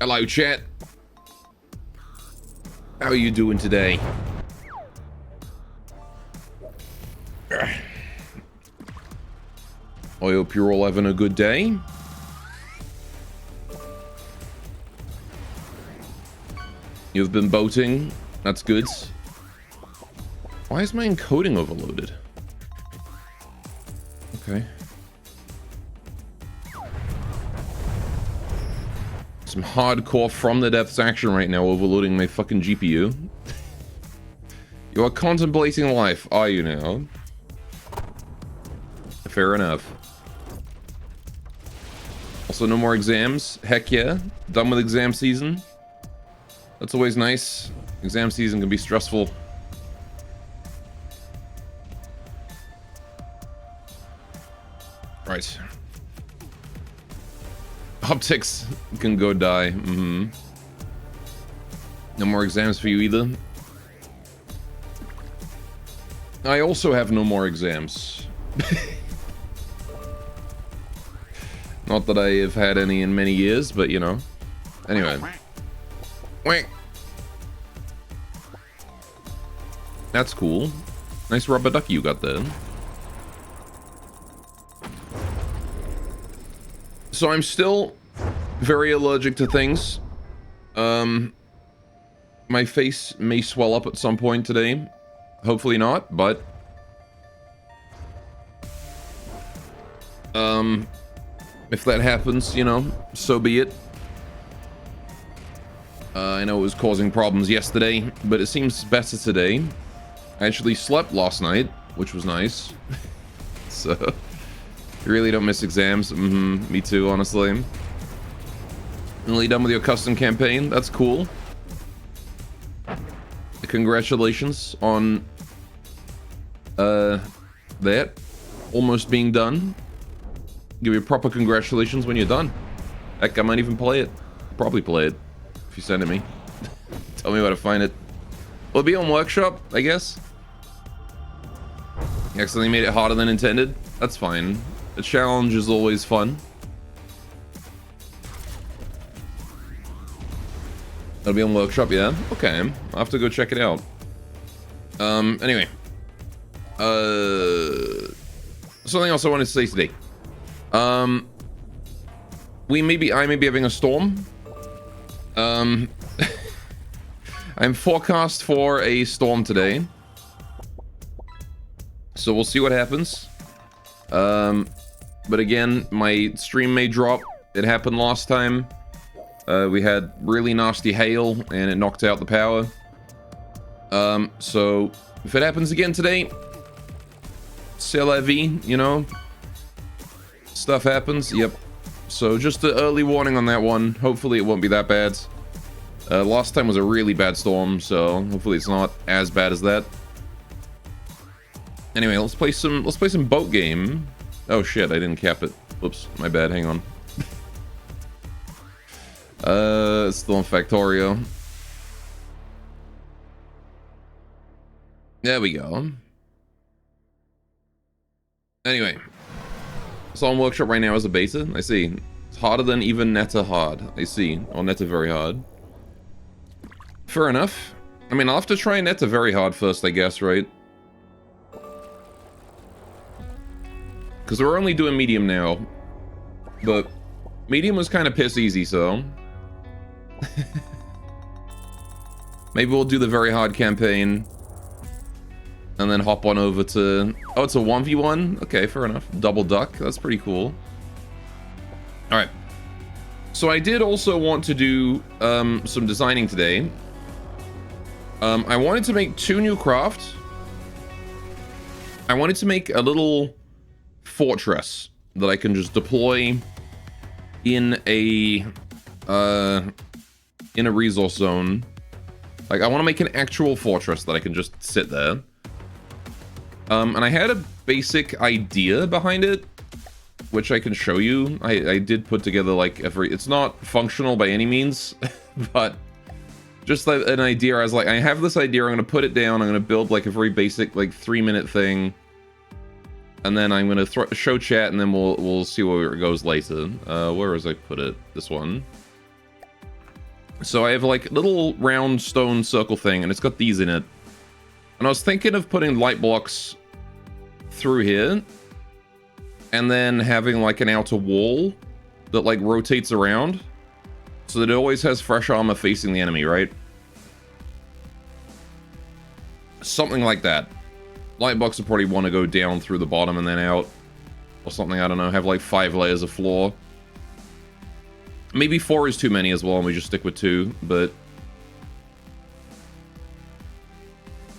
Hello, chat. How are you doing today? I hope you're all having a good day. You've been boating. That's good. Why is my encoding overloaded? Okay. Some hardcore from the depths action right now, overloading my fucking GPU. You are contemplating life, are you now? Fair enough. Also, no more exams. Heck yeah. Done with exam season. That's always nice. Exam season can be stressful. Right. Optics can go die. No more exams for you either. I also have no more exams. Not that I have had any in many years, but you know. Anyway. Wait. That's cool. Nice rubber ducky you got there. So I'm still very allergic to things. My face may swell up at some point today. Hopefully not, but if that happens, you know, so be it. I know it was causing problems yesterday, but it seems better today. I actually slept last night, which was nice. So, you really don't miss exams. Me too, honestly. Nearly done with your custom campaign. That's cool. Congratulations on that almost being done. Give you proper congratulations when you're done. Heck, I might even play it. Probably play it if you send it me. Tell me where to find it. Will it be on Workshop, I guess? Accidentally made it harder than intended. That's fine. A challenge is always fun. It'll be on Workshop, yeah? Okay, I'll have to go check it out. Anyway. Something else I wanted to say today. I may be having a storm. I'm forecast for a storm today. So we'll see what happens. But again, my stream may drop. It happened last time. We had really nasty hail and it knocked out the power. So if it happens again today, c'est la vie, you know? Stuff happens, yep. So just an early warning on that one. Hopefully it won't be that bad. Last time was a really bad storm, so hopefully it's not as bad as that. Anyway, let's play some boat game. Oh shit, I didn't cap it. Whoops, my bad, hang on. Still in Factorio. There we go. Anyway. It's on Workshop right now as a beta. I see. It's harder than even Netta hard. I see. Or Netta very hard. Fair enough. I mean, I'll have to try Netta very hard first, I guess, right? Because we're only doing medium now. But medium was kind of piss easy, so... Maybe we'll do the very hard campaign. And then hop on over to... Oh, it's a 1v1? Okay, fair enough. Double duck. That's pretty cool. Alright. So I did also want to do some designing today. I wanted to make 2 new crafts. I wanted to make a little fortress that I can just deploy in a resource zone. Like, I want to make an actual fortress that I can just sit there. And I had a basic idea behind it, which I can show you. I did put together, like, it's not functional by any means, but just like an idea. I was like, I have this idea, I'm going to put it down, I'm going to build, like, a very basic, like, 3-minute thing. And then I'm going to show chat, and then we'll see where it goes later. Where was I put it? This one. So I have like a little round stone circle thing, and it's got these in it. And I was thinking of putting light blocks through here, and then having like an outer wall that like rotates around, so that it always has fresh armor facing the enemy, right? Something like that. Light blocks would probably want to go down through the bottom and then out. Or something, I don't know. Have like 5 layers of floor. Maybe 4 is too many as well, and we just stick with 2, but...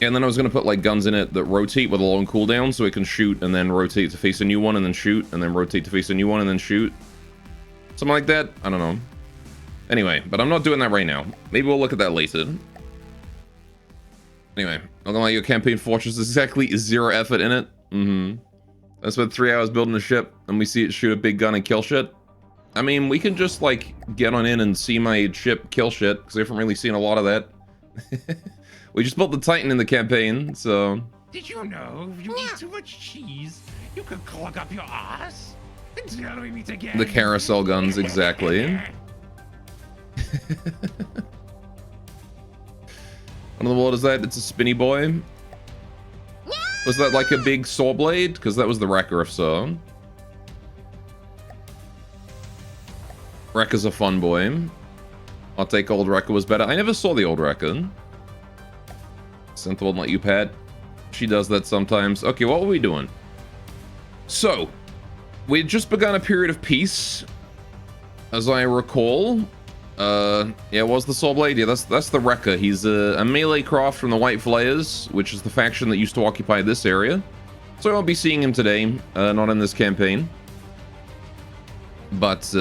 And then I was going to put like guns in it that rotate with a long cooldown, so it can shoot and then rotate to face a new one and then shoot, and then rotate to face a new one and then shoot. Something like that? I don't know. Anyway, but I'm not doing that right now. Maybe we'll look at that later. Anyway, not gonna lie, your campaign fortress is exactly 0 effort in it. I spent 3 hours building a ship, and we see it shoot a big gun and kill shit. I mean, we can just, like, get on in and see my ship kill shit, because we haven't really seen a lot of that. We just built the Titan in the campaign, so... Did you know if you eat too much cheese, you could clog up your ass? Until we meet again. The carousel guns, exactly. What in the world is that? It's a spinny boy. Was that like a big saw blade? Because that was the Wrecker if so. Wrecker's a fun boy. I'll take old Wrecker was better. I never saw the old Wrecker. Synth won't let you pet. She does that sometimes. Okay, what were we doing? So, we had just begun a period of peace, as I recall. Yeah, it was the Saw Blade. Yeah, that's the Wrecker. He's a melee craft from the White Flayers, which is the faction that used to occupy this area. So I won't be seeing him today, not in this campaign. But,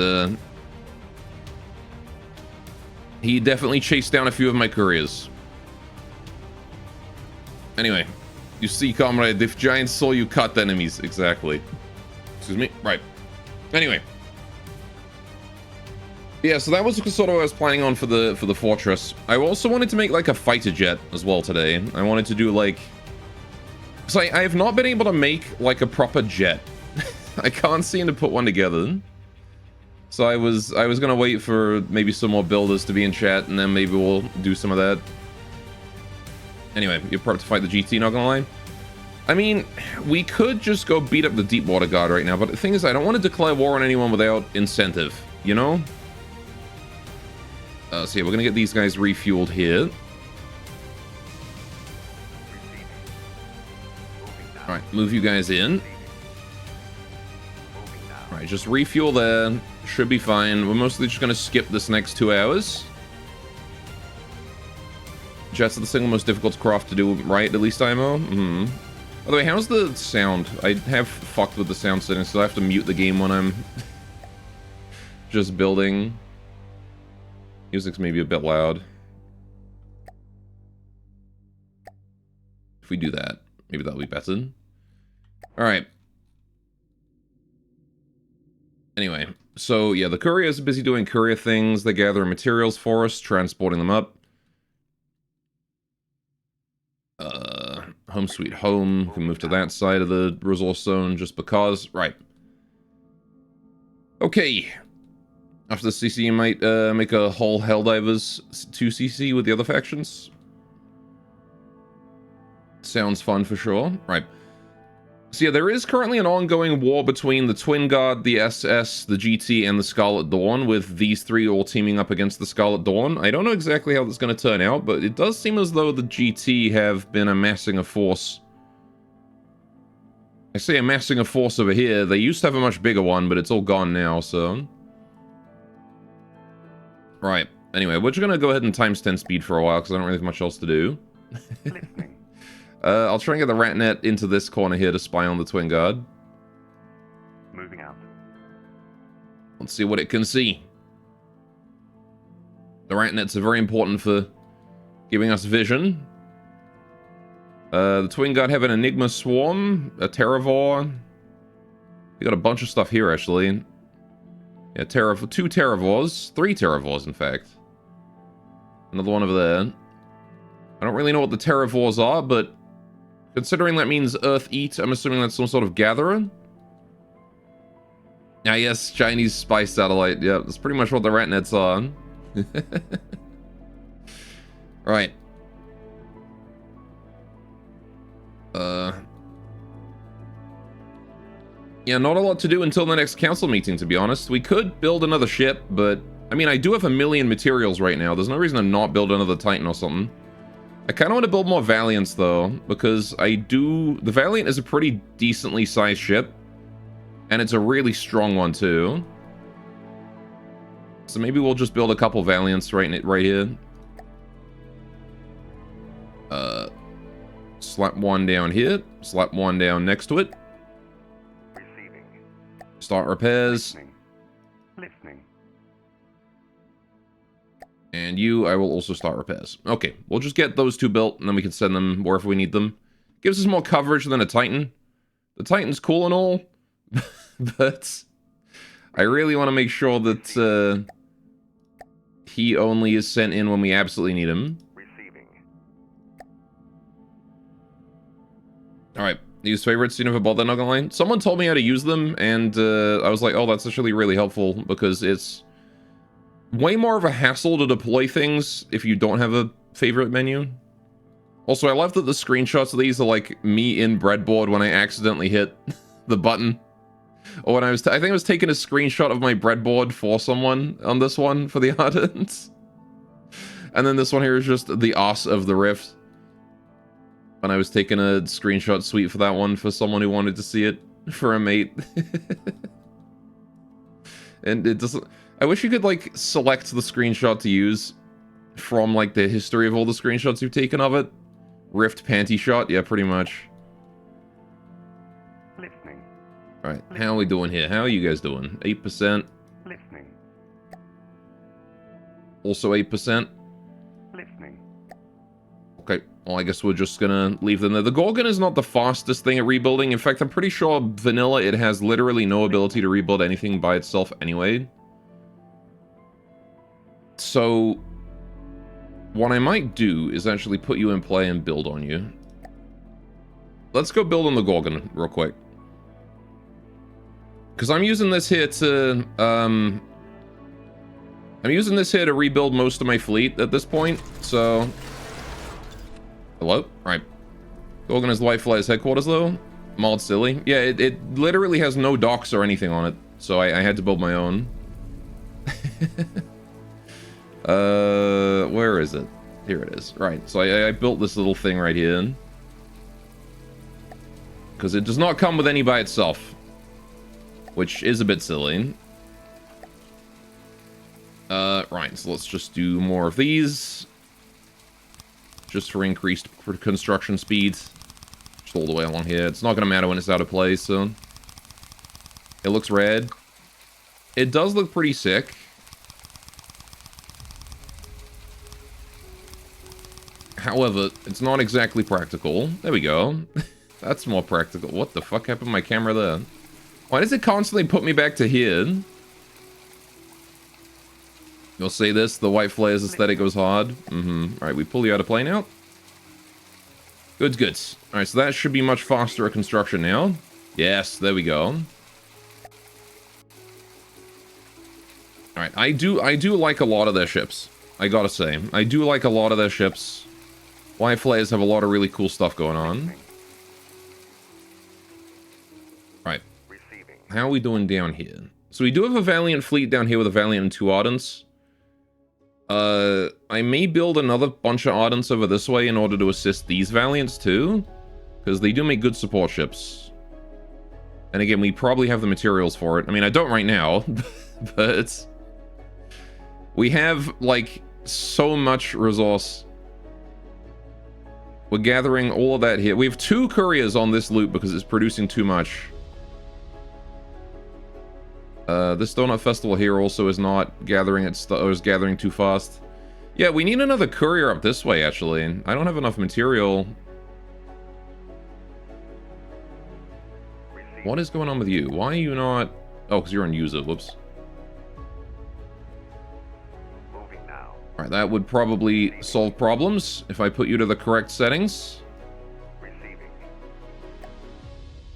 he definitely chased down a few of my couriers. Anyway, you see, comrade, if giants saw you cut enemies. Exactly. Excuse me. Right. Anyway. Yeah, so that was sort of what I was planning on for the fortress. I also wanted to make like a fighter jet as well today. I wanted to do like... So I have not been able to make like a proper jet. I can't seem to put one together. So I was gonna wait for maybe some more builders to be in chat, and then maybe we'll do some of that. Anyway, you're prepped to fight the GT, not gonna lie. I mean, we could just go beat up the Deepwater Guard right now, but the thing is, I don't want to declare war on anyone without incentive, you know? So yeah, we're gonna get these guys refueled here. Alright, move you guys in. Alright, just refuel there. Should be fine. We're mostly just gonna skip this next 2 hours. Jets are the single most difficult craft to do right, at least IMO. By the way, how's the sound? I have fucked with the sound settings, so I have to mute the game when I'm just building. Music's maybe a bit loud. If we do that, maybe that'll be better. Alright. Anyway, so yeah, the couriers are busy doing courier things. They gather materials for us, transporting them up. Home sweet home. Can move to that side of the resource zone just because. Right. Okay. After the CC, you might make a whole Helldivers 2CC with the other factions. Sounds fun for sure. Right. So yeah, there is currently an ongoing war between the Twin Guard, the SS, the GT, and the Scarlet Dawn, with these 3 all teaming up against the Scarlet Dawn. I don't know exactly how that's going to turn out, but it does seem as though the GT have been amassing a force. I say amassing a force over here. They used to have a much bigger one, but it's all gone now, so... Right. Anyway, we're just going to go ahead and times 10 speed for a while, because I don't really have much else to do. I'll try and get the Ratnet into this corner here to spy on the Twin Guard. Moving out. Let's see what it can see. The Ratnets are very important for giving us vision. The Twin Guard have an Enigma Swarm, a Terravor. We got a bunch of stuff here, actually. Yeah, 2 Terravors. 3 Terravors, in fact. Another one over there. I don't really know what the Terravors are, but considering that means Earth Eat, I'm assuming that's some sort of gatherer. Ah, yes, Chinese spy satellite. Yeah, that's pretty much what the Ratnets are. Right. Yeah, not a lot to do until the next council meeting, to be honest. We could build another ship, but... I mean, I do have 1 million materials right now. There's no reason to not build another Titan or something. I kind of want to build more Valiants, though, because I do... The Valiant is a pretty decently sized ship, and it's a really strong one, too. So maybe we'll just build a couple Valiants right here. Slap one down here. Slap one down next to it. Receiving. Start repairs. Listening. And you, I will also start repairs. Okay, we'll just get those 2 built, and then we can send them wherever we need them. Gives us more coverage than a Titan. The Titan's cool and all, but I really want to make sure that he only is sent in when we absolutely need him. Receiving. Alright, use favorites, you never bought, not gonna lie. Someone told me how to use them, and I was like, oh, that's actually really helpful, because it's way more of a hassle to deploy things if you don't have a favorite menu. Also, I love that the screenshots of these are like me in breadboard when I accidentally hit the button. Or when I think I was taking a screenshot of my breadboard for someone on this one for the Ardents. And then this one here is just the os of the Rift. And I was taking a screenshot suite for that one for someone who wanted to see it for a mate. And it doesn't... I wish you could, like, select the screenshot to use from, like, the history of all the screenshots you've taken of it. Rift panty shot? Yeah, pretty much. Listening. Alright, how are we doing here? How are you guys doing? 8%. Listening. Also 8%. Listening. Okay, well, I guess we're just gonna leave them there. The Gorgon is not the fastest thing at rebuilding. In fact, I'm pretty sure vanilla, it has literally no ability to rebuild anything by itself anyway. So, what I might do is actually put you in play and build on you. Let's go build on the Gorgon real quick. Because I'm using this here to, I'm using this here to rebuild most of my fleet at this point, so... Hello? Right. Gorgon is Whitefly's headquarters, though. Mod silly. Yeah, it literally has no docks or anything on it, so I had to build my own. Where is it? Here it is. Right, so I built this little thing right here. Because it does not come with any by itself. Which is a bit silly. Right, so let's just do more of these. Just for increased construction speed. Just all the way along here. It's not going to matter when it's out of place, so... It looks red. It does look pretty sick. However, it's not exactly practical. There we go. That's more practical. What the fuck happened to my camera there? Why does it constantly put me back to here? You'll say this, the white flares aesthetic goes hard. Alright, we pull you out of play now. Good, good. Alright, so that should be much faster at construction now. Yes, there we go. Alright, I do like a lot of their ships. I gotta say. I do like a lot of their ships. White flares have a lot of really cool stuff going on. Right. How are we doing down here? So we do have a Valiant fleet down here with a Valiant and 2 Ardents. I may build another bunch of Ardents over this way in order to assist these Valiants too. Because they do make good support ships. And again, we probably have the materials for it. I mean, I don't right now, but... We have, like, so much resource. We're gathering all of that here. We have 2 couriers on this loot because it's producing too much. This Donut Festival here also is not gathering is gathering too fast. Yeah, we need another courier up this way, actually. I don't have enough material. What is going on with you? Why are you not... Oh, because you're on user. Whoops. Alright, that would probably solve problems if I put you to the correct settings.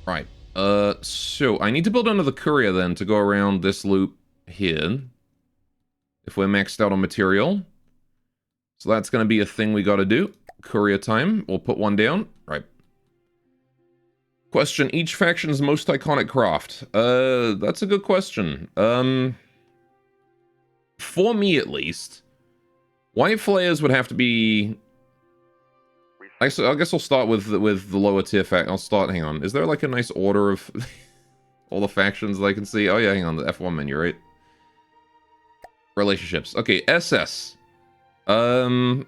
Right. So I need to build another courier then to go around this loop here. If we're maxed out on material. So that's going to be a thing we got to do. Courier time. We'll put one down. Right. Question, each faction's most iconic craft. That's a good question. For me at least, White Flares would have to be... I guess I'll start with the lower tier fact. I'll start, hang on. Is there like a nice order of all the factions that I can see? Oh yeah, hang on, the F1 menu, right? Relationships. Okay, SS. Probably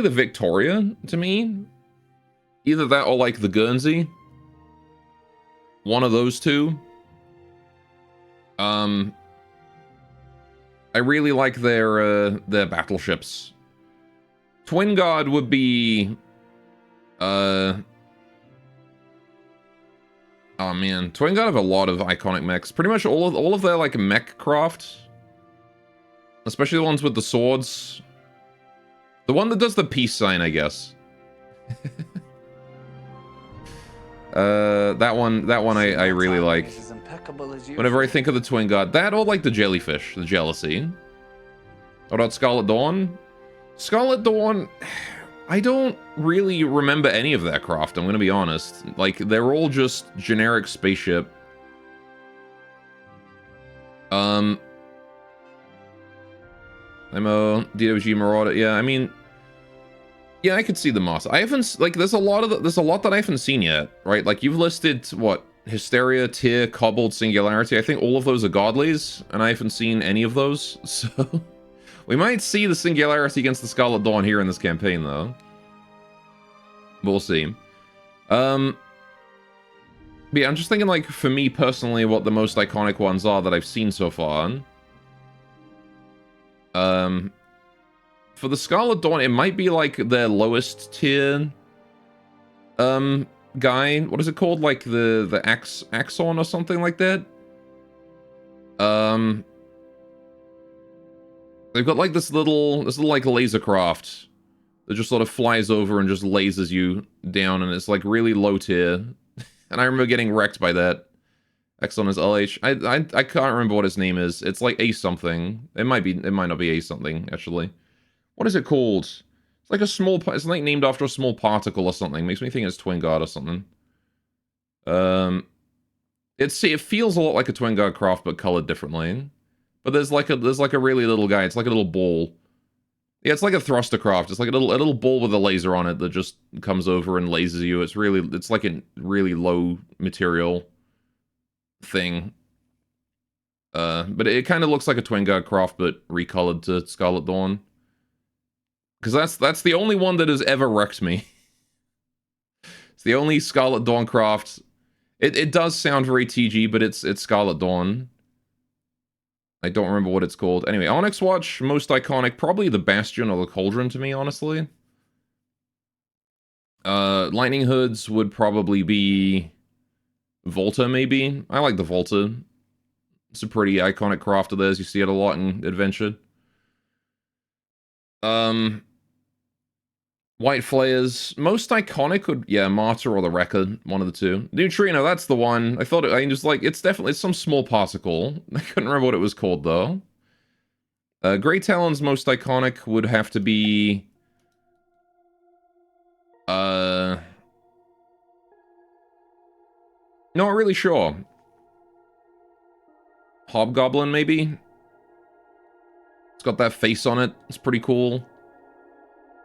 the Victoria, to me. Either that or like the Guernsey. One of those two. I really like their battleships. Twin Guard would be... Oh man, Twin Guard have a lot of iconic mechs. Pretty much all of their like mech craft. Especially the ones with the swords. The one that does the peace sign, I guess. That one I really like. Whenever I think of the Twin God, that or like the jellyfish, the jealousy. What about Scarlet Dawn? Scarlet Dawn, I don't really remember any of that craft, I'm gonna be honest. Like, they're all just generic spaceship. MO, DWG Marauder, yeah, I mean... Yeah, I could see the moss. I haven't, like, there's a lot that I haven't seen yet, right? Like, you've listed, what, Hysteria, Tyr, Cobbled, Singularity. I think all of those are godlies, and I haven't seen any of those, so... We might see the Singularity against the Scarlet Dawn here in this campaign, though. We'll see. But yeah, I'm just thinking, like, for me personally, what the most iconic ones are that I've seen so far. For the Scarlet Dawn, it might be, like, their lowest tier, guy. What is it called? Like, the Axon or something like that? They've got, like, this little like, laser craft that just sort of flies over and just lasers you down, and it's, like, really low tier. And I remember getting wrecked by that. Exxon is LH. I can't remember what his name is. It's, like, A something. It might not be A something, actually. What is it called? It's like a small... It's, like, named after a small particle or something. Makes me think it's Twin Guard or something. It feels a lot like a Twin Guard craft, but colored differently. But there's like a really little guy. It's like a little ball. Yeah, it's like a thruster craft. It's like a little ball with a laser on it that just comes over and lasers you. It's like a really low material thing. But it kind of looks like a Twin Guard craft, but recolored to Scarlet Dawn. Because that's the only one that has ever wrecked me. It's the only Scarlet Dawn craft. It does sound very TG, but it's Scarlet Dawn. I don't remember what it's called. Anyway, Onyx Watch, most iconic, probably the Bastion or the Cauldron to me, honestly. Lightning Hoods would probably be Volta, maybe. I like the Volta. It's a pretty iconic craft of theirs. You see it a lot in Adventure. White Flares, most iconic would, yeah, Martyr or the Wrecker, one of the two. Neutrino, that's the one. I just like, it's some small particle. I couldn't remember what it was called, though. Grey Talon's most iconic would have to be... Not really sure. Hobgoblin, maybe? It's got that face on it. It's pretty cool.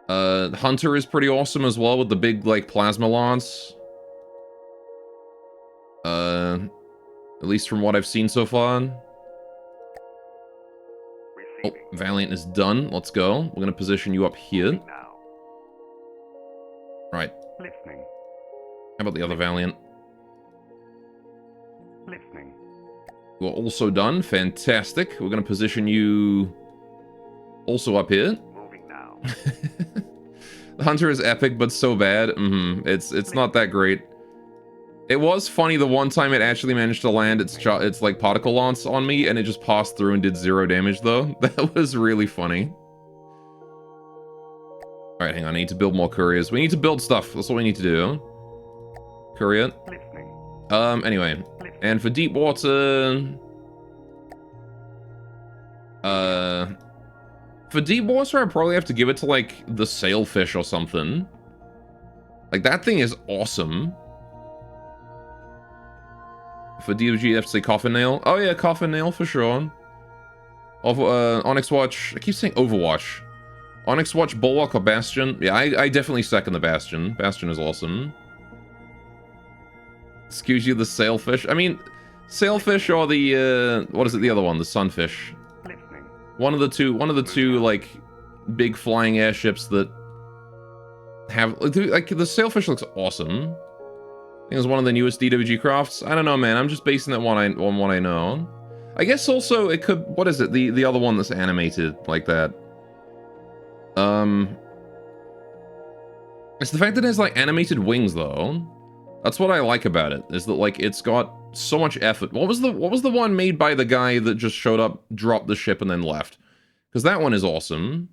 Hunter is pretty awesome as well with the big, like, plasma lance. At least from what I've seen so far. Oh, Valiant is done. Let's go. We're gonna position you up here. Now. Right. Listening. How about the other Valiant? Listening. We're also done. Fantastic. We're gonna position you also up here. Moving now. The Hunter is epic, but so bad. It's not that great. It was funny the one time it actually managed to land its like particle lance on me, and it just passed through and did 0 damage though. That was really funny. Alright, hang on, I need to build more couriers. We need to build stuff. That's what we need to do. Courier. Listening. Anyway. And for deep water... For For deep water, I'd probably have to give it to, like, the sailfish or something. Like, that thing is awesome. For DOG, you have to say Coffin Nail. Oh yeah, Coffin Nail for sure. Onyx Watch. I keep saying Overwatch. Onyx Watch, Bulwark, or Bastion. Yeah, I definitely second the Bastion. Bastion is awesome. Excuse you, the sailfish. I mean, sailfish or the what is it? The other one, the sunfish. Listening. One of the two, like, big flying airships that have, like, the sailfish looks awesome. I think it's one of the newest DWG crafts. I don't know, man. I'm just basing it on what I know. I guess also it could... What is it? The other one that's animated like that. It's the fact that it has, like, animated wings, though. That's what I like about it, is that, like, it's got so much effort. What was the one made by the guy that just showed up, dropped the ship, and then left? Because that one is awesome.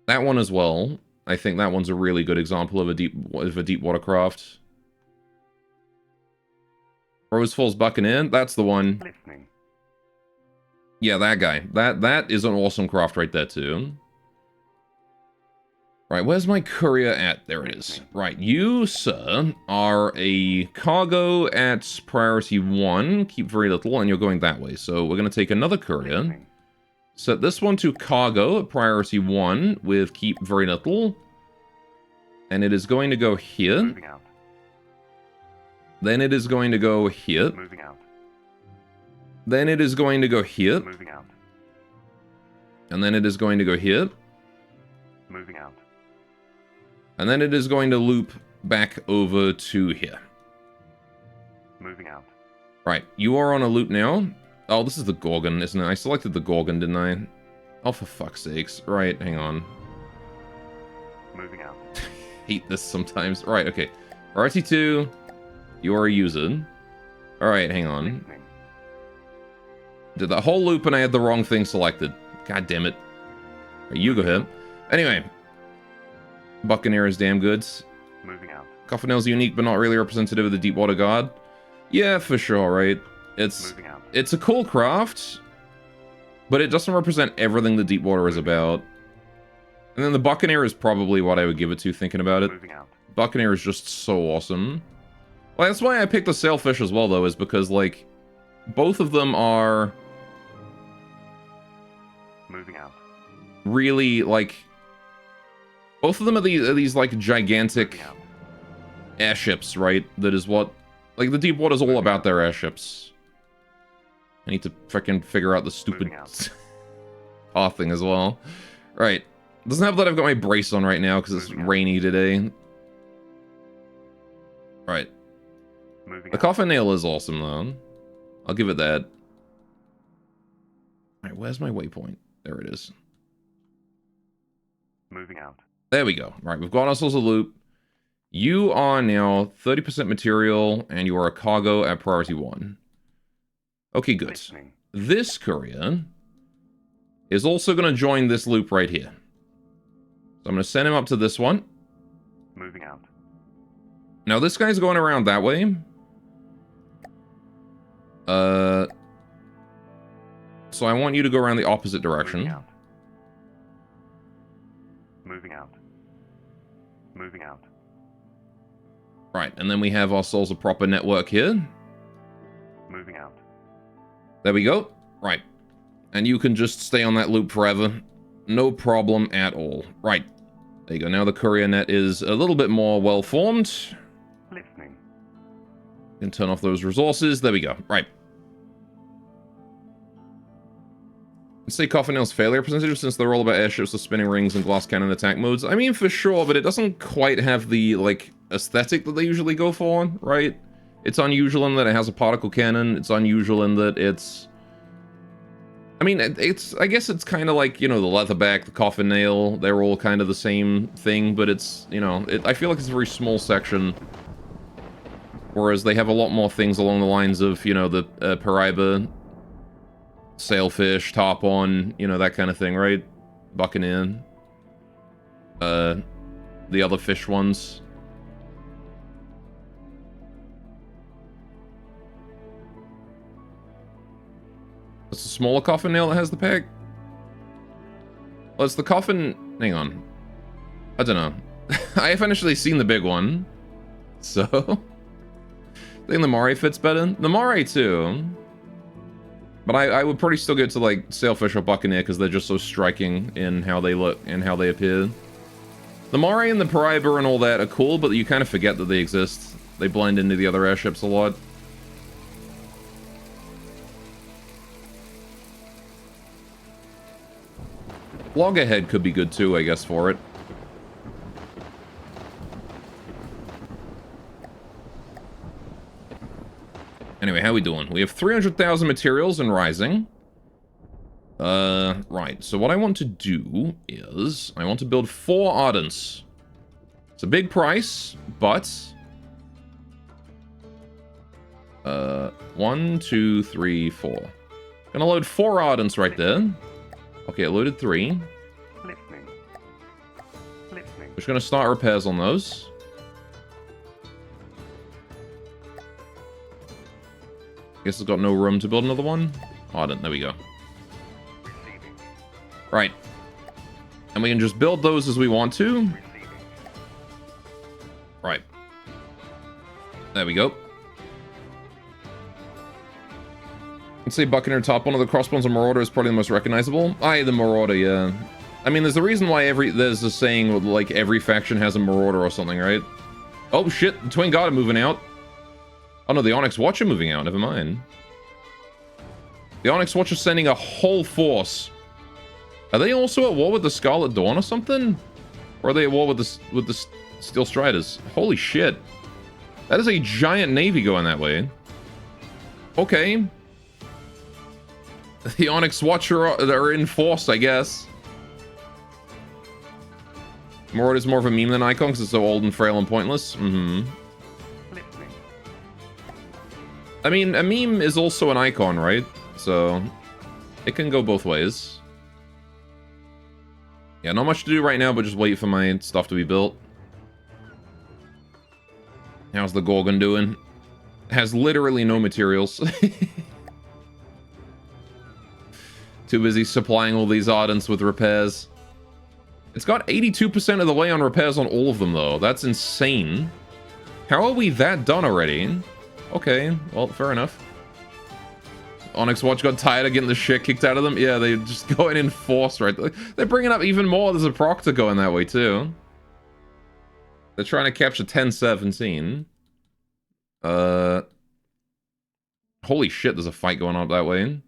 That one as well. I think that one's a really good example of a deep watercraft. Rose Falls Buccaneer, that's the one. Listening. Yeah, that guy. That is an awesome craft right there too. Right, where's my courier at? There it is. Right, you, sir, are a cargo at priority 1. Keep very little, and you're going that way. So we're going to take another courier. Listening. Set this one to cargo at priority 1 with keep very little. And it is going to go here. Moving out. Then it is going to go here. Moving out. Then it is going to go here. Moving out. And then it is going to go here. Moving out. And then it is going to loop back over to here. Moving out. Right, you are on a loop now. Oh, this is the Gorgon, isn't it? I selected the Gorgon, didn't I? Oh, for fuck's sakes. Right, hang on. Moving out. Hate this sometimes. Right, okay. RT2, you are a user. Alright, hang on. Listening. Did that whole loop and I had the wrong thing selected. God damn it. Right, you go ahead. Anyway. Buccaneer is damn good. Moving out. Coffinell's unique, but not really representative of the Deepwater God. Yeah, for sure, right? Moving out. It's a cool craft, but it doesn't represent everything the Deepwater is about. And then the Buccaneer is probably what I would give it to, thinking about it. Moving out. Buccaneer is just so awesome. Well, that's why I picked the Sailfish as well, though, is because, like, both of them are Moving out. really, like... Both of them are these like, gigantic Moving out. airships, right? That is what... Like, the Deepwater's all about their airships. I need to frickin' figure out the stupid Moving out. path thing as well. Right. Doesn't help that I've got my brace on right now because it's Moving out. rainy today. Right. Moving The out. Coffin Nail is awesome, though. I'll give it that. Alright, where's my waypoint? There it is. Moving out. There we go. Right, we've got ourselves a loop. You are now 30% material, and you are a cargo at priority 1. Okay, good. Listening. This courier is also going to join this loop right here. So I'm going to send him up to this one. Moving out. Now, this guy's going around that way. So I want you to go around the opposite direction. Moving out. Moving out. Moving out. Right, and then we have ourselves a proper network here. Moving out. There we go. Right. And you can just stay on that loop forever. No problem at all. Right. There you go. Now the courier net is a little bit more well-formed. Listening. Can turn off those resources. There we go. Right. Let's say Coffin Nail's fairly representative since they're all about airships with spinning rings and glass cannon attack modes. I mean, for sure, but it doesn't quite have the, like, aesthetic that they usually go for, right? It's unusual in that it has a particle cannon. It's unusual in that it's... I mean, it's... I guess it's kind of like, you know, the Leatherback, the Coffin Nail. They're all kind of the same thing, but it's, you know... I feel like it's a very small section. Whereas they have a lot more things along the lines of, you know, the Paraiba, Sailfish, Tarpon, you know, that kind of thing, right? Buccaneer. The other fish ones. It's the smaller coffin now that has the peg? Well, it's the coffin... Hang on. I don't know. I have initially seen the big one. So... I think the Moray fits better. The Moray too. But I would probably still get to like Sailfish or Buccaneer because they're just so striking in how they look and how they appear. The Moray and the Paraiba and all that are cool, but you kind of forget that they exist. They blend into the other airships a lot. Loggerhead could be good too, I guess, for it. Anyway, how we doing? We have 300,000 materials and rising. Right. So what I want to do is I want to build 4 Ardents. It's a big price, but 1, 2, 3, 4. Gonna load 4 Ardents right there. Okay, it loaded 3. Listening. Listening. Just gonna start repairs on those. Guess it's got no room to build another one. Ardent, there we go. Receiving. Right. And we can just build those as we want to. Receiving. Right. There we go. I'd say Buccaneer top one of the crossbones and Marauder is probably the most recognizable. Aye, the Marauder, yeah. I mean, there's a reason why there's a saying like every faction has a Marauder or something, right? Oh shit, the Twin God are moving out. Oh no, the Onyx Watch are moving out, never mind. The Onyx Watch are sending a whole force. Are they also at war with the Scarlet Dawn or something? Or are they at war with the Steel Striders? Holy shit. That is a giant navy going that way. Okay. The Onyx Watch are in force, I guess. Marauder's more of a meme than Icon because it's so old and frail and pointless. Mm-hmm. Listening. I mean, a meme is also an icon, right? So, it can go both ways. Yeah, not much to do right now, but just wait for my stuff to be built. How's the Gorgon doing? Has literally no materials. Too busy supplying all these Ardents with repairs. It's got 82% of the way on repairs on all of them, though. That's insane. How are we that done already? Okay, well, fair enough. Onyx Watch got tired of getting the shit kicked out of them. Yeah, they just going in force, right? They're bringing up even more. There's a Proctor going that way, too. They're trying to capture 1017. Holy shit, there's a fight going on that way.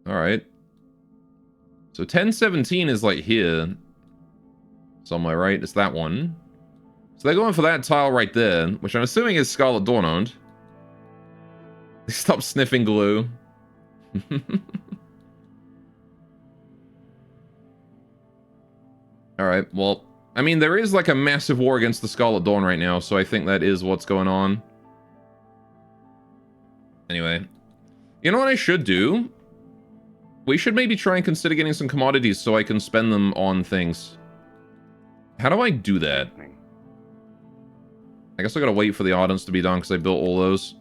Alright. So 1017 is like here. Somewhere, right? It's that one. So they're going for that tile right there, which I'm assuming is Scarlet Dawn owned. Stop sniffing glue. Alright, well, I mean, there is like a massive war against the Scarlet Dawn right now, so I think that is what's going on. Anyway. You know what I should do? We should maybe try and consider getting some commodities so I can spend them on things. How do I do that? Listening. I guess I gotta wait for the Ardents to be done because I built all those.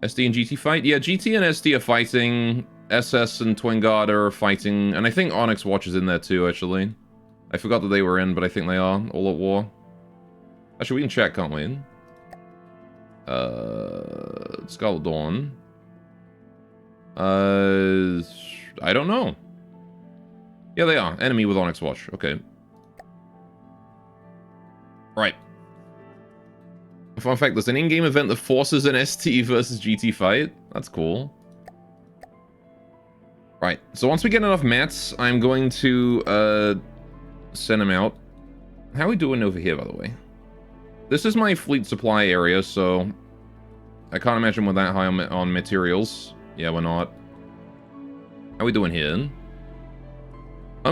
SD and GT fight? Yeah, GT and SD are fighting. SS and Twin God are fighting. And I think Onyx Watch is in there too, actually. I forgot that they were in, but I think they are all at war. Actually, we can check, can't we? Scarlet Dawn. I don't know. Yeah, they are. Enemy with Onyx Watch. Okay. Right. Fun fact, there's an in-game event that forces an ST versus GT fight. That's cool. Right. So once we get enough mats, I'm going to, send them out. How are we doing over here, by the way? This is my fleet supply area, so I can't imagine we're that high on materials. Yeah, we're not. How are we doing here?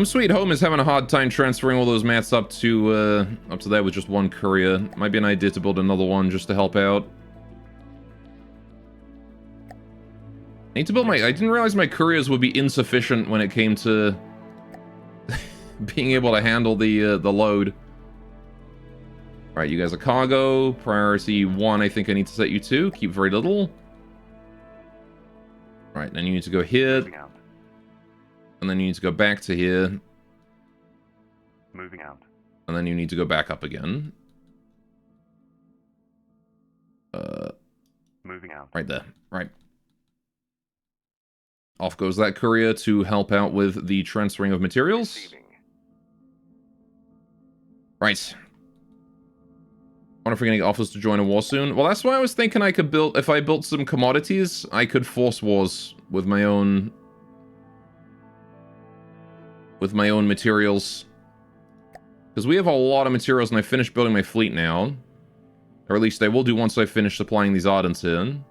Sweet Home is having a hard time transferring all those mats up to there with just one courier. Might be an idea to build another one just to help out. I need to build my... I didn't realize my couriers would be insufficient when it came to being able to handle the load. Alright, you guys are cargo. Priority 1, I think I need to set you to. Keep very little. Right, then you need to go here, Moving out. and then you need to go back to here, Moving out. and then you need to go back up again. Moving out. Right there. Right. Off goes that courier to help out with the transferring of materials. Receiving. Right. Wonder if we're gonna get offers to join a war soon. Well, that's why I was thinking I could build... If I built some commodities, I could force wars with my own... With my own materials. Because we have a lot of materials and I finished building my fleet now. Or at least I will do once I finish supplying these Ardents in.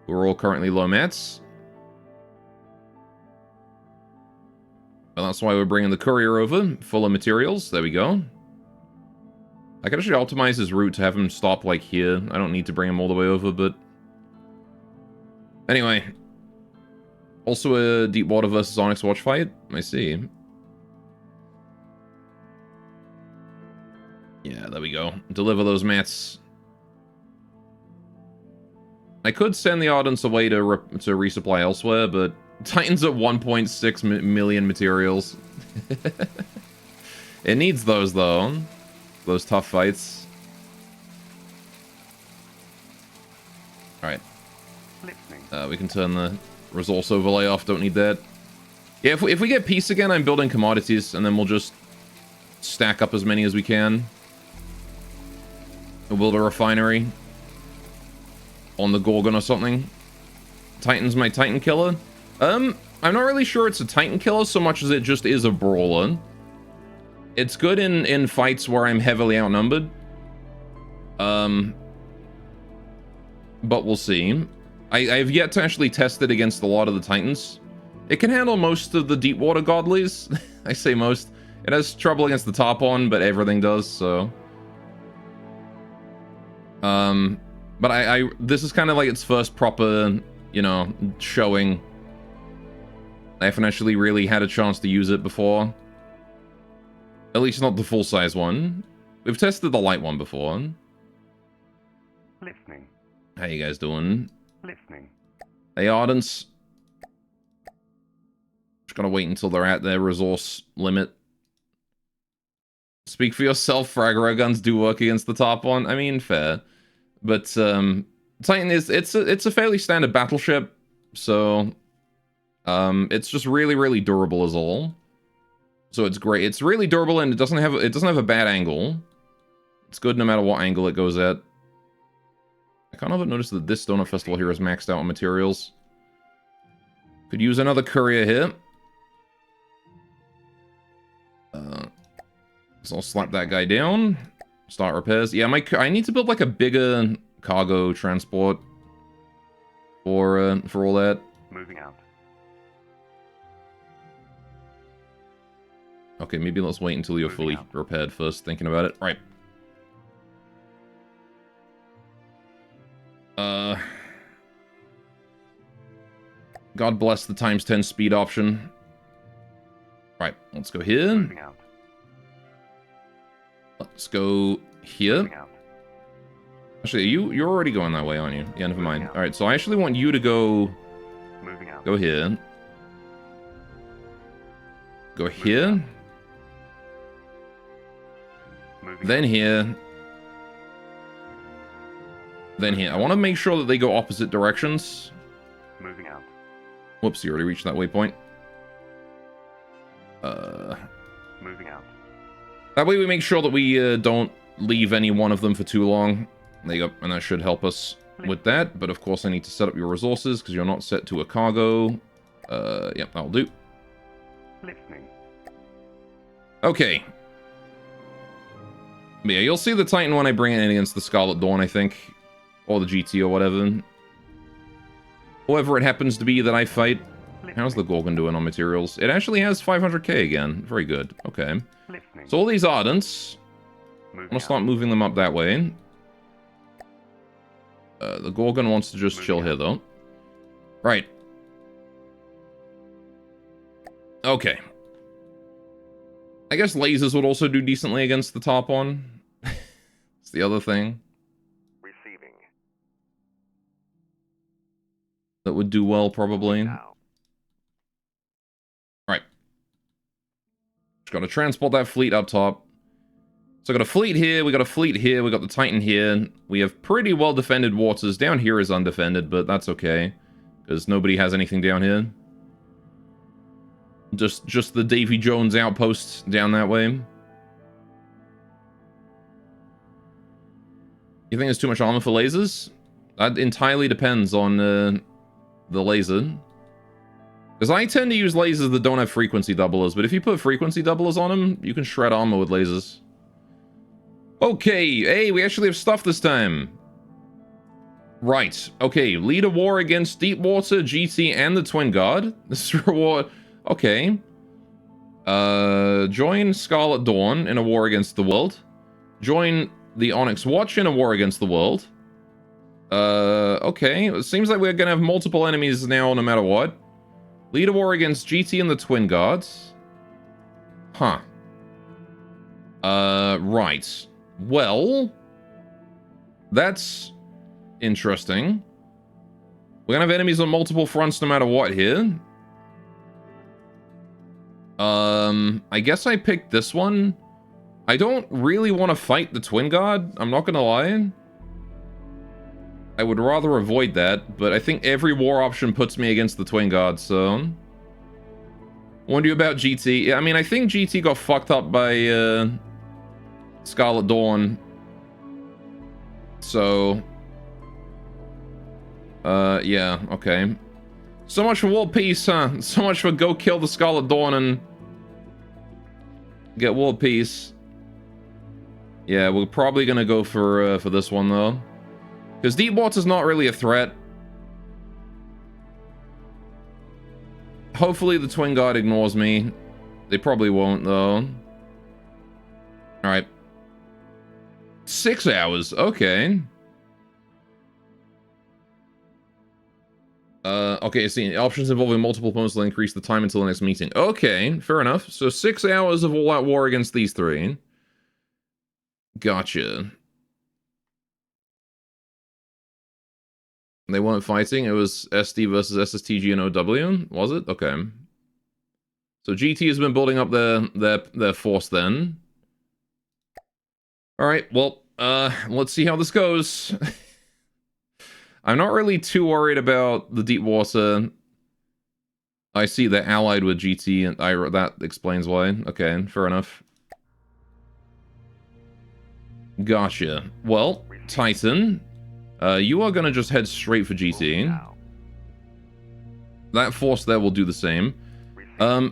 We're all currently low mats. And that's why we're bringing the courier over, full of materials. There we go. I could actually optimize his route to have him stop, like, here. I don't need to bring him all the way over, but... Anyway. Also a Deepwater versus Onyx watch fight. I see. Yeah, there we go. Deliver those mats. I could send the Ardents away to resupply elsewhere, but Titan's at 1.6 million materials. It needs those, though. Those tough fights. Alright. We can turn the resource overlay off. Don't need that. Yeah, if we get peace again, I'm building commodities, and then we'll just stack up as many as we can. We'll build a refinery on the Gorgon or something. Titan's my Titan killer. I'm not really sure it's a Titan killer so much as it just is a brawler. It's good in fights where I'm heavily outnumbered. But we'll see. I've yet to actually test it against a lot of the Titans. It can handle most of the Deepwater Godlies. I say most. It has trouble against the top one, but everything does, so... But this is kind of like its first proper, you know, showing. I haven't actually really had a chance to use it before. At least not the full-size one. We've tested the light one before. Listening. How you guys doing? Listening. Hey, Ardents. Just gotta wait until they're at their resource limit. Speak for yourself, frag guns do work against the top one. I mean, fair. But Titan it's a fairly standard battleship, so it's just really durable as all. So it's great. It's really durable and it doesn't have a bad angle. It's good no matter what angle it goes at. I can't help but notice that this Donut Festival here is maxed out on materials. Could use another courier here. So I'll slap that guy down. Start repairs. Yeah, I need to build like a bigger cargo transport for all that. Moving out. Okay, maybe let's wait until you're fully repaired first, thinking about it. Right. God bless the ×10 speed option. Right, let's go here. Moving out. Let's go here. Moving out. Actually, you're already going that way, aren't you? Yeah, never mind. All right, so I actually want you to go Moving out. go here. Go here. Moving Then here. Then here. I want to make sure that they go opposite directions. Moving out. Whoops, you already reached that waypoint. Moving out. That way we make sure that we don't leave any one of them for too long. There you go, and that should help us with that. But of course I need to set up your resources because you're not set to a cargo. Yep, that'll do. Listening. Okay. But yeah, you'll see the Titan when I bring it in against the Scarlet Dawn, I think. Or the GT or whatever. Whoever it happens to be that I fight. How's the Gorgon doing on materials? It actually has 500k again. Very good. Okay. Listening. So all these Ardents, I'm Moving gonna start moving them up that way. The Gorgon wants to just chill here, though. Right. Okay. I guess lasers would also do decently against the top one. It's the other thing Receiving. that that would do well, probably. Now. Alright. Just gotta transport that fleet up top. So I got a fleet here, we got a fleet here, we got the Titan here. We have pretty well defended waters. Down here is undefended, but that's okay. Because nobody has anything down here. Just the Davy Jones outpost down that way. You think there's too much armor for lasers? That entirely depends on the laser. Because I tend to use lasers that don't have frequency doublers, but if you put frequency doublers on them, you can shred armor with lasers. Okay, hey, we actually have stuff this time. Right, okay, lead a war against Deepwater, GT, and the Twin Guard. This is reward. Okay. Join Scarlet Dawn in a war against the world. Join the Onyx Watch in a war against the world. Okay, it seems like we're gonna have multiple enemies now no matter what. Lead a war against GT and the Twin Guards. Huh. Right. Well, that's interesting. We're gonna have enemies on multiple fronts no matter what here. I guess I picked this one. I don't really want to fight the Twin God, I'm not gonna lie. I would rather avoid that, but I think every war option puts me against the Twin God, so... Wonder you about GT. I mean, I think GT got fucked up by, Scarlet Dawn. So... yeah, okay. So much for world peace, huh? So much for go kill the Scarlet Dawn and... get world peace. Yeah, we're probably gonna go for this one, though. Because Deepwater's not really a threat. Hopefully the Twin God ignores me. They probably won't, though. Alright. 6 hours, okay. Okay, see, options involving multiple opponents will increase the time until the next meeting. Okay, fair enough. So 6 hours of all-out war against these three. Gotcha. They weren't fighting, it was SD versus SSTG and OW, was it? Okay. So GT has been building up their force then. Alright, well, let's see how this goes. I'm not really too worried about the Deepwater. I see they're allied with GT, and that explains why. Okay, fair enough. Gotcha. Well, Titan, you are gonna just head straight for GT. That force there will do the same.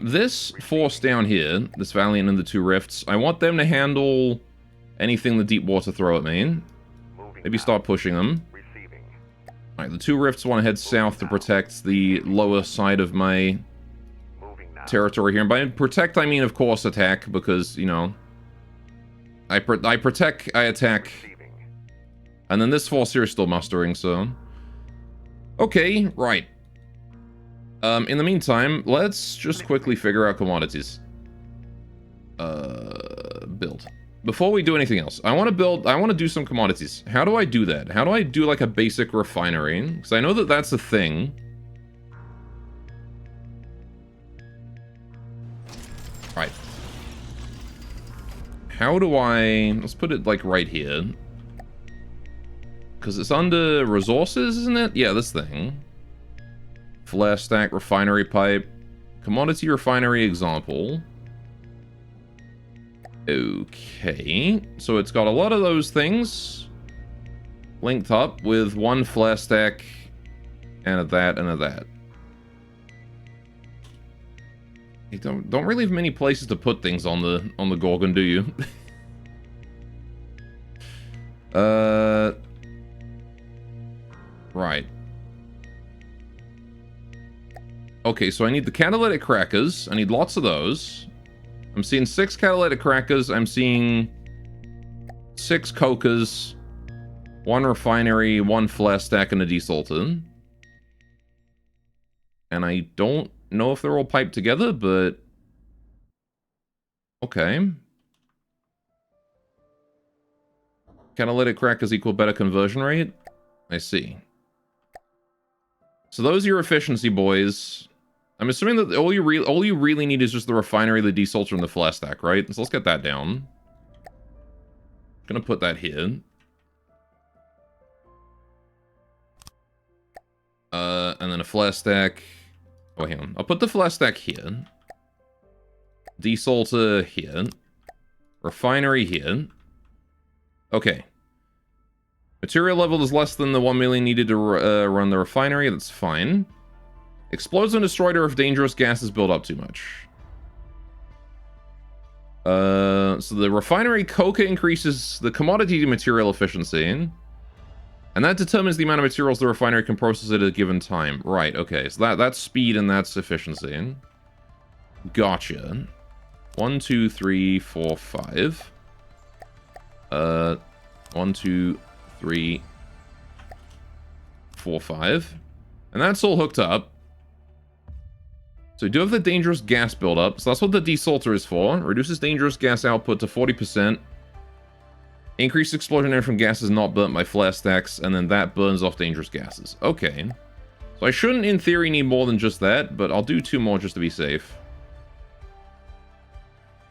This force down here, this Valiant and the two Rifts, I want them to handle anything the Deepwater throw at me. Maybe start pushing them. Alright, the two Rifts want to head south to protect the lower side of my territory here. And by protect, I mean, of course, attack, because, you know, I protect, I attack. And then this force here is still mustering, so... Okay, right. In the meantime, let's just quickly figure out commodities. Build. Before we do anything else, I want to do some commodities. How do I do that? How do I do, like, a basic refinery? Because I know that that's a thing. Right. How do I... Let's put it, like, right here. Because it's under resources, isn't it? Yeah, this thing. Flare stack, refinery pipe. Commodity refinery example. Okay, so it's got a lot of those things linked up with one flare stack and a that and a that. You don't really have many places to put things on the Gorgon, do you? Right. Okay, so I need the catalytic crackers. I need lots of those. I'm seeing 6 catalytic crackers. I'm seeing 6 cokers, 1 refinery, 1 flare stack, and a desalter. And I don't know if they're all piped together, but... Okay. Catalytic crackers equal better conversion rate? I see. So those are your efficiency boys. I'm assuming that all you really need is just the refinery, the desalter, and the flash stack, right? So let's get that down. Gonna put that here. And then a flash stack. Oh, hang on. I'll put the flash stack here. Desalter here. Refinery here. Okay. Material level is less than the 1 million needed to run the refinery. That's fine. Explodes and destroyer if dangerous gases build up too much. So the refinery coca increases the commodity material efficiency. And that determines the amount of materials the refinery can process at a given time. Right, okay. So that's speed and that's efficiency. Gotcha. 1, 2, 3, 4, 5. 1, 2, 3, 4, 5. And that's all hooked up. So we do have the dangerous gas buildup. So that's what the desalter is for. Reduces dangerous gas output to 40%. Increased explosion air from gases not burnt by flare stacks, and then that burns off dangerous gases. Okay. So I shouldn't, in theory, need more than just that, but I'll do 2 more just to be safe.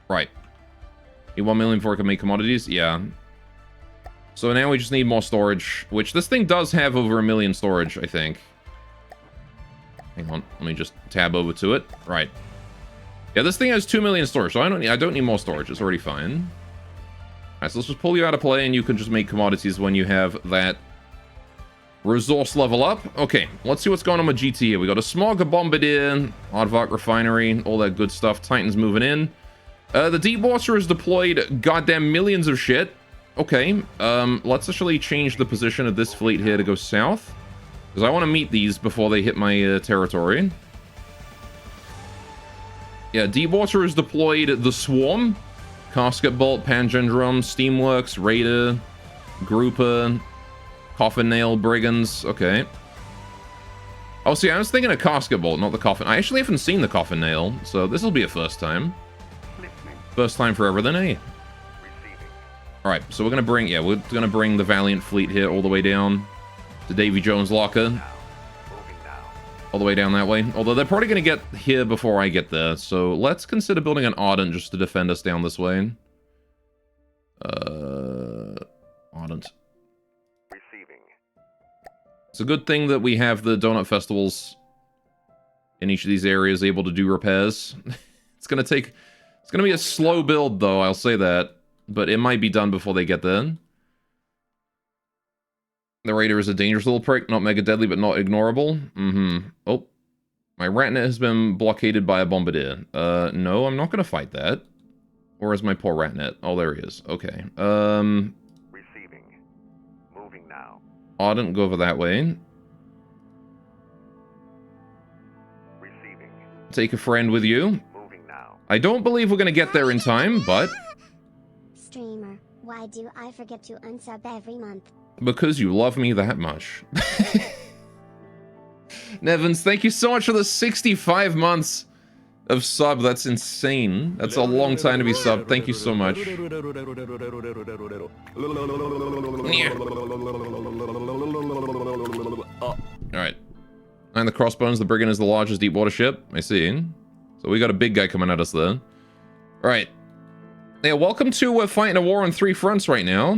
Right. Need 1 million before I can make commodities? Yeah. So now we just need more storage, which this thing does have over 1 million storage, I think. Hang on, let me just tab over to it. Right. Yeah, this thing has 2 million storage, so I don't need more storage. It's already fine. Alright, so let's just pull you out of play, and you can just make commodities when you have that resource level up. Okay, let's see what's going on with GT. We got a Smog, a Bombardier, Aardvark Refinery, all that good stuff. Titan's moving in. The Deep Water has deployed goddamn millions of shit. Okay, let's actually change the position of this fleet here to go south. Because I want to meet these before they hit my territory. Yeah, Deep Water has deployed the Swarm. Casket Bolt, Pangendrum, Steamworks, Raider, Grouper, Coffin Nail, Brigands. Okay. Oh, see, I was thinking of Casket Bolt, not the Coffin. I actually haven't seen the Coffin Nail, so this will be a first time. First time for everything, eh? Alright, so we're gonna bring the Valiant fleet here all the way down to Davy Jones' locker. All the way down that way. Although they're probably going to get here before I get there. So let's consider building an Ardent just to defend us down this way. Ardent. Receiving. It's a good thing that we have the donut festivals in each of these areas able to do repairs. It's going to be a slow build though, I'll say that. But it might be done before they get there. The Raider is a dangerous little prick, not mega deadly, but not ignorable. Oh, my Ratnet has been blockaded by a Bombardier. No, I'm not going to fight that. Or is my poor Ratnet? Oh, there he is. Okay. Receiving. Moving now. Ardent, go over that way. Receiving. Take a friend with you. Moving now. I don't believe we're going to get there in time, but... Streamer, why do I forget to unsub every month? Because you love me that much. Nevins, thank you so much for the 65 months of sub. That's insane. That's a long time to be sub. Thank you so much. Alright. And the Crossbones, the Brigand is the largest deep water ship. I see. So we got a big guy coming at us there. Alright. Yeah, welcome to fighting a war on 3 fronts right now.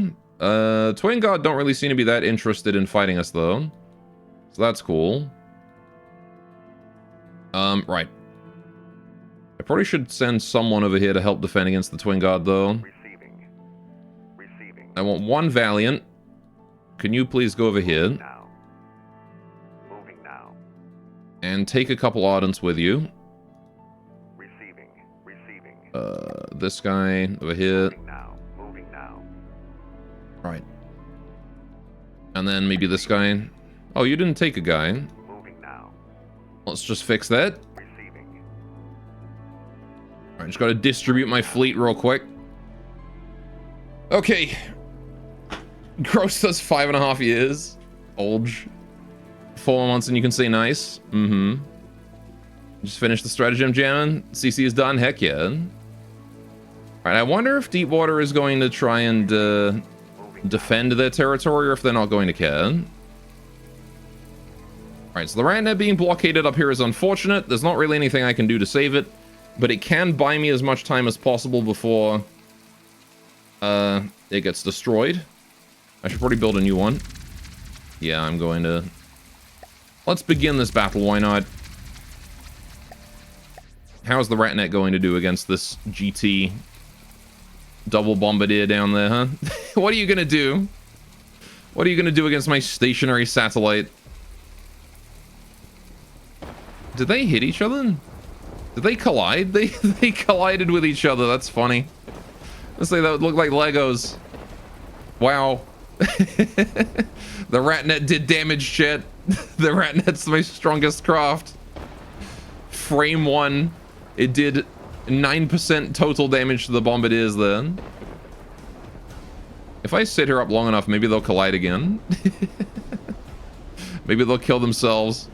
Twin God don't really seem to be that interested in fighting us, though. So that's cool. Right. I probably should send someone over here to help defend against the Twin God, though. Receiving. Receiving. I want 1 Valiant. Can you please go over here? Now. Moving now. And take a couple Ardents with you. Receiving. Receiving. This guy over here. Moving now. Moving now. Right. And then maybe this guy. Oh, you didn't take a guy. Moving now. Let's just fix that. Receiving. Alright, just gotta distribute my fleet real quick. Okay. Gross does 5.5 years. Olge. 4 months and you can say nice. Just finished the stratagem jamming. CC is done. Heck yeah. Alright, I wonder if Deepwater is going to try and defend their territory or if they're not going to care. Alright, so the RatNet being blockaded up here is unfortunate. There's not really anything I can do to save it, but it can buy me as much time as possible before it gets destroyed. I should probably build a new one. Yeah, I'm going to... Let's begin this battle, why not? How's the RatNet going to do against this GT double bombardier down there, huh? What are you gonna do? What are you gonna do against my stationary satellite? Did they hit each other? Did they collide? They collided with each other. That's funny. Let's say that would look like Legos. Wow. The RatNet did damage, shit. The RatNet's my strongest craft. Frame 1. It did 9% total damage to the bombardiers then. If I sit here up long enough, maybe they'll collide again. Maybe they'll kill themselves.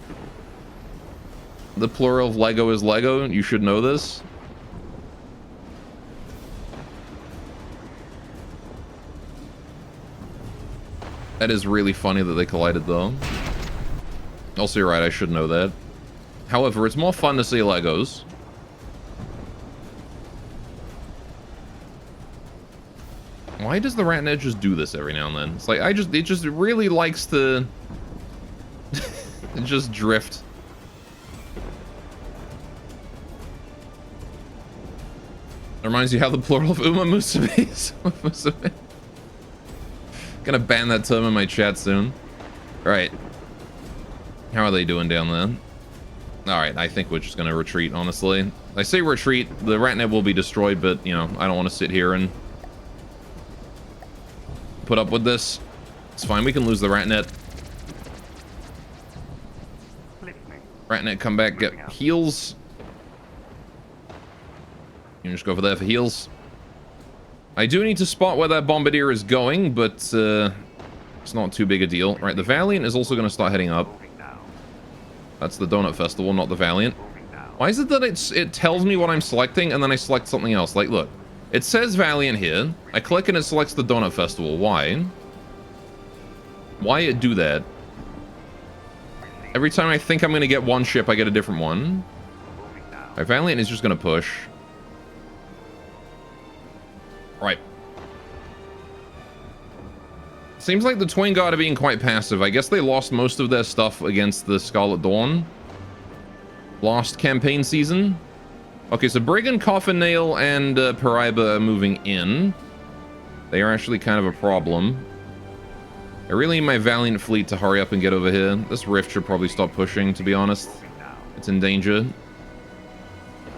The plural of Lego is Lego. You should know this. That is really funny that they collided, though. Also, you're right, I should know that. However, it's more fun to say Legos. Why does the RatNet just do this every now and then? It's like, it just really likes to just drift. It reminds you how the plural of Uma Musume is. Musume. Gonna ban that term in my chat soon. Alright. How are they doing down there? Alright, I think we're just gonna retreat, honestly. I say retreat, the RatNet will be destroyed, but, you know, I don't want to sit here and put up with this. It's fine, we can lose the RatNet. RatNet, come back, get heals. You can just go over there for heals. I do need to spot where that bombardier is going, but it's not too big a deal. Right, the Valiant is also going to start heading up. That's the Donut Festival, not the Valiant. Why is it that it tells me what I'm selecting and then I select something else? Like, look, it says Valiant here. I click and it selects the Donut Festival. Why? Why it do that? Every time I think I'm going to get one ship, I get a different one. Right, Valiant is just going to push. Right. Seems like the Twain Guard are being quite passive. I guess they lost most of their stuff against the Scarlet Dawn last campaign season. Okay, so Brigand, Coffin Nail, and Paraiba are moving in. They are actually kind of a problem. I really need my Valiant fleet to hurry up and get over here. This Rift should probably stop pushing, to be honest. It's in danger.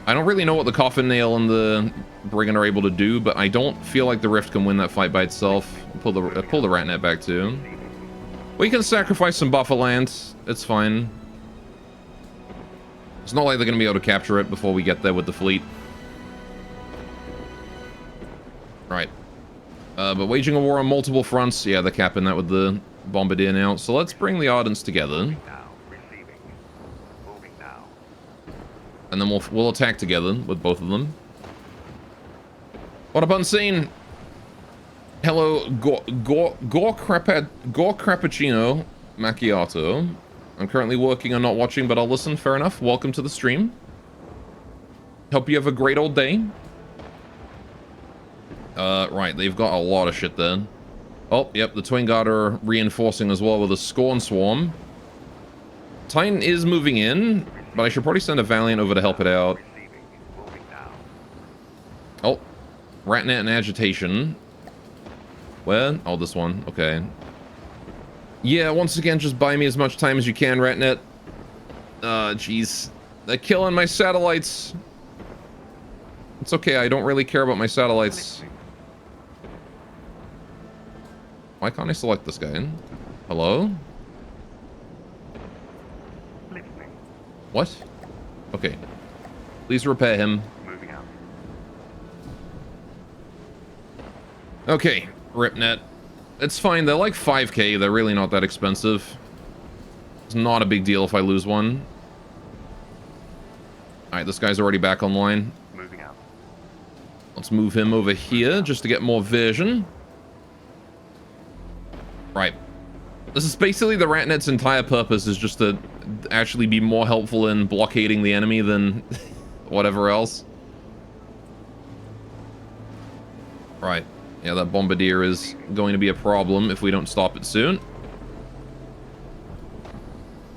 I don't really know what the Coffin Nail and the Brigand are able to do, but I don't feel like the Rift can win that fight by itself. Pull the RatNet back too. We can sacrifice some buffer land. It's fine. It's not like they're going to be able to capture it before we get there with the fleet. Right. But waging a war on multiple fronts. Yeah, they're capping that with the Bombardier now. So let's bring the Ardents together. And then we'll attack together with both of them. What up, Unseen? Hello, Gore Crappuccino Macchiato. I'm currently working on not watching, but I'll listen. Fair enough. Welcome to the stream. Hope you have a great old day. Right, they've got a lot of shit there. Oh, yep, the Twain Guard are reinforcing as well with a Scorn Swarm. Titan is moving in, but I should probably send a Valiant over to help it out. Oh, RatNet and Agitation. Where? Oh, this one. Okay. Yeah, once again, just buy me as much time as you can, RatNet. Jeez. They're killing my satellites. It's okay, I don't really care about my satellites. Why can't I select this guy? Hello? What? Okay. Please repair him. Okay, RipNet. It's fine, they're like 5k, they're really not that expensive. It's not a big deal if I lose one. Alright, this guy's already back online. Let's move him over here just to get more vision. Right. This is basically the RatNet's entire purpose is just to actually be more helpful in blockading the enemy than whatever else. Right. Yeah, that bombardier is going to be a problem if we don't stop it soon.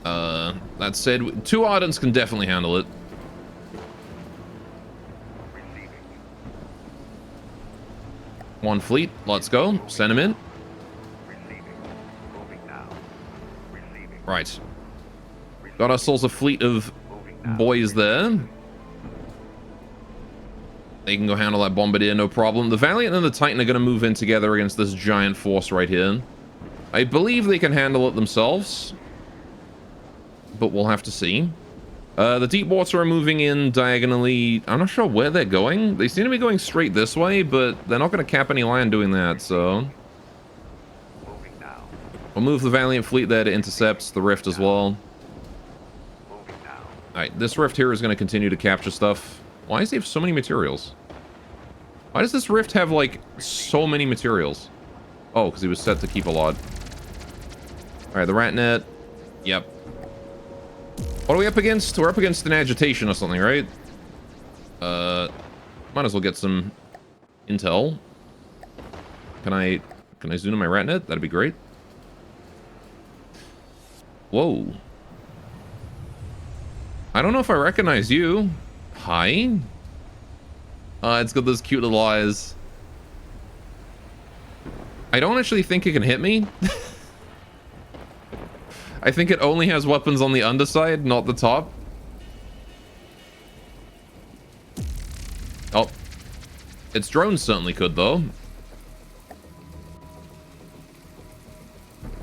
That said, 2 Ardents can definitely handle it. Receiving. 1 fleet, let's go. Send him in. Receiving. Moving now. Receiving. Right. Got ourselves a fleet of Moving now. boys there. They can go handle that bombardier, no problem. The Valiant and the Titan are going to move in together against this giant force right here. I believe they can handle it themselves, but we'll have to see. The deep water are moving in diagonally. I'm not sure where they're going. They seem to be going straight this way, but they're not going to cap any land doing that, so... Moving now. We'll move the Valiant fleet there to intercept the rift as well. Moving now. Alright, this rift here is going to continue to capture stuff. Why does he have so many materials? Why does this rift have, like, so many materials? Oh, because he was set to keep a lot. Alright, the rat net. Yep. What are we up against? We're up against an agitation or something, right? Might as well get some intel. Can I zoom in my rat net? That'd be great. Whoa. I don't know if I recognize you. Hi. It's got those cute little eyes. I don't actually think it can hit me. I think it only has weapons on the underside, not the top. Oh. Its drones certainly could, though.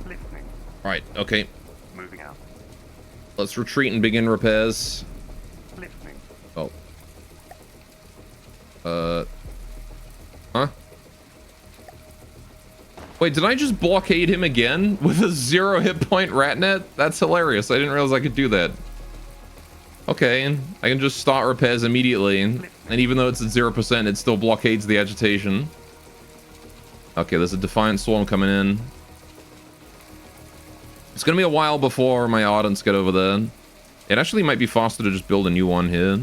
Listening. Right, okay. Moving out. Let's retreat and begin repairs. Listening. Oh. Huh? Wait, did I just blockade him again with a 0 hit point rat net? That's hilarious. I didn't realize I could do that. Okay, I can just start repairs immediately. And even though it's at 0%, it still blockades the agitation. Okay, there's a Defiant Swarm coming in. It's gonna be a while before my Ardents get over there. It actually might be faster to just build a new one here.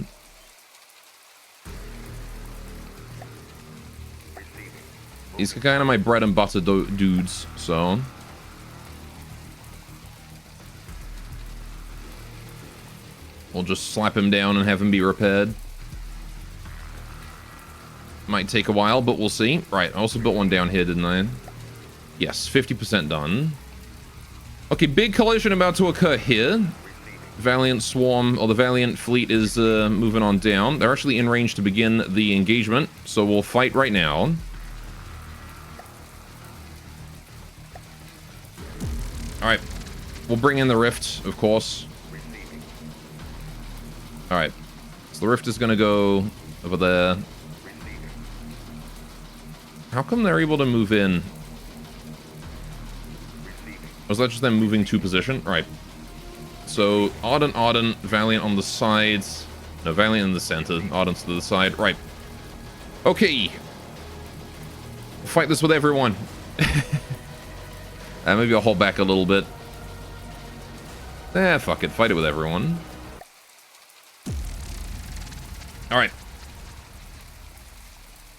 These are kind of my bread and butter dudes, so... We'll just slap him down and have him be repaired. Might take a while, but we'll see. Right, I also built one down here, didn't I? Yes, 50% done. Okay, big collision about to occur here. Valiant Swarm, or the Valiant Fleet is moving on down. They're actually in range to begin the engagement, so we'll fight right now. Alright, we'll bring in the Rift, of course. Alright, so the Rift is going to go over there. How come they're able to move in? Was that just them moving to position? Right. So, Ardent, Valiant on the sides. No, Valiant in the center. Ardent to the side. Right. Okay. Fight this with everyone. Maybe I'll hold back a little bit. Fuck it. Fight it with everyone. Alright.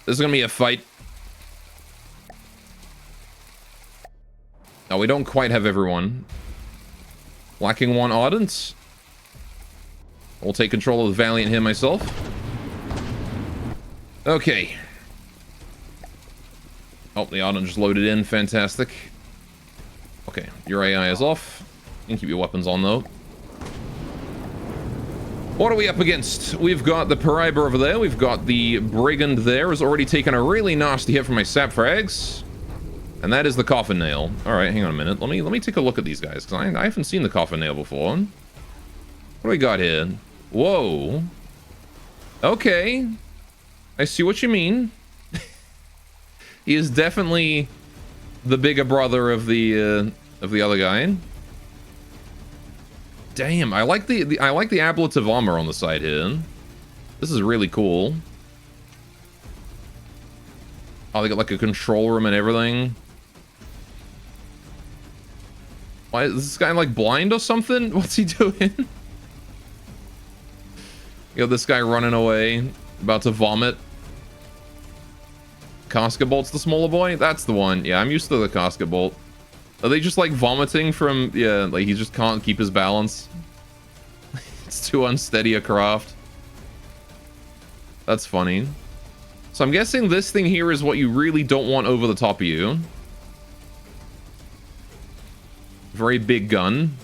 This is gonna be a fight. No, we don't quite have everyone. Lacking one Ardent. I'll take control of the Valiant here myself. Okay. Oh, the Ardent just loaded in. Fantastic. Okay, your AI is off. You can keep your weapons on, though. What are we up against? We've got the Paraiba over there. We've got the Brigand there. Has already taken a really nasty hit from my sap frags. And that is the Coffin Nail. Alright, hang on a minute. Let me take a look at these guys, because I haven't seen the Coffin Nail before. What do we got here? Whoa. Okay. I see what you mean. He is definitely the bigger brother of the other guy. Damn, I like the ablative armor on the side here. This is really cool. Oh, they got like a control room and everything. Why is this guy like blind or something? What's he doing? You got this guy running away, about to vomit. Casket Bolt's the smaller boy? That's the one. Yeah, I'm used to the Casket Bolt. Are they just like vomiting from... Yeah, like he just can't keep his balance. It's too unsteady a craft. That's funny. So I'm guessing this thing here is what you really don't want over the top of you. Very big gun.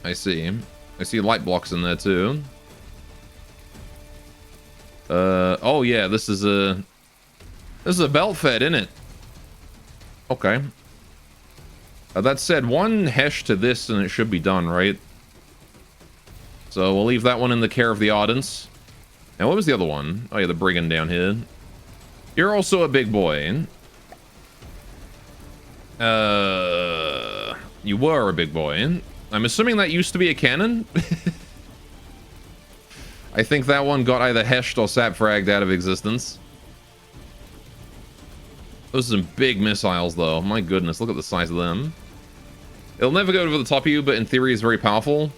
I see. I see light blocks in there too. Oh yeah, this is a belt fed, isn't it? Okay. That said, one hesh to this and it should be done, right? So we'll leave that one in the care of the audience. And what was the other one? Oh yeah, the brigand down here. You're also a big boy. You were a big boy. I'm assuming that used to be a cannon. I think that one got either heshed or sap-fragged out of existence. Those are some big missiles, though. My goodness, look at the size of them. It'll never go over the top of you, but in theory is very powerful.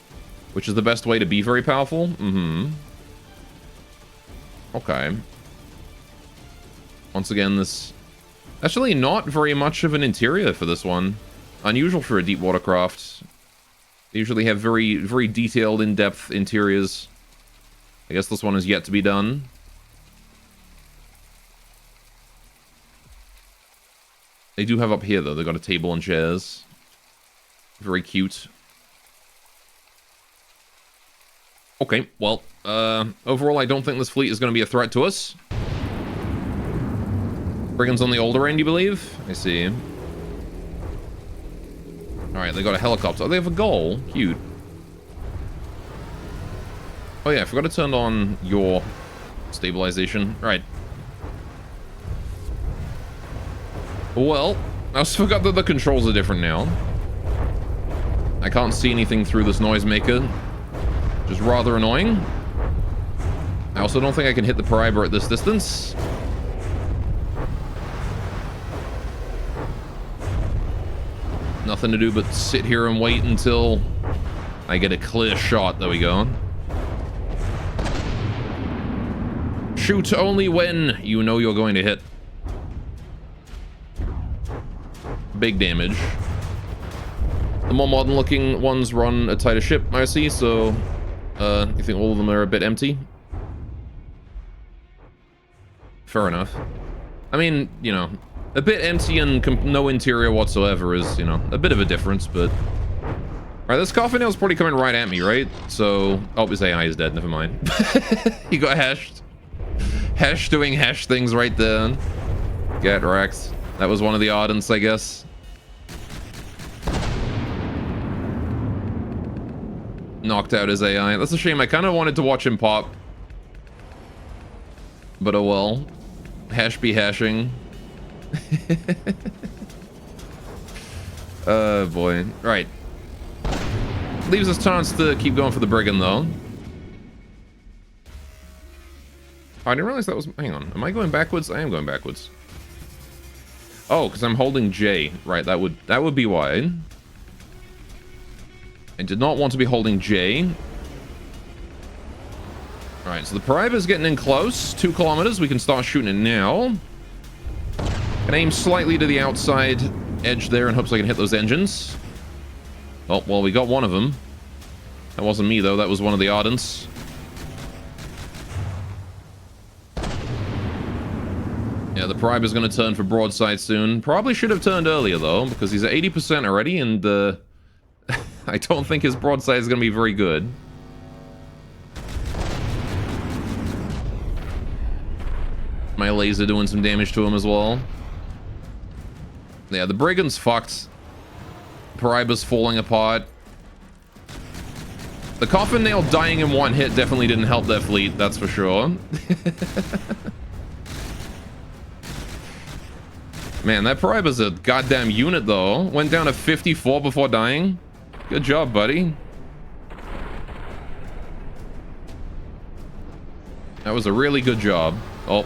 Which is the best way to be very powerful. Mm-hmm. Okay. Once again, this... Actually, not very much of an interior for this one. Unusual for a deep water craft. They usually have very, very detailed, in-depth interiors. I guess this one is yet to be done. They do have up here, though. They've got a table and chairs. Very cute. Okay, well, overall, I don't think this fleet is going to be a threat to us. Brigands on the older end, you believe? I see. Alright, they got a helicopter. Oh, they have a goal. Cute. Oh yeah, I forgot to turn on your stabilization. Right. Well, I also forgot that the controls are different now. I can't see anything through this noisemaker. Which is rather annoying. I also don't think I can hit the Paraiba at this distance. Nothing to do but sit here and wait until I get a clear shot. There we go. Shoot only when you know you're going to hit. Big damage. The more modern looking ones run a tighter ship, I see, so you think all of them are a bit empty? Fair enough. I mean, you know, a bit empty and no interior whatsoever is, you know, a bit of a difference, but... Alright, this coffin nail's probably coming right at me, right? So... Oh, his AI is dead, never mind. He got hashed. Hash doing hash things right there. Get wrecked. That was one of the audience, I guess. Knocked out his AI. That's a shame. I kind of wanted to watch him pop. But oh well. Hash be hashing. Oh boy. Right. Leaves us chance to keep going for the brigand though. Oh, I didn't realize that was... Hang on. Am I going backwards? I am going backwards. Oh, because I'm holding J. Right, that would be why. I did not want to be holding J. Alright, so the Paraiba's getting in close. 2 kilometers. We can start shooting it now. Can aim slightly to the outside edge there in hopes I can hit those engines. Oh, well, we got one of them. That wasn't me, though. That was one of the Ardents. Yeah, the Paraiba's going to turn for broadside soon. Probably should have turned earlier, though, because he's at 80% already, and I don't think his broadside is going to be very good. My laser doing some damage to him as well. Yeah, the brigand's fucked. Paraiba's falling apart. The coffin nail dying in one hit definitely didn't help their fleet, that's for sure. Man, that Paraiba's a goddamn unit, though. Went down to 54 before dying. Good job, buddy. That was a really good job. Oh.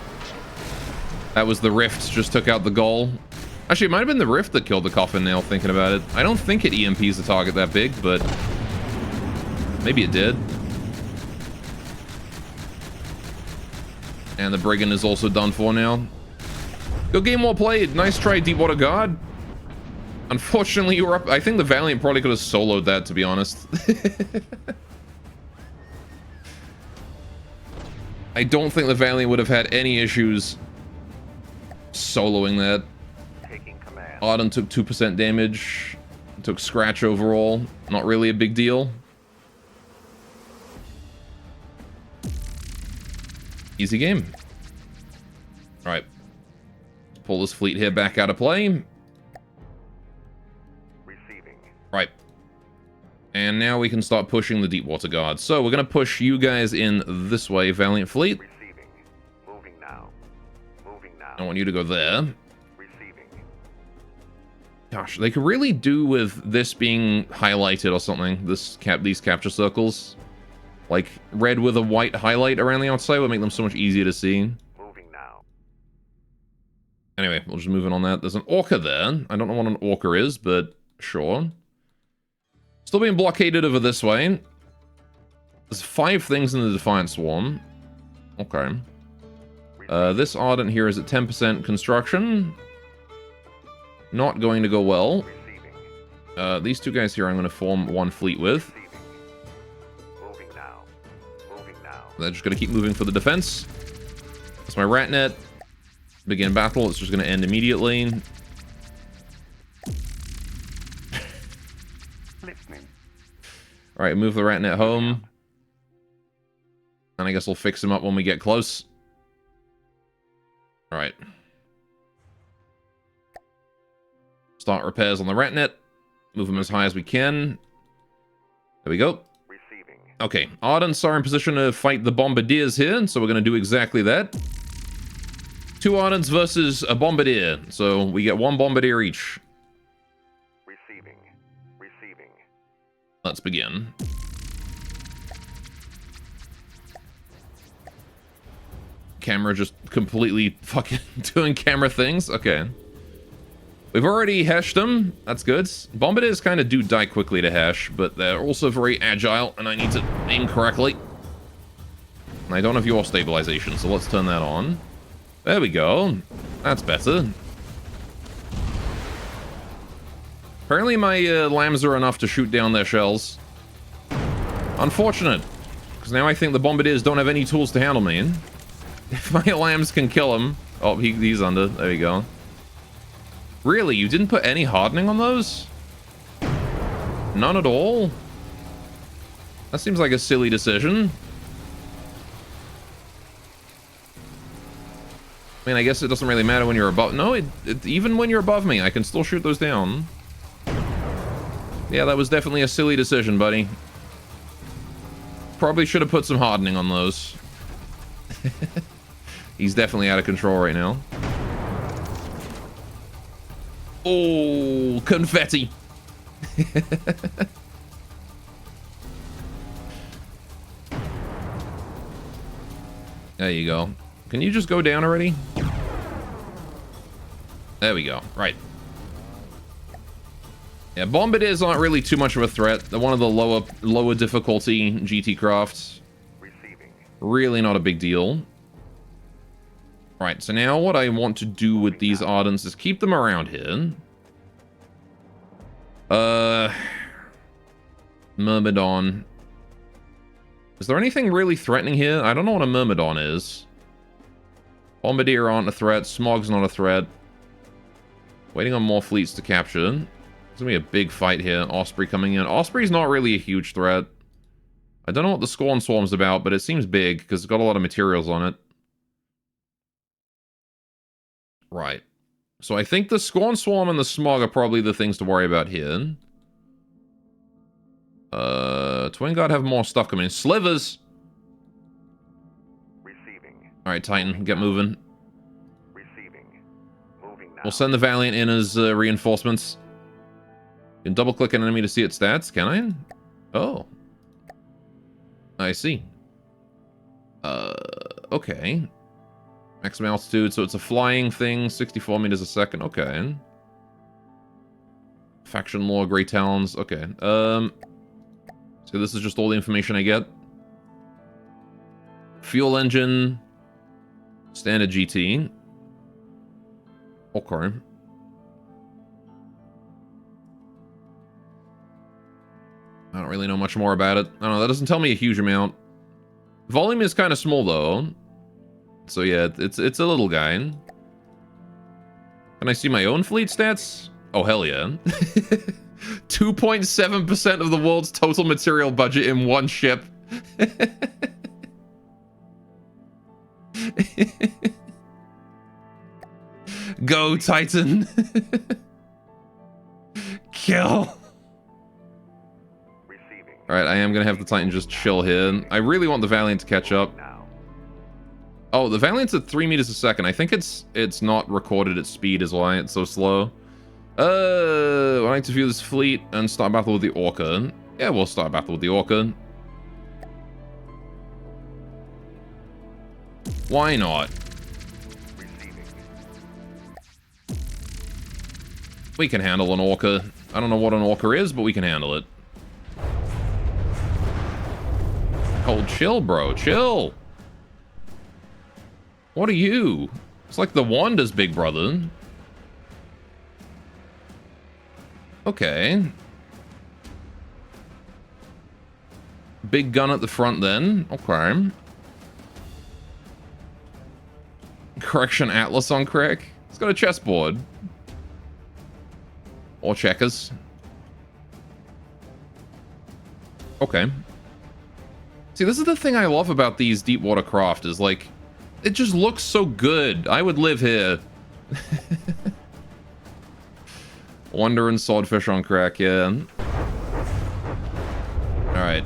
That was the rift. Just took out the goal. Actually, it might have been the Rift that killed the Coffin Nail, thinking about it. I don't think it EMPs the target that big, but maybe it did. And the Brigand is also done for now. Good game, well played. Nice try, Deepwater God. Unfortunately, you were up. I think the Valiant probably could have soloed that, to be honest. I don't think the Valiant would have had any issues soloing that. Taking command. Auden took 2% damage. Took scratch overall. Not really a big deal. Easy game. Alright. Pull this fleet here back out of play. Receiving. Right. And now we can start pushing the Deepwater Guard. So we're going to push you guys in this way, Valiant Fleet. Receiving. Moving now. Moving now. I want you to go there. Receiving. Gosh, they could really do with this being highlighted or something. These capture circles. Like, red with a white highlight around the outside would make them so much easier to see. Moving now. Anyway, we'll just move in on that. There's an Orca there. I don't know what an Orca is, but sure. Still being blockaded over this way. There's 5 things in the Defiant Swarm. Okay. This Ardent here is at 10% construction. Not going to go well. Receiving. These 2 guys here I'm going to form one fleet with. Receiving. Moving now. Moving now. They're just going to keep moving for the defense. That's my Ratnet. Begin battle. It's just going to end immediately. Listening. Alright, move the Ratnet home. And I guess we'll fix him up when we get close. Alright. Start repairs on the Ratnet. Move him as high as we can. There we go. Receiving. Okay, Ardents are in position to fight the Bombardiers here, so we're going to do exactly that. 2 Ardents versus a Bombardier, so we get 1 Bombardier each. Receiving. Receiving. Let's begin. Camera just completely fucking doing camera things. Okay. We've already hashed them. That's good. Bombardiers kind of do die quickly to hash, but they're also very agile, and I need to aim correctly. And I don't have your stabilization, so let's turn that on. There we go. That's better. Apparently my lambs are enough to shoot down their shells. Unfortunate. Because now I think the Bombardiers don't have any tools to handle me. If my lambs can kill him... Oh, he's under. There you go. Really? You didn't put any hardening on those? None at all? That seems like a silly decision. I mean, I guess it doesn't really matter when you're above... No, even when you're above me, I can still shoot those down. Yeah, that was definitely a silly decision, buddy. Probably should have put some hardening on those. He's definitely out of control right now. Oh, confetti. There you go. Can you just go down already? There we go. Right. Yeah, Bombardiers aren't really too much of a threat. They're one of the lower difficulty GT crafts. Receiving. Really not a big deal. Right, so now what I want to do with these Ardents is keep them around here. Myrmidon. Is there anything really threatening here? I don't know what a Myrmidon is. Bombardier aren't a threat. Smog's not a threat. Waiting on more fleets to capture. There's gonna be a big fight here. Osprey coming in. Osprey's not really a huge threat. I don't know what the Scorn Swarm's about, but it seems big because it's got a lot of materials on it. Right. So I think the Scorn Swarm and the Smog are probably the things to worry about here. Twin God have more stuff coming in. Slivers! Receiving. Alright, Titan, get moving. Receiving. Moving now. We'll send the Valiant in as reinforcements. You can double-click an enemy to see its stats, can I? Oh. I see. Okay. Maximum altitude, so it's a flying thing, 64 meters a second. Okay. Faction lore, Grey Talons. Okay. So this is just all the information I get. Fuel engine. Standard GT. Okay. I don't really know much more about it. I don't know, that doesn't tell me a huge amount. Volume is kind of small though. So yeah, it's a little guy. Can I see my own fleet stats? Oh, hell yeah. 2.7% of the world's total material budget in one ship. Go, Titan. Kill. Alright, I am gonna have the Titan just chill here. I really want the Valiant to catch up. Oh, the Valiant's at 3 meters a second. I think it's not recorded at speed is why it's so slow. I'd like to view this fleet and start battle with the Orca. Yeah, we'll start battle with the Orca. Why not? We can handle an Orca. I don't know what an Orca is, but we can handle it. Oh, chill, bro. Chill. What are you? It's like the Wanda's big brother. Okay. Big gun at the front then. Okay. Correction Atlas on crack. It's got a chessboard. Or checkers. Okay. See, this is the thing I love about these Deepwater craft, is like, it just looks so good. I would live here. Wonder and Swordfish on crack, yeah. Alright.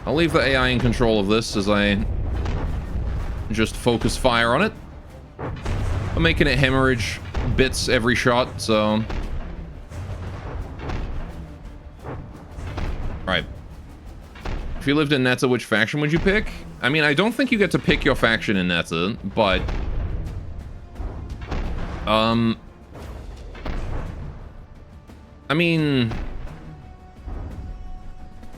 I'll leave the AI in control of this as I just focus fire on it. I'm making it hemorrhage bits every shot, so... Alright. If you lived in Netta, which faction would you pick? I mean, I don't think you get to pick your faction in Netta, but... I mean...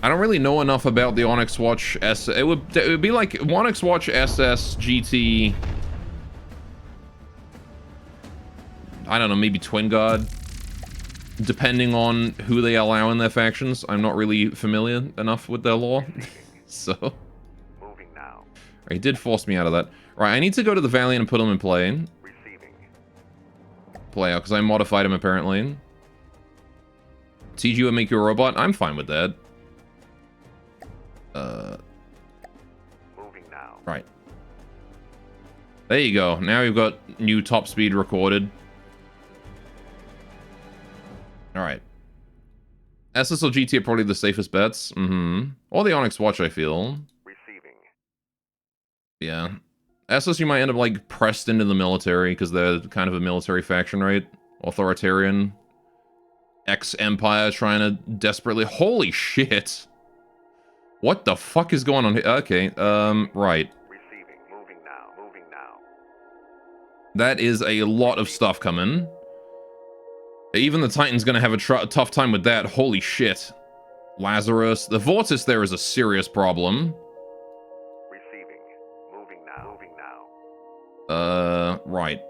I don't really know enough about the Onyx Watch S... It would be like Onyx Watch SS GT... I don't know, maybe Twin God. Depending on who they allow in their factions. I'm not really familiar enough with their lore. So... Moving now. He did force me out of that. Right, I need to go to the Valiant and put him in play. Receiving. Play out, because I modified him apparently. TG would make you a robot? I'm fine with that. Moving now. Right. There you go. Now we've got new top speed recorded. Alright. SSL GT are probably the safest bets. Or the Onyx Watch, I feel. Receiving. Yeah. SS you might end up, like, pressed into the military, because they're kind of a military faction, right? Authoritarian. Ex-Empire trying to desperately... Holy shit! What the fuck is going on here? Okay, right. Receiving. Moving now. Moving now. That is a lot of stuff coming. Even the Titan's gonna have a tough time with that. Holy shit. Lazarus. The Vortis there is a serious problem. Receiving. Moving now. Moving now. Right.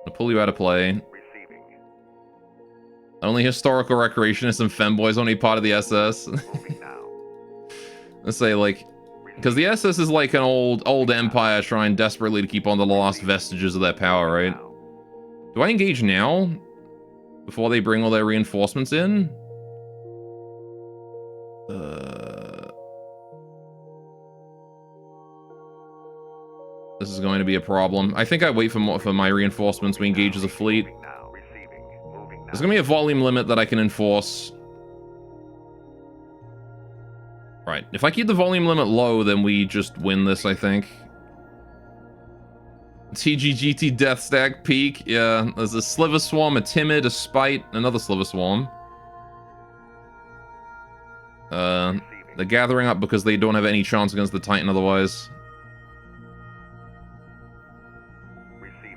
I'll pull you out of play. Receiving. Only historical recreationists and femboys, only part of the SS. Moving now. Let's say, like... Because the SS is like an old empire trying desperately to keep on to the last vestiges of their power, right? Do I engage now? Before they bring all their reinforcements in? This is going to be a problem. I think I wait for my reinforcements. We engage as a fleet. Moving now. Receiving. Moving now. There's going to be a volume limit that I can enforce. Right. If I keep the volume limit low, then we just win this, I think. TGGT Death Stack peak. Yeah, there's a Sliver Swarm, a Timid, a Spite, another Sliver Swarm. They're gathering up because they don't have any chance against the Titan otherwise. Receiving.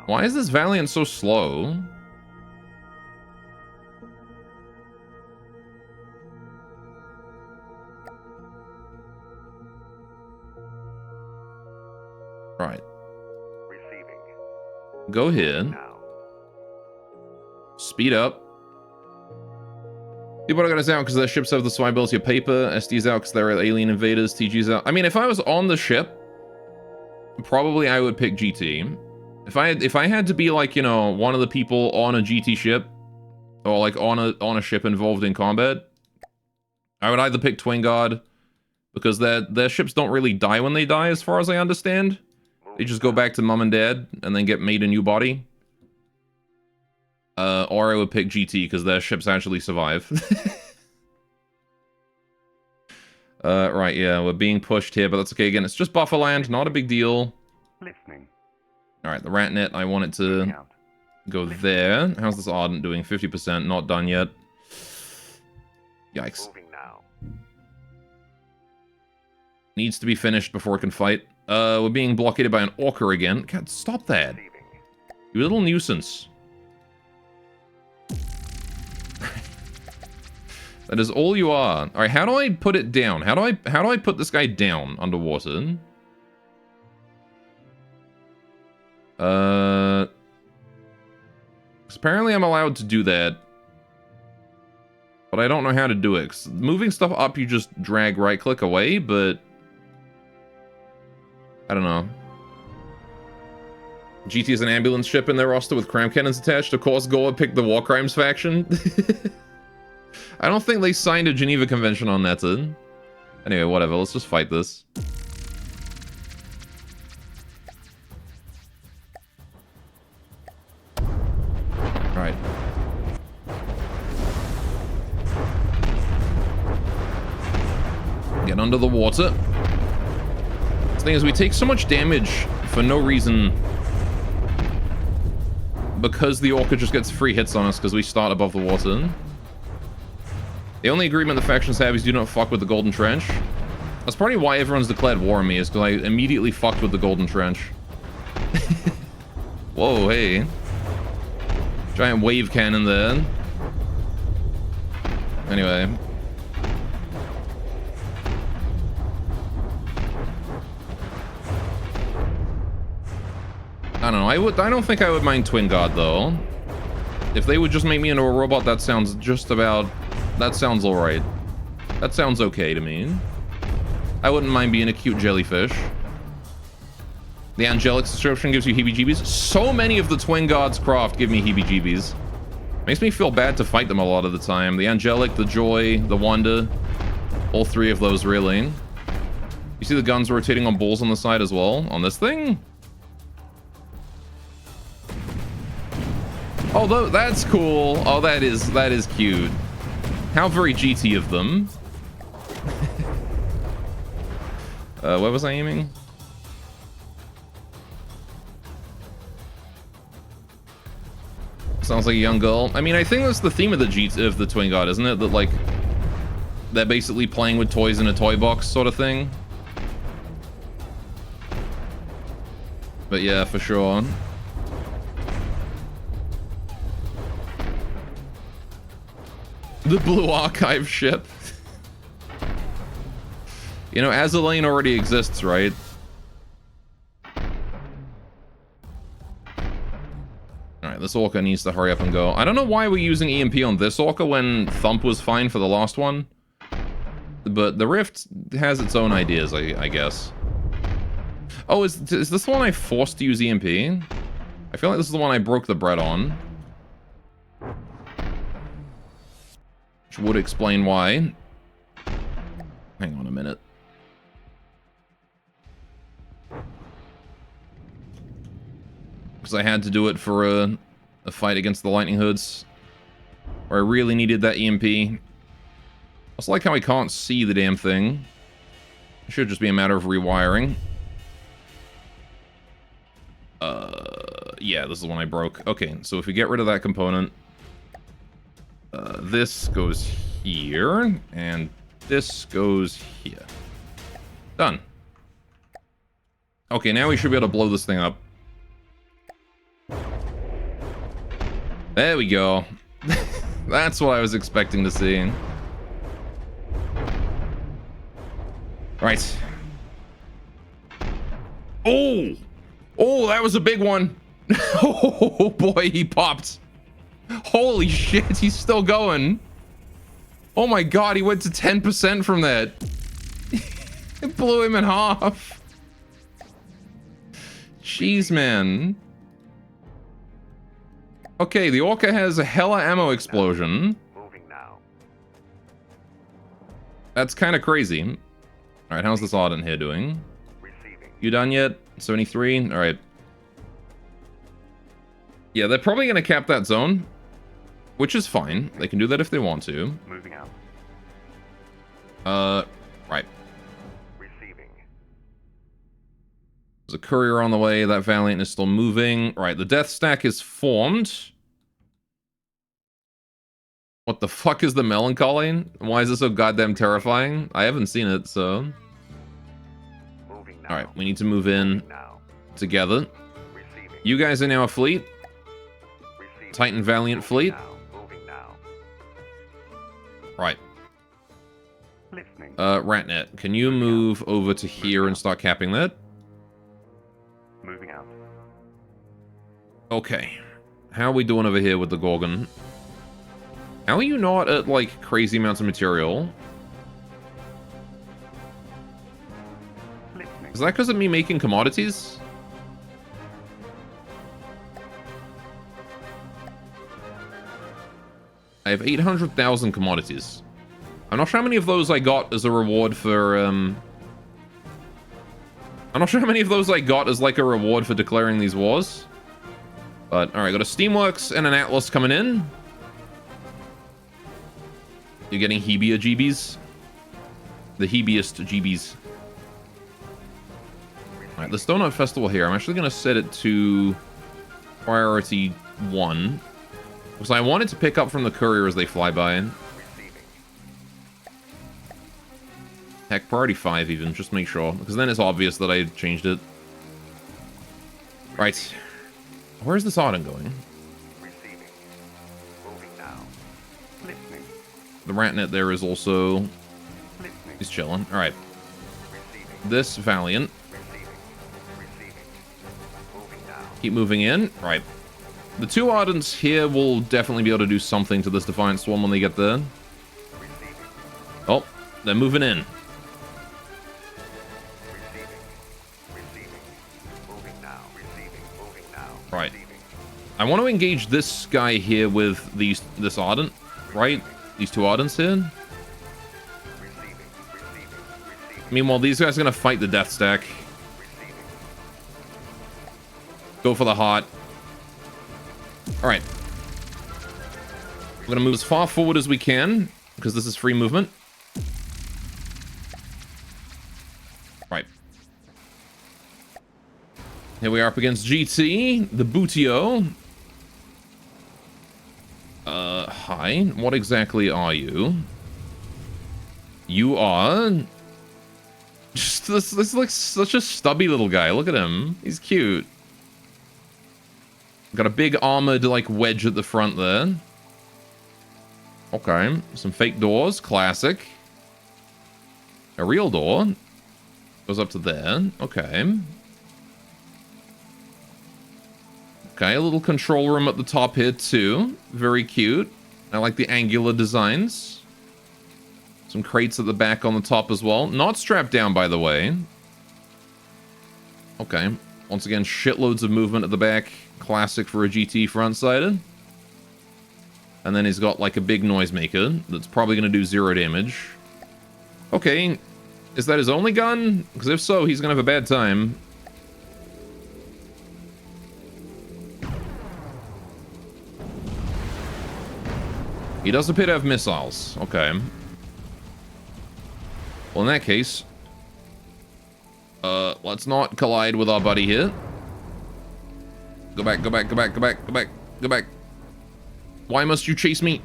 Why is this Valiant so slow? Right. Receiving. Go here. Now. Speed up. People are gonna out because their ships have the survivability of paper. SD's out because they're alien invaders. TG's out. I mean, if I was on the ship, probably I would pick GT. If I had to be like, you know, one of the people on a GT ship, or like on a ship involved in combat, I would either pick Twin Guard because their ships don't really die when they die, as far as I understand. They just go back to mom and dad and then get made a new body. Or I would pick GT because their ships actually survive. Right, yeah, we're being pushed here, but that's okay. Again, it's just Bufferland, not a big deal. Listening. Alright, the rat net, I want it to Out. go there. How's this Ardent doing? 50%, not done yet. Yikes. Moving now. Needs to be finished before it can fight. We're being blockaded by an Orca again. God, stop that. Receiving. You little nuisance. That is all you are. Alright, how do I put it down? How do I put this guy down underwater? Because apparently I'm allowed to do that. But I don't know how to do it. 'Cause moving stuff up, you just drag right-click away, but I don't know. GT is an ambulance ship in their roster with cram cannons attached. Of course, Goa picked the War Crimes faction. I don't think they signed a Geneva Convention on that, did? Anyway, whatever. Let's just fight this. Alright. Get under the water. The thing is, we take so much damage for no reason because the Orca just gets free hits on us because we start above the water. The only agreement the factions have is do not fuck with the Golden Trench. That's probably why everyone's declared war on me, is because I immediately fucked with the Golden Trench. Whoa, hey. Giant wave cannon there. Anyway. I don't know, I don't think I would mind Twin Guard, though. If they would just make me into a robot, that sounds just about... That sounds alright. That sounds okay to me. I wouldn't mind being a cute jellyfish. The Angelic subscription gives you heebie-jeebies. So many of the Twin Gods craft give me heebie-jeebies. Makes me feel bad to fight them a lot of the time. The Angelic, the Joy, the Wonder. All three of those, really. You see the guns rotating on balls on the side as well? On this thing? Oh, that's cool. Oh, that is cute. How very GT of them. Where was I aiming? Sounds like a young girl. I mean, I think that's the theme of the Twin God, isn't it? That, like, they're basically playing with toys in a toy box sort of thing. But yeah, for sure. The Blue Archive ship. You know, Azalane already exists, right? Alright, this Orca needs to hurry up and go. I don't know why we're using EMP on this Orca when Thump was fine for the last one. But the Rift has its own ideas, I guess. Oh, is this the one I forced to use EMP? I feel like this is the one I broke the bread on. Which would explain why. Hang on a minute. Because I had to do it for a fight against the Lightning Hoods. Where I really needed that EMP. I also like how I can't see the damn thing. It should just be a matter of rewiring. Yeah, this is the one I broke. Okay, so if we get rid of that component... this goes here, and this goes here. Done. Okay, now we should be able to blow this thing up. There we go. That's what I was expecting to see. Right. Oh! Oh, that was a big one. Oh boy, he popped. Holy shit, he's still going. Oh my god, he went to 10% from that. It blew him in half. Jeez, man. Okay, the Orca has a hella ammo explosion. Moving now. That's kind of crazy. Alright, how's this Ardent here doing? Receiving. You done yet? 73? Alright. Yeah, they're probably going to cap that zone. Which is fine. They can do that if they want to. Moving out. Right. Receiving. There's a courier on the way. That Valiant is still moving. Right, the death stack is formed. What the fuck is the Melancholy? Why is it so goddamn terrifying? I haven't seen it, so... Moving now. Alright, we need to move in Now. together. Receiving. You guys are now a fleet. Receiving. Titan Valiant fleet. Now. Moving now. Right. Listening. Ratnet, can you move over to here and start capping that? Moving out. Okay. How are we doing over here with the Gorgon? How are you not at, like, crazy amounts of material? Listening. Is that because of me making commodities? I have 800,000 commodities. I'm not sure how many of those I got as a reward for, I'm not sure how many of those I got as, like, a reward for declaring these wars. But, alright, got a Steamworks and an Atlas coming in. You're getting Hebia GBs? The Hebiest GBs. Alright, the Donut Festival here. I'm actually going to set it to priority 1. Because I wanted to pick up from the courier as they fly by. Receiving. Heck, priority 5 even, just make sure. Because then it's obvious that I changed it. Right. Where's this Auden going? Receiving. Moving now. Listening. The Ratnet there is also... Listening. He's chilling. Alright. Receiving. This Valiant. Receiving. Receiving. Moving now. Keep moving in. Right. The two Ardents here will definitely be able to do something to this Defiant Swarm when they get there. Receiving. Oh, they're moving in. Receiving. Receiving. Moving now. Receiving. Moving now. Right. Receiving. I want to engage this guy here with this Ardent, right? These two Ardents here. Receiving. Receiving. Receiving. Meanwhile, these guys are going to fight the Death Stack. Receiving. Go for the heart. Alright. We're going to move as far forward as we can, because this is free movement. Right. Here we are up against GT, the Bootio. Hi. What exactly are you? You are... Just this looks such a stubby little guy. Look at him. He's cute. Got a big armored, like, wedge at the front there. Okay. Some fake doors. Classic. A real door. Goes up to there. Okay. Okay, a little control room at the top here, too. Very cute. I like the angular designs. Some crates at the back on the top as well. Not strapped down, by the way. Okay. Once again, shitloads of movement at the back. Classic for a GT front-sided. And then he's got, like, a big noisemaker that's probably going to do 0 damage. Okay. Is that his only gun? Because if so, he's going to have a bad time. He does appear to have missiles. Okay. Well, in that case... let's not collide with our buddy here. Go back, go back, go back, go back, go back, go back. Why must you chase me?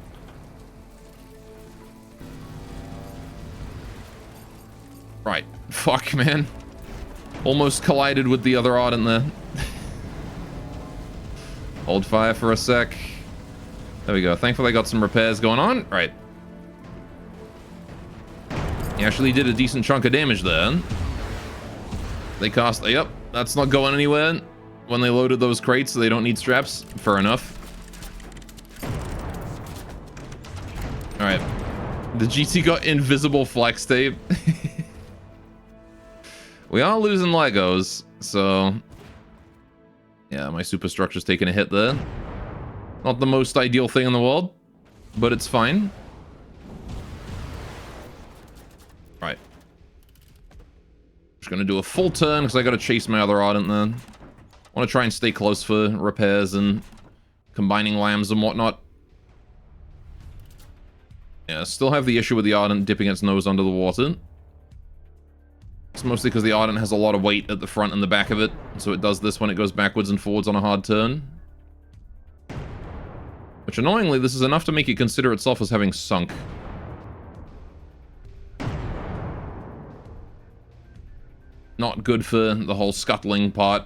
Right. Fuck, man. Almost collided with the other Ardent there. Hold fire for a sec. There we go. Thankfully I got some repairs going on. Right. He actually did a decent chunk of damage there. They cost... Yep, that's not going anywhere. When they loaded those crates, they don't need straps. Fair enough. Alright. The GT got invisible flex tape. We are losing Legos, so... Yeah, my superstructure's taking a hit there. Not the most ideal thing in the world, but it's fine. Right. Just gonna do a full turn because I gotta chase my other Ardent then. I want to try and stay close for repairs and combining lambs and whatnot. Yeah, still have the issue with the Ardent dipping its nose under the water. It's mostly because the Ardent has a lot of weight at the front and the back of it, so it does this when it goes backwards and forwards on a hard turn. Which, annoyingly, this is enough to make it consider itself as having sunk. Not good for the whole scuttling part.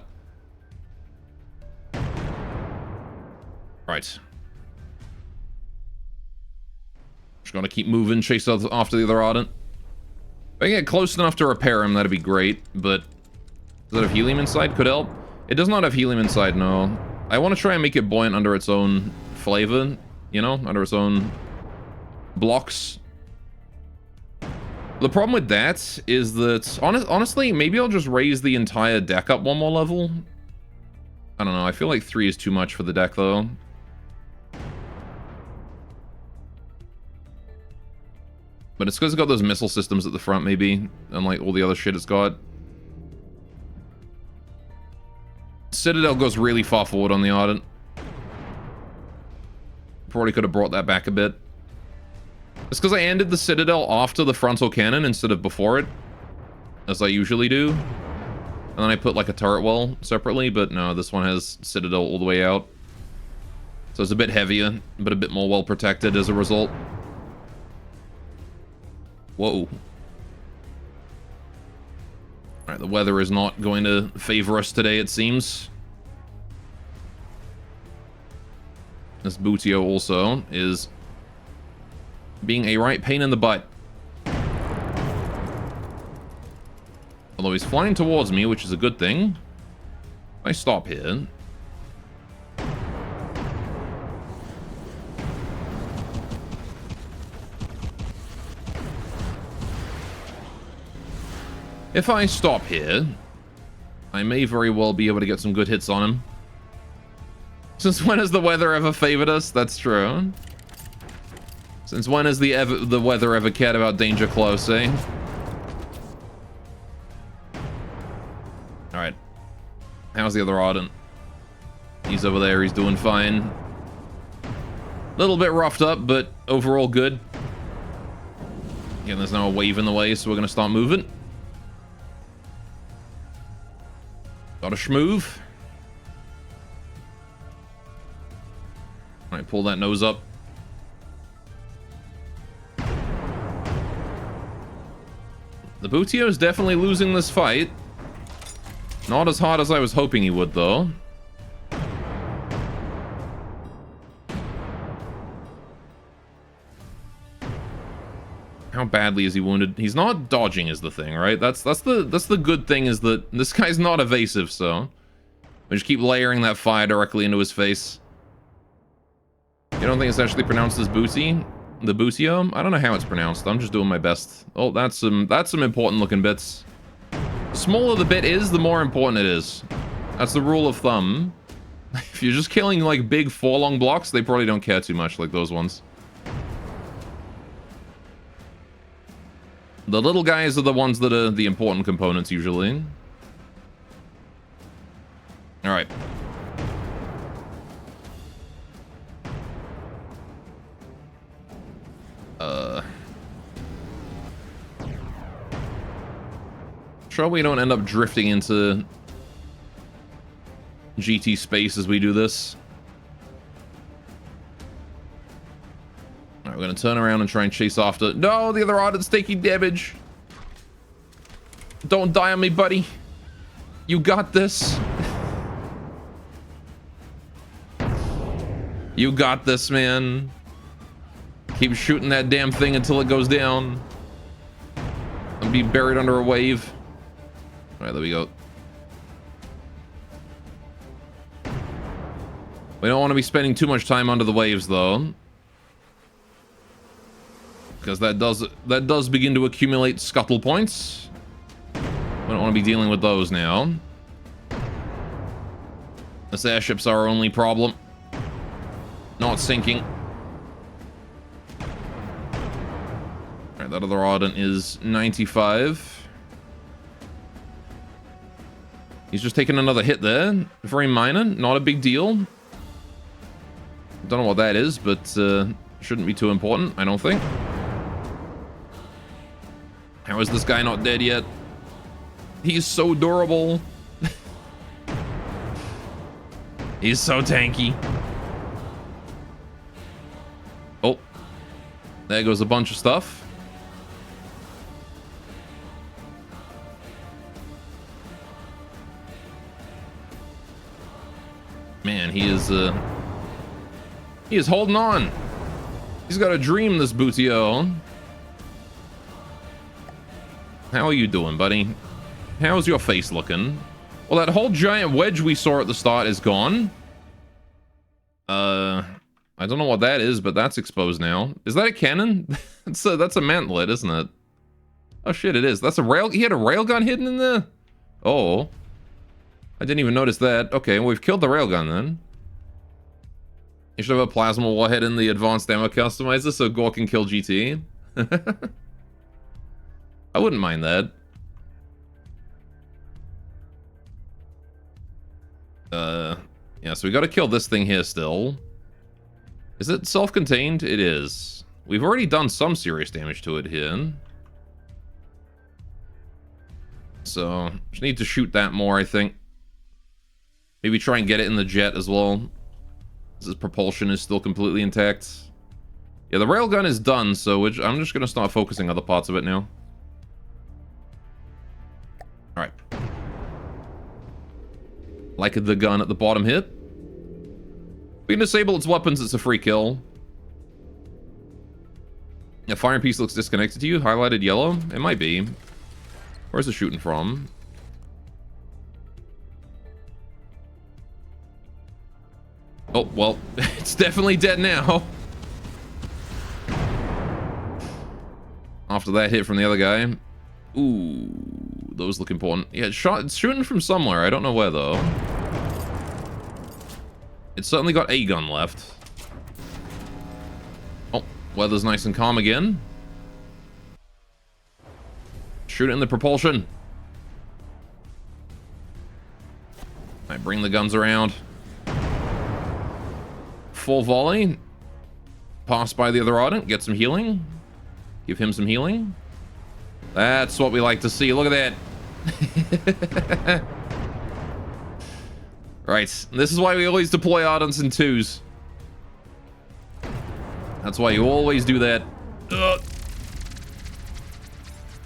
Right. Just gotta keep moving, chase after the other Ardent. If I can get close enough to repair him, that'd be great, but... Does it have helium inside? Could help. It does not have helium inside, no. I want to try and make it buoyant under its own flavor, you know? Under its own blocks. The problem with that is that... Honestly, maybe I'll just raise the entire deck up one more level. I don't know, I feel like 3 is too much for the deck, though. But it's because it's got those missile systems at the front, maybe, and like all the other shit it's got. Citadel goes really far forward on the Ardent. Probably could have brought that back a bit. It's because I ended the Citadel after the frontal cannon instead of before it, as I usually do. And then I put like a turret wall separately, but no, this one has Citadel all the way out. So it's a bit heavier, but a bit more well protected as a result. Whoa. Alright, the weather is not going to favor us today, it seems. This Bootio also is being a right pain in the butt. Although he's flying towards me, which is a good thing. If I stop here... If I stop here, I may very well be able to get some good hits on him. Since when has the weather ever favored us? That's true. Since when has the weather ever cared about danger close, eh? Alright. How's the other Ardent? He's over there, he's doing fine. Little bit roughed up, but overall good. Again, there's now a wave in the way, so we're gonna start moving. Got a schmoove. Alright, pull that nose up. The Bootio is definitely losing this fight. Not as hard as I was hoping he would, though. How badly is he wounded? He's not dodging is the thing, right? That's the good thing, is that this guy's not evasive, so we just keep layering that fire directly into his face. You don't think it's actually pronounced as Booty? The Bootio? I don't know how it's pronounced. I'm just doing my best. Oh, that's some important looking bits. The smaller the bit is, the more important it is. That's the rule of thumb. If you're just killing like big 4-long blocks, they probably don't care too much, like those ones. The little guys are the ones that are the important components, usually. Alright. Sure we don't end up drifting into GT space as we do this. Alright, we're gonna turn around and try and chase after... No, the other Ardent's taking damage. Don't die on me, buddy. You got this. You got this, man. Keep shooting that damn thing until it goes down. And be buried under a wave. Alright, there we go. We don't want to be spending too much time under the waves, though. Because that does begin to accumulate scuttle points. We don't want to be dealing with those now. This airship's our only problem. Not sinking. Alright, that other Ardent is 95. He's just taking another hit there. Very minor, not a big deal. Don't know what that is, but shouldn't be too important, I don't think. How is this guy not dead yet? He's so durable. He's so tanky. Oh. There goes a bunch of stuff. Man, he is holding on. He's got a dream, this Boutio. How are you doing, buddy? How's your face looking? Well, that whole giant wedge we saw at the start is gone. I don't know what that is, but that's exposed now. Is that a cannon? that's a mantlet, isn't it? Oh shit, it is. That's a rail. He had a railgun hidden in there. Oh, I didn't even notice that. Okay, well, we've killed the railgun then. You should have a plasma warhead in the advanced ammo customizer so Gore can kill GT. I wouldn't mind that. Yeah, so we gotta kill this thing here still. Is it self-contained? It is. We've already done some serious damage to it here. So, just need to shoot that more, I think. Maybe try and get it in the jet as well. His propulsion is still completely intact. Yeah, the railgun is done, so I'm just gonna start focusing other parts of it now. Alright. Like the gun at the bottom here. We can disable its weapons, it's a free kill. Yeah, firing piece looks disconnected to you. Highlighted yellow? It might be. Where's it shooting from? Oh, well, it's definitely dead now. After that hit from the other guy. Ooh, those look important. Yeah, it's shooting from somewhere. I don't know where, though. It's certainly got a gun left. Oh, weather's nice and calm again. Shoot it in the propulsion. Alright, bring the guns around. Full volley. Pass by the other Ardent, get some healing. Give him some healing. That's what we like to see. Look at that. Right. This is why we always deploy Ardents in twos. That's why you always do that. Ugh.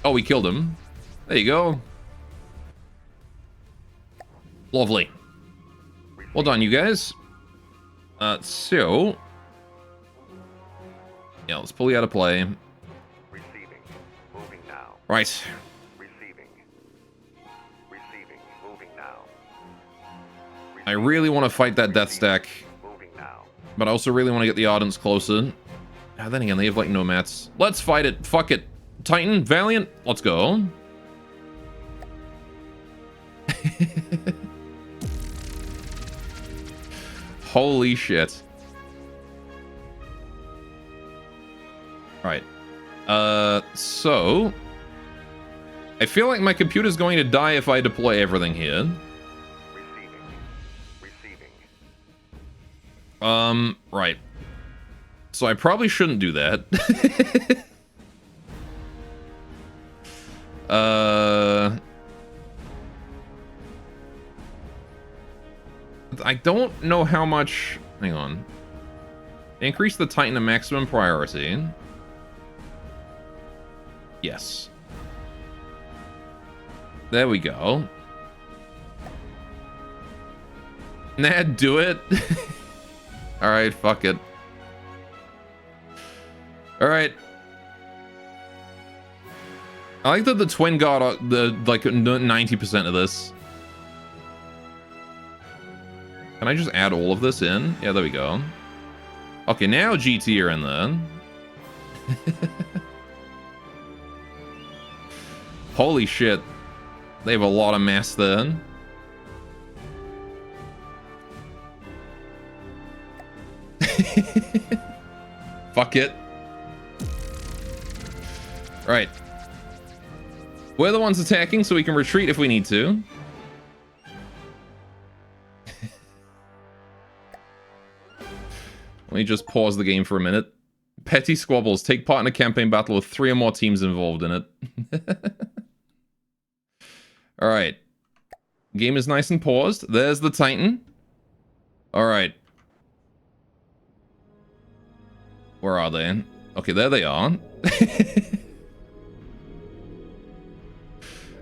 Oh, we killed him. There you go. Lovely. Well done, you guys. So... yeah, let's pull you out of play. Receiving. Moving now. Right. Receiving. Receiving. Moving now. I really want to fight that death stack, Moving now. but I also really want to get the Ardents closer. Ah, then again, they have like no mats. Let's fight it. Fuck it. Titan, Valiant, let's go. Holy shit. Right. So... I feel like my computer's going to die if I deploy everything here. Receiving. Right. So I probably shouldn't do that. I don't know how much... hang on. Increase the Titan to maximum priority. Yes. There we go. Nah, do it. Alright, fuck it. Alright. I like that the twin got the like 90% of this. Can I just add all of this in? Yeah, there we go. Okay, now GT are in there. Holy shit. They have a lot of mass then. Fuck it. Right. We're the ones attacking, so we can retreat if we need to. Let me just pause the game for a minute. Petty squabbles. Take part in a campaign battle with 3 or more teams involved in it. Alright. Game is nice and paused. There's the Titan. Alright. Where are they? Okay, there they are.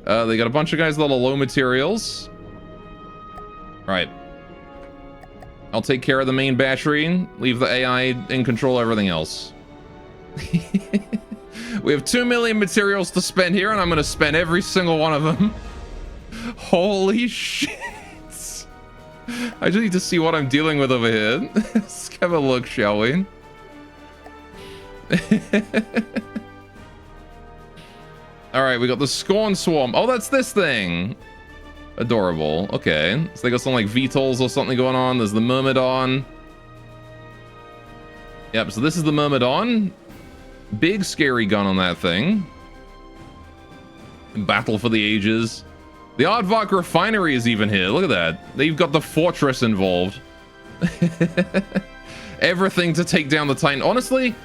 They got a bunch of guys that are low materials. Right. I'll take care of the main battery. Leave the AI in control of everything else. We have 2 million materials to spend here, and I'm going to spend every single one of them. Holy shit. I just need to see what I'm dealing with over here. Let's have a look, shall we? Alright, we got the Scorn Swarm. Oh, that's this thing. Adorable. Okay. So they got some like VTOLs or something going on. There's the Myrmidon. Yep, so this is the Myrmidon. Big scary gun on that thing. Battle for the ages. The Aardvark Refinery is even here. Look at that. They've got the Fortress involved. Everything to take down the Titan. Honestly,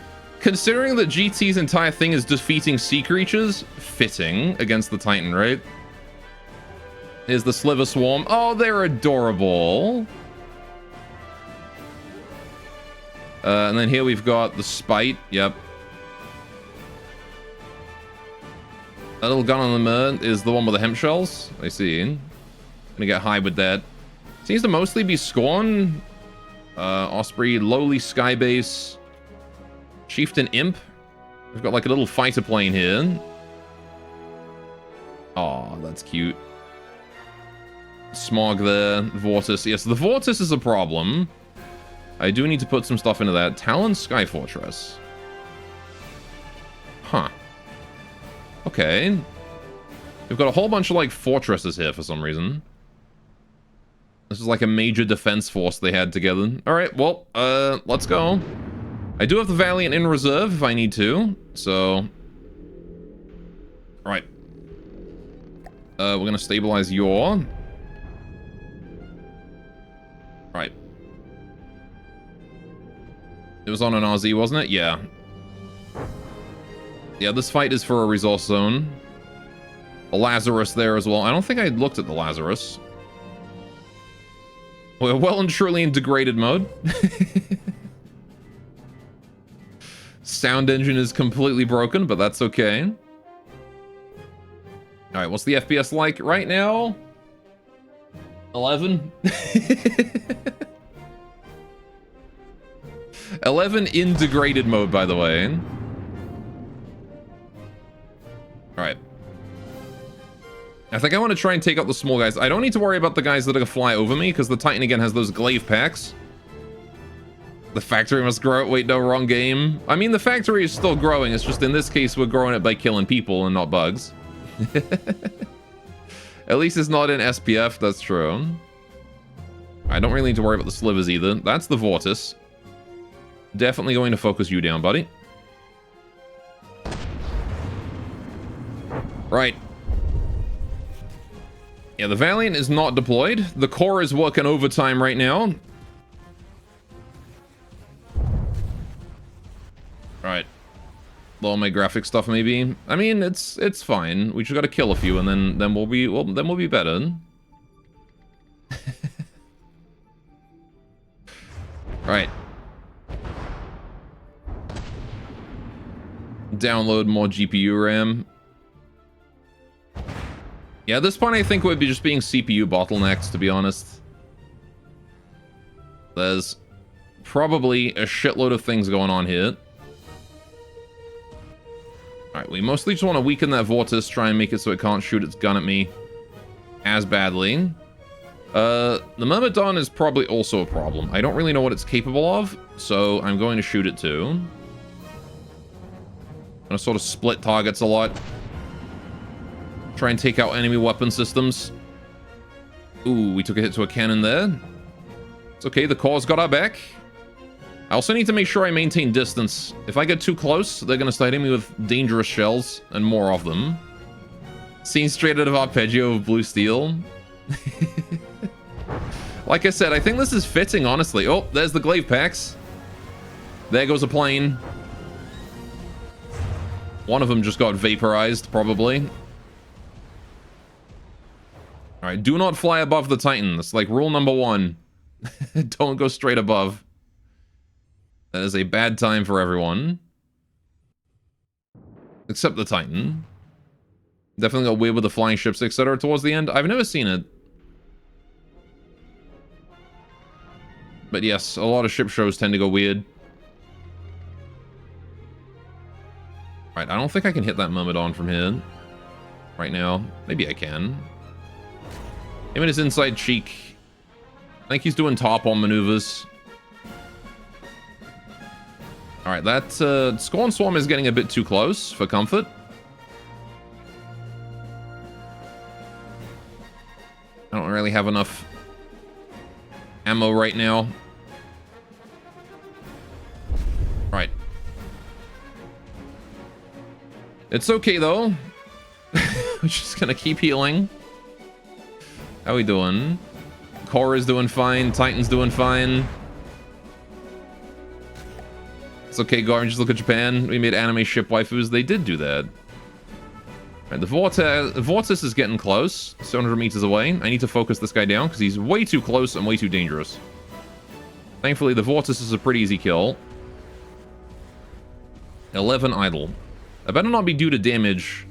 considering that GT's entire thing is defeating sea creatures, fitting against the Titan, right? Here's the Sliver Swarm. Oh, they're adorable. And then here we've got the Spite. Yep. That little gun on the Mer is the one with the hemp shells. I see. Gonna get high with that. Seems to mostly be Scorn, Osprey, Lowly Skybase, Chieftain Imp. We've got like a little fighter plane here. Oh, that's cute. Smog there, Vortis. Yes, the Vortis is a problem. I do need to put some stuff into that. Talon Sky Fortress. Huh. Okay. We've got a whole bunch of like fortresses here for some reason. This is like a major defense force they had together. Alright, well, let's go. I do have the Valiant in reserve if I need to, so... Alright. We're gonna stabilize your... Right. It was on an RZ, wasn't it? Yeah. Yeah, this fight is for a resource zone. A Lazarus there as well. I don't think I looked at the Lazarus. We're well and truly in degraded mode. Sound engine is completely broken, but that's okay. Alright, what's the FPS like right now? 11? 11 in degraded mode, by the way. Alright. I think I want to try and take out the small guys. I don't need to worry about the guys that are going to fly over me, because the Titan, again, has those glaive packs. The factory must grow. Wait, no, wrong game. I mean, the factory is still growing. It's just in this case, we're growing it by killing people and not bugs. At least it's not in SPF, that's true. I don't really need to worry about the slivers either. That's the Vortis. Definitely going to focus you down, buddy. Right. Yeah, the Valiant is not deployed. The core is working overtime right now. Right. Lower my graphic stuff, maybe. I mean, it's fine. We just got to kill a few, and then we'll be better. Right. Download more GPU RAM. Yeah, at this point I think we'd be just being CPU bottlenecks, to be honest. There's probably a shitload of things going on here. Alright, we mostly just want to weaken that Vortis, try and make it so it can't shoot its gun at me as badly. The Myrmidon is probably also a problem. I don't really know what it's capable of, so I'm going to shoot it too. I'm gonna sort of split targets a lot. Try and take out enemy weapon systems. Ooh, we took a hit to a cannon there. It's okay, the core's got our back. I also need to make sure I maintain distance. If I get too close, they're gonna start hitting me with dangerous shells, and more of them. Seen straight out of Arpeggio of Blue Steel. Like I said, I think this is fitting, honestly. Oh, there's the glaive packs. There goes a plane. One of them just got vaporized, probably. Alright, do not fly above the Titan. That's like rule number 1. Don't go straight above. That is a bad time for everyone. Except the Titan. Definitely got weird with the flying ships, etc. towards the end. I've never seen it. But yes, a lot of ship shows tend to go weird. Right, I don't think I can hit that Myrmidon from here. Right now. Maybe I can. Him and his inside cheek. I think he's doing top-on maneuvers. Alright, that Scorn Swarm is getting a bit too close for comfort. I don't really have enough ammo right now. Right. It's okay, though. We're just gonna keep healing. How we doing? Core is doing fine. Titan's doing fine. It's okay, Garmin. Just look at Japan. We made anime ship waifus. They did do that. Right, the Vortis is getting close. 700 meters away. I need to focus this guy down because he's way too close and way too dangerous. Thankfully, the Vortis is a pretty easy kill. 11 idle. I better not be due to damage.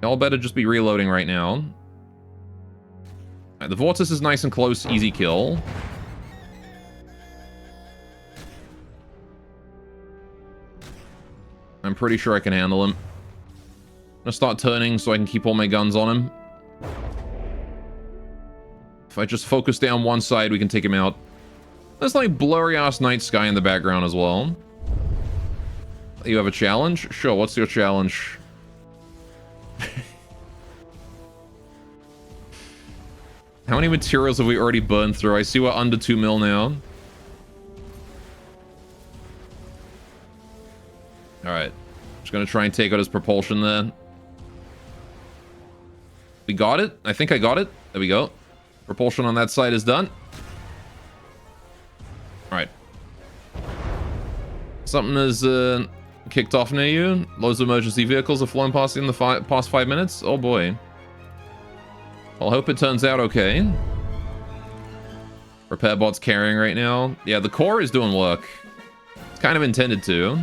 Y'all better just be reloading right now. Right, the Vortis is nice and close. Easy kill. I'm pretty sure I can handle him. I'm gonna start turning so I can keep all my guns on him. If I just focus down one side, we can take him out. There's like blurry-ass night sky in the background as well. You have a challenge? Sure, what's your challenge? How many materials have we already burned through? I see we're under 2 mil now. Alright. Just gonna try and take out his propulsion there. We got it. I think I got it. There we go. Propulsion on that side is done. Alright. Something is kicked off near you. Loads of emergency vehicles have flown past in the past 5 minutes. Oh boy. Well, I hope it turns out okay. Repair bot's carrying right now. Yeah, the core is doing work. It's kind of intended to.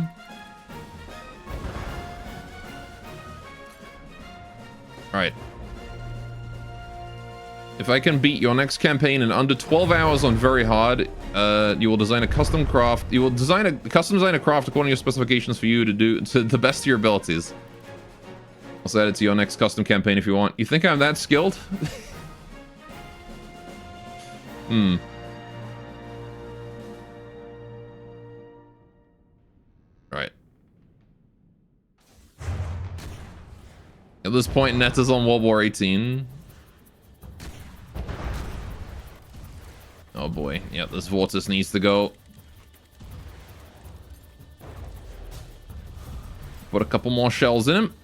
Alright. If I can beat your next campaign in under 12 hours on very hard, you will design a custom craft. You will design a custom design a craft according to your specifications for you to do to the best of your abilities. I'll add it to your next custom campaign if you want. You think I'm that skilled? Right. At this point, Netta's on World War 18. Oh boy. Yeah, this Vortis needs to go. Put a couple more shells in him.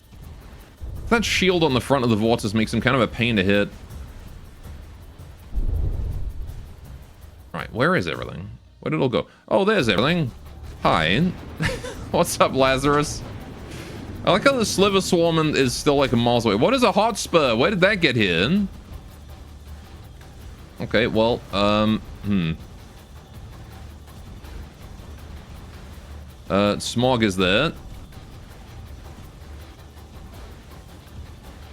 That shield on the front of the Vortis makes him kind of a pain to hit. Right, where is everything? Where did it all go? Oh, there's everything. Hi. What's up, Lazarus? I like how the Sliver Swarm is still like a miles away. What is a Hotspur? Where did that get here? Okay, well, Smog is there.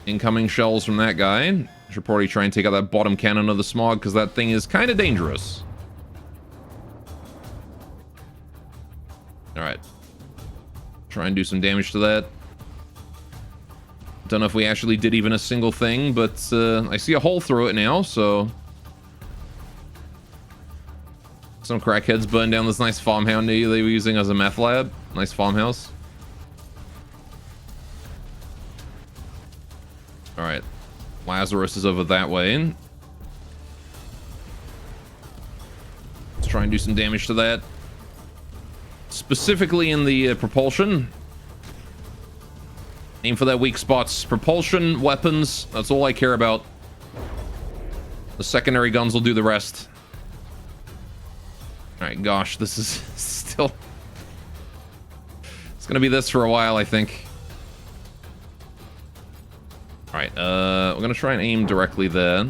Incoming shells from that guy. Should probably try and take out that bottom cannon of the Smog because that thing is kind of dangerous. Try and do some damage to that. Don't know if we actually did even a single thing, but I see a hole through it now, so... Some crackheads burned down this nice farmhouse they were using as a meth lab. Nice farmhouse. Alright. Lazarus is over that way. Let's try and do some damage to that. Specifically in the propulsion. Aim for their weak spots. Propulsion, weapons, that's all I care about. The secondary guns will do the rest. Alright, gosh, this is still... It's gonna be this for a while, I think. Alright, we're gonna try and aim directly there.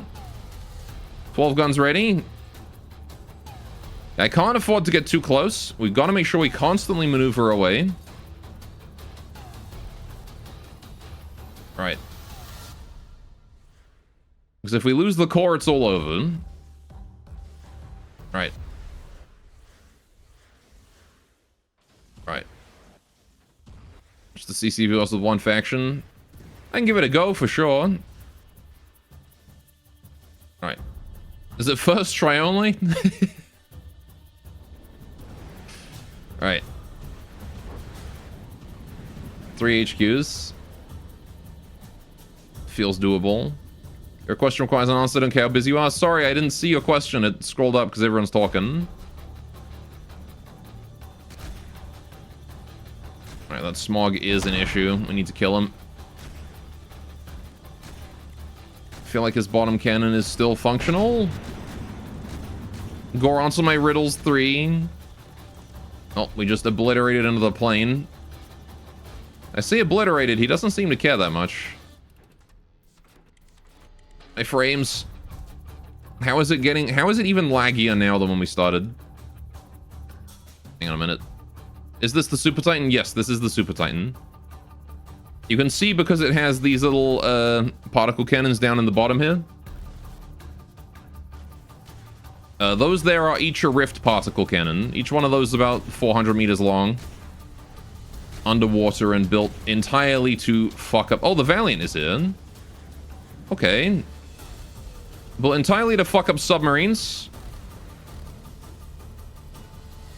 12 guns ready. I can't afford to get too close. We've got to make sure we constantly maneuver away. Right. Because if we lose the core, it's all over. Right. Right. Just the CCV also with one faction. I can give it a go for sure. Alright. Is it first try only? Alright. 3 HQs. Feels doable. Your question requires an answer. Don't care how busy you are. Sorry, I didn't see your question. It scrolled up because everyone's talking. Alright, that smog is an issue. We need to kill him. I feel like his bottom cannon is still functional. Gore onto my riddles 3. Oh, we just obliterated into the plane. I say obliterated. He doesn't seem to care that much. My frames. How is it getting... How is it even laggier now than when we started? Hang on a minute. Is this the Super Titan? Yes, this is the Super Titan. You can see because it has these little particle cannons down in the bottom here. Those there are each a rift particle cannon. Each one of those is about 400 meters long. Underwater and built entirely to fuck up... Oh, the Valiant is in. Okay. Built entirely to fuck up submarines.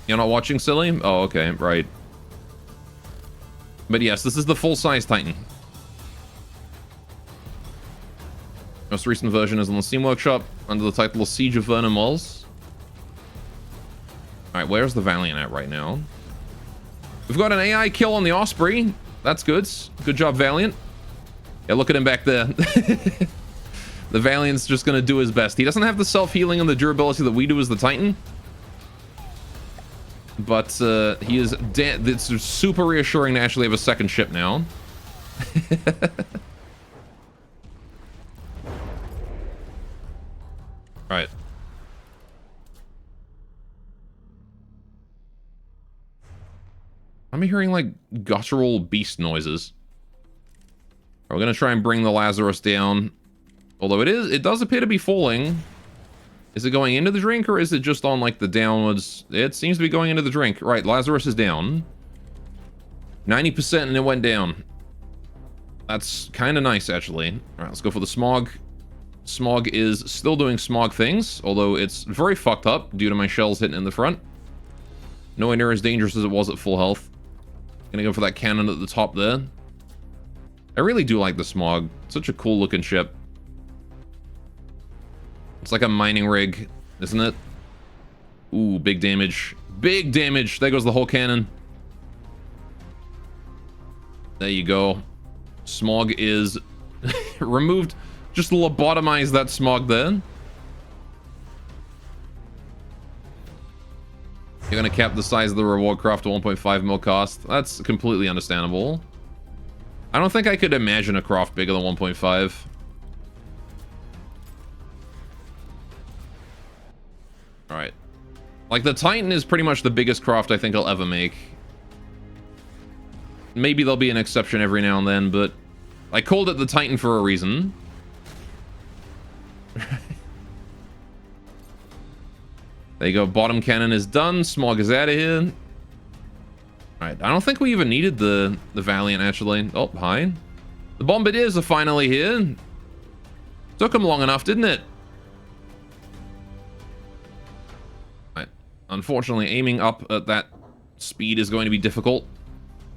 You're not watching, silly? Oh, okay, right. But yes, this is the full-size Titan. Most recent version is on the Steam Workshop under the title of Siege of Vernon Wells. Alright, where's the Valiant at right now? We've got an AI kill on the Osprey. That's good. Good job, Valiant. Yeah, look at him back there. The Valiant's just gonna do his best. He doesn't have the self-healing and the durability that we do as the Titan. But he is... It's super reassuring to actually have a second ship now. Right. I'm hearing like guttural beast noises. We're gonna try and bring the Lazarus down. Although it does appear to be falling. Is it going into the drink or is it just on like the downwards? It seems to be going into the drink. Right, Lazarus is down. 90% and it went down. That's kind of nice actually. All right, let's go for the smog. Smog is still doing smog things, although it's very fucked up due to my shells hitting in the front. Nowhere near as dangerous as it was at full health. Gonna go for that cannon at the top there. I really do like the smog. Such a cool looking ship. It's like a mining rig, isn't it? Ooh, big damage. Big damage! There goes the whole cannon. There you go. Smog is removed. Just lobotomize that smog there. You're gonna cap the size of the reward craft to 1.5 mil cost. That's completely understandable. I don't think I could imagine a craft bigger than 1.5. Alright. Like, the Titan is pretty much the biggest craft I think I'll ever make. Maybe there'll be an exception every now and then, but... I called it the Titan for a reason. There you go, bottom cannon is done, smog is out of here. Alright, I don't think we even needed the Valiant, actually. Oh, hi. The Bombardiers are finally here. Took them long enough, didn't it? Right. Unfortunately, aiming up at that speed is going to be difficult.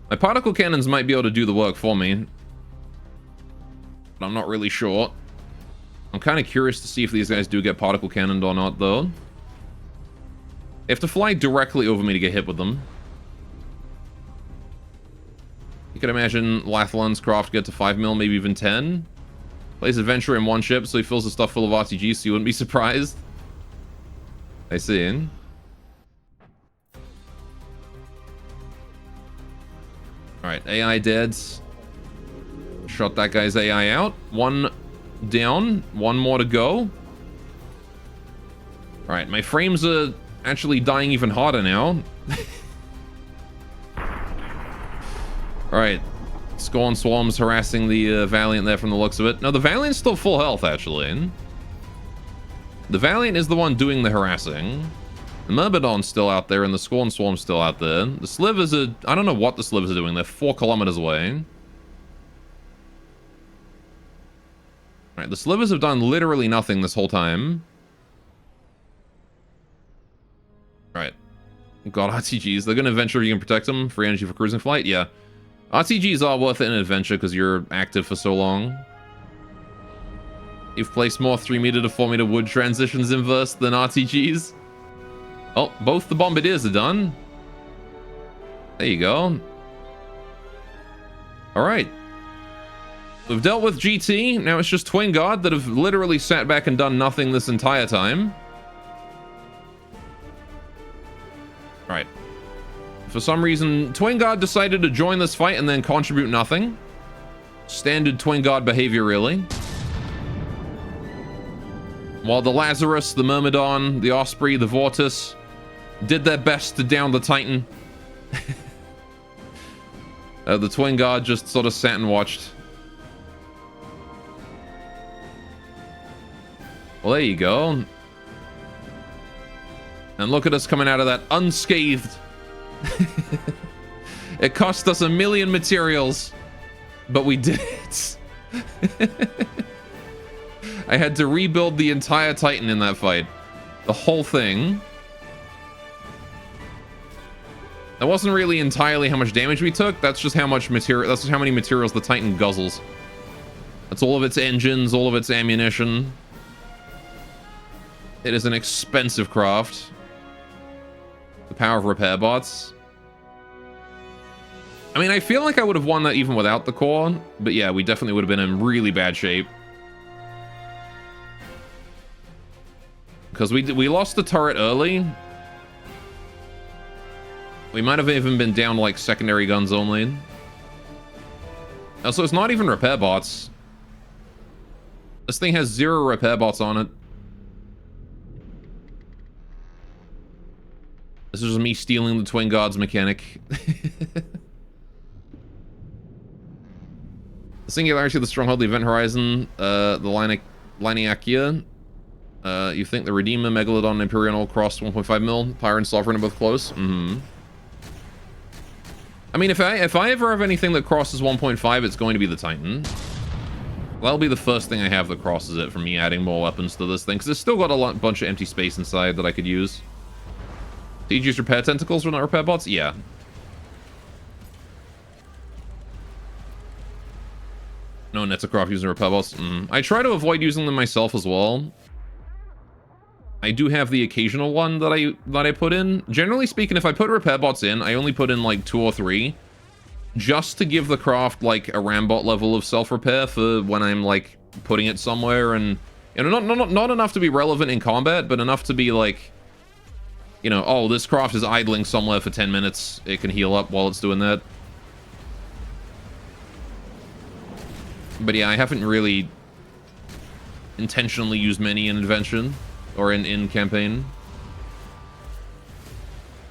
My particle cannons might be able to do the work for me, but I'm not really sure. I'm kind of curious to see if these guys do get particle cannoned or not, though. They have to fly directly over me to get hit with them. You can imagine Lathalan's craft get to 5 mil, maybe even 10. Plays Adventurer in one ship, so he fills the stuff full of RTGs, so you wouldn't be surprised. I see. Alright, AI dead. Shot that guy's AI out. One down, one more to go. Alright, my frames are actually dying even harder now. Alright. Scorn Swarm's harassing the Valiant there from the looks of it. No, the Valiant's still full health, actually. The Valiant is the one doing the harassing. The Myrmidon's still out there, and the Scorn Swarm's still out there. The Slivers are... I don't know what the Slivers are doing. They're 4 kilometers away. Alright, the Slivers have done literally nothing this whole time. Alright. God, RTGs. They're gonna venture if you can protect them. Free energy for cruising flight? Yeah. RTGs are worth it in an adventure because you're active for so long. You've placed more 3 meter to 4 meter wood transitions inverse than RTGs. Oh, both the Bombardiers are done. There you go. Alright. We've dealt with GT. Now it's just Twin Guard that have literally sat back and done nothing this entire time. Alright. For some reason, Twin Guard decided to join this fight and then contribute nothing. Standard Twin Guard behavior, really. While the Lazarus, the Myrmidon, the Osprey, the Vortis did their best to down the Titan. The Twin Guard just sort of sat and watched. Well, there you go. And look at us coming out of that unscathed. It cost us 1 million materials, but we did it. I had to rebuild the entire Titan in that fight. The whole thing. That wasn't really entirely how much damage we took. That's just how much material. That's just how many materials the Titan guzzles. That's all of its engines, all of its ammunition. It is an expensive craft. The power of repair bots. I mean, I feel like I would have won that even without the core, but yeah, we definitely would have been in really bad shape. Because we lost the turret early. We might have even been down to, like, secondary guns only. So it's not even repair bots. This thing has 0 repair bots on it. This is me stealing the Twin Guard's mechanic. The Singularity of the Stronghold, the Event Horizon, the Liniakia. You think the Redeemer, Megalodon, and Imperial all crossed 1.5 mil? Pyre and Sovereign are both close? Mm-hmm. I mean, if I ever have anything that crosses 1.5, it's going to be the Titan. That'll be the first thing I have that crosses it for me adding more weapons to this thing, because it's still got a bunch of empty space inside that I could use. Did you use repair tentacles or not repair bots? Yeah. No Netzicroft using repair bots. I try to avoid using them myself as well. I do have the occasional one that I put in. Generally speaking, if I put repair bots in, I only put in like 2 or 3. Just to give the craft like a Rambot level of self-repair for when I'm like putting it somewhere, and you know, not enough to be relevant in combat, but enough to be like, you know, oh, this craft is idling somewhere for 10 minutes. It can heal up while it's doing that. But yeah, I haven't really intentionally used many in Invention or in campaign.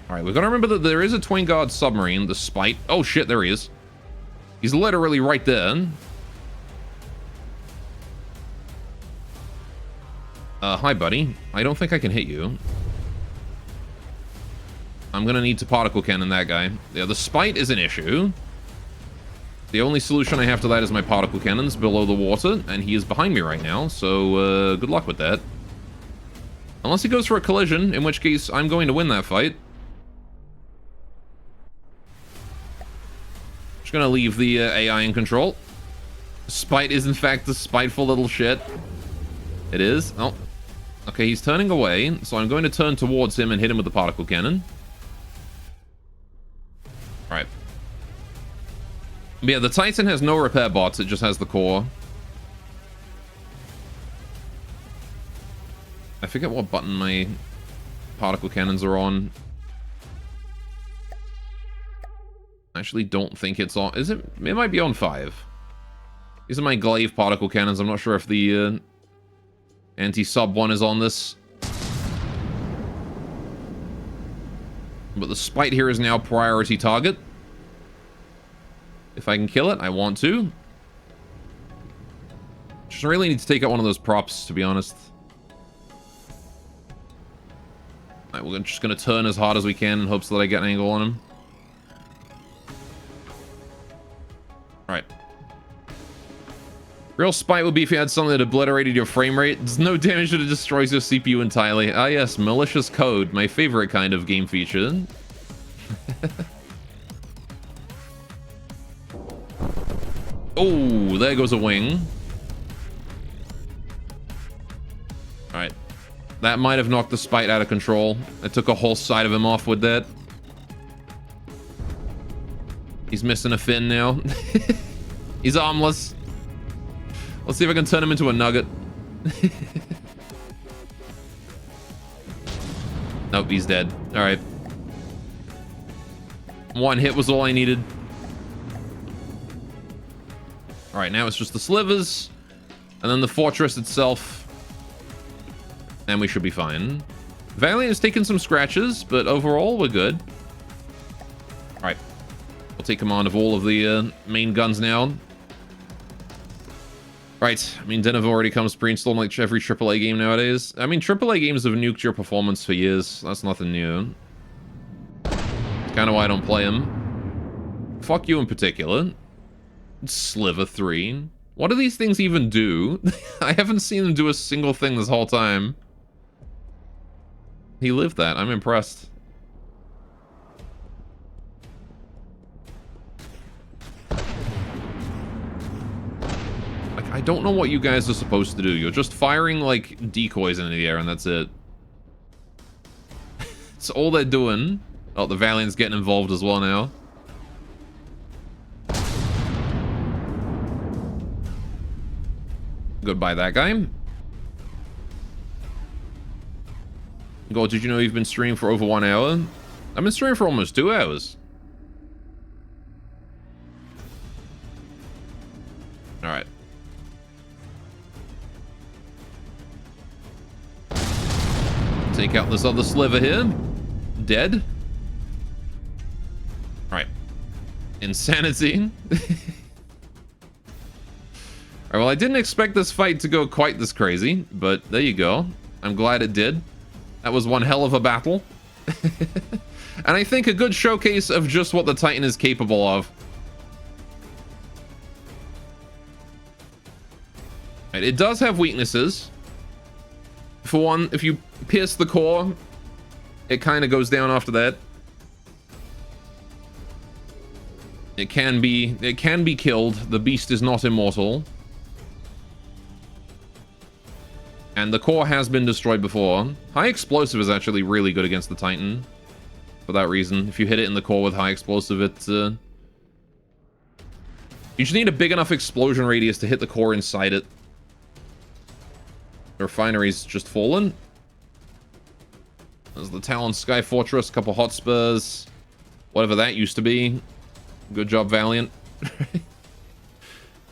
Alright, we've got to remember that there is a Twin Guard submarine, the Spite. Oh shit, there he is. He's literally right there. Hi buddy. I don't think I can hit you. I'm gonna need to particle cannon that guy. Yeah, the spite is an issue. The only solution I have to that is my particle cannons below the water, and he is behind me right now, so good luck with that. Unless he goes for a collision, in which case I'm going to win that fight. Just gonna leave the AI in control. Spite is in fact the spiteful little shit. It is. Oh. Okay, he's turning away, so I'm going to turn towards him and hit him with the particle cannon. Alright. Yeah, the Titan has no repair bots, it just has the core. I forget what button my particle cannons are on. I actually don't think it's on... Is it? It might be on 5. These are my glaive particle cannons. I'm not sure if the anti-sub one is on this. But the spite here is now priority target. If I can kill it, I want to. Just really need to take out one of those props, to be honest. Alright, we're just going to turn as hard as we can in hopes that I get an angle on him. Alright. Real spite would be if you had something that obliterated your frame rate. There's no damage that it destroys your CPU entirely. Ah yes, malicious code, my favorite kind of game feature. Oh, there goes a wing. Alright. That might have knocked the spite out of control. I took a whole side of him off with that. He's missing a fin now. He's armless. Let's see if I can turn him into a nugget. Nope, he's dead. Alright. One hit was all I needed. Alright, now it's just the slivers. And then the fortress itself. And we should be fine. Valiant has taken some scratches, but overall, we're good. Alright. We'll take command of all of the main guns now. Right, I mean, Denver already comes pre-installed like every AAA game nowadays. I mean, AAA games have nuked your performance for years. That's nothing new. It's kind of why I don't play them. Fuck you in particular. Sliver 3. What do these things even do? I haven't seen them do a single thing this whole time. He lived that. I'm impressed. Like, I don't know what you guys are supposed to do. You're just firing, like, decoys into the air, and that's it. It's all they're doing. Oh, the Valiant's getting involved as well now. Goodbye, that guy. God, did you know you've been streaming for over 1 hour? I've been streaming for almost 2 hours. Alright. Take out this other sliver here. Dead. Alright. Insanity. Alright, well, I didn't expect this fight to go quite this crazy, but there you go. I'm glad it did. That was one hell of a battle. And I think a good showcase of just what the Titan is capable of. Right, it does have weaknesses. For one, if you pierce the core, it kind of goes down after that. It can be killed. The beast is not immortal. And the core has been destroyed before. High explosive is actually really good against the Titan. For that reason. If you hit it in the core with high explosive, it... You just need a big enough explosion radius to hit the core inside it. The refinery's just fallen. There's the Talon Sky Fortress, couple hot spurs. Whatever that used to be. Good job, Valiant. I'm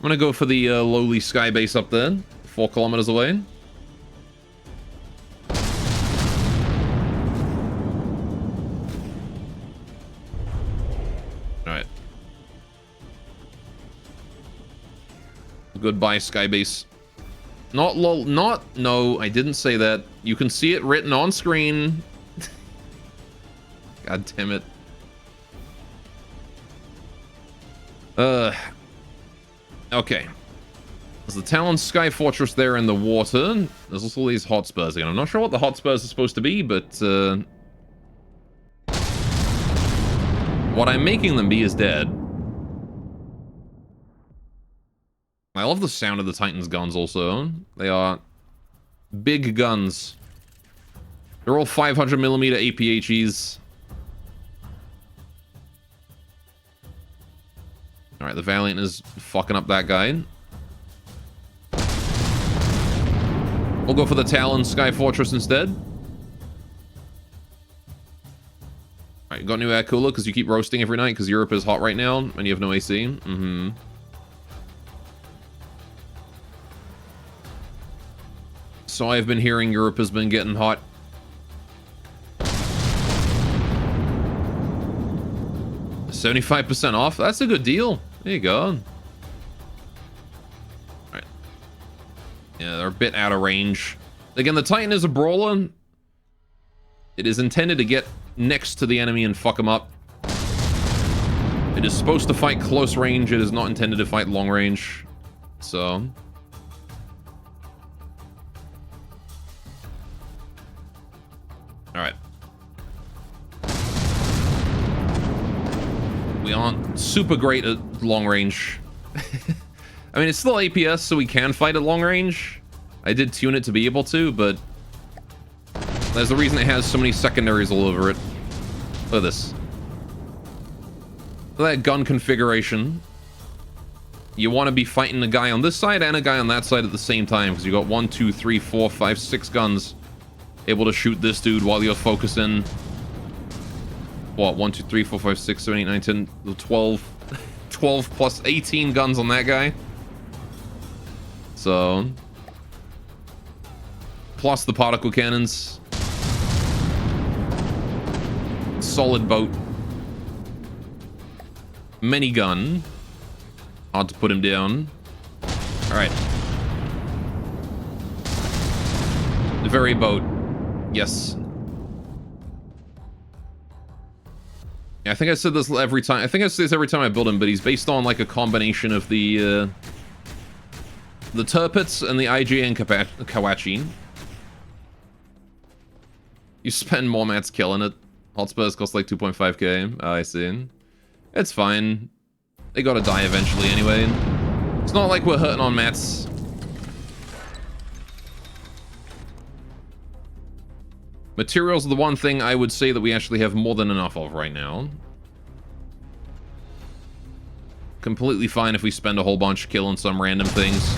gonna go for the lowly sky base up there. 4 kilometers away. Alright. Goodbye, Skybase. Not lol, no, I didn't say that. You can see it written on screen. God damn it. Okay. There's the Talon Sky Fortress there in the water. There's also these Hotspurs again. I'm not sure what the Hotspurs are supposed to be, but what I'm making them be is dead. I love the sound of the Titan's guns also. They are big guns. They're all 500mm APHEs. Alright, the Valiant is fucking up that guy. We'll go for the Talon Sky Fortress instead. Alright, got a new air cooler because you keep roasting every night because Europe is hot right now and you have no AC. Mm-hmm. So I've been hearing Europe has been getting hot. $75% off? That's a good deal. There you go. Alright. Yeah, they're a bit out of range. Again, the Titan is a brawler. It is intended to get next to the enemy and fuck him up. It is supposed to fight close range. It is not intended to fight long range. So... Alright. We aren't super great at long range. I mean, it's still APS, so we can fight at long range. I did tune it to be able to, but there's a reason it has so many secondaries all over it. Look at this. Look at that gun configuration. You want to be fighting a guy on this side and a guy on that side at the same time, because you got 1, 2, 3, 4, 5, 6 guns able to shoot this dude while you're focusing. What? 1, 2, 3, 4, 5, 6, 7, 8, 9, 10, 12. 12 plus 18 guns on that guy. So... plus the particle cannons. Solid boat. Minigun. Hard to put him down. Alright. The very boat. Yes. Yeah, I think I said this every time. I think I say this every time I build him, but he's based on like a combination of the Tirpitz and the IGN Kawachi. You spend more mats killing it. Hotspurs cost like 2.5k. Oh, I see. It's fine. They gotta die eventually anyway. It's not like we're hurting on mats. Materials are the one thing I would say that we actually have more than enough of right now. Completely fine if we spend a whole bunch killing some random things.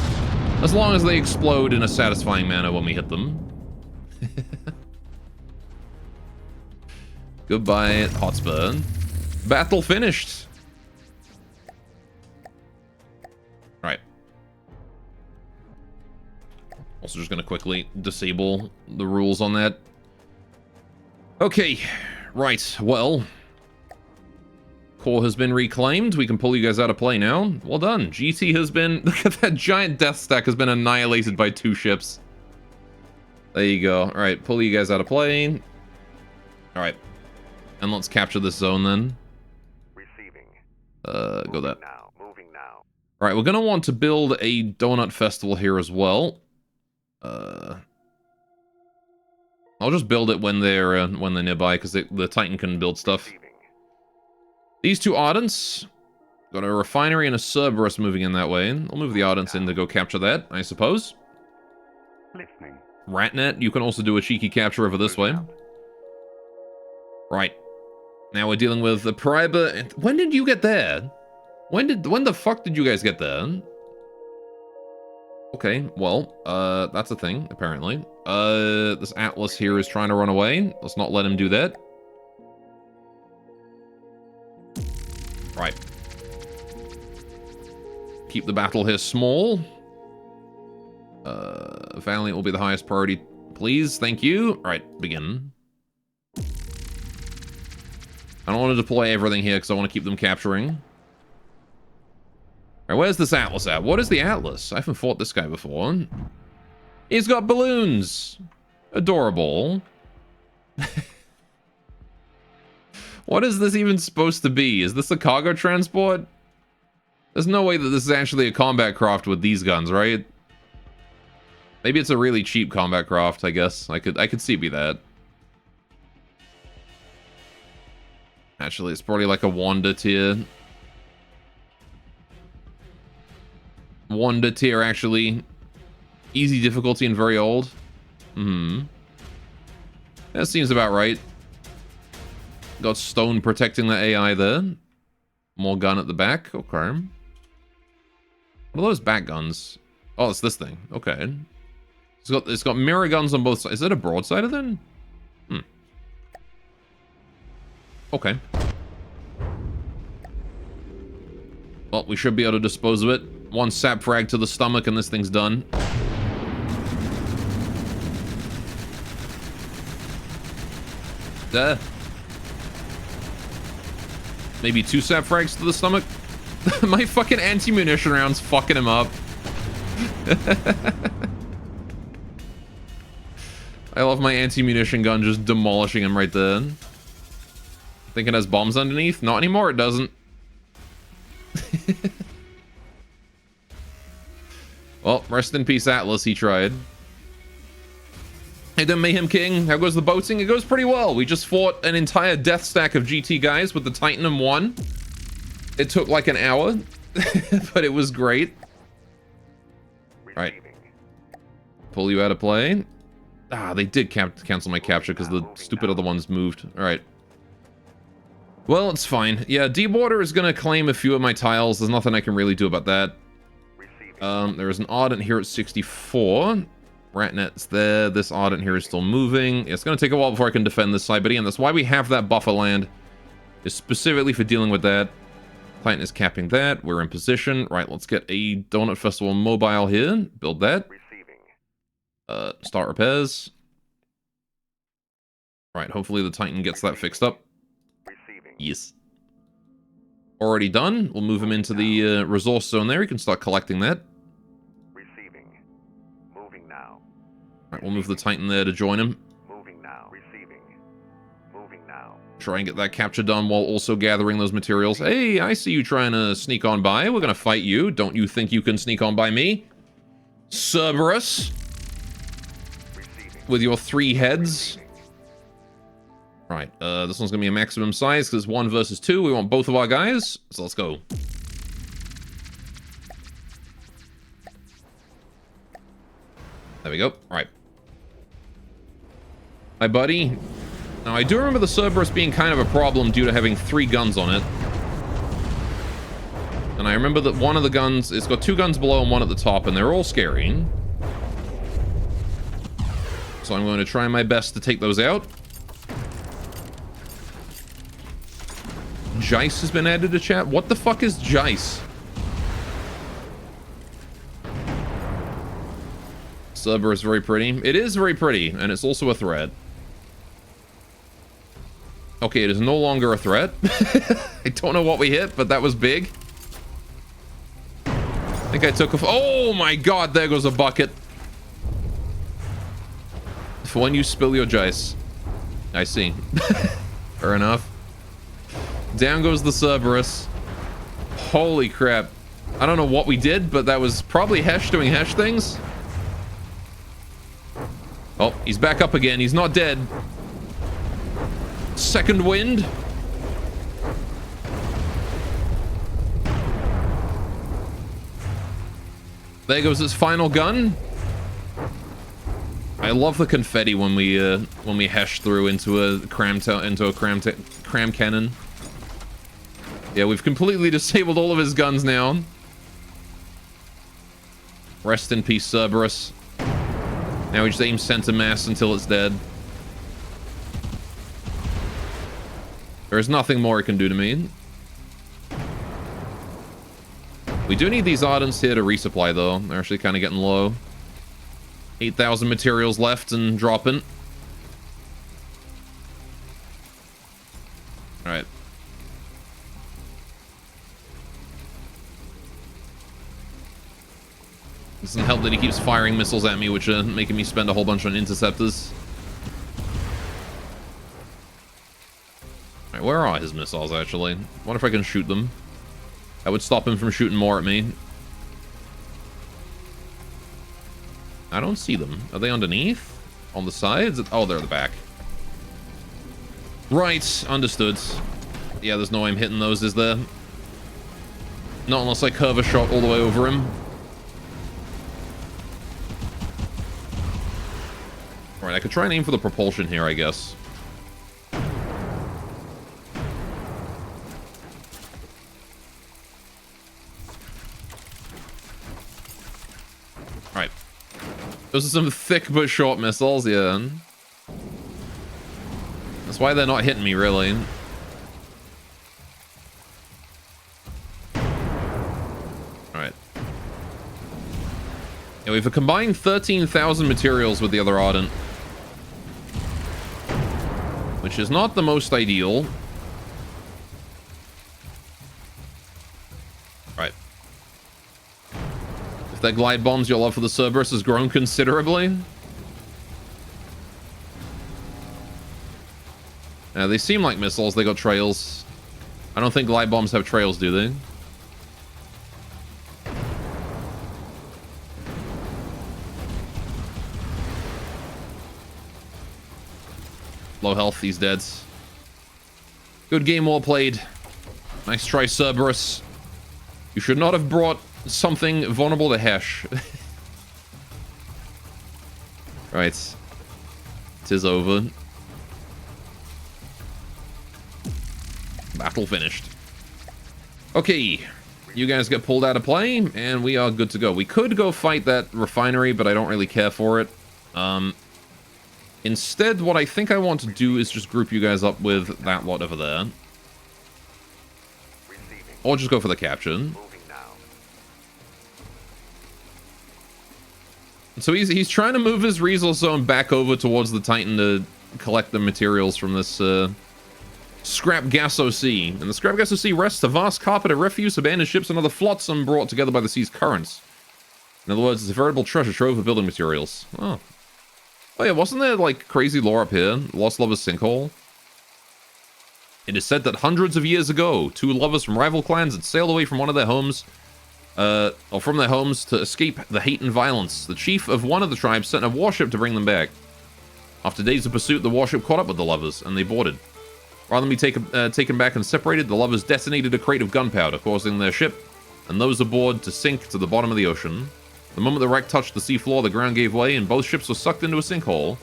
As long as they explode in a satisfying manner when we hit them. Goodbye, Hotspur. Battle finished. Right. Also just gonna quickly disable the rules on that. Okay, right, well. Core has been reclaimed. We can pull you guys out of play now. Well done. GT has been... Look at that giant death stack has been annihilated by 2 ships. There you go. Alright, pull you guys out of play. Alright. And let's capture this zone then. Receiving. Go that. Now. Moving now. Alright, we're gonna want to build a donut festival here as well. I'll just build it when they're nearby, because the Titan can build stuff. Receiving. These 2 Ardents. Got a refinery and a Cerberus moving in that way. I'll move the Ardents in to go capture that, I suppose. Listening. Ratnet, you can also do a cheeky capture over this way. Right. Now we're dealing with the Pariba. When did you get there? When the fuck did you guys get there? Okay, well, that's a thing, apparently. This Atlas here is trying to run away. Let's not let him do that. Right. Keep the battle here small. Valiant will be the highest priority, please. Thank you. All right, begin. I don't want to deploy everything here because I want to keep them capturing. All right, where's this Atlas at? What is the Atlas? I haven't fought this guy before. He's got balloons. Adorable. What is this even supposed to be? Is this a cargo transport? There's no way that this is actually a combat craft with these guns, right? Maybe it's a really cheap combat craft, I guess. I could see it be that. Actually, it's probably like a Wanda tier. Wanda tier, actually. Easy difficulty and very old. That seems about right. Got stone protecting the AI there. More gun at the back. Okay. What are those back guns? Oh, it's this thing. Okay. It's got mirror guns on both sides. Is it a broadside then? Okay. Well, we should be able to dispose of it. One sap frag to the stomach and this thing's done. Maybe 2 sap frags to the stomach. My fucking anti-munition round's fucking him up. I love my anti-munition gun just demolishing him right there. Think it has bombs underneath? Not anymore, it doesn't. Well, rest in peace, Atlas. He tried. Hey, then Mayhem King, how goes the boating? It goes pretty well. We just fought an entire death stack of GT guys with the Titan M1. It took like an hour, but it was great. Alright. Pull you out of play. Ah, they did cancel my capture because the stupid other ones moved. Alright. Well, it's fine. Yeah, Deepwater is going to claim a few of my tiles. There's nothing I can really do about that. There is an Ardent here at 64. Ratnet's there. This Ardent here is still moving. It's going to take a while before I can defend this side, but again, that's why we have that buffer land. Is specifically for dealing with that. Titan is capping that. We're in position. Right, let's get a Donut Festival mobile here. Build that. Start repairs. Right, hopefully the Titan gets that fixed up. Yes. Already done. We'll move him into the resource zone there. He can start collecting that. Moving now. Right, we'll move the Titan there to join him. Moving now. Receiving. Moving now. Try and get that capture done while also gathering those materials. Hey, I see you trying to sneak on by. We're gonna fight you. Don't you think you can sneak on by me? Cerberus. With your 3 heads. Right, this one's gonna be a maximum size because 1 versus 2. We want both of our guys, so let's go. There we go. Right. Hi, buddy. Now, I do remember the Cerberus being kind of a problem due to having 3 guns on it. And I remember that one of the guns, it's got 2 guns below and 1 at the top, and they're all scary. So I'm going to try my best to take those out. Jice has been added to chat. What the fuck is Jice? Cerberus is very pretty. It is very pretty, and it's also a threat. Okay, it is no longer a threat. I don't know what we hit, but that was big. I think I took a... Oh my god, there goes a bucket. For when you spill your Jice. I see. Fair enough. Down goes the Cerberus. Holy crap. I don't know what we did, but that was probably Hesh doing Hesh things. Oh, he's back up again. He's not dead. Second wind. There goes his final gun. I love the confetti when we Hesh through into a cram cannon. Yeah, we've completely disabled all of his guns now. Rest in peace, Cerberus. Now we just aim center mass until it's dead. There's nothing more it can do to me. We do need these Ardents here to resupply, though. They're actually kind of getting low. 8,000 materials left and dropping. Alright. Doesn't help that he keeps firing missiles at me, which are making me spend a whole bunch on interceptors. Alright, Where are his missiles, actually? Wonder if I can shoot them. That would stop him from shooting more at me. I don't see them. Are they underneath? On the sides? Oh, they're at the back. Right, understood. Yeah, there's no way I'm hitting those, is there? Not unless I curve a shot all the way over him. Alright, I could try and aim for the propulsion here, I guess. Alright. Those are some thick but short missiles, yeah. That's why they're not hitting me, really. Alright. Yeah, we've combined 13,000 materials with the other Ardent, which is not the most ideal. Right. If that glide bombs, your love for the Cerberus has grown considerably. They seem like missiles. They got trails. I don't think glide bombs have trails, do they? Low health, he's dead. Good game, well played. Nice try, Cerberus. You should not have brought something vulnerable to Hesh. Right. It is over. Battle finished. Okay. You guys get pulled out of play, and we are good to go. We could go fight that refinery, but I don't really care for it. Instead, what I think I want to do is just group you guys up with that lot over there. Or just go for the capture. So he's trying to move his resource zone back over towards the Titan to collect the materials from this Scrap Gas OC. And the Scrap Gas OC rests a vast carpet of refuse, abandoned ships, and other flotsam brought together by the sea's currents. In other words, it's a veritable treasure trove of building materials. Oh. Oh yeah, wasn't there, like, crazy lore up here? Lost Lovers Sinkhole? It is said that hundreds of years ago, two lovers from rival clans had sailed away from one of their homes, or from their homes to escape the hate and violence. The chief of one of the tribes sent a warship to bring them back. After days of pursuit, the warship caught up with the lovers, and they boarded. Rather than be taken back and separated, the lovers detonated a crate of gunpowder, causing their ship and those aboard to sink to the bottom of the ocean. The moment the wreck touched the seafloor, the ground gave way, and both ships were sucked into a sinkhole.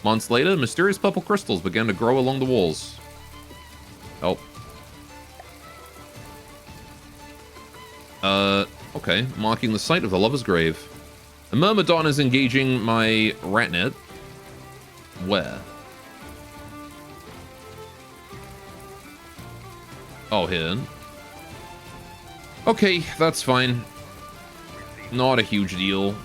Months later, mysterious purple crystals began to grow along the walls. Oh. Okay. Marking the site of the lover's grave. The Myrmidon is engaging my Ratnet. Where? Oh, here. Okay, that's fine. Not a huge deal.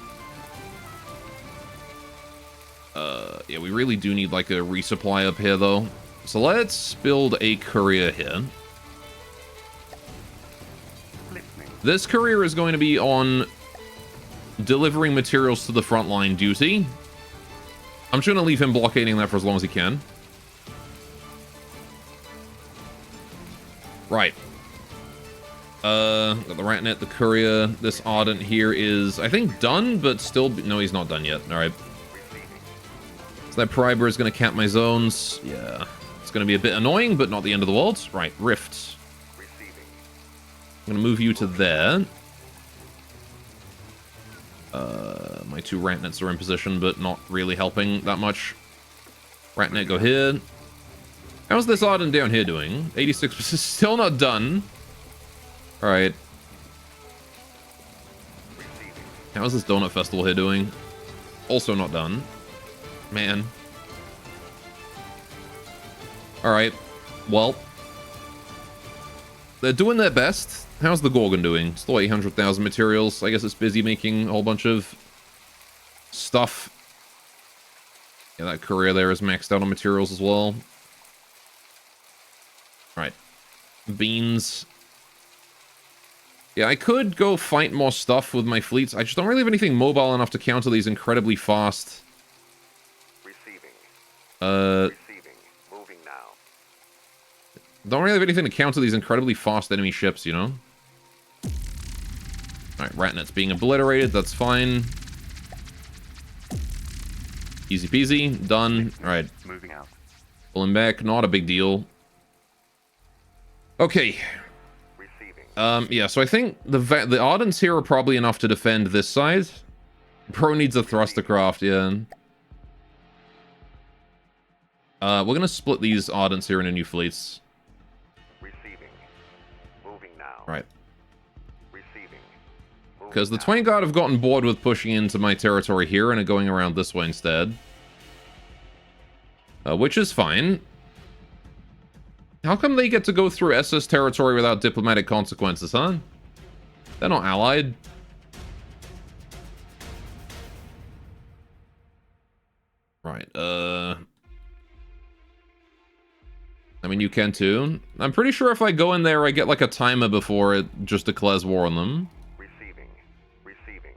Yeah, we really do need, like, a resupply up here, though. So let's build a courier here. This courier is going to be on delivering materials to the front line duty. I'm just going to leave him blockading that for as long as he can. Right. Got the Ratnet, the courier. This Ardent here is, I think, done, but still... No, he's not done yet. Alright. So that Priber is going to cap my zones. Yeah. It's going to be a bit annoying, but not the end of the world. Right, Rift. I'm going to move you to there. My two Ratnets are in position, but not really helping that much. Ratnet, go here. How's this Ardent down here doing? 86%, still not done. Alright. How's this Donut Festival here doing? Also not done. Man. Alright. Well. They're doing their best. How's the Gorgon doing? Still 800,000 materials. I guess it's busy making a whole bunch of stuff. Yeah, that courier there is maxed out on materials as well. Alright. Beans. Yeah, I could go fight more stuff with my fleets. I just don't really have anything mobile enough to counter these incredibly fast. Receiving. Moving now. Don't really have anything to counter these incredibly fast enemy ships, you know? Alright, Ratnet's being obliterated. That's fine. Easy peasy. Done. Alright. Moving out. Pulling back. Not a big deal. Okay. Receiving. Yeah, so I think the Ardents here are probably enough to defend this side. Pro needs a thrustercraft, yeah. We're gonna split these Ardents here into new fleets. Receiving. Moving now. Right. Receiving. Because the Twain Guard have gotten bored with pushing into my territory here and are going around this way instead. Which is fine. How come they get to go through SS territory without diplomatic consequences, huh? They're not allied. Right, I mean, you can too. I'm pretty sure if I go in there, I get like a timer before it just declares war on them. Receiving. Receiving.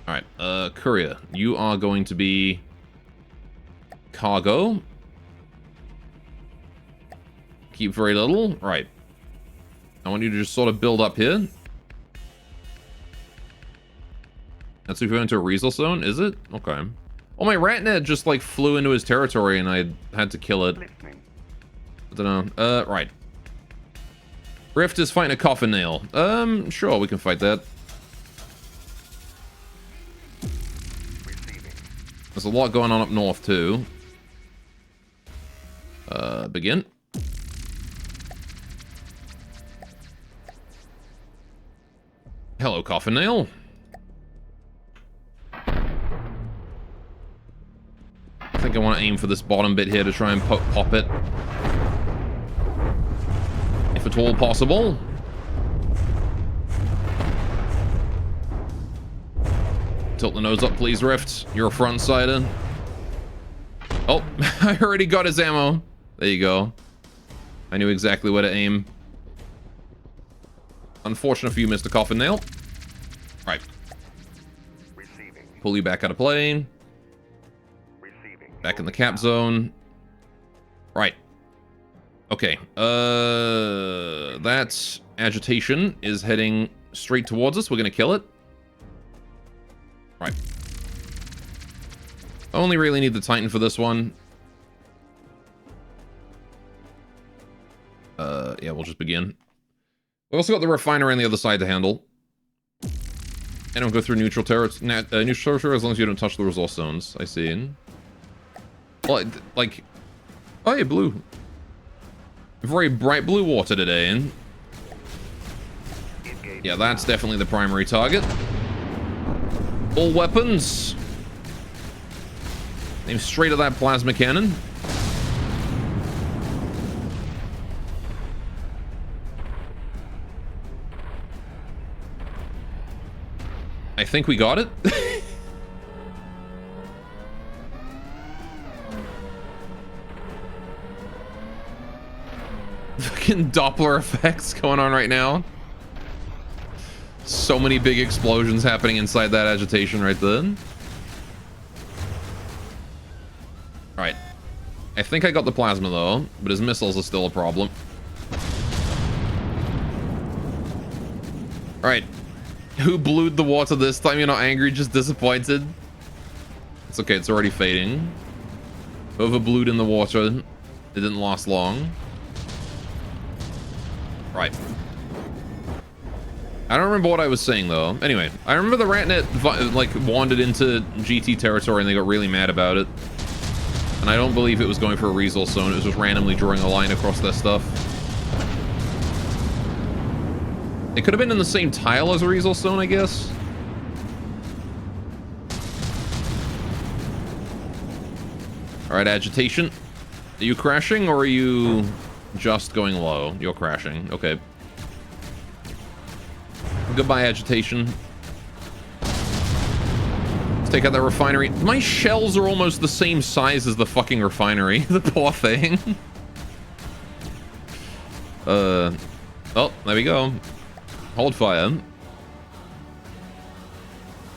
Alright, Courier, you are going to be cargo. Keep very little. Right. I want you to just sort of build up here. That's if you enter a Riesel zone, is it? Okay. Oh, my Ratnet just like flew into his territory and I had to kill it. Listening. I don't know. Right. Rift is fighting a coffin nail. Sure, we can fight that. Receiving. There's a lot going on up north too. Begin. Hello, coffin nail. I think I want to aim for this bottom bit here to try and pop it. If at all possible. Tilt the nose up, please, Rift. You're a front-sider. Oh, I already got his ammo. There you go. I knew exactly where to aim. Unfortunate for you, Mr. Coffin Nail. Right. Receiving. Pull you back out of plane. Receiving. Back in the cap zone. Right. Okay. That agitation is heading straight towards us. We're going to kill it. Right. I only really need the Titan for this one. Yeah, we'll just begin. We also got the refinery on the other side to handle. And don't go through neutral territory as long as you don't touch the resource zones. I see. Well, like... Oh, yeah, blue. Very bright blue water today. Yeah, that's definitely the primary target. All weapons. Aim straight at that plasma cannon. I think we got it. Fucking Doppler effects going on right now. So many big explosions happening inside that agitation right then. Alright. I think I got the plasma though, but his missiles are still a problem. Alright. Who blued the water this time? You're not angry, just disappointed. It's okay, it's already fading. Whoever blued in the water, it didn't last long. Right. I don't remember what I was saying though. Anyway, I remember the Ratnet like wandered into GT territory and they got really mad about it. And I don't believe it was going for a Riesel zone, it was just randomly drawing a line across their stuff. It could have been in the same tile as a Riesel zone, I guess. Alright, agitation. Are you crashing or are you just going low? You're crashing. Okay. Goodbye, agitation. Let's take out that refinery. My shells are almost the same size as the fucking refinery. The poor thing. Oh, there we go. Hold fire.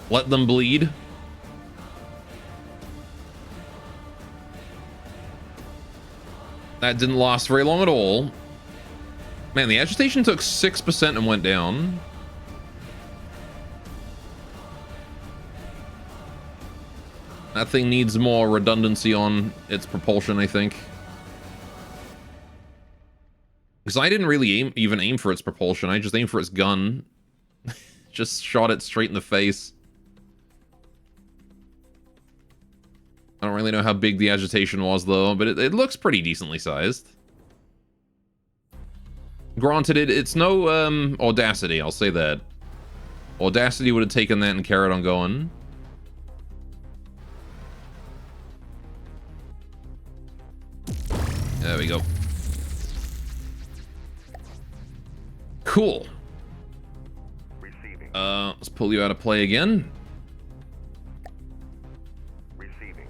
Let them bleed. That didn't last very long at all. Man, the agitation took 6% and went down. That thing needs more redundancy on its propulsion, I think. Because I didn't really even aim for its propulsion. I just aimed for its gun. Just shot it straight in the face. I don't really know how big the agitation was, though, but it looks pretty decently sized. Granted, it's no Audacity, I'll say that. Audacity would have taken that and carried on going. There we go. Cool. Receiving. Let's pull you out of play again. Receiving.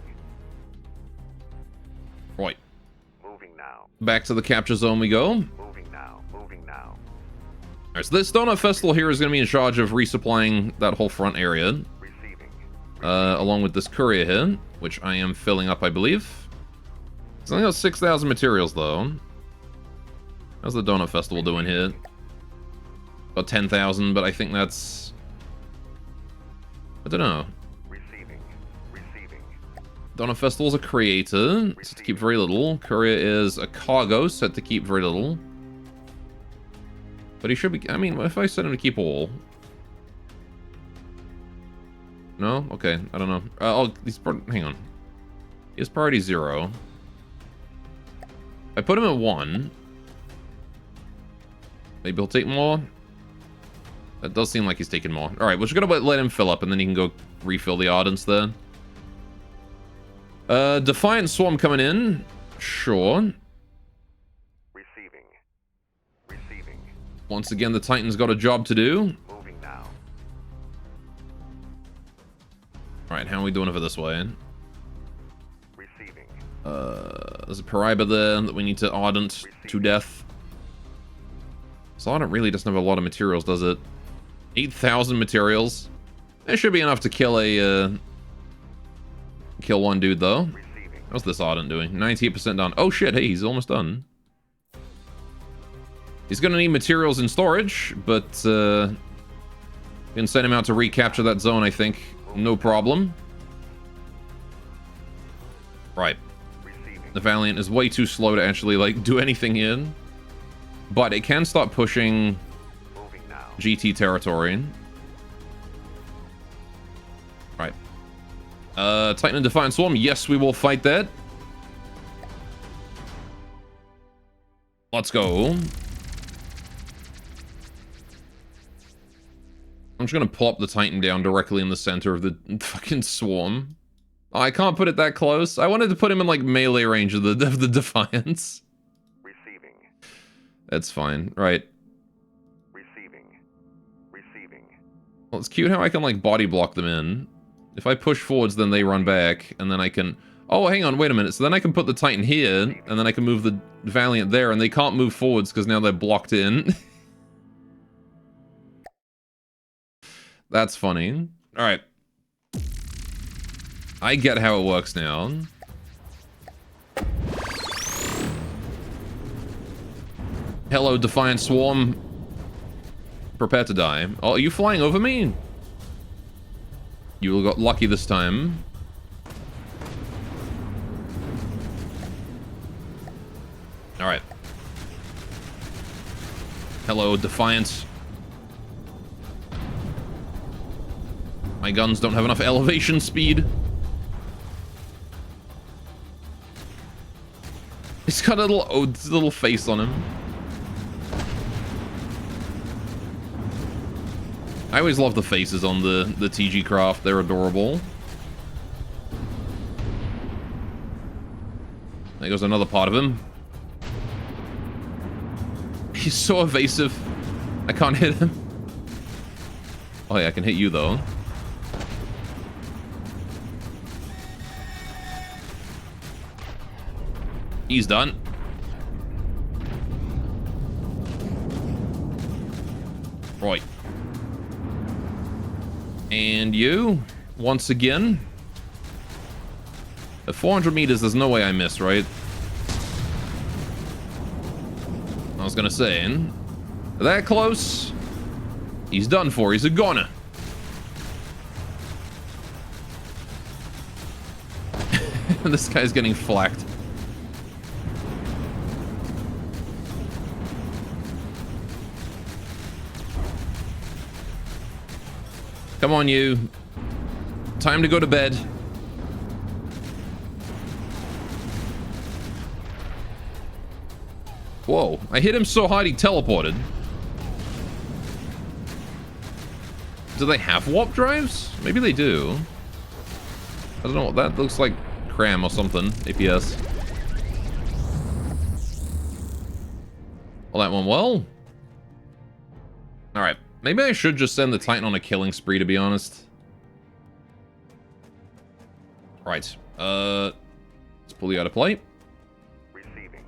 Right. Moving now. Back to the capture zone we go. Moving now. Moving now. Alright, so this Donut Festival here is going to be in charge of resupplying that whole front area. Receiving. Along with this courier here, which I am filling up, I believe. It's only got 6,000 materials, though. How's the Donut Festival doing here? About 10,000, but I think that's... I don't know. Receiving. Receiving. Donut Festival's a creator, set to keep very little. Courier is a cargo, set to keep very little. But he should be... I mean, if I set him to keep all... No? Okay, I don't know. Oh, he's... Hang on. He has priority 0. I put him at 1. Maybe he'll take more. That does seem like he's taking more. Alright, we're just gonna let him fill up and then he can go refill the Ardents there. Defiant Swarm coming in. Sure. Receiving. Receiving. Once again, the Titan's got a job to do. Moving now. Alright, how are we doing over this way? Receiving. There's a Paraiba there that we need to Ardent to death. So Ardent really doesn't have a lot of materials, does it? 8,000 materials. That should be enough to kill a, kill one dude, though. Receiving. How's this Ardent doing? 98% done. Oh shit, hey, he's almost done. He's gonna need materials in storage, but, we can send him out to recapture that zone, I think. No problem. Right. Receiving. The Valiant is way too slow to actually, like, do anything in. But it can start pushing Moving now. GT territory. Right. Titan and Defiant Swarm. Yes, we will fight that. Let's go. I'm just gonna plop the Titan down directly in the center of the fucking swarm. Oh, I can't put it that close. I wanted to put him in, like, melee range of the Defiance. Receiving. That's fine. Right. Receiving. Receiving. Well, it's cute how I can, like, body block them in. If I push forwards, then they run back, and then I can... Oh, hang on, wait a minute. So then I can put the Titan here, and then I can move the Valiant there, and they can't move forwards because now they're blocked in. That's funny. Alright. I get how it works now. Hello, Defiant Swarm. Prepare to die. Oh, are you flying over me? You got lucky this time. Alright. Hello, Defiant. My guns don't have enough elevation speed. He's got a little face on him. I always love the faces on the TG Craft. They're adorable. There goes another part of him. He's so evasive. I can't hit him. Oh yeah, I can hit you though. He's done. Right. And you, once again. At 400 meters, there's no way I miss, right? was gonna say, that close, he's done for. He's a goner. This guy's getting flacked. Come on, you. Time to go to bed. Whoa, I hit him so hard he teleported. Do they have warp drives? Maybe they do. I don't know what that looks like. Cram or something. APS. Well, that went well. Alright. Maybe I should just send the Titan on a killing spree, to be honest. Right. Let's pull you out of play. Receiving.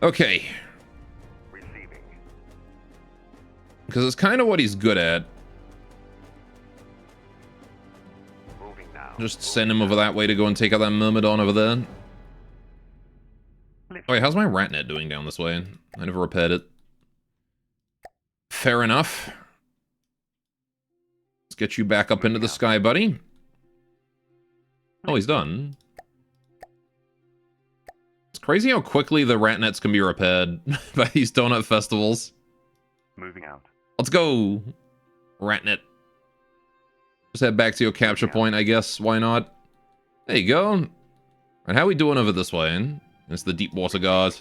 Okay. Receiving. Because it's kind of what he's good at. Moving now. Just send him over that way to go and take out that Myrmidon over there. Oh, wait, how's my Ratnet doing down this way? I never repaired it. Fair enough. Let's get you back up into the sky, buddy. Oh, he's done. It's crazy how quickly the Ratnets can be repaired by these donut festivals. Moving out. Let's go, Ratnet. Just head back to your capture point, I guess. Why not? There you go. And how are we doing over this way? It's the Deep Water Guard.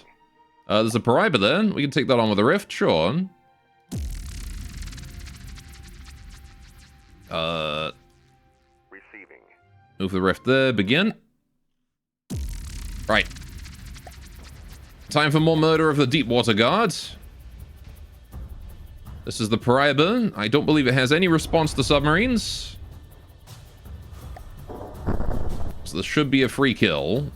There's a Paraiba there. We can take that on with a Rift, sure. Receiving. Move the Rift there. Begin. Right. Time for more murder of the Deep Water Guard. This is the Paraiba. I don't believe it has any response to submarines. So this should be a free kill.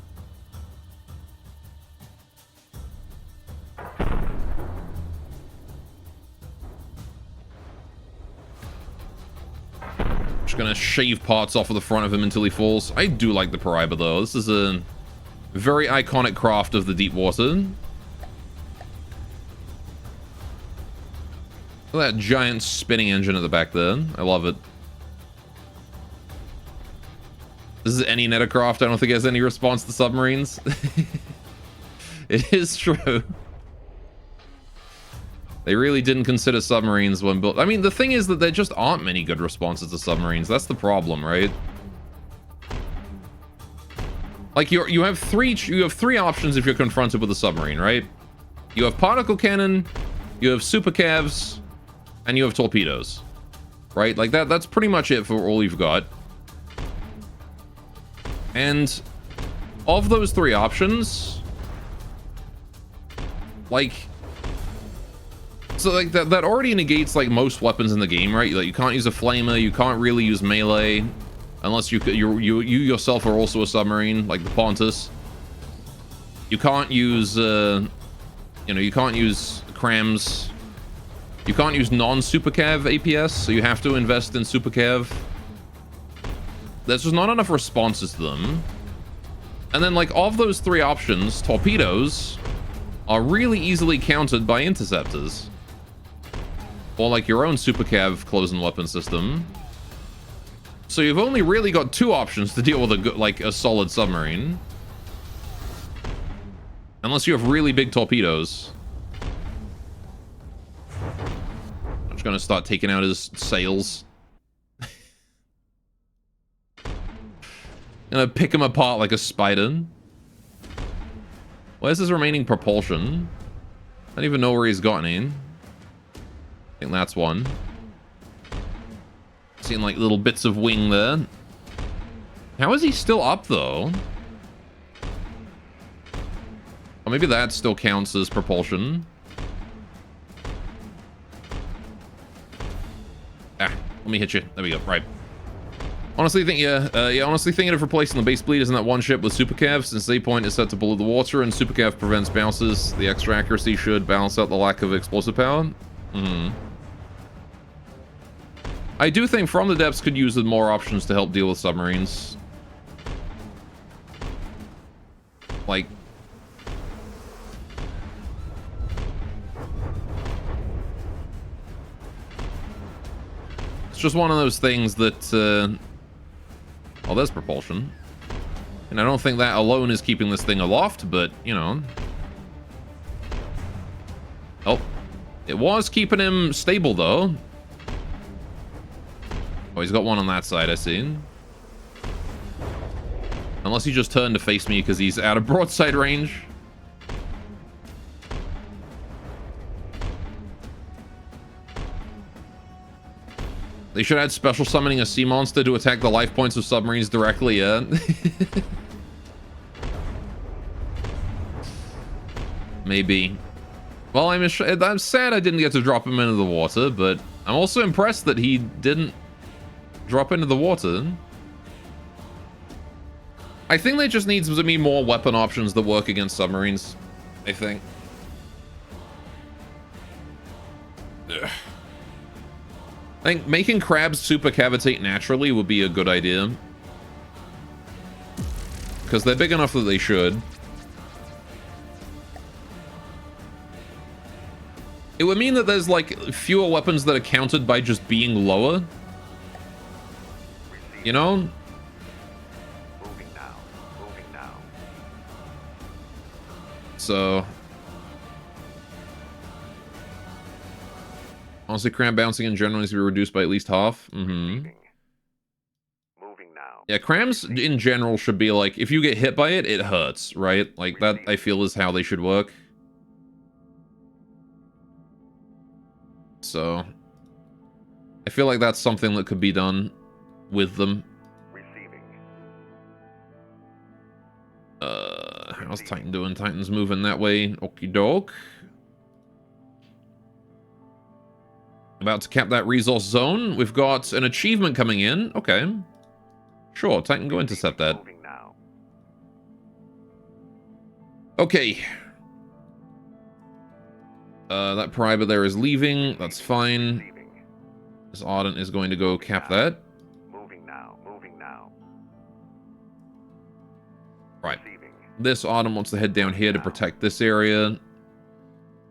Just gonna shave parts off of the front of him until he falls. I do like the Paraiba though. This is a very iconic craft of the deep water. Look at that giant spinning engine at the back there. I love it. This is any Netacraft. I don't think it has any response to submarines. It is true. They really didn't consider submarines when built. I mean, the thing is that there just aren't many good responses to submarines. That's the problem, right? Like you have three options if you're confronted with a submarine, right? You have particle cannon, you have super cavs, and you have torpedoes, right? Like that's pretty much it for all you've got. And of those three options, like, so like that already negates like most weapons in the game, right? Like you can't use a flamer, you can't really use melee unless you yourself are also a submarine, like the Pontus. You can't use you can't use crams. You can't use non-super cav APS, so you have to invest in super cav. There's just not enough responses to them. And then like of those three options, torpedoes are really easily countered by interceptors. Or like your own super cav close-in weapon system. So you've only really got two options to deal with a solid submarine. Unless you have really big torpedoes. I'm just gonna start taking out his sails. Gonna pick him apart like a spider. Where's his remaining propulsion? I don't even know where he's gotten in. I think that's one. Seeing like little bits of wing there. How is he still up though? Or maybe that still counts as propulsion. Ah, let me hit you. There we go. Right. Honestly, honestly thinking of replacing the base bleeders in that one ship with super cav, since the point is set to below the water and super cav prevents bounces. The extra accuracy should balance out the lack of explosive power. I do think From the Depths could use more options to help deal with submarines. just one of those things that... Oh, there's propulsion. And I don't think that alone is keeping this thing aloft, but, you know... Oh. It was keeping him stable, though. Oh, he's got one on that side, I see. Unless he just turned to face me because he's out of broadside range. They should add special summoning a sea monster to attack the life points of submarines directly, yeah. Maybe. Well, I'm sad I didn't get to drop him into the water, but I'm also impressed that he didn't drop into the water. I think there just needs to be more weapon options that work against submarines, I think. Ugh. I think making crabs super cavitate naturally would be a good idea. Because they're big enough that they should. It would mean that there's, like, fewer weapons that are counted by just being lower. You know? Moving now. Moving now. So... Honestly, crab bouncing in general needs to be reduced by at least half. Mm-hmm. Moving now. Yeah, crabs in general should be like, if you get hit by it, it hurts, right? Like, that, I feel, is how they should work. So... I feel like that's something that could be done with them. Receiving. How's Titan doing? Titan's moving that way. Okie doke. About to cap that resource zone. We've got an achievement coming in. Okay. Sure, Titan, go intercept that. Moving now. Okay. That private there is leaving. That's fine. Receiving. This Ardent is going to go cap that. Moving now. Moving now. Right. Receiving. This Ardent wants to head down here to protect this area.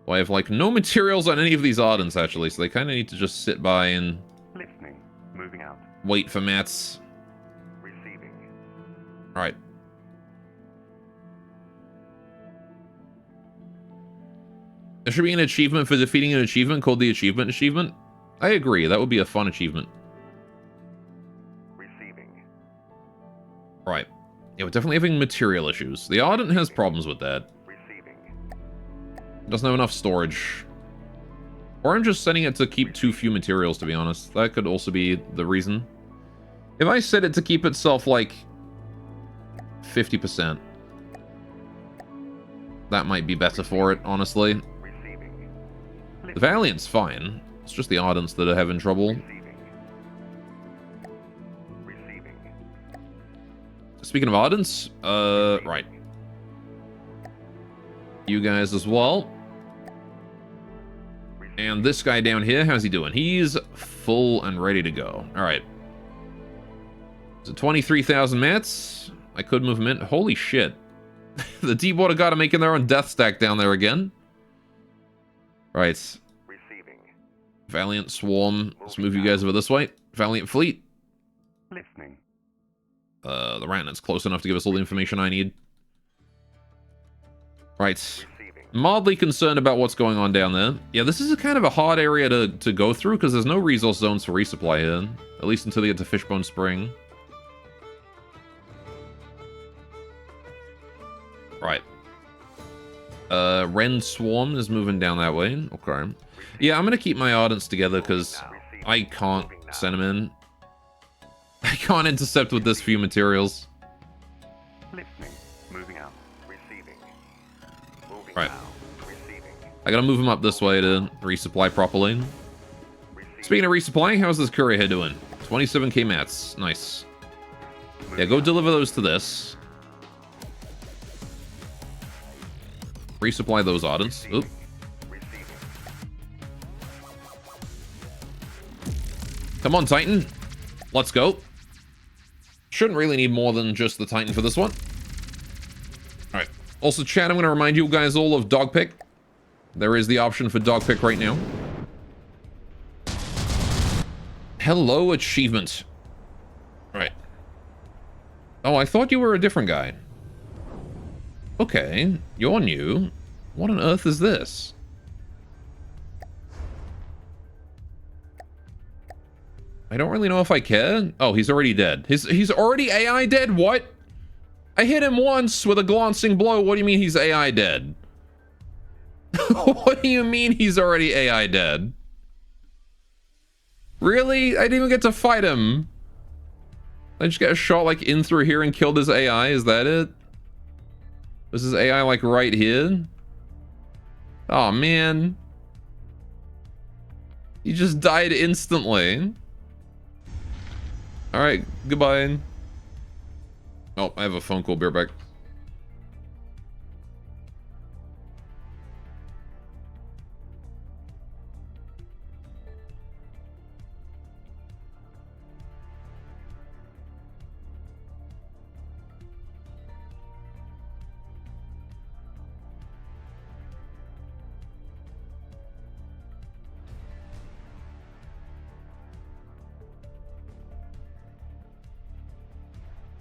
Well, I have, like, no materials on any of these Ardents, actually, so they kind of need to just sit by and Listening. Moving out. wait for mats. Receiving. Alright. There should be an achievement for defeating an achievement called the Achievement Achievement. I agree, that would be a fun achievement. Receiving. Right. Yeah, we're definitely having material issues. The Ardent has problems with that. Receiving. Doesn't have enough storage. Or I'm just setting it to keep too few materials, to be honest. That could also be the reason. If I set it to keep itself, like, 50%, that might be better for it, honestly. Receiving. The Valiant's fine. It's just the Ardents that are having trouble. Receiving. Receiving. Speaking of Ardents, right. You guys as well. And this guy down here, how's he doing? He's full and ready to go. Alright. So 23,000 mats. I could move him in. Holy shit. The Deepwater God are making their own death stack down there again. Right. Receiving. Valiant Swarm. Let's move you guys over this way. Valiant Fleet. Listening. The Ratnet's close enough to give us all the information I need. Right. Receiving. Mildly concerned about what's going on down there. Yeah, this is a kind of a hard area to go through because there's no resource zones for resupply here. At least until they get to Fishbone Spring. Right. Ren Swarm is moving down that way. Okay. Yeah, I'm going to keep my Ardents together because I can't send them in. I can't intercept with this few materials. Listening. Moving out. Receiving. Moving Right. now. Receiving. I gotta move them up this way to resupply properly. Receiving. Speaking of resupplying, how's this courier here doing? 27k mats. Nice. Yeah, go deliver those to this. Resupply those Ardents. Oop. Receiving. Come on, Titan. Let's go. Shouldn't really need more than just the Titan for this one. Alright. Also, chat, I'm going to remind you guys all of Dogpick. There is the option for Dogpick right now. Hello, achievement. Right. Oh, I thought you were a different guy. Okay, you're new. What on earth is this? I don't really know if I care. Oh, he's already dead. He's already AI dead? What? I hit him once with a glancing blow. What do you mean he's AI dead? What do you mean he's already AI dead? Really? I didn't even get to fight him. I just got a shot like in through here and killed his AI. Is that it? Was his AI like right here? Oh man. He just died instantly. Alright, goodbye. Oh, I have a phone call. Bear back.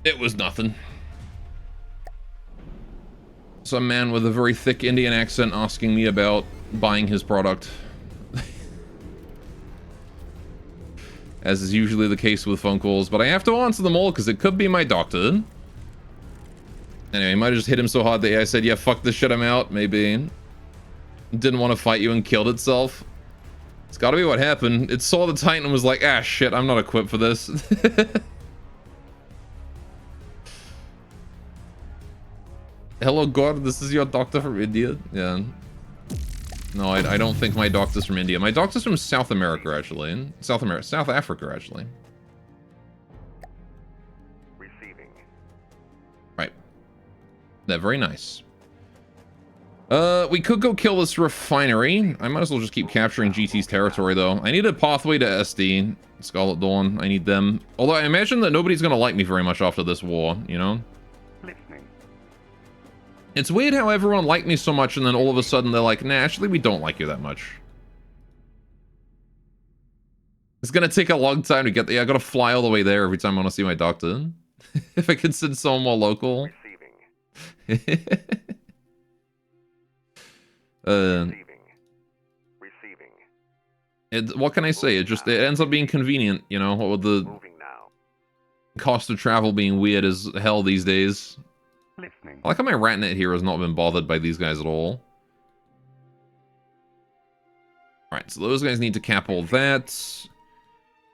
It was nothing. Some man with a very thick Indian accent asking me about buying his product. As is usually the case with phone calls, but I have to answer them all because it could be my doctor. Anyway, I might have just hit him so hard that I said, yeah, fuck this shit, I'm out, maybe. Didn't want to fight you and killed itself. It's gotta be what happened. It saw the Titan and was like, ah, shit, I'm not equipped for this. Hello, God, this is your doctor from India? Yeah. No, I don't think my doctor's from India. My doctor's from South America, actually. South Africa, actually. Receiving. Right. They're very nice. We could go kill this refinery. I might as well just keep capturing GT's territory, though. I need a pathway to SD. Scarlet Dawn, I need them. Although I imagine that nobody's gonna like me very much after this war, you know? Listening. It's weird how everyone liked me so much and then all of a sudden they're like, nah, actually we don't like you that much. It's gonna take a long time to get there. I gotta fly all the way there every time I want to see my doctor. If I could send someone more local. Receiving. Receiving. What can I say? It ends up being convenient, you know, with the Moving now. cost of travel being weird as hell these days. Listening. I like how my Ratnet here has not been bothered by these guys at all. Alright, so those guys need to cap all that.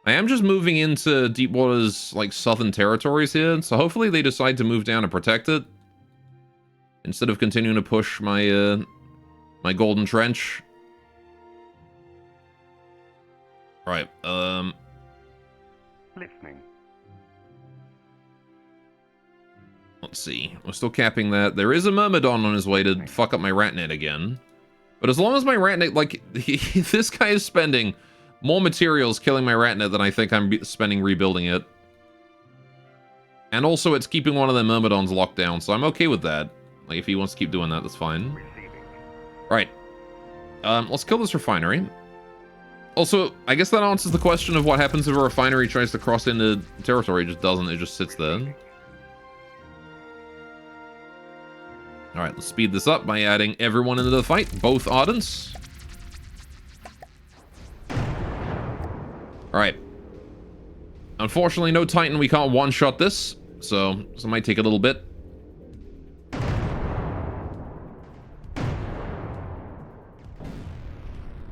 I am just moving into Deepwater's, like, southern territories here, so hopefully they decide to move down and protect it. Instead of continuing to push my, my Golden Trench. Right, Listening. let's see. We're still capping that. There is a Myrmidon on his way to fuck up my Ratnet again. But as long as my Ratnet, like, this guy is spending more materials killing my Ratnet than I think I'm spending rebuilding it. And also it's keeping one of the Myrmidons locked down, so I'm okay with that. Like, if he wants to keep doing that, that's fine. Receiving. Right. Let's kill this refinery. Also, I guess that answers the question of what happens if a refinery tries to cross into territory. It just doesn't, it just sits there. Alright, let's speed this up by adding everyone into the fight, both Ardents. Alright. Unfortunately, no Titan, we can't one-shot this, so it might take a little bit.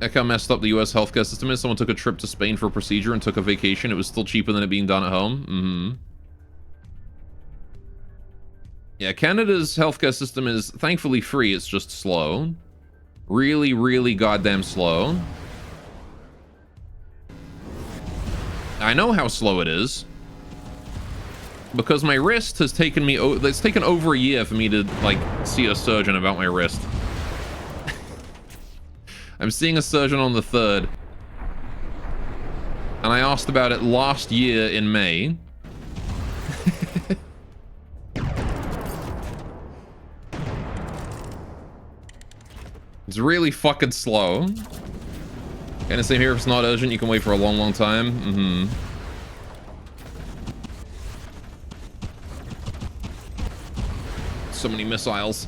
Heck how messed up the US healthcare system is. Someone took a trip to Spain for a procedure and took a vacation. It was still cheaper than it being done at home. Yeah, Canada's healthcare system is thankfully free. It's just slow. Really, really goddamn slow. I know how slow it is. Because my wrist has taken me... It's taken over a year for me to, like, see a surgeon about my wrist. I'm seeing a surgeon on the 3rd. And I asked about it last year in May. It's really fucking slow. Kind of same here. If it's not urgent, you can wait for a long, long time. Mm-hmm. So many missiles.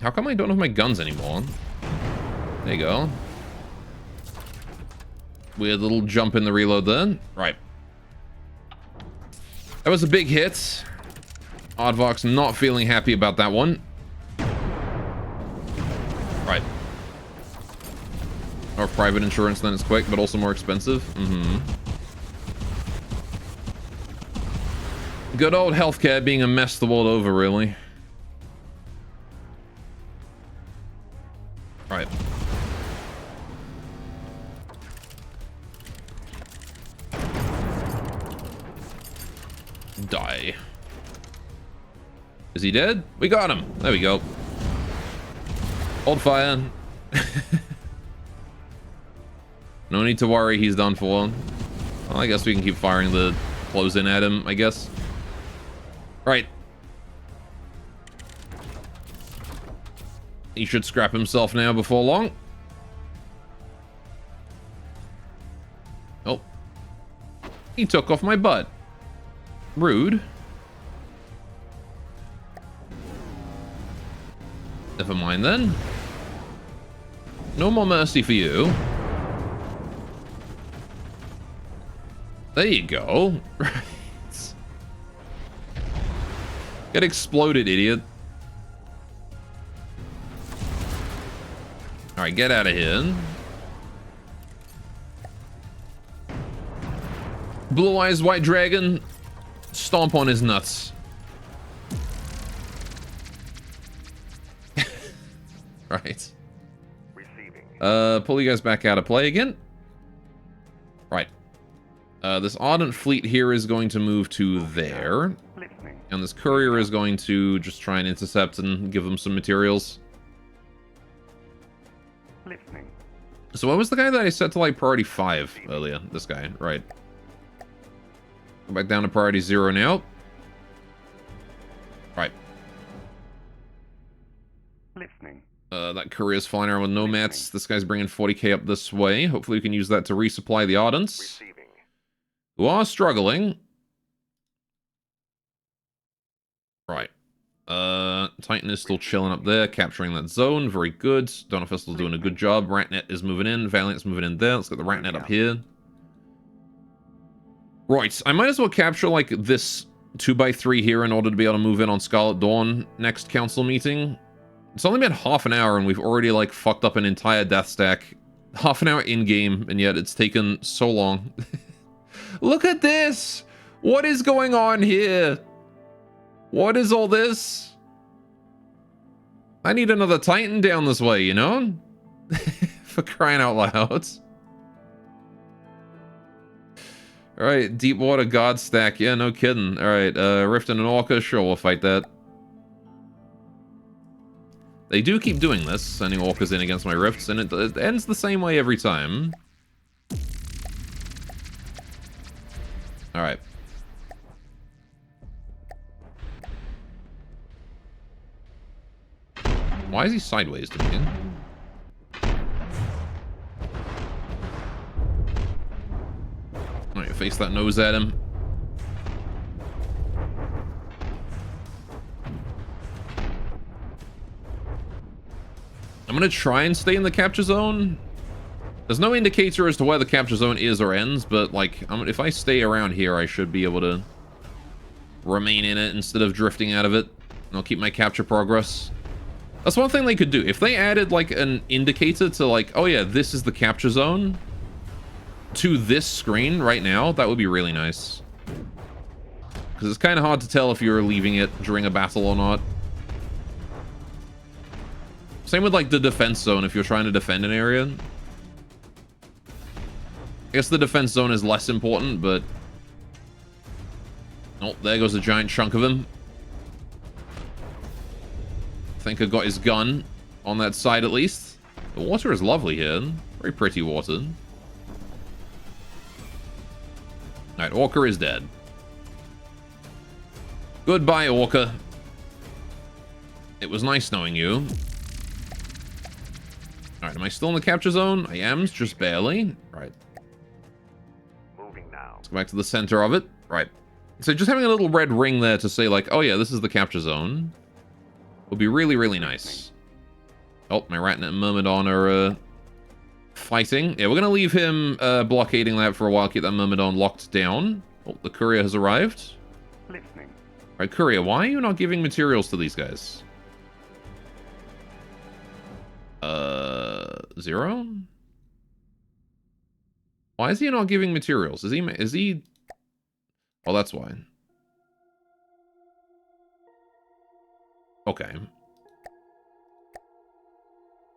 How come I don't have my guns anymore? There you go. Weird little jump in the reload there. Right. That was a big hit. Aardvark's not feeling happy about that one. Right. Or private insurance, then it's quick, but also more expensive. Mm-hmm. Good old healthcare being a mess the world over, really. Right. Die. Is he dead? We got him. There we go. Hold fire. No need to worry, he's done for. Well, I guess we can keep firing the close in at him, I guess. Right. He should scrap himself now before long. Oh. He took off my butt. Rude. Never mind then. No more mercy for you. There you go. Right. Get exploded, idiot. Alright, get out of here. Blue Eyes White Dragon. Stomp on his nuts. Right. Receiving. Pull you guys back out of play again. Right. This Ardent Fleet here is going to move to there. Listening. And this courier is going to just try and intercept and give them some materials. Listening. So what was the guy that I set to like priority 5 earlier? This guy, right. Go back down to priority 0 now. Right. Listening. That courier's flying around with nomads. This guy's bringing 40k up this way. Hopefully we can use that to resupply the Ardents, Receiving. who are struggling. Right. Titan is still chilling up there, capturing that zone. Very good. Donofist is doing a good job. Ratnet is moving in. Valiant's moving in there. Let's get the Ratnet up here. Right. I might as well capture, like, this 2x3 here in order to be able to move in on Scarlet Dawn next council meeting. It's only been half an hour and we've already, like, fucked up an entire death stack. Half an hour in-game, and yet it's taken so long. Look at this! What is going on here? What is all this? I need another Titan down this way, you know? For crying out loud. Alright, Deepwater God stack. Yeah, no kidding. Alright, Rift and an Orca. Sure, we'll fight that. They do keep doing this, sending Orcas in against my Rifts, and it ends the same way every time. Alright. Why is he sideways to me? Alright, face that nose at him. I'm gonna try and stay in the capture zone. There's no indicator as to where the capture zone is or ends, but like, if I stay around here, I should be able to remain in it instead of drifting out of it. And I'll keep my capture progress. That's one thing they could do. If they added like an indicator to like, oh yeah, this is the capture zone to this screen right now, that would be really nice. Because it's kind of hard to tell if you're leaving it during a battle or not. Same with like the defense zone if you're trying to defend an area. I guess the defense zone is less important, but... Oh, there goes a giant chunk of him. I think I got his gun on that side at least. The water is lovely here. Very pretty water. Alright, Orca is dead. Goodbye, Orca. It was nice knowing you. Alright, am I still in the capture zone? I am, just barely. Right. Moving now. Let's go back to the center of it. Right. So just having a little red ring there to say, like, oh yeah, this is the capture zone would be really, really nice. Oh, my Ratnet and Myrmidon are fighting. Yeah, we're going to leave him blockading that for a while, keep that Myrmidon locked down. Oh, the courier has arrived. Listening. Alright, courier, why are you not giving materials to these guys? 0? Why is he not giving materials? Is he... Oh, that's why. Okay.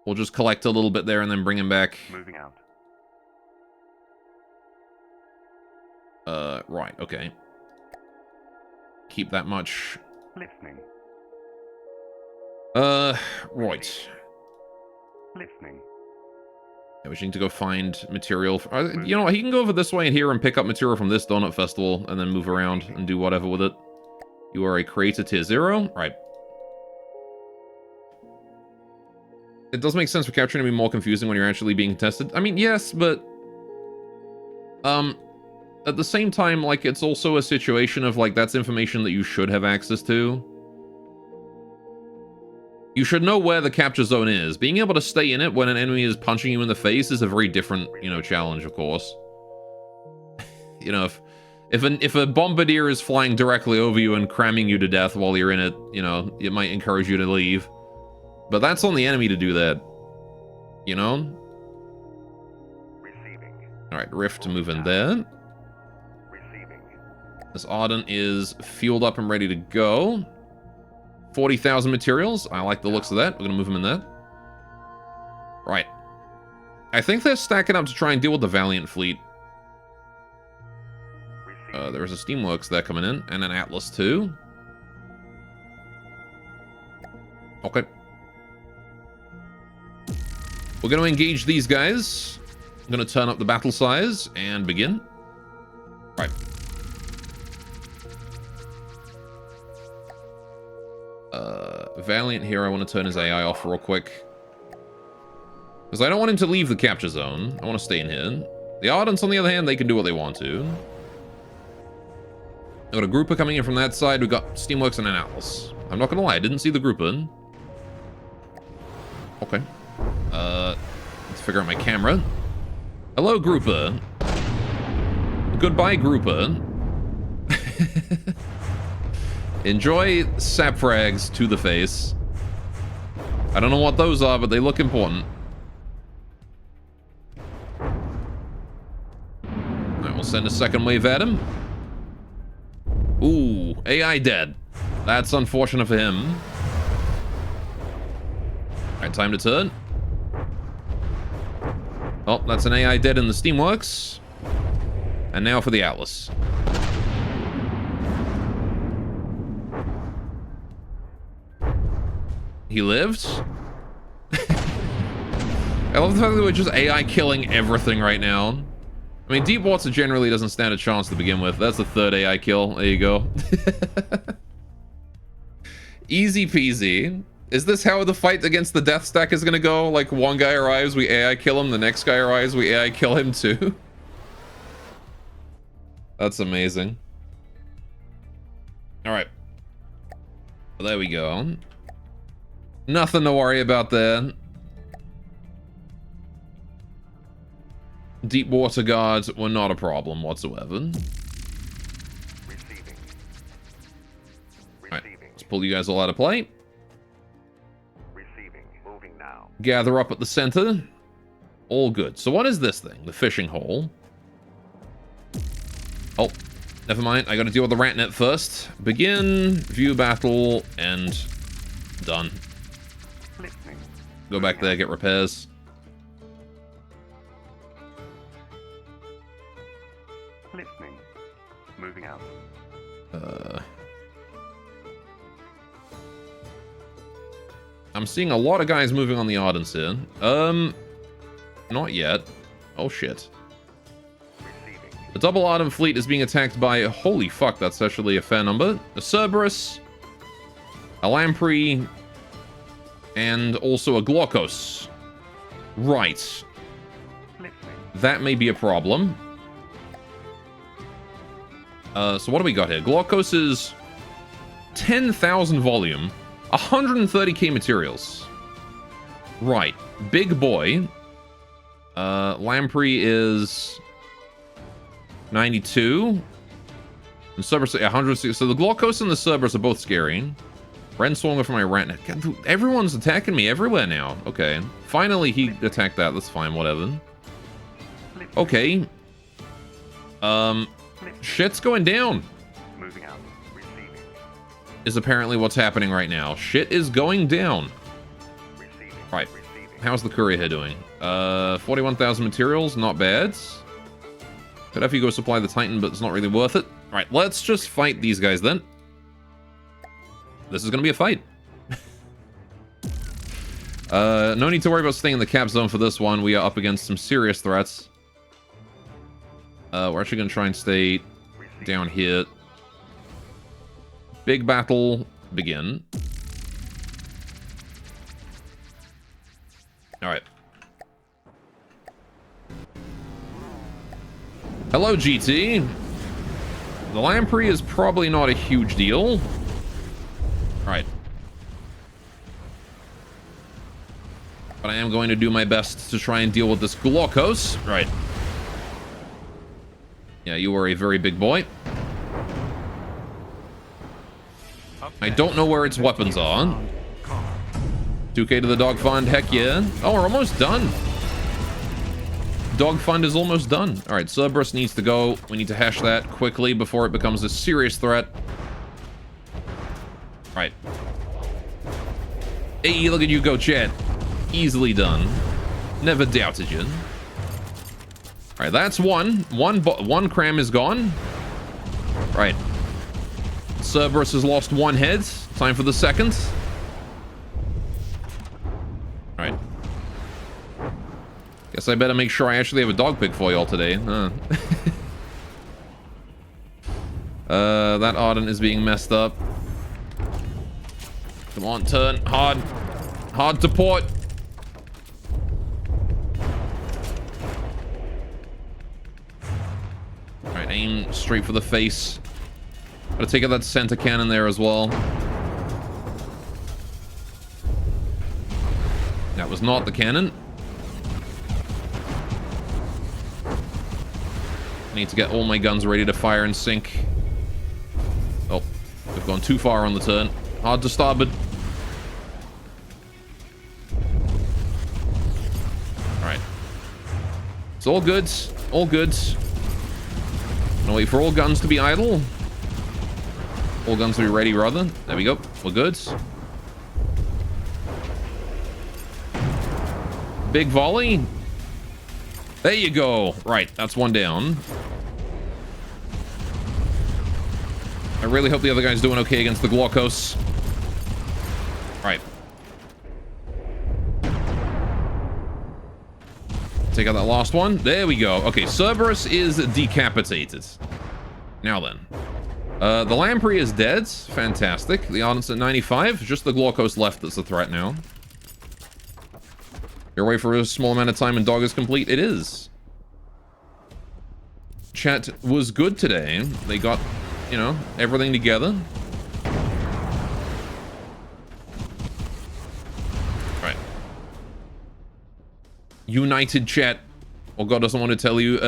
We'll just collect a little bit there and then bring him back. Moving out. Right, okay. Keep that much. Listening. Right. Listening. Yeah, we just need to go find material. You know what, he can go over this way and here and pick up material from this donut festival and then move around and do whatever with it. You are a creator tier 0. Right. It does make sense for capturing to be more confusing when you're actually being tested. I mean, yes, but... at the same time, like, it's also a situation of, like, that's information that you should have access to. You should know where the capture zone is. Being able to stay in it when an enemy is punching you in the face is a very different, you know, challenge, of course. You know, if a bombardier is flying directly over you and cramming you to death while you're in it, you know, it might encourage you to leave. But that's on the enemy to do that. You know? Receiving. Alright, Rift to move in there. Receiving. This Ardent is fueled up and ready to go. 40,000 materials. I like the looks of that. We're going to move them in there. Right. I think they're stacking up to try and deal with the Valiant fleet. There's a Steamworks there coming in, and an Atlas too. Okay. We're going to engage these guys. I'm going to turn up the battle size and begin. Right. Valiant here, I want to turn his AI off real quick. Because I don't want him to leave the capture zone. I want to stay in here. The Ardents, on the other hand, they can do what they want to. I've got a grouper coming in from that side. We've got Steamworks and an Atlas. I'm not going to lie, I didn't see the grouper. Okay. Let's figure out my camera. Hello, grouper. Goodbye, grouper. Enjoy sap frags to the face. I don't know what those are, but they look important. Alright, we'll send a second wave at him. Ooh, AI dead. That's unfortunate for him. Alright, time to turn. Oh, that's an AI dead in the Steamworks. And now for the Atlas. He lived? I love the fact that we're just AI killing everything right now. I mean, Deep Water generally doesn't stand a chance to begin with. That's the third AI kill. There you go. Easy peasy. Is this how the fight against the Death Stack is gonna go? Like, one guy arrives, we AI kill him. The next guy arrives, we AI kill him too. That's amazing. Alright. Well, there we go. Nothing to worry about there. Deep water guards were not a problem whatsoever. Receiving. Alright, let's pull you guys all out of play. Receiving. Moving now. Gather up at the center. All good. So what is this thing? The fishing hole. Oh, never mind. I gotta deal with the rat net first. Begin, view battle, and done. Listening. Go back there, get repairs. Listening. Moving out. I'm seeing a lot of guys moving on the Ardents here. Not yet. Oh shit. Receiving. The double Ardent fleet is being attacked by, holy fuck, that's actually a fair number. A Cerberus, a Lamprey, and also a Glaucos. Right. That may be a problem. So what do we got here? Glaucos is 10,000 volume, 130k materials. Right. Big boy. Lamprey is 92. And Cerberus 160. So the Glaucos and the Cerberus are both scary. Renswonger for my rant. Everyone's attacking me everywhere now. Okay. Finally he attacked that. That's fine, whatever. Okay. Shit's going down. Moving out. Receiving. Is apparently what's happening right now. Shit is going down. Receiving. Right. Receiving. How's the courier here doing? 41,000 materials, not bad. Could have you go supply the Titan, but it's not really worth it. Right, let's just fight these guys then. This is gonna be a fight. No need to worry about staying in the cap zone for this one. We are up against some serious threats. We're actually gonna try and stay down here. Big battle begin. Alright. Hello, GT. The Lamprey is probably not a huge deal. Alright. But I am going to do my best to try and deal with this Glaucos. Right. Yeah, you are a very big boy. I don't know where its weapons are. 2k to the dog fund, heck yeah. Oh, we're almost done. Dog fund is almost done. All right, Cerberus needs to go. We need to hash that quickly before it becomes a serious threat. All right. Hey, look at you go, Chad. Easily done. Never doubted you. All right, that's one. One cram is gone. All right. Cerberus has lost one head. Time for the second. All right. Guess I better make sure I actually have a dog pick for y'all today. That Ardent is being messed up. Come on, turn. Hard. Hard to port. Alright, aim straight for the face. Gotta take out that center cannon there as well. That was not the cannon. I need to get all my guns ready to fire and sink. Oh, we've gone too far on the turn. Hard to starboard. Alright. It's all good. All good. Gonna wait for all guns to be idle. All guns to be ready, rather. There we go. We're good. Big volley. There you go. Right, that's one down. I really hope the other guy's doing okay against the Glaucos. Right. Take out that last one. There we go. Okay, Cerberus is decapitated. Now then. The Lamprey is dead. Fantastic. The Ardent's at 95. Just the Glaucos left that's a threat now. You're away for a small amount of time and dog is complete. It is. Chat was good today. They got, you know, everything together. Right. United chat. What God doesn't want to tell you,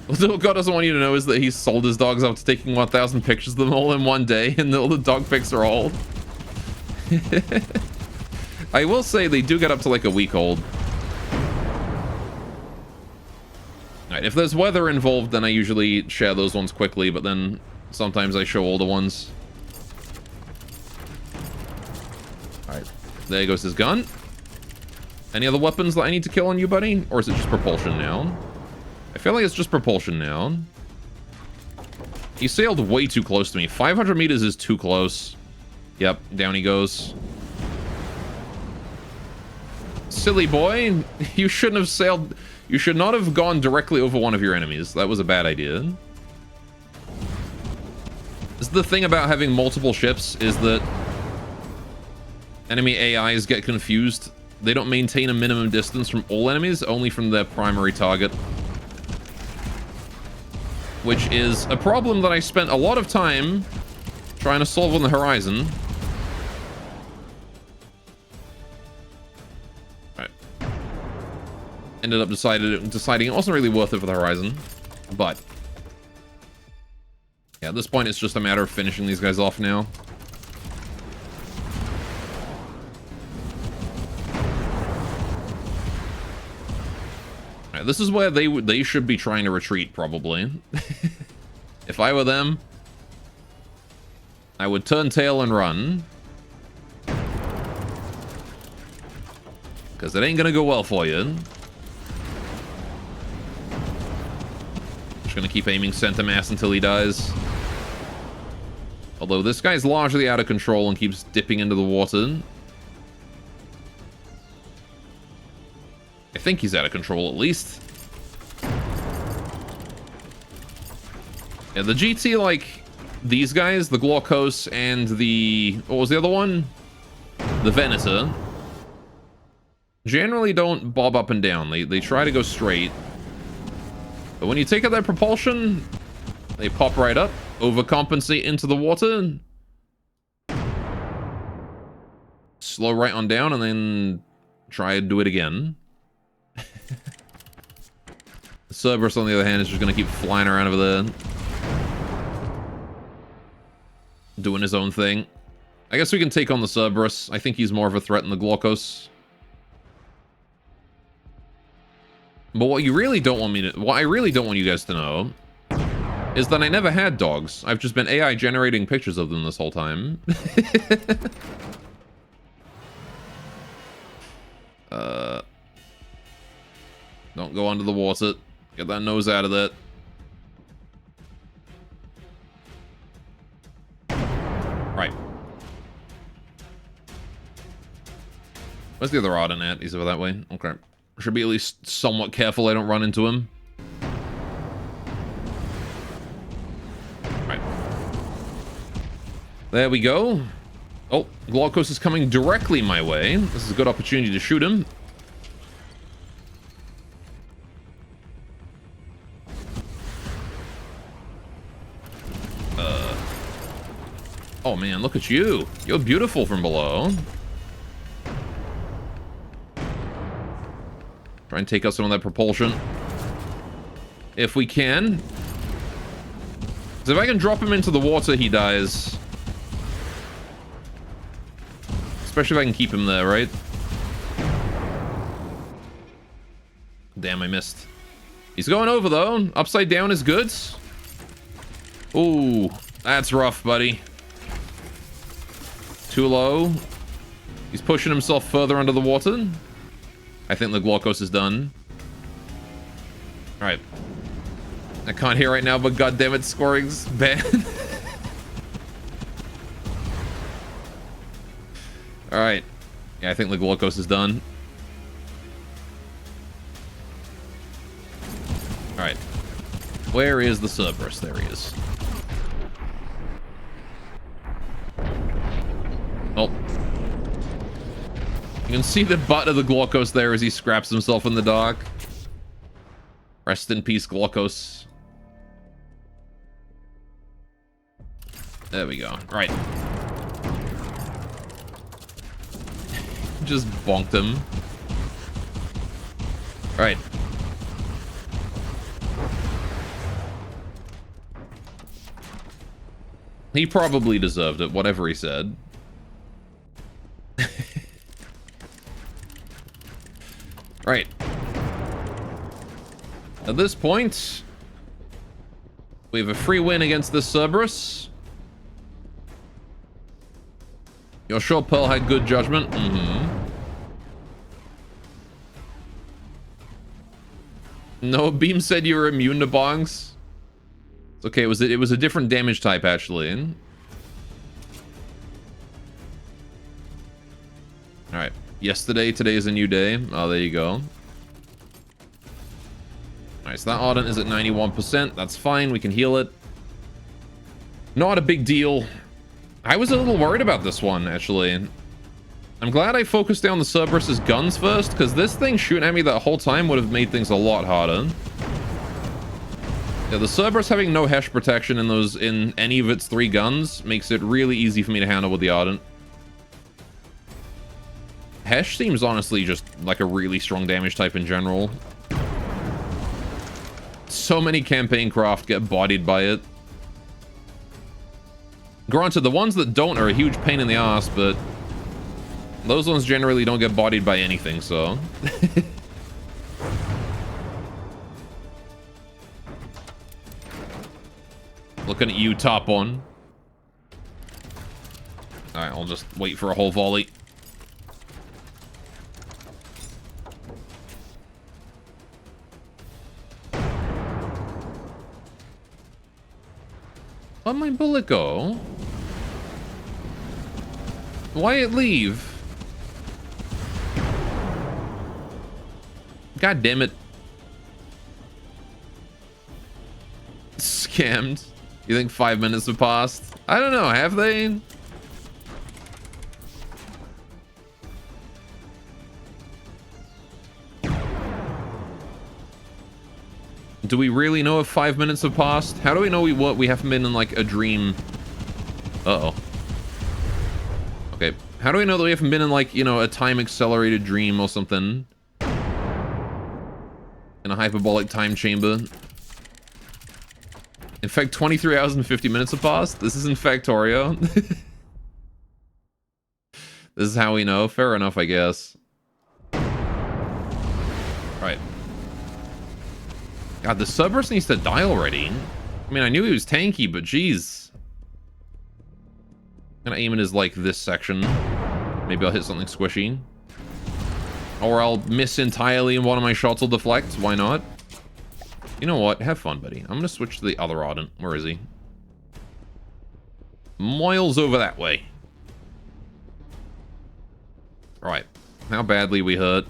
what God doesn't want you to know is that he sold his dogs after taking 1,000 pictures of them all in one day, and all the dog pics are old. I will say they do get up to like a week old. Alright, if there's weather involved, then I usually share those ones quickly, but then sometimes I show older ones. Alright, there goes his gun. Any other weapons that I need to kill on you, buddy? Or is it just propulsion now? I feel like it's just propulsion now. He sailed way too close to me. 500 meters is too close. Yep, down he goes. Silly boy. You shouldn't have sailed... You should not have gone directly over one of your enemies. That was a bad idea. This is the thing about having multiple ships, is that enemy AIs get confused they don't maintain a minimum distance from all enemies, only from their primary target. Which is a problem that I spent a lot of time trying to solve on the Horizon. Alright. Ended up deciding it wasn't really worth it for the Horizon. But yeah, at this point it's just a matter of finishing these guys off now. Alright, this is where they should be trying to retreat, probably. If I were them, I would turn tail and run. Because it ain't gonna go well for you. Just gonna keep aiming center mass until he dies. Although this guy's largely out of control and keeps dipping into the water. I think he's out of control at least. Yeah, the GT, like, these guys, the Glaucos and the... what was the other one? The Venator. Generally don't bob up and down. They try to go straight. But when you take out their propulsion, they pop right up, overcompensate into the water, slow right on down, and then try to do it again. The Cerberus, on the other hand, is just going to keep flying around over there, doing his own thing. I guess we can take on the Cerberus. I think he's more of a threat than the Glaucos. But what I really don't want you guys to know is that I never had dogs. I've just been AI generating pictures of them this whole time. Don't go under the water. Get that nose out of that. Right. Where's the other Ardent at? He's over that way. Okay. Should be at least somewhat careful I don't run into him. Right. There we go. Oh, Glaucos is coming directly my way. This is a good opportunity to shoot him. Oh man, look at you. You're beautiful from below. Try and take out some of that propulsion. If we can. So if I can drop him into the water, he dies. Especially if I can keep him there, right? Damn, I missed. He's going over, though. Upside down is good. Ooh, that's rough, buddy. Too low. He's pushing himself further under the water. I think the Glaucos is done. Alright. I can't hear right now, but goddammit, scoring's bad. Alright. Yeah, I think the Glaucos is done. Alright. Where is the Cerberus? There he is. Oh. You can see the butt of the Glaucos there as he scraps himself in the dock. Rest in peace, Glaucos. There we go. Right. Just bonked him. Right. He probably deserved it, whatever he said. Right. At this point, we have a free win against this Cerberus. You're sure Pearl had good judgment? Mm-hmm. No, Beam said you were immune to bongs. It's okay, it was a different damage type, actually. Alright. Yesterday, today is a new day. Oh, there you go. Alright, so that Ardent is at 91%. That's fine, we can heal it. Not a big deal. I was a little worried about this one, actually. I'm glad I focused down the Cerberus's guns first, because this thing shooting at me that whole time would have made things a lot harder. Yeah, the Cerberus having no Hesh protection in any of its 3 guns makes it really easy for me to handle with the Ardent. Hesh seems honestly just like a really strong damage type in general. So many campaign craft get bodied by it. Granted, the ones that don't are a huge pain in the ass, but those ones generally don't get bodied by anything, so... Looking at you, top one. Alright, I'll just wait for a whole volley. Where'd my bullet go? Why it leave? God damn it. Scammed. You think 5 minutes have passed? I don't know, have they? Do we really know if 5 minutes have passed? How do we know we haven't been in like a dream? Uh-oh. Okay, how do we know that we haven't been in like, you know, a time accelerated dream or something? In a hyperbolic time chamber. In fact, 23 hours and 50 minutes have passed. This is in Factorio. This is how we know. Fair enough, I guess. Right. God, the Cerberus needs to die already. I mean, I knew he was tanky, but geez. I'm gonna aim it as like this section. Maybe I'll hit something squishy. Or I'll miss entirely and one of my shots will deflect. Why not? You know what? Have fun, buddy. I'm gonna switch to the other Ardent. Where is he? Miles over that way. Right. How badly we hurt?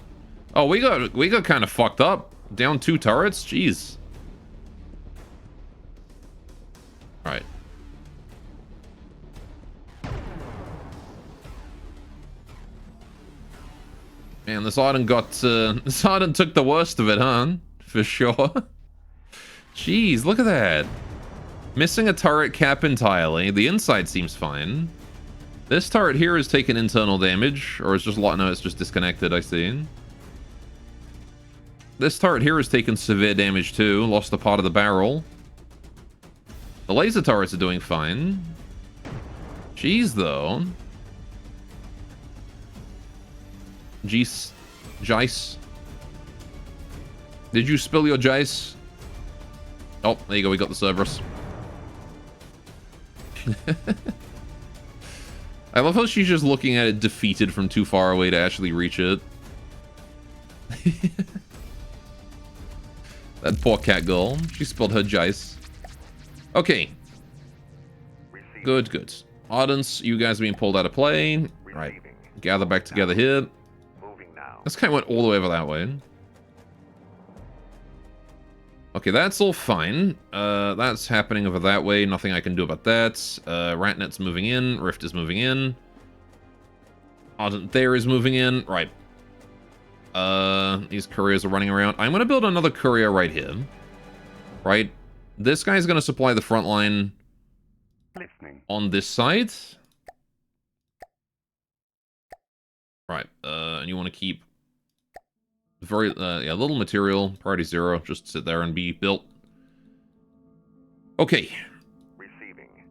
Oh, we got kind of fucked up. Down 2 turrets? Jeez. Right. Man, this Ardent this Ardent took the worst of it, huh? For sure. Jeez, look at that. Missing a turret cap entirely. The inside seems fine. This turret here has taken internal damage, or it's just no, it's just disconnected, I see. This turret here has taken severe damage too, lost a part of the barrel. The laser turrets are doing fine. Jeez, though. Jeez. Jice. Did you spill your Jice? Oh, there you go, we got the Cerberus. I love how she's just looking at it defeated from too far away to actually reach it. That poor cat girl. She spilled her Jice. Okay. Good, good. Ardents, you guys are being pulled out of play. Right. Gather back together here. This kind of went all the way over that way. Okay, that's all fine. That's happening over that way. Nothing I can do about that. Ratnet's moving in. Rift is moving in. Ardent there is moving in. Right. These couriers are running around. I'm going to build another courier right here. Right? This guy's going to supply the front line on this side. Right. And you want to keep very, yeah, little material, priority 0, just sit there and be built. Okay.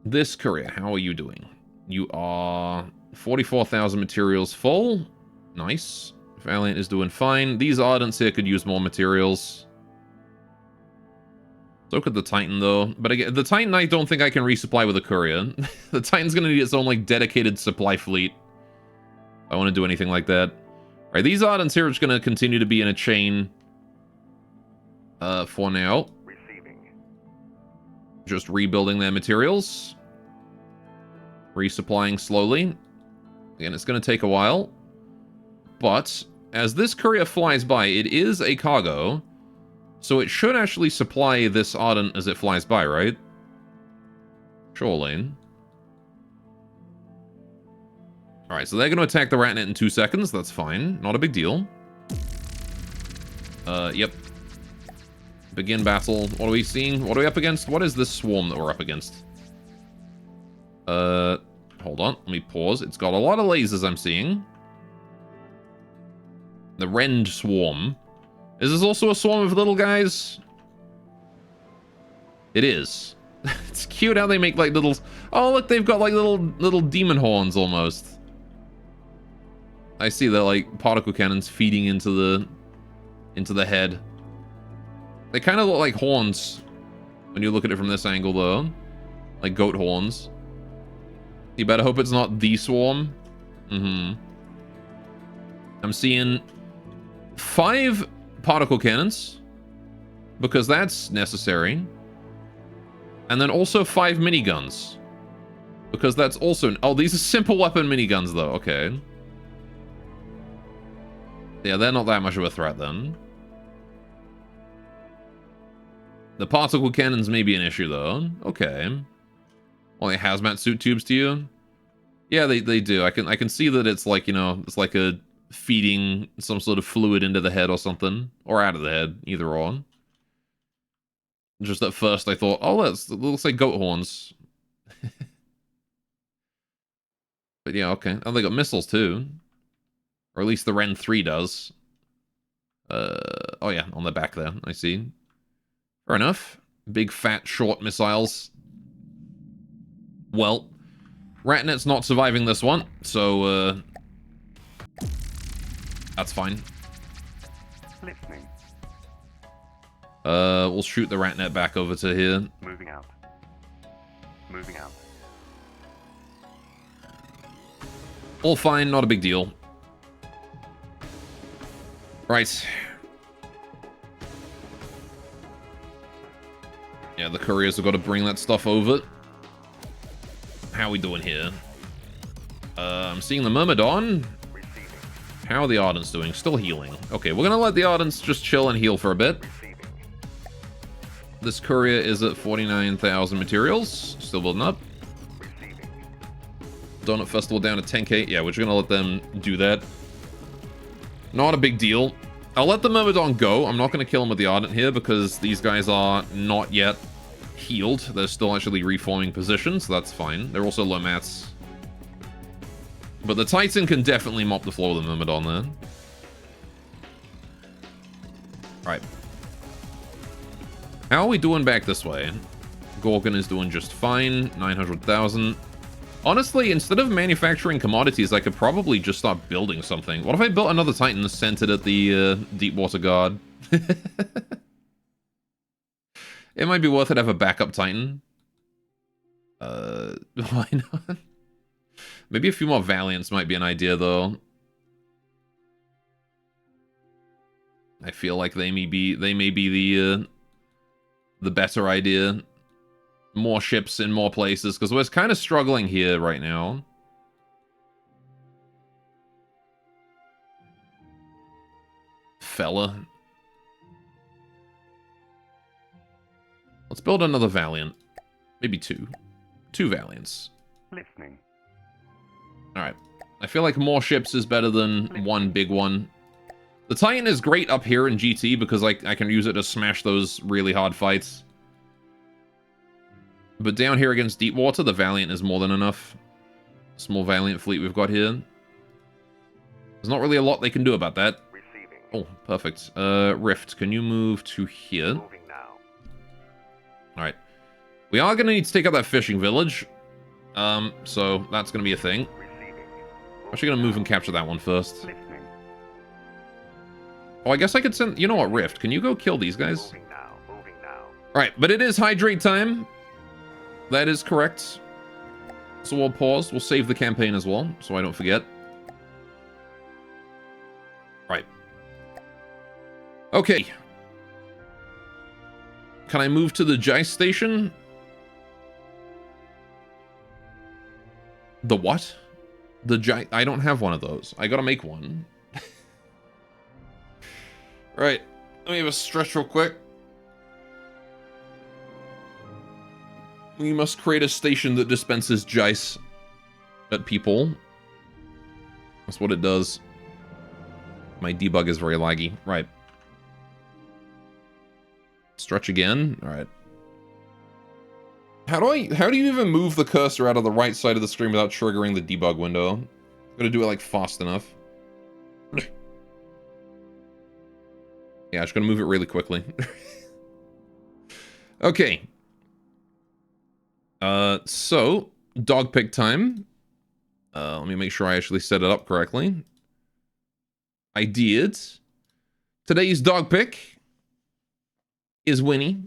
This courier, how are you doing? You are 44,000 materials full. Nice. Valiant is doing fine. These Ardents here could use more materials. So could the Titan, though. But again, the Titan I don't think I can resupply with a courier. The Titan's gonna need its own, like, dedicated supply fleet. If I want to do anything like that. Alright, these Ardents here are just gonna continue to be in a chain. For now. Just rebuilding their materials. Resupplying slowly. Again, it's gonna take a while. But as this courier flies by, it is a cargo, so it should actually supply this Ardent as it flies by, right? Surely. Alright, so they're going to attack the Ratnet in 2 seconds. That's fine. Not a big deal. Yep. Begin battle. What are we seeing? What are we up against? What is this swarm that we're up against? Hold on. Let me pause. It's got a lot of lasers I'm seeing. The Rend swarm. Is this also a swarm of little guys? It is. It's cute how they make like little... Oh, look, they've got like little demon horns almost. I see they're like particle cannons feeding into the head. They kind of look like horns when you look at it from this angle, though. Like goat horns. You better hope it's not the swarm. I'm seeing 5 particle cannons, because that's necessary. And then also 5 miniguns, because that's also... Oh, these are simple weapon miniguns, though. Okay. Yeah, they're not that much of a threat, then. The particle cannons may be an issue, though. Okay. Only hazmat suit tubes to you? Yeah, they do. I can see that it's like, you know, it's like a feeding some sort of fluid into the head or something. Or out of the head, either or. Just at first I thought, oh, it looks like goat horns. But yeah, okay. Oh, they got missiles too. Or at least the Ren 3 does. Oh yeah, on the back there, I see. Fair enough. Big, fat, short missiles. Well, Ratnet's not surviving this one, so, that's fine. Listening. We'll shoot the Ratnet back over to here. Moving out. Moving out. All fine, not a big deal. Right. Yeah, the couriers have got to bring that stuff over. How are we doing here? I'm seeing the Myrmidon. Receiving. How are the Ardents doing? Still healing. Okay, we're gonna let the Ardents just chill and heal for a bit. Receiving. This courier is at 49,000 materials. Still building up. Receiving. Donut Festival down to 10k. Yeah, we're just gonna let them do that. Not a big deal. I'll let the Myrmidon go. I'm not gonna kill him with the Ardent here because these guys are not yet healed. They're still actually reforming positions, so that's fine. They're also low mats. But the Titan can definitely mop the floor with the Myrmidon there. Right. How are we doing back this way? Gorgon is doing just fine. 900,000. Honestly, instead of manufacturing commodities, I could probably just start building something. What if I built another Titan centered at the Deepwater Guard? It might be worth it to have a backup Titan. Why not? Maybe a few more Valiants might be an idea, though. I feel like they may be the better idea. More ships in more places, because we're kind of struggling here right now. Fella. Let's build another Valiant. Maybe 2. 2 Valiants. Listening. Alright. I feel like more ships is better than one big one. The Titan is great up here in GT because I can use it to smash those really hard fights. But down here against Deepwater, the Valiant is more than enough. Small Valiant fleet we've got here. There's not really a lot they can do about that. Receiving. Oh, perfect. Rift, can you move to here? Moving now. Alright. We are going to need to take out that fishing village. So that's going to be a thing. Receiving. I'm actually going to move and capture that one first. Listening. Oh, I guess I could send... You know what, Rift? Can you go kill these guys? Moving now. Moving now. Alright, but it is hydrate time. That is correct. So we'll pause. We'll save the campaign as well, so I don't forget. Right. Okay. Can I move to the Jice station? The what? The Jice... I don't have one of those. I gotta make one. Right. Let me have a stretch real quick. We must create a station that dispenses Jice at people. That's what it does. My debug is very laggy. Right. Stretch again. All right. How do you even move the cursor out of the right side of the screen without triggering the debug window? Gotta do it like fast enough. Yeah, just gonna move it really quickly. Okay. So dog pick time. Let me make sure I actually set it up correctly. I did. Today's dog pick is Winnie,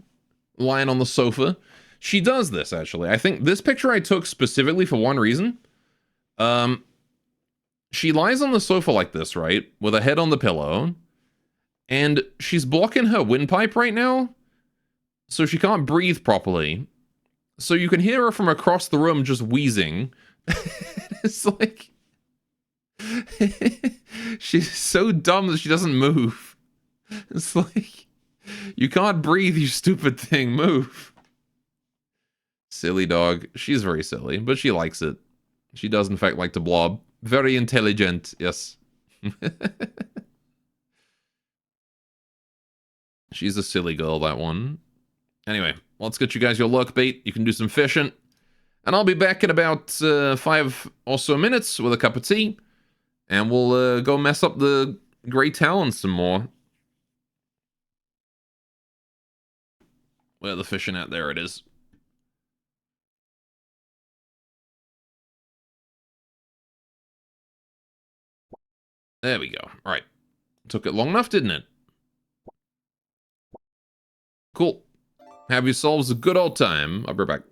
lying on the sofa. She does this, actually. I think this picture I took specifically for one reason. She lies on the sofa like this, right? With her head on the pillow. And she's blocking her windpipe right now. So she can't breathe properly. So you can hear her from across the room just wheezing. It's like... she's so dumb that she doesn't move. It's like... you can't breathe, you stupid thing. Move. Silly dog. She's very silly, but she likes it. She does, in fact, like to blob. Very intelligent, yes. She's a silly girl, that one. Anyway, let's get you guys your lurk bait. You can do some fishing. And I'll be back in about 5 or so minutes with a cup of tea. And we'll go mess up the Grey Talon some more. Where are the fishing at? There it is. There we go. All right. Took it long enough, didn't it? Cool. Have yourselves a good old time. I'll be right back.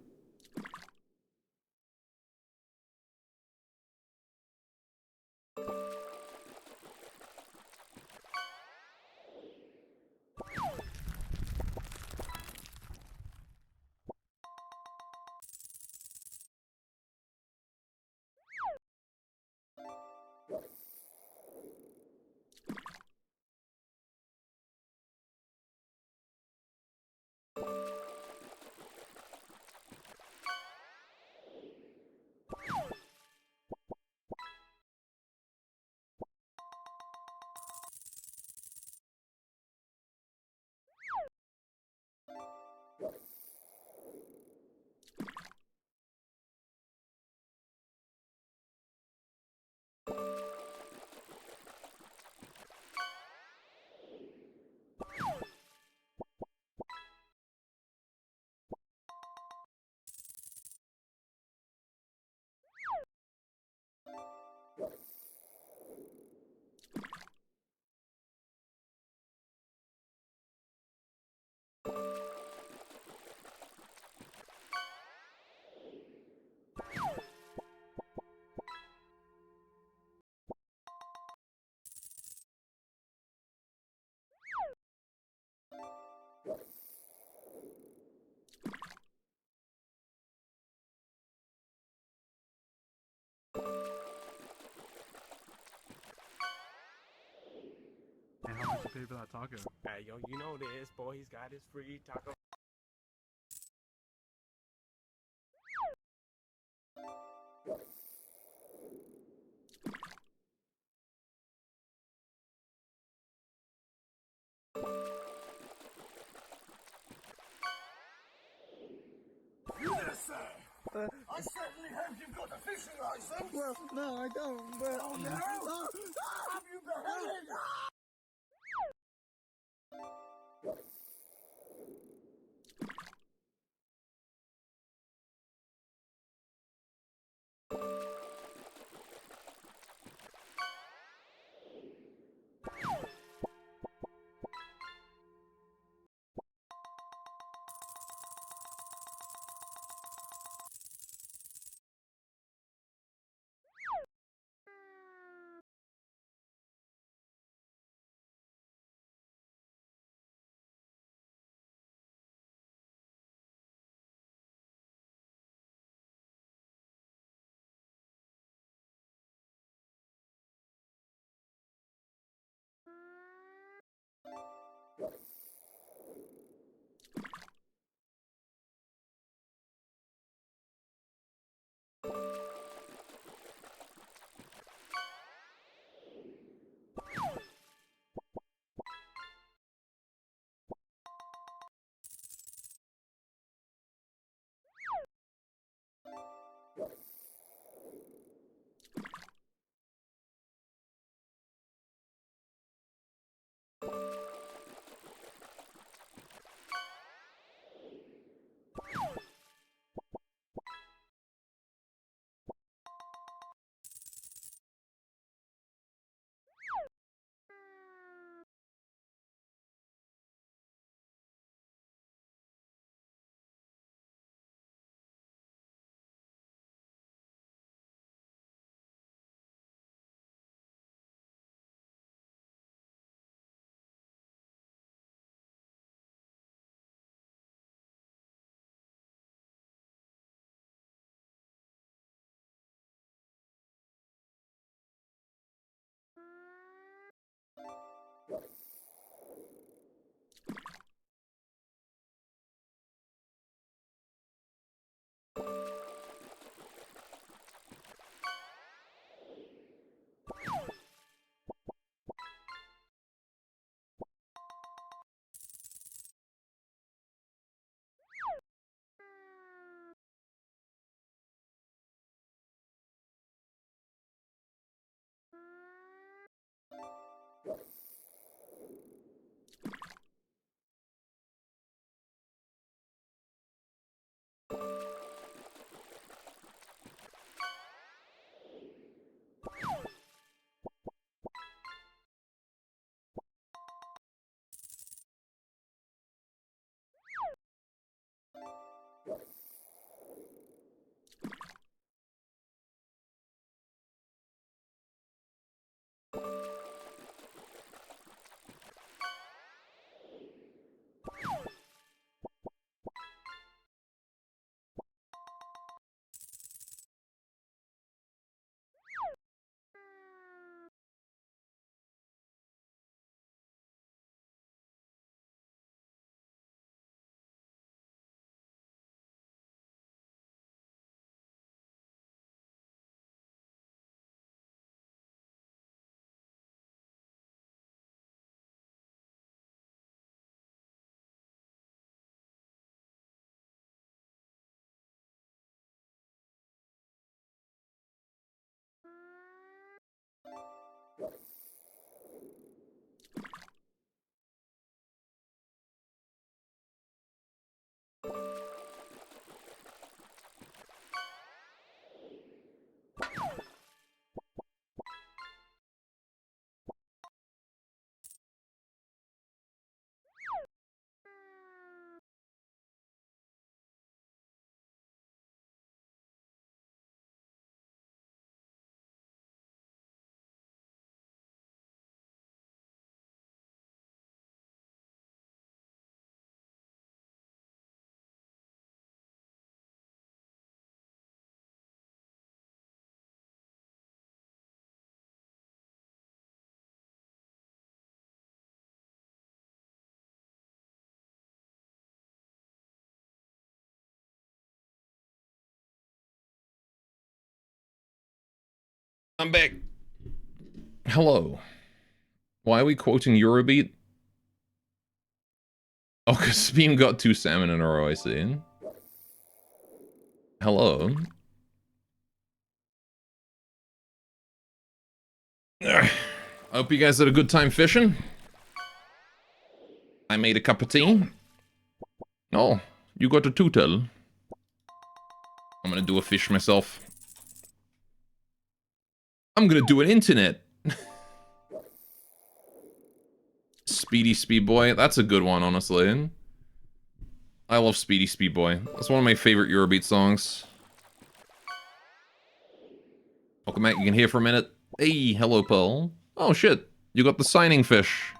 And how much you pay for that taco? Hey, yo, you know this, boy. He's got his free taco. Yes, sir. I certainly hope you've got a fishing license. Well, no, I don't, but... Oh, no? Have you beheaded? I'm back. Hello. Why are we quoting Eurobeat? Oh, because Beam got 2 salmon in a row, I see. Hello. I hope you guys had a good time fishing. I made a cup of tea. Oh, you got a tootle. I'm gonna do a fish myself. I'm gonna do an internet. Speedy Speed Boy. That's a good one, honestly. I love Speedy Speed Boy. That's one of my favorite Eurobeat songs. Welcome back. You can hear for a minute. Hey, hello, Paul. Oh, shit. You got the signing fish.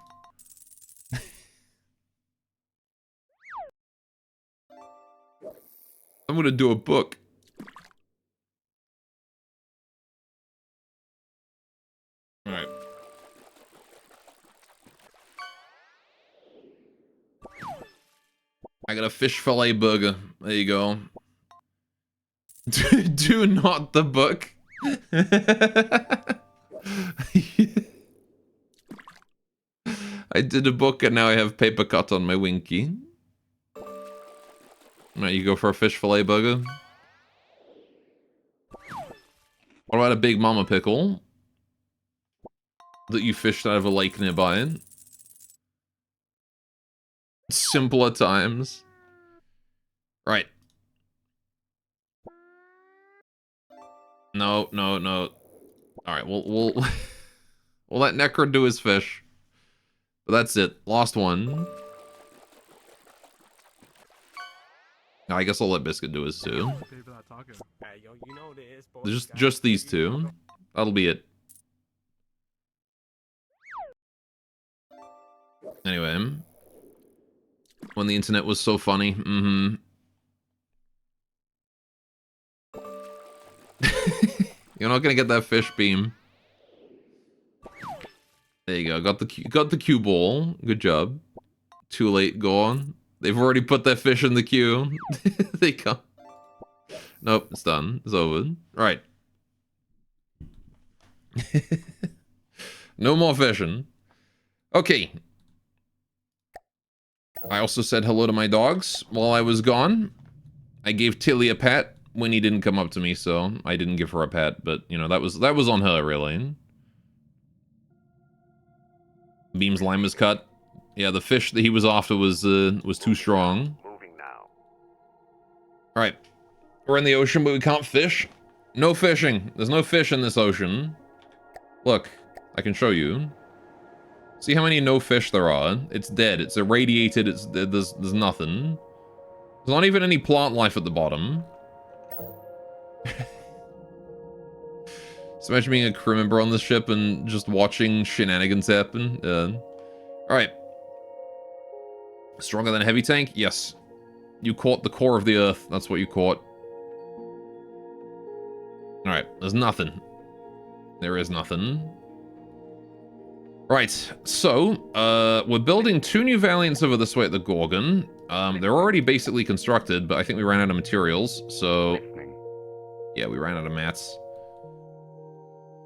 I'm gonna do a book. Alright. I got a fish fillet burger. There you go. Do not the book. I did a book and now I have paper cut on my winky. Alright, you go for a fish fillet burger. What about a Big Mama pickle? That you fished out of a lake nearby? Simpler times. Right. No, no, no. Alright, we'll let Necro do his fish. But that's it. Lost one. I guess I'll let Biscuit do his too. Pay for that taco. Hey, yo, you know this, boy. He's got Just his these free two. taco. That'll be it. Anyway. When the internet was so funny. Mm-hmm. You're not gonna get that fish beam. There you go. Got the cue ball. Good job. Too late. Gone. They've already put their fish in the queue. They come. Nope. It's done. It's over. Right. No more fishing. Okay. I also said hello to my dogs while I was gone. I gave Tilly a pat. Winnie didn't come up to me, so I didn't give her a pat. But you know that was on her, really. Beam's line was cut. Yeah, the fish that he was after was too strong. Moving now. All right, we're in the ocean, but we can't fish. No fishing. There's no fish in this ocean. Look, I can show you. See how many no fish there are? It's dead. It's irradiated. There's nothing. There's not even any plant life at the bottom. So imagine being a crew member on this ship and just watching shenanigans happen. Alright. Stronger than a heavy tank? Yes. You caught the core of the earth. That's what you caught. Alright, there's nothing. There is nothing. Right, so, we're building 2 new Valiants over this way at the Gorgon. They're already basically constructed, but I think we ran out of materials, so... Yeah, we ran out of mats.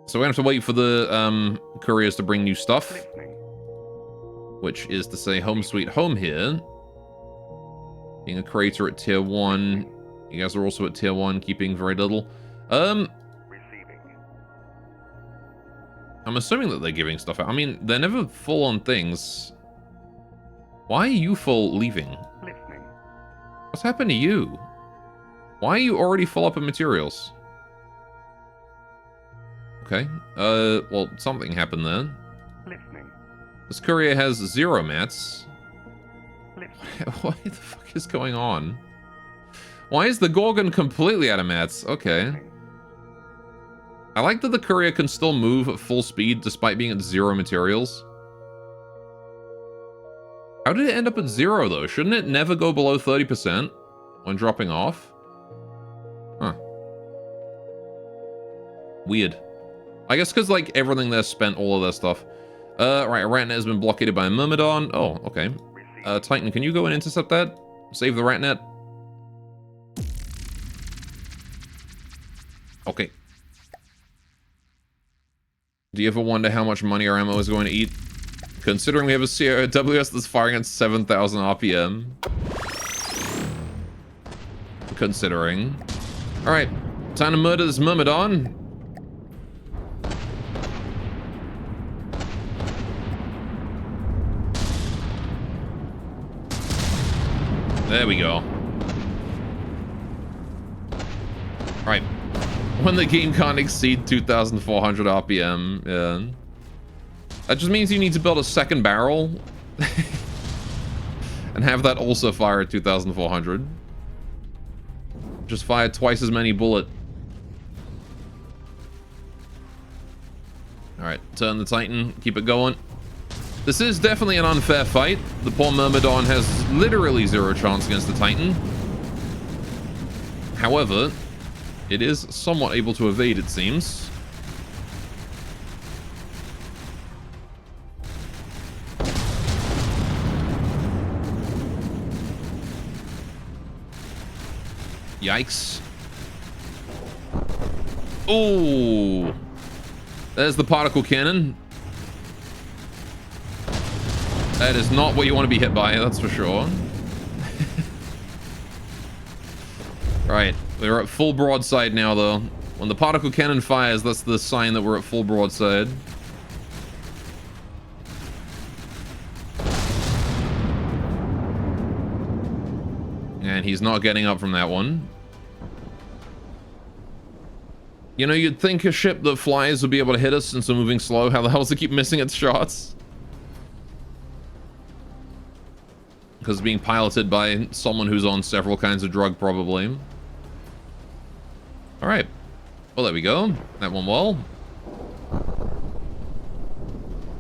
So we're gonna have to wait for the, couriers to bring new stuff. Which is to say, home sweet home here. Being a creator at tier 1. You guys are also at tier 1, keeping very little. I'm assuming that they're giving stuff out. I mean, they're never full on things. Why are you full leaving? What's happened to you? Why are you already full up of materials? Okay. Well, something happened there. This courier has 0 mats. What the fuck is going on? Why is the Gorgon completely out of mats? Okay. I like that the courier can still move at full speed despite being at 0 materials. How did it end up at 0 though? Shouldn't it never go below 30% when dropping off? Huh. Weird. I guess because like everything there spent all of their stuff. Right, a ratnet has been blockaded by a Myrmidon. Oh, okay. Titan, can you go and intercept that? Save the ratnet. Okay. Do you ever wonder how much money our ammo is going to eat? Considering we have a CRWS that's firing at 7,000 RPM. Considering. Alright, time to murder this Myrmidon. There we go. Right. When the game can't exceed 2,400 RPM, yeah. That just means you need to build a second barrel. And have that also fire at 2,400. Just fire twice as many bullet. Alright, turn the Titan, keep it going. This is definitely an unfair fight. The poor Myrmidon has literally 0 chance against the Titan. However, it is somewhat able to evade, it seems. Yikes. Oh, there's the particle cannon. That is not what you want to be hit by, that's for sure. Right, we're at full broadside now, though. When the particle cannon fires, that's the sign that we're at full broadside. And he's not getting up from that one. You know, you'd think a ship that flies would be able to hit us since we're moving slow. How the hell does it keep missing its shots? Because it's being piloted by someone who's on several kinds of drug, probably. Alright. Well, there we go. That went well.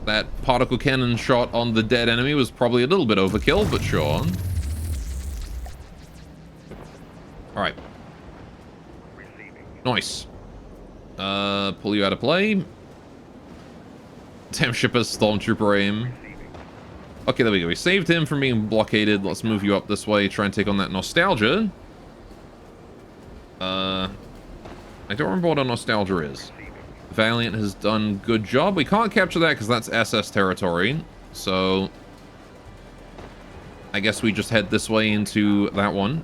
That particle cannon shot on the dead enemy was probably a little bit overkill, but sure. Alright. Nice. Pull you out of play. Damn ship has Stormtrooper aim. Okay, there we go. We saved him from being blockaded. Let's move you up this way. Try and take on that Nostalgia. I don't remember what a Nostalgia is. Valiant has done good job. We can't capture that because that's SS territory. So I guess we just head this way into that one.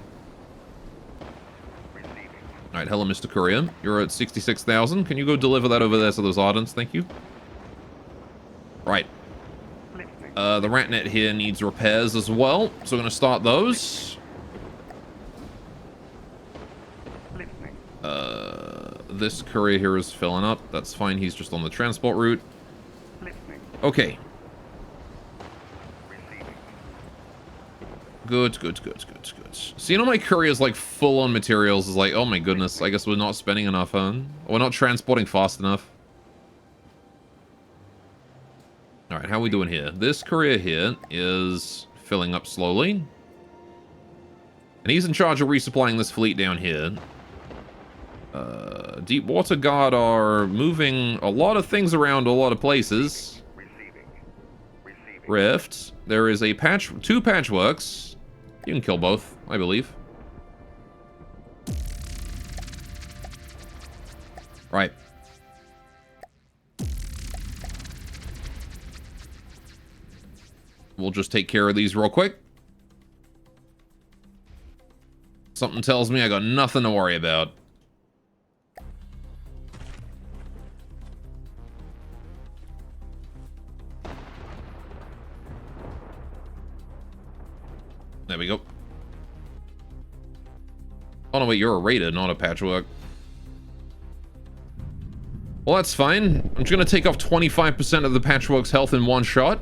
Alright, hello, Mr. Courier. You're at 66,000. Can you go deliver that over there to those Ardents? Thank you. Right. The Ratnet here needs repairs as well. So we're going to start those. This courier here is filling up. That's fine. He's just on the transport route. Okay. Good. Seeing all my couriers like full on materials is like, oh my goodness. I guess we're not spending enough, huh? We're not transporting fast enough. Alright, how are we doing here? This courier here is filling up slowly. And he's in charge of resupplying this fleet down here. Deepwater Guard are moving a lot of things around a lot of places. Rift. There is a two patchworks. You can kill both, I believe. Right. We'll just take care of these real quick. Something tells me I got nothing to worry about. There we go. Oh no, wait, you're a raider, not a patchwork. Well, that's fine. I'm just gonna take off 25% of the patchwork's health in one shot.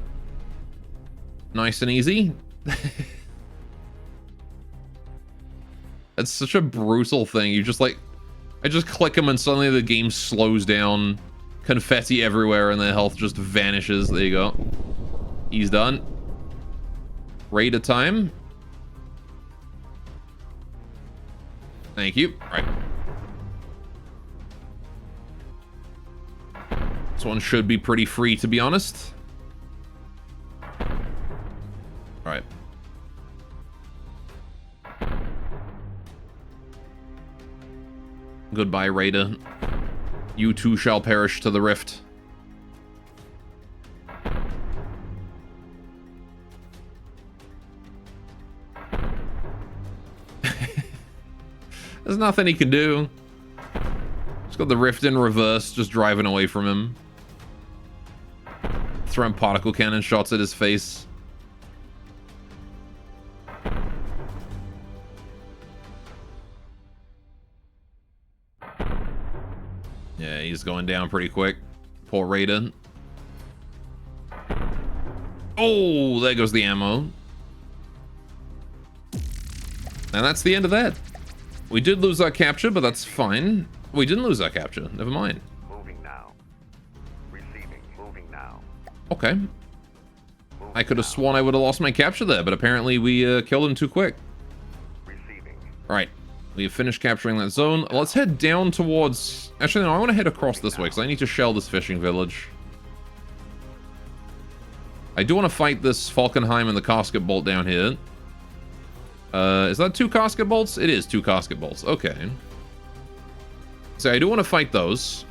Nice and easy. It's such a brutal thing. You just like... I just click them and suddenly the game slows down. Confetti everywhere and their health just vanishes. There you go. He's done. Raider time. Thank you. Alright. This one should be pretty free, to be honest. Alright. Goodbye, Raider. You too shall perish to the rift. There's nothing he can do. Just got the rift in reverse, just driving away from him. Throwing particle cannon shots at his face. Yeah, he's going down pretty quick. Poor Raider. Oh, there goes the ammo. And that's the end of that. We did lose our capture, but that's fine. We didn't lose our capture. Never mind. Moving now. Receiving. Moving now. Okay. I could have sworn I would have lost my capture there, but apparently we killed him too quick. Receiving. Alright. We have finished capturing that zone. Let's head down towards... Actually, no, I want to head across this way, because I need to shell this fishing village. I do want to fight this Falkenheim and the casket bolt down here. Is that 2 casket bolts? It is 2 casket bolts. Okay. So I do want to fight those.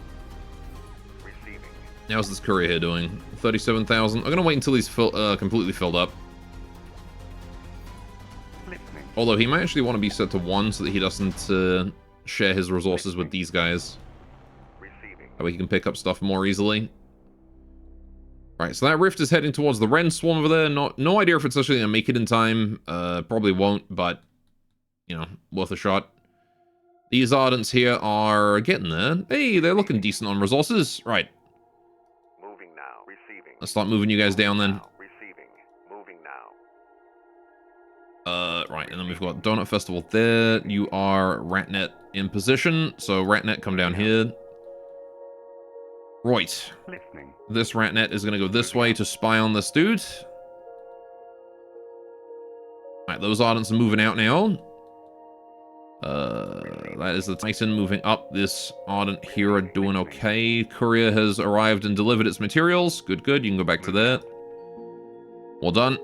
Receiving. How's this courier here doing? 37,000. I'm going to wait until he's completely filled up. Listening. Although he might actually want to be set to 1 so that he doesn't share his resources with these guys. Receiving. That way he can pick up stuff more easily. Alright, so that rift is heading towards the Ren Swarm over there. No idea if it's actually going to make it in time. Probably won't, but, you know, worth a shot. These Ardents here are getting there. Hey, they're looking decent on resources. Right. Moving now. Receiving. Let's start moving you guys down then. Receiving. Moving now. Right, and then we've got Donut Festival there. You are Ratnet in position, so Ratnet, come down here. Right. Listening. This Ratnet is going to go this way to spy on this dude. Alright, those Ardents are moving out now. That is the Titan moving up. This Ardent Hero doing okay. Courier has arrived and delivered its materials. Good, good. You can go back to there. Well done.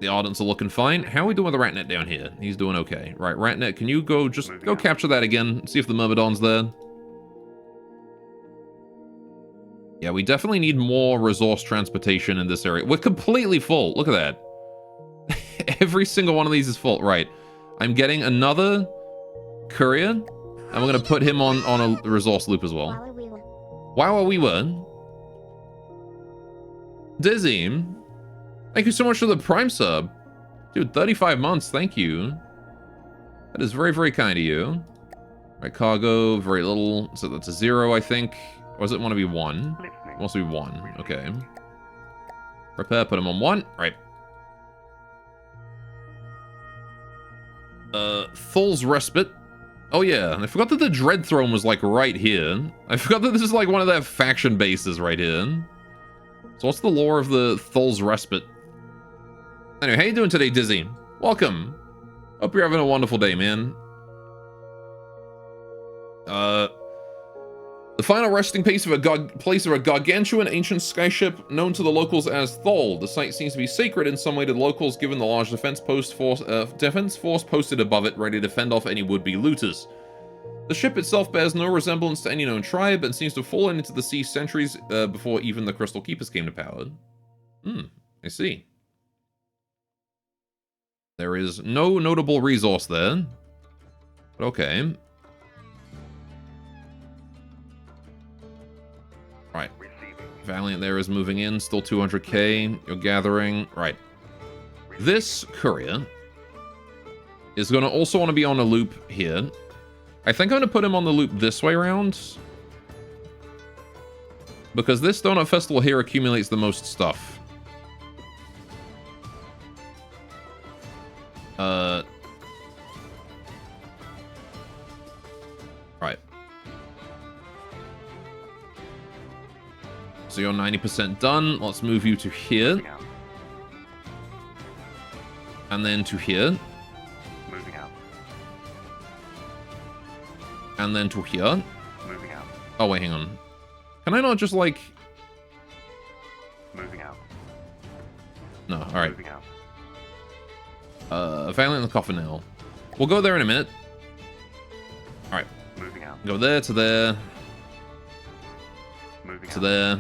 The Ardents are looking fine. How are we doing with the Ratnet down here? He's doing okay. Right, Ratnet, can you go go capture that again? See if the Myrmidon's there. Yeah, we definitely need more resource transportation in this area. We're completely full. Look at that. Every single one of these is full. Right. I'm getting another courier, and we're going to put him on a resource loop as well. Wow, we were. Dizzy, thank you so much for the Prime sub. Dude, 35 months, thank you. That is very, very kind of you. Right, cargo, very little. So that's a 0, I think. Or does it want to be 1? It wants to be 1. Okay. Repair, put him on 1. Right. Thul's Respite. Oh yeah, and I forgot that the Dread Throne was like right here. I forgot that this is like one of their faction bases right here. So what's the lore of the Thul's Respite? Anyway, how you doing today, Dizzy? Welcome. Hope you're having a wonderful day, man. The final resting place of a gargantuan ancient skyship known to the locals as Thul. The site seems to be sacred in some way to the locals, given the large defense force posted above it, ready to fend off any would-be looters. The ship itself bears no resemblance to any known tribe and seems to have fallen into the sea centuries before even the Crystal Keepers came to power. I see. There is no notable resource there. But okay. Right. Valiant there is moving in, still 200k. You're gathering. Right. This courier is going to also want to be on a loop here. I think I'm going to put him on the loop this way around. Because this Donut Festival here accumulates the most stuff. Right. So you're 90% done. Let's move you to here. And then to here. Moving out. And then to here. Moving out. Oh, wait, hang on. Can I not just, like... Moving out. No, alright. Moving out. Valiant and the Coffin Nail. We'll go there in a minute. Alright. Moving out. Go there to there. Moving To out. there.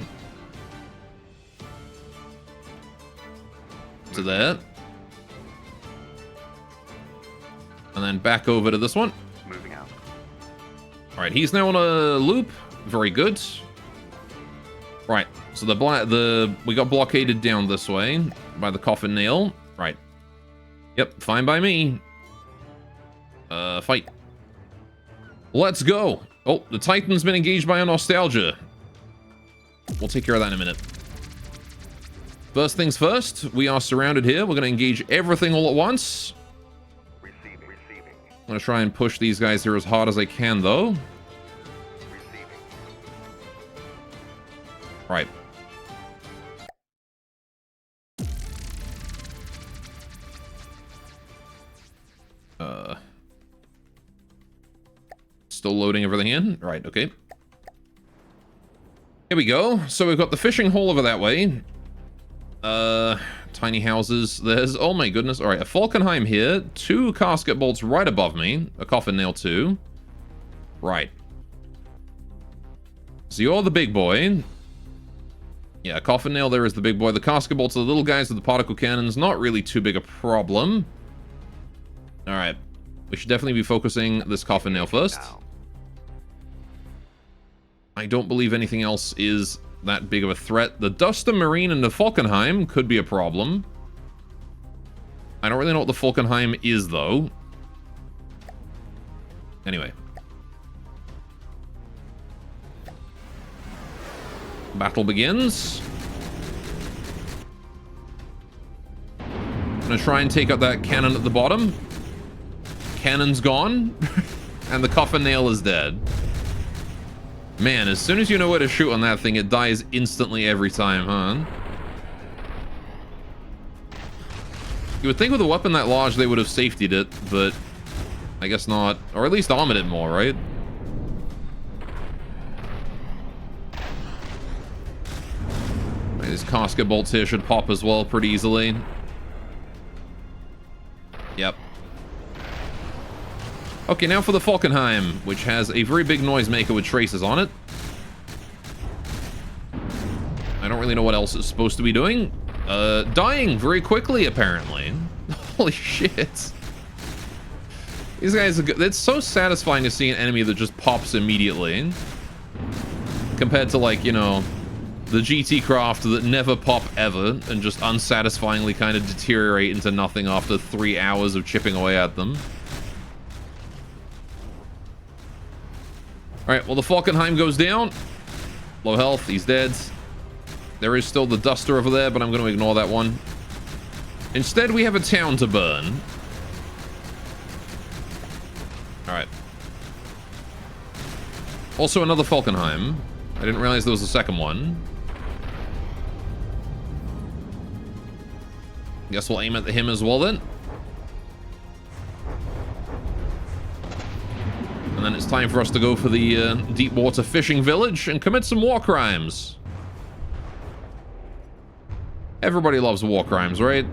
To there. And then back over to this one. Moving out. Alright, he's now on a loop. Very good. Right, so we got blockaded down this way by the Coffin Nail. Right. Yep, fine by me. Fight. Let's go. Oh, the Titan's been engaged by a Nostalgia. We'll take care of that in a minute. First things first, we are surrounded here. We're going to engage everything all at once. Receiving. I'm going to try and push these guys here as hard as I can, though. Receiving. Right. Still loading everything in. Right, okay. Here we go. So we've got the fishing hole over that way. Tiny houses. There's, oh my goodness. All right, a Falkenheim here. 2 casket bolts right above me. A coffin nail too. Right. So you're the big boy. Yeah, a coffin nail there is the big boy. The casket bolts are the little guys with the particle cannons. Not really too big a problem. All right. We should definitely be focusing this coffin nail first. I don't believe anything else is that big of a threat. The Duster Marine and the Falkenheim could be a problem. I don't really know what the Falkenheim is, though. Anyway. Battle begins. I'm gonna try and take out that cannon at the bottom. Cannon's gone. And the coffin nail is dead. Man, as soon as you know where to shoot on that thing, it dies instantly every time, huh? You would think with a weapon that large they would have safetied it, but I guess not. Or at least armored it more, right? These casket bolts here should pop as well pretty easily. Yep. Okay, now for the Falkenheim, which has a very big noisemaker with traces on it. I don't really know what else it's supposed to be doing. Dying very quickly, apparently. Holy shit. These guys are good. It's so satisfying to see an enemy that just pops immediately. Compared to, like, you know, the GT craft that never pop ever and just unsatisfyingly kind of deteriorate into nothing after 3 hours of chipping away at them. Alright, well, the Falkenheim goes down. Low health, he's dead. There is still the Duster over there, but I'm going to ignore that one. Instead, we have a town to burn. Alright. Also, another Falkenheim. I didn't realize there was a second one. Guess we'll aim at him as well, then. And then it's time for us to go for the deep water fishing village and commit some war crimes. Everybody loves war crimes, right?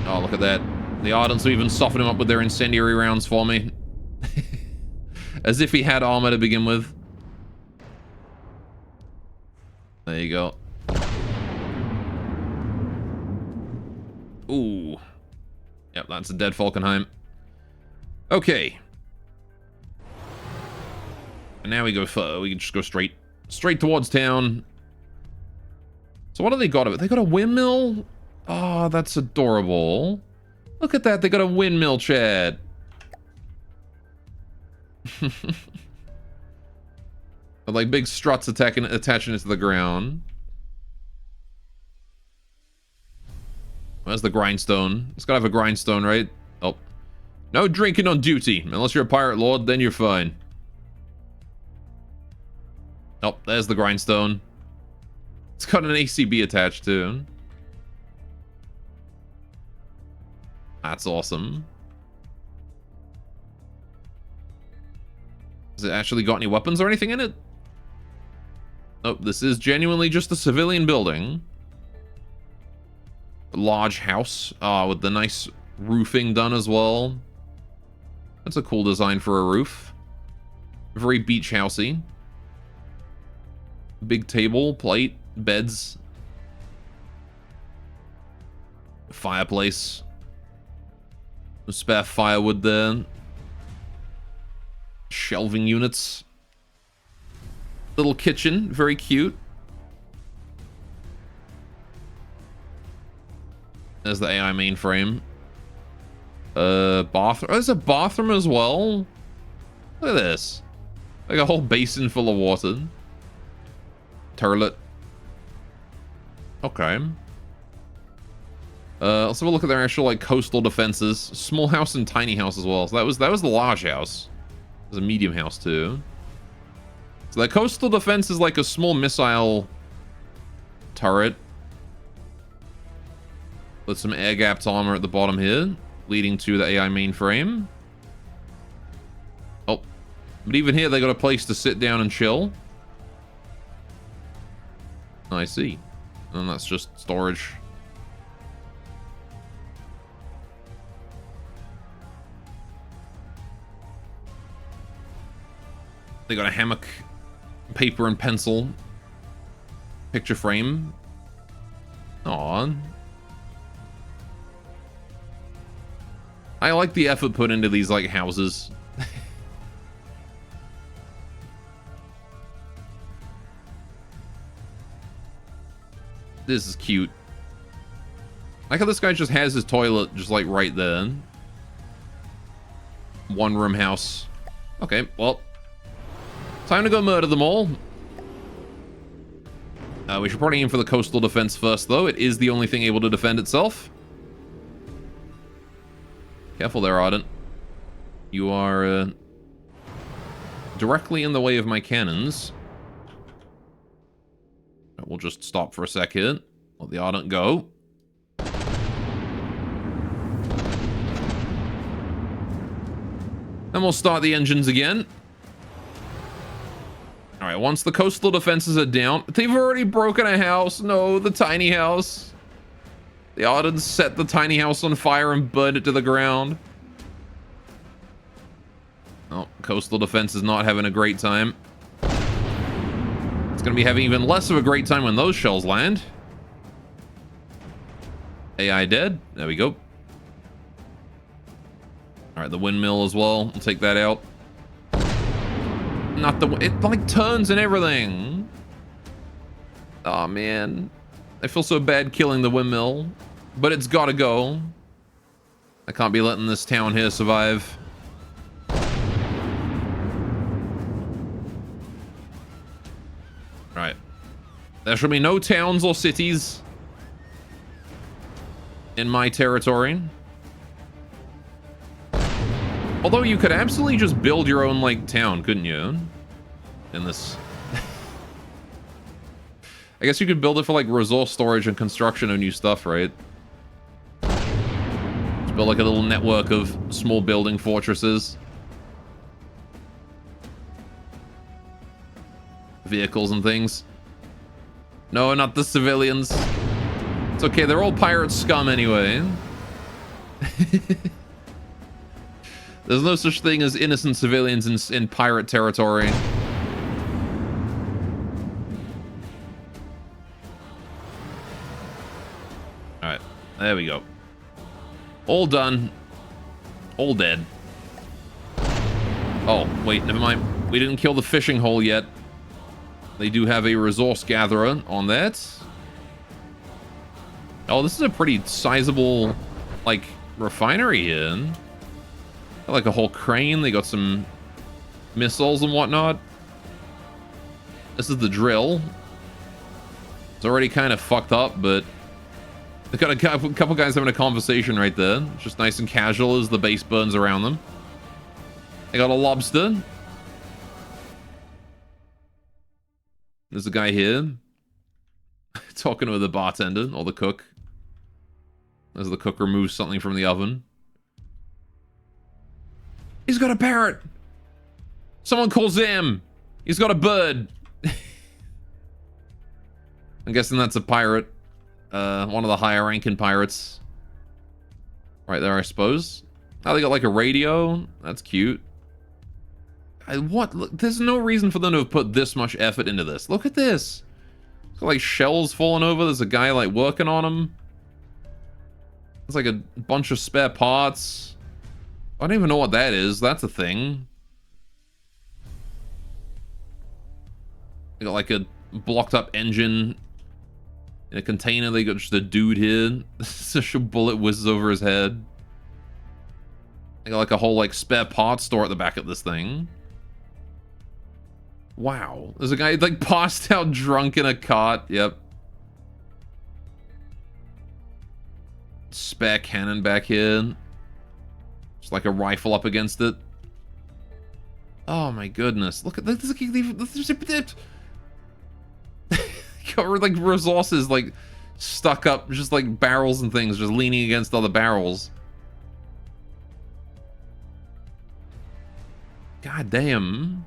Oh, look at that. The Ardents will even soften him up with their incendiary rounds for me. As if he had armor to begin with. There you go. Ooh. Yep, that's a dead Falkenheim. Okay. And now we go for, we can just go straight towards town. So what do they got of it? They got a windmill? Oh, that's adorable. Look at that, they got a windmill, Chad. With like big struts attaching it to the ground. Where's the grindstone? It's gotta have a grindstone, right? Oh. No drinking on duty. Unless you're a pirate lord, then you're fine. Oh, there's the grindstone. It's got an ACB attached too. That's awesome. Has it actually got any weapons or anything in it? Nope, this is genuinely just a civilian building. A large house, with the nice roofing done as well. That's a cool design for a roof. Very beach housey. Big table, plate, beds. Fireplace. Some spare firewood there. Shelving units. Little kitchen, very cute. There's the AI mainframe. Bathroom. Oh, there's a bathroom as well. Look at this. Like a whole basin full of water. Turlet. Okay. Let's have a look at their actual like coastal defenses. Small house and tiny house as well. So that was the large house. There's a medium house too. So the coastal defense is like a small missile turret with some air-gapped armor at the bottom here, leading to the AI mainframe. Oh, but even here they got a place to sit down and chill. I see. And that's just storage. They got a hammock, paper and pencil, picture frame. Aw. I like the effort put into these, like, houses. This is cute. I like how this guy just has his toilet just, like, right there. One room house. Okay, well. Time to go murder them all. We should probably aim for the coastal defense first, though. It is the only thing able to defend itself. Careful there, Ardent. You are directly in the way of my cannons. We'll just stop for a second. Let the Ardent go. And we'll start the engines again. All right, once the coastal defenses are down, they've already broken a house. No, the tiny house. The Ardens set the tiny house on fire and burned it to the ground. Oh, coastal defense is not having a great time. It's going to be having even less of a great time when those shells land. AI dead. There we go. All right, the windmill as well. We'll take that out. Not the... It, like, turns and everything. Oh, man. I feel so bad killing the windmill. But it's got to go. I can't be letting this town here survive. Right. There shall be no towns or cities in my territory. Although you could absolutely just build your own, like, town, couldn't you? In this... I guess you could build it for, like, resource storage and construction of new stuff, right? Just build, like, a little network of small building fortresses. Vehicles and things. No, not the civilians. It's okay, they're all pirate scum anyway. There's no such thing as innocent civilians in pirate territory. Alright, there we go. All done. All dead. Oh, wait, never mind. We didn't kill the fishing hole yet. They do have a resource gatherer on that. Oh, this is a pretty sizable, like, refinery here. Got, like, a whole crane. They got some missiles and whatnot. This is the drill. It's already kind of fucked up, but they got a couple guys having a conversation right there. It's just nice and casual as the base burns around them. They got a lobster. There's a guy here talking with the bartender or the cook as the cook removes something from the oven. He's got a parrot. Someone calls him. He's got a bird. I'm guessing that's a pirate. One of the higher ranking pirates. Right there, I suppose. Oh, they got like a radio. That's cute. What? Look, there's no reason for them to have put this much effort into this. Look at this. It's got like shells falling over. There's a guy like working on them. It's like a bunch of spare parts. I don't even know what that is. That's a thing. They got like a blocked up engine in a container. They got just a dude here. Such a bullet whizzes over his head. They got like a whole like spare parts store at the back of this thing. Wow. There's a guy like passed out drunk in a cart. Yep. Spare cannon back here. Just like a rifle up against it. Oh my goodness. Look at this. Got like resources like stuck up, just like barrels and things, just leaning against other barrels. God damn.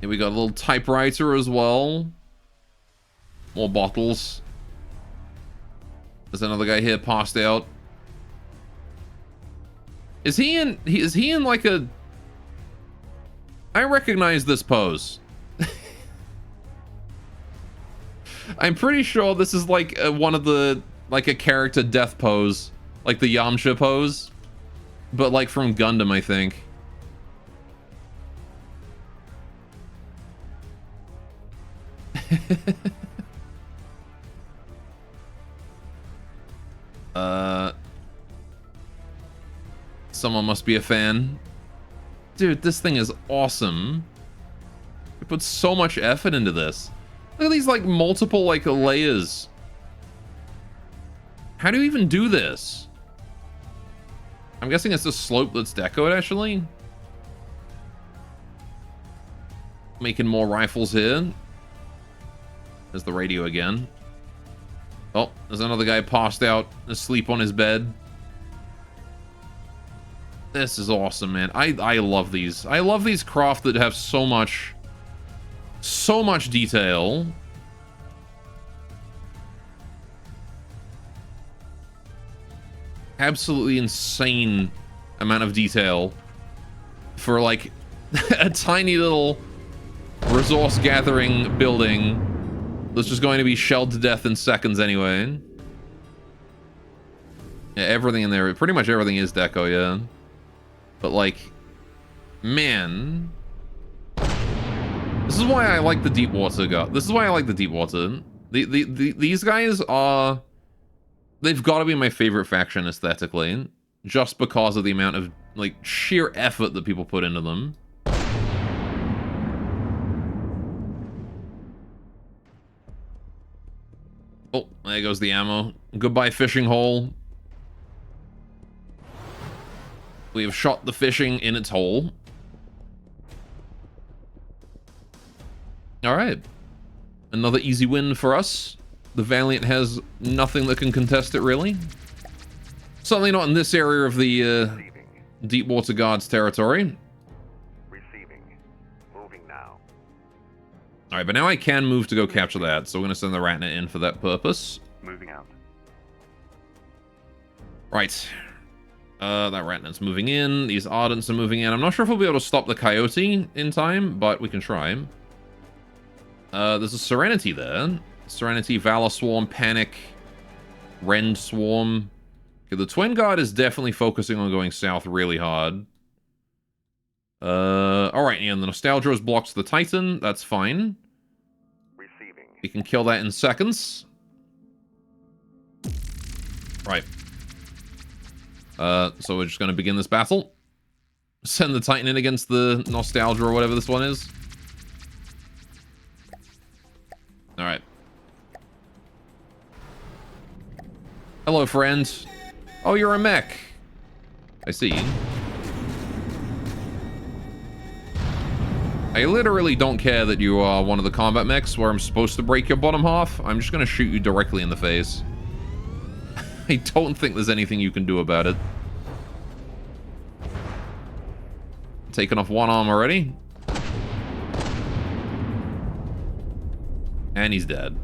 Here we got a little typewriter as well. More bottles. There's another guy here passed out. Is he in like a... I recognize this pose. I'm pretty sure this is like one of the... like a character death pose. Like the Yamcha pose. But like from Gundam, I think. Someone must be a fan. Dude, this thing is awesome. They put so much effort into this. Look at these like multiple like layers. How do you even do this? I'm guessing it's a slope that's decoed actually. Making more rifles here. There's the radio again. Oh, there's another guy passed out, asleep on his bed. This is awesome, man. I love these. I love these craft that have so much detail. Absolutely insane amount of detail for like a tiny little resource gathering building that's just going to be shelled to death in seconds anyway. Yeah, everything in there, pretty much everything is deco, yeah. But like, man, this is why I like the deep water god. This is why I like the deep water. These guys are, they've got to be my favorite faction aesthetically, just because of the amount of like sheer effort that people put into them. Oh, there goes the ammo. Goodbye, fishing hole. We have shot the fishing in its hole. Alright. Another easy win for us. The Valiant has nothing that can contest it, really. Certainly not in this area of the Deepwater Guards territory. Receiving. Moving now. Alright, but now I can move to go capture that, so we're going to send the Ratnet in for that purpose. Moving out. Right. That Ratnet's moving in. These Ardents are moving in. I'm not sure if we'll be able to stop the Coyote in time, but we can try. There's a Serenity there. Serenity, Valor Swarm, Panic, Rend Swarm. Okay, the Twin Guard is definitely focusing on going south really hard. Alright, and the Nostalgia's blocks the Titan. That's fine. Receiving. We can kill that in seconds. Right. So we're just going to begin this battle. Send the Titan in against the Nostalgia or whatever this one is. Alright. Hello, friend. Oh, you're a mech. I see. I literally don't care that you are one of the combat mechs where I'm supposed to break your bottom half. I'm just going to shoot you directly in the face. I don't think there's anything you can do about it. Taking off one arm already. And he's dead.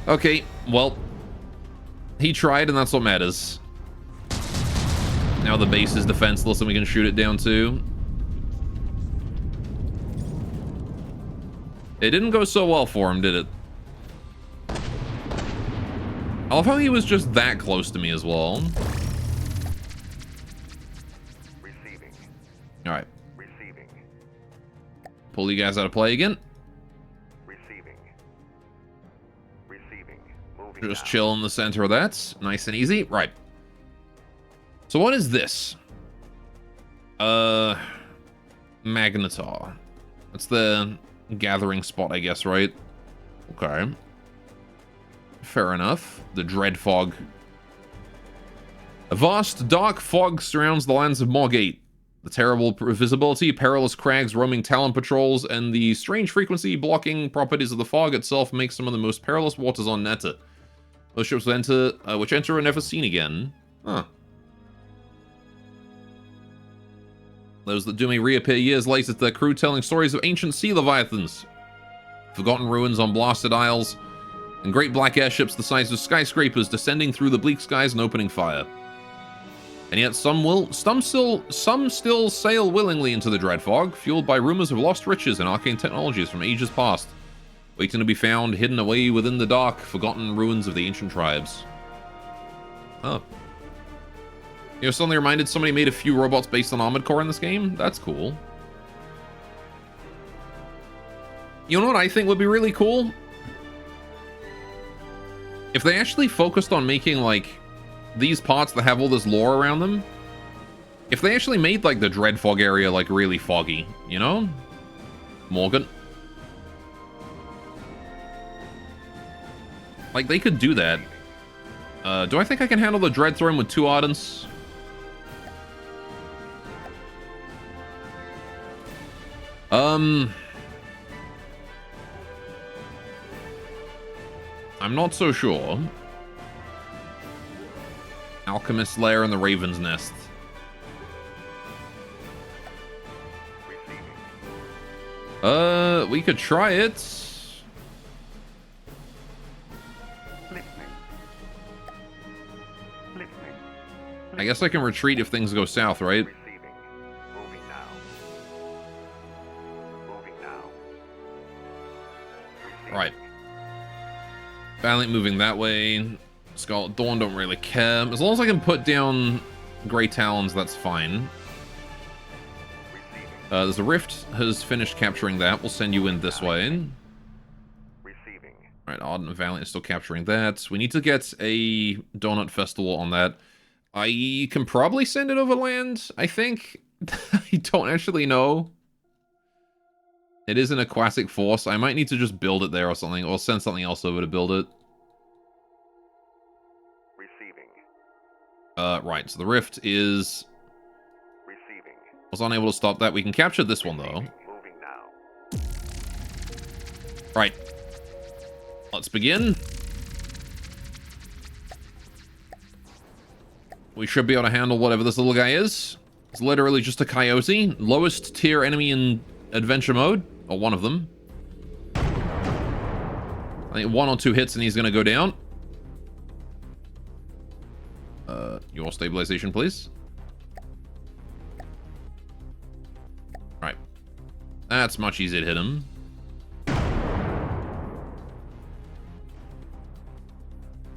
Okay, well, he tried and that's what matters. Now the base is defenseless and we can shoot it down too. It didn't go so well for him, did it? I love how he was just that close to me as well. Receiving. Alright. Receiving. Pull you guys out of play again. Receiving. Receiving. Moving Just now. chill in the center of that. Nice and easy. Right. So what is this? Magnetar. That's the gathering spot, I guess, right? Okay. Fair enough. The Dread Fog. A vast, dark fog surrounds the lands of Morgate. The terrible visibility, perilous crags, roaming Talon patrols, and the strange frequency blocking properties of the fog itself make some of the most perilous waters on Netta. Those ships which enter are never seen again. Huh. Those that do may reappear years later to their crew telling stories of ancient sea leviathans, forgotten ruins on blasted isles, and great black airships the size of skyscrapers descending through the bleak skies and opening fire. And yet some still sail willingly into the Dread Fog, fueled by rumors of lost riches and arcane technologies from ages past, waiting to be found hidden away within the dark, forgotten ruins of the ancient tribes. Huh. You know, suddenly reminded somebody made a few robots based on Armored Core in this game? That's cool. You know what I think would be really cool? If they actually focused on making, like, these parts that have all this lore around them, if they actually made, like, the Dread Fog area, like, really foggy, you know? Morgan. Like, they could do that. Do I think I can handle the Dread Throne with 2 Ardents? I'm not so sure. Alchemist's Lair and the Raven's Nest. We could try it. Listening. Listening. I guess I can retreat if things go south, right? Receiving. Moving now. Moving now. Receiving. Right. Valiant moving that way. Scarlet Dawn don't really care. As long as I can put down Grey Talons, that's fine. There's a rift, has finished capturing that. We'll send you in this way. Receiving. Alright, Ardent and Valiant is still capturing that. We need to get a Donut Festival on that. I can probably send it over land, I think. I don't actually know. It is an aquatic force. I might need to just build it there or something, or send something else over to build it. Receiving. Right, so the rift is... Receiving. was unable to stop that. We can capture this one, though. Moving now. Right. Let's begin. We should be able to handle whatever this little guy is. It's literally just a coyote. Lowest tier enemy in adventure mode. Or one of them. I think 1 or 2 hits and he's going to go down. Your stabilization, please. Right. That's much easier to hit him.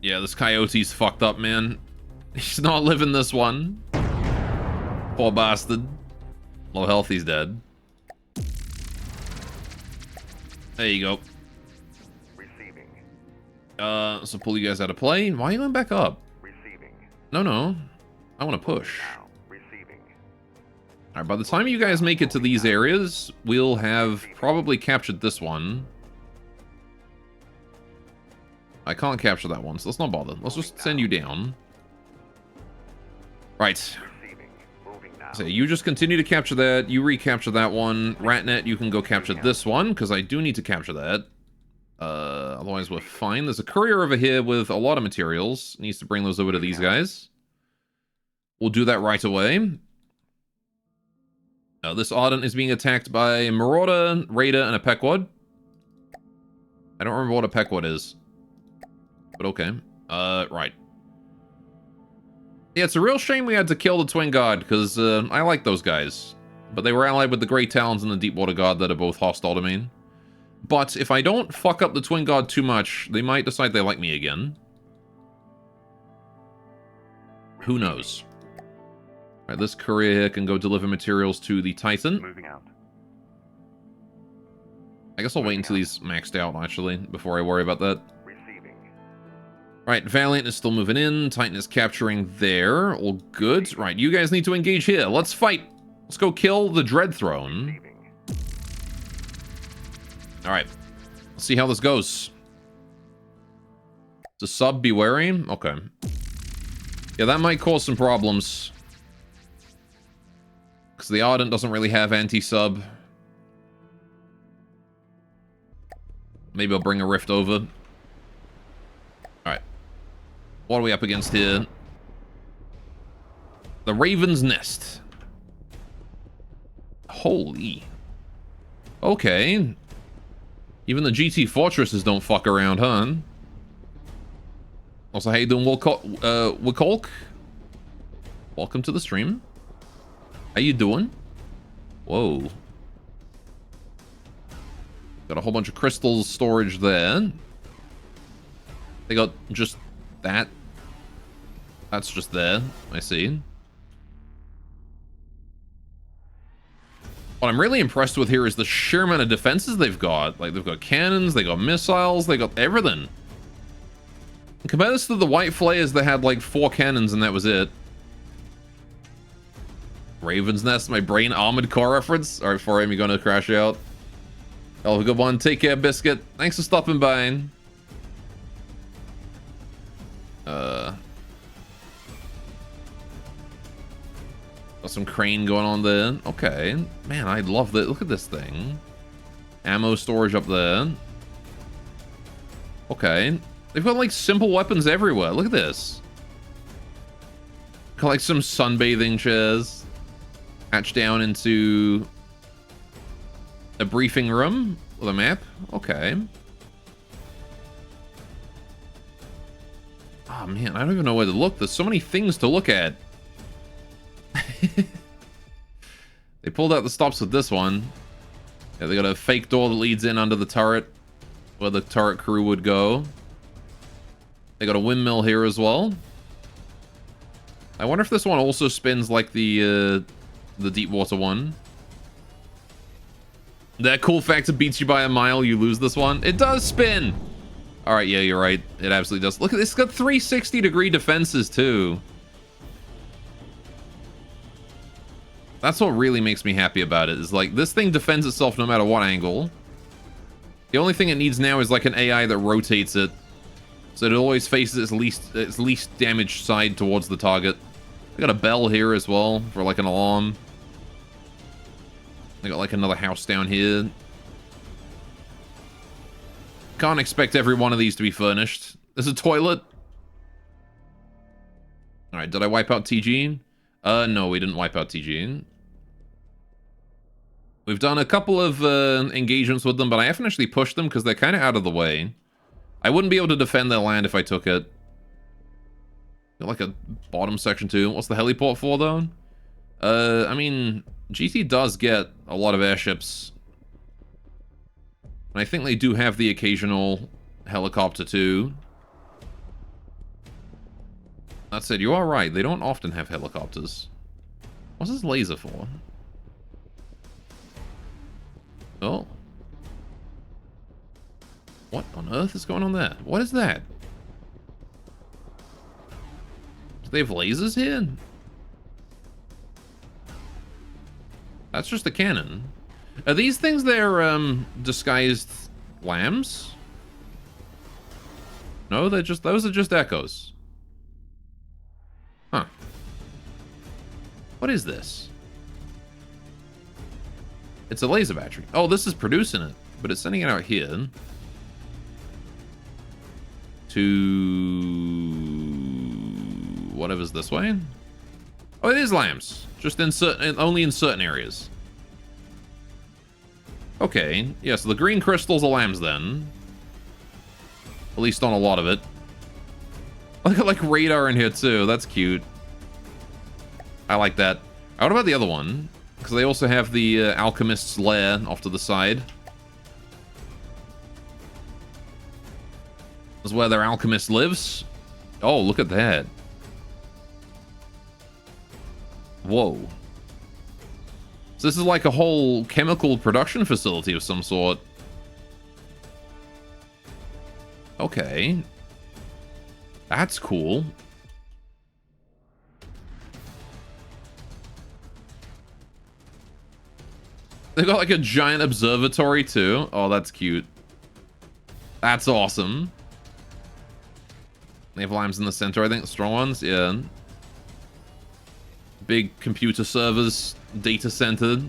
Yeah, this coyote's fucked up, man. He's not living this one. Poor bastard. Low health, he's dead. There you go. Receiving. So pull you guys out of play. Why are you going back up? Receiving. No. I want to push. Now. Receiving. Alright, by the time you guys make it to these areas, we'll have probably captured this one. I can't capture that one, so let's not bother. Let's just send you down. Right. Receiving. Moving now. So you just continue to capture that. You recapture that one. Ratnet, you can go capture this one, because I do need to capture that. Otherwise we're fine. There's a courier over here with a lot of materials. Needs to bring those over to these guys. We'll do that right away. This Ardent is being attacked by a Marauder, Raider, and a Pequod. I don't remember what a Pequod is. But okay. Right. Yeah, it's a real shame we had to kill the Twin Guard, because I like those guys. But they were allied with the Grey Talons and the Deepwater Guard that are both hostile to me. But if I don't fuck up the Twin Guard too much, they might decide they like me again. Who knows? Right, this courier here can go deliver materials to the Titan. Moving out. I guess I'll wait until he's maxed out, actually, before I worry about that. Receiving. Right, Valiant is still moving in. Titan is capturing there. All good. Right, you guys need to engage here. Let's fight. Let's go kill the Dread Throne. Receiving. Alright. Let's see how this goes. Does sub be wary? Okay. Yeah, that might cause some problems. Because the Ardent doesn't really have anti-sub. Maybe I'll bring a Rift over. Alright. What are we up against here? The Raven's Nest. Holy. Okay. Even the GT Fortresses don't fuck around, huh? Also, how you doing, Wikolk? Welcome to the stream. How you doing? Whoa. Got a whole bunch of crystals storage there. They got just that. That's just there. I see. What I'm really impressed with here is the sheer amount of defenses they've got. Like, they've got cannons, they got missiles, they got everything. Compare this to the White Flayers that had like 4 cannons and that was it. Raven's Nest, my brain Armored Core reference. Alright, 4 AM, you're gonna crash out. Have a good one. Take care, Biscuit. Thanks for stopping by. Got some crane going on there. Okay. Man, I love that. Look at this thing. Ammo storage up there. Okay. They've got like simple weapons everywhere. Look at this. Got like some sunbathing chairs. Hatch down into a briefing room with a map. Okay. Oh man, I don't even know where to look. There's so many things to look at. They pulled out the stops with this one. Yeah, they got a fake door that leads in under the turret, where the turret crew would go. They got a windmill here as well. I wonder if this one also spins like the Deepwater one. That cool factor beats you by a mile, you lose this one. It does spin! Alright, yeah, you're right. It absolutely does. Look at this, it's got 360-degree defenses, too. That's what really makes me happy about it, is like, this thing defends itself no matter what angle. The only thing it needs now is like an AI that rotates it, so it always faces its least damaged side towards the target. They got a bell here as well, for like an alarm. They got like another house down here. Can't expect every one of these to be furnished. There's a toilet. Alright, did I wipe out TG? No, we didn't wipe out TG. We've done a couple of engagements with them, but I haven't actually pushed them because they're kind of out of the way. I wouldn't be able to defend their land if I took it. Got like a bottom section too. What's the heliport for, though? I mean, GT does get a lot of airships. And I think they do have the occasional helicopter too. That said, you are right. They don't often have helicopters. What's this laser for? Oh. What on earth is going on there? What is that? Do they have lasers here? That's just a cannon. Are these things they're disguised lambs? No, they're just, those are just echoes. Huh. What is this? It's a laser battery. Oh, this is producing it, but it's sending it out here to whatever's this way. Oh, it is lambs, just in certain, only in certain areas. Okay, yeah, so the green crystals are lambs then. At least on a lot of it. I got like radar in here too, that's cute. I like that. What about the other one? Because they also have the alchemist's lair off to the side. This is where their alchemist lives. Oh, look at that. Whoa. So this is like a whole chemical production facility of some sort. Okay. That's cool. They've got like a giant observatory too. Oh, that's cute. That's awesome. They have lambs in the center, I think. The strong ones, yeah. Big computer servers, data centered.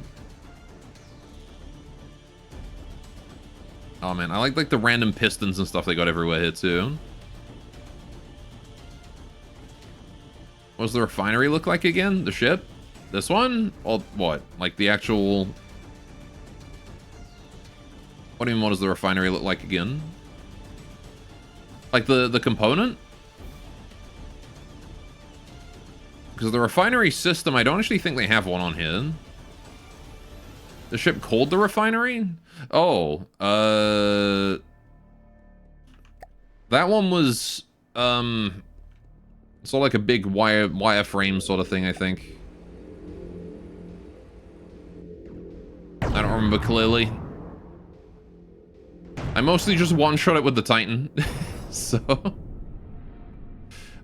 Oh man, I like the random pistons and stuff they got everywhere here too. What does the refinery look like again? The ship? This one? Or what? Like the actual... What do you mean, what does the refinery look like again? Like the component? Because the refinery system, I don't actually think they have one on here. The ship called the refinery? Oh, that one was, sort of like a big wireframe sort of thing, I think. I don't remember clearly. I mostly just one-shot it with the Titan, so.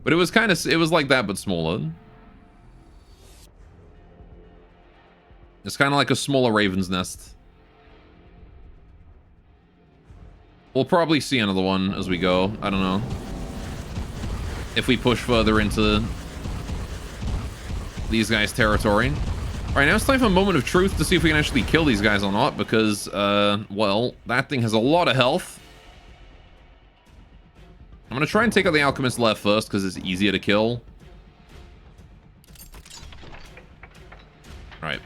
But it was kind of, it was like that, but smaller. It's kind of like a smaller Raven's Nest. We'll probably see another one as we go. I don't know. If we push further into these guys' territory. Alright, now it's time for a moment of truth to see if we can actually kill these guys or not, because, well, that thing has a lot of health. I'm gonna try and take out the Alchemist Lair first, because it's easier to kill. Right.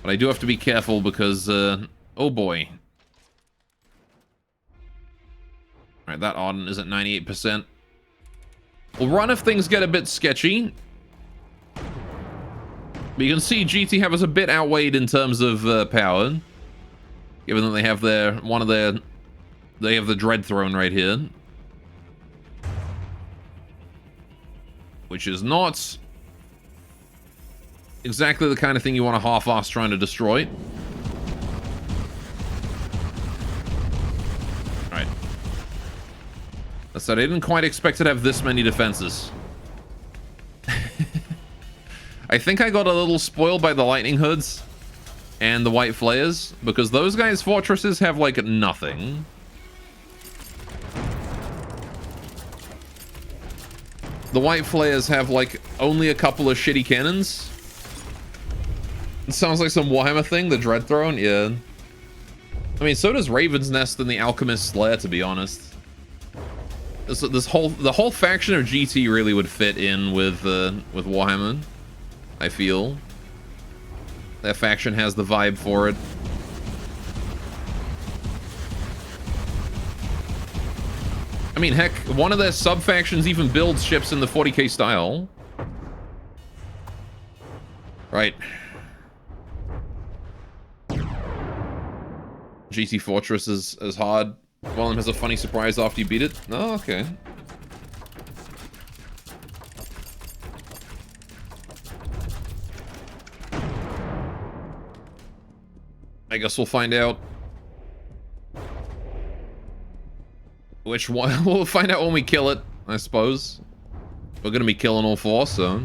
But I do have to be careful because, oh boy. Alright, that Ardent is at 98%. We'll run if things get a bit sketchy. But you can see GT have us a bit outweighed in terms of power. Given that they have they have the Dread Throne right here. Which is not exactly the kind of thing you want to half-ass trying to destroy. Alright. That said, I didn't quite expect it to have this many defenses. I think I got a little spoiled by the Lightning Hoods and the White Flayers, because those guys' fortresses have, like, nothing. The White Flayers have, like, only a couple of shitty cannons. It sounds like some Warhammer thing, the Dread Throne, yeah. I mean, so does Raven's Nest and the Alchemist Lair, to be honest. The whole faction of GT really would fit in with Warhammer, I feel. That faction has the vibe for it. I mean, heck, one of their sub-factions even builds ships in the 40k style. Right. GT Fortress is hard. Wallen has a funny surprise after you beat it. Oh, okay. I guess we'll find out. Which one? We'll find out when we kill it, I suppose. We're gonna be killing all four, so.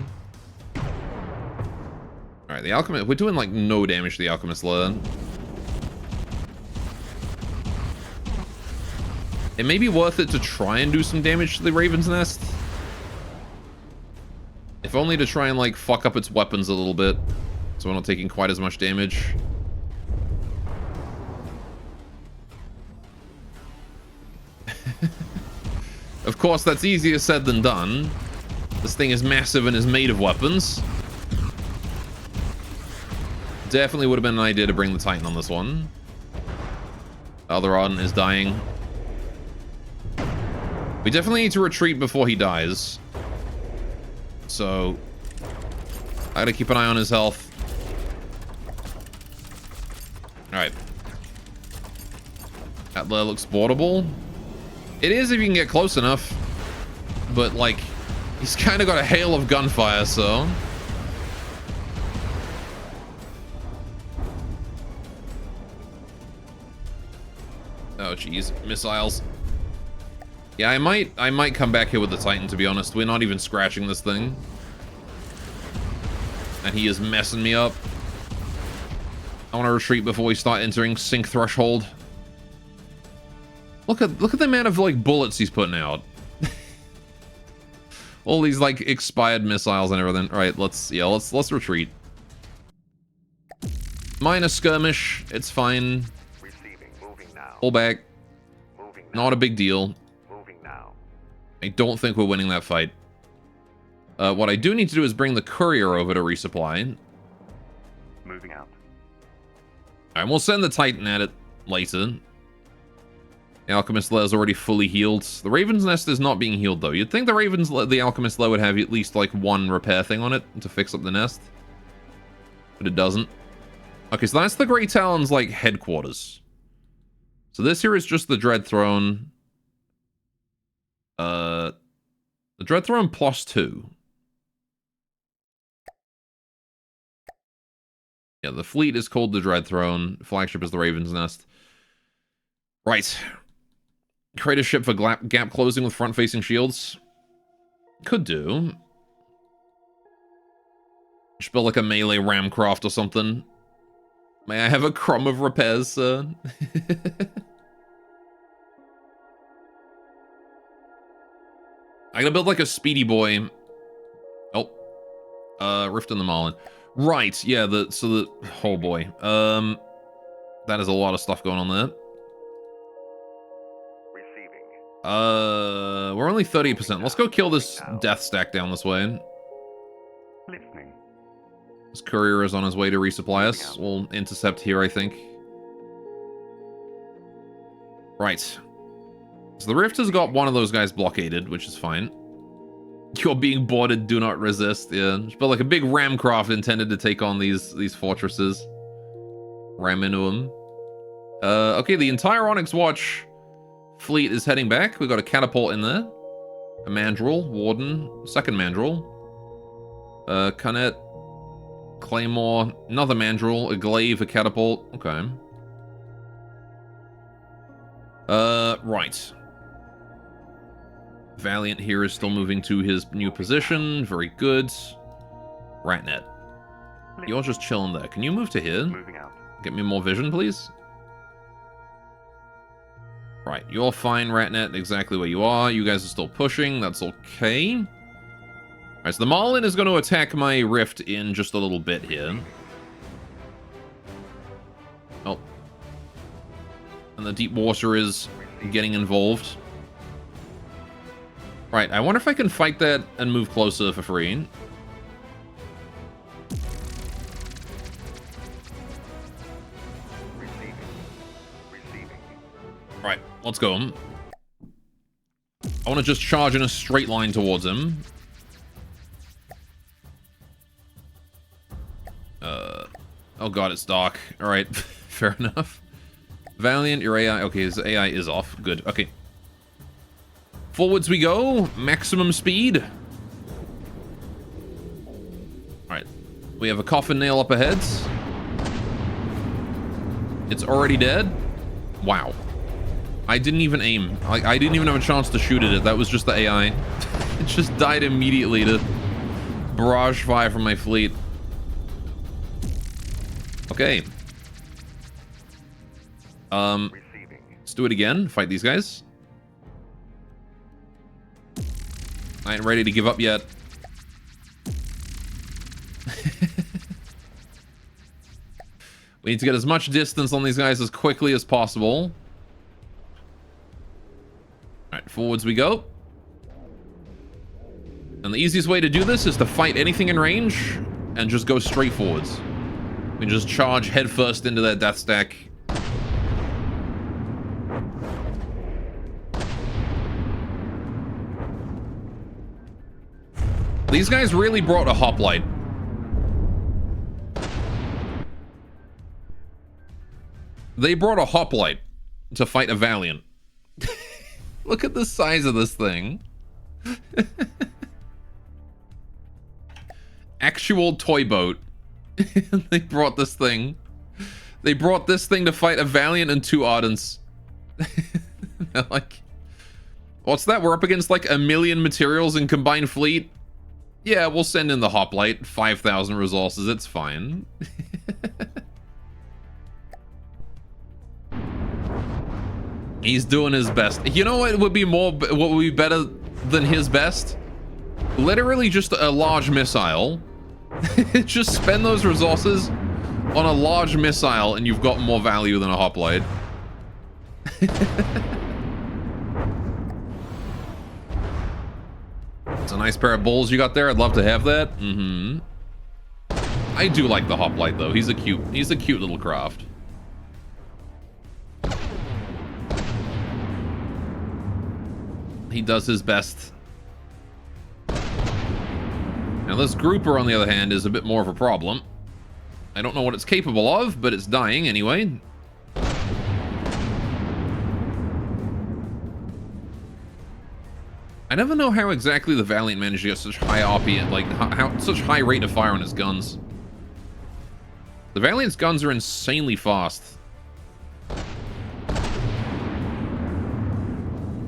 Alright, the Alchemist. We're doing like no damage to the Alchemist Lair. It may be worth it to try and do some damage to the Raven's Nest. If only to try and like fuck up its weapons a little bit. So we're not taking quite as much damage. Of course, that's easier said than done. This thing is massive and is made of weapons. Definitely would have been an idea to bring the Titan on this one. The other Ardent is dying. We definitely need to retreat before he dies. So, I gotta keep an eye on his health. Alright. That lair looks boardable. It is if you can get close enough. But, like, he's kind of got a hail of gunfire, so... Oh, jeez. Missiles. Yeah, I might come back here with the Titan, to be honest. We're not even scratching this thing. And he is messing me up. I want to retreat before we start entering sync threshold. Look at the amount of like bullets he's putting out. All these like expired missiles and everything. All right, let's retreat. Minor skirmish, it's fine. Receiving. Moving now. Pull back. Moving now. Not a big deal. Moving now. I don't think we're winning that fight. What I do need to do is bring the courier over to resupply. Moving out. Alright, we'll send the Titan at it later. The Alchemist Lair is already fully healed. The Raven's Nest is not being healed, though. You'd think the Alchemist Lair would have at least, like, one repair thing on it to fix up the nest. But it doesn't. Okay, so that's the Grey Talon's, like, headquarters. So this here is just the Dread Throne. The Dread Throne +2. Yeah, the fleet is called the Dread Throne. Flagship is the Raven's Nest. Right. Create a ship for gap closing with front-facing shields. Could do. Just build like a melee ramcraft or something. May I have a crumb of repairs, sir? I'm gonna build like a speedy boy. Oh. Rift in the Marlin. Right, yeah, oh boy. That is a lot of stuff going on there. Receiving. We're only 30%. Let's go kill this death stack down this way. Listening. This courier is on his way to resupply us. We'll intercept here, I think. Right. So the rift has got one of those guys blockaded, which is fine. You're being boarded, do not resist. Yeah, but like a big ramcraft intended to take on these fortresses. Ram into them. Okay, the entire Onyx Watch fleet is heading back. We got a catapult in there. A Mandrill, Warden, second Mandrill. Cunnet, Claymore, another Mandrill, a Glaive, a catapult. Okay. Right. Valiant here is still moving to his new position. Very good. Ratnet. You're just chilling there. Can you move to here? Moving out. Get me more vision, please. Right, you're fine, Ratnet, exactly where you are. You guys are still pushing. That's okay. Alright, so the Marlin is going to attack my rift in just a little bit here. Oh. And the deep water is getting involved. Right, I wonder if I can fight that and move closer for free. Receiving. Right, let's go. I want to just charge in a straight line towards him. Oh god, it's dark. Alright, fair enough. Valiant, your AI... Okay, his AI is off. Good, okay. Forwards we go. Maximum speed. Alright. We have a coffin nail up ahead. It's already dead. Wow. I didn't even aim. I didn't even have a chance to shoot at it. That was just the AI. It just died immediately to barrage fire from my fleet. Okay. Let's do it again. Fight these guys. I ain't ready to give up yet. We need to get as much distance on these guys as quickly as possible. Alright, forwards we go. And the easiest way to do this is to fight anything in range and just go straight forwards. We can just charge headfirst into that death stack. These guys really brought a hoplite. They brought a hoplite to fight a Valiant. Look at the size of this thing. Actual toy boat. They brought this thing. They brought this thing to fight a Valiant and 2 Ardents. They're like, what's that? We're up against like 1 million materials in combined fleet. Yeah, we'll send in the hoplite. 5,000 resources. It's fine. He's doing his best. You know what would be better than his best? Literally just a large missile. Just spend those resources on a large missile and you've got more value than a hoplite. It's a nice pair of bulls you got there. I'd love to have that. I do like the hoplite though. He's a cute little craft. He does his best. Now this grouper, on the other hand, is a bit more of a problem. I don't know what it's capable of, but it's dying anyway. I never know how exactly the Valiant managed to get such high RP, like such high rate of fire on his guns. The Valiant's guns are insanely fast.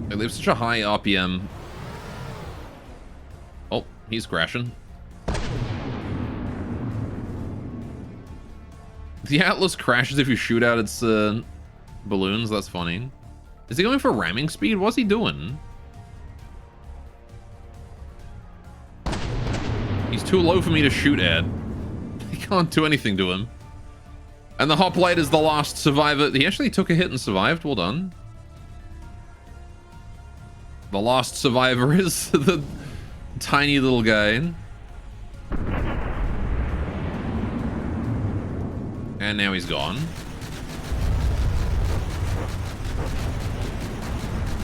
They have such a high RPM. Oh, he's crashing. The Atlas crashes if you shoot out its balloons. That's funny. Is he going for ramming speed? What's he doing? He's too low for me to shoot at. I can't do anything to him. And the hoplite is the last survivor. He actually took a hit and survived. Well done. The last survivor is the tiny little guy. And now he's gone.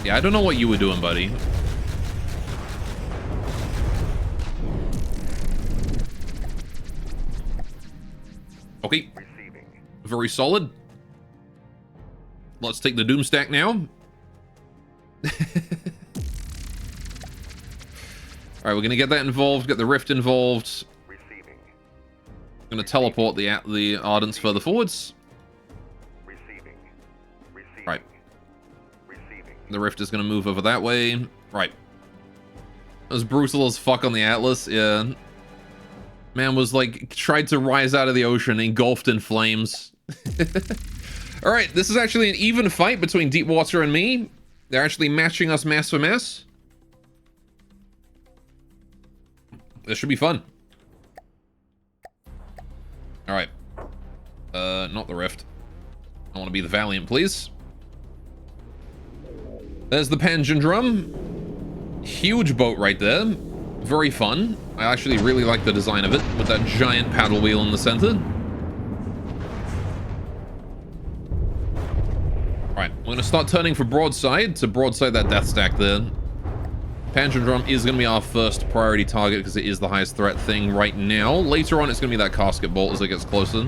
Yeah, I don't know what you were doing, buddy. Okay. Very solid. Let's take the Doom Stack now. Alright, we're gonna get that involved, get the Rift involved. Gonna teleport the Ardents further forwards. Right. The Rift is gonna move over that way. Right. It was brutal as fuck on the Atlas, yeah. Man was like, tried to rise out of the ocean, engulfed in flames. Alright, this is actually an even fight between Deepwater and me. They're actually matching us mass for mass. This should be fun. Alright. Not the Rift. I want to be the Valiant, please. There's the Panjandrum. Huge boat right there. Very fun. I actually really like the design of it, with that giant paddle wheel in the center. Right, we're going to start turning for broadside to broadside that death stack there. Panjandrum is going to be our first priority target because it is the highest threat thing right now. Later on, it's going to be that casket bolt as it gets closer.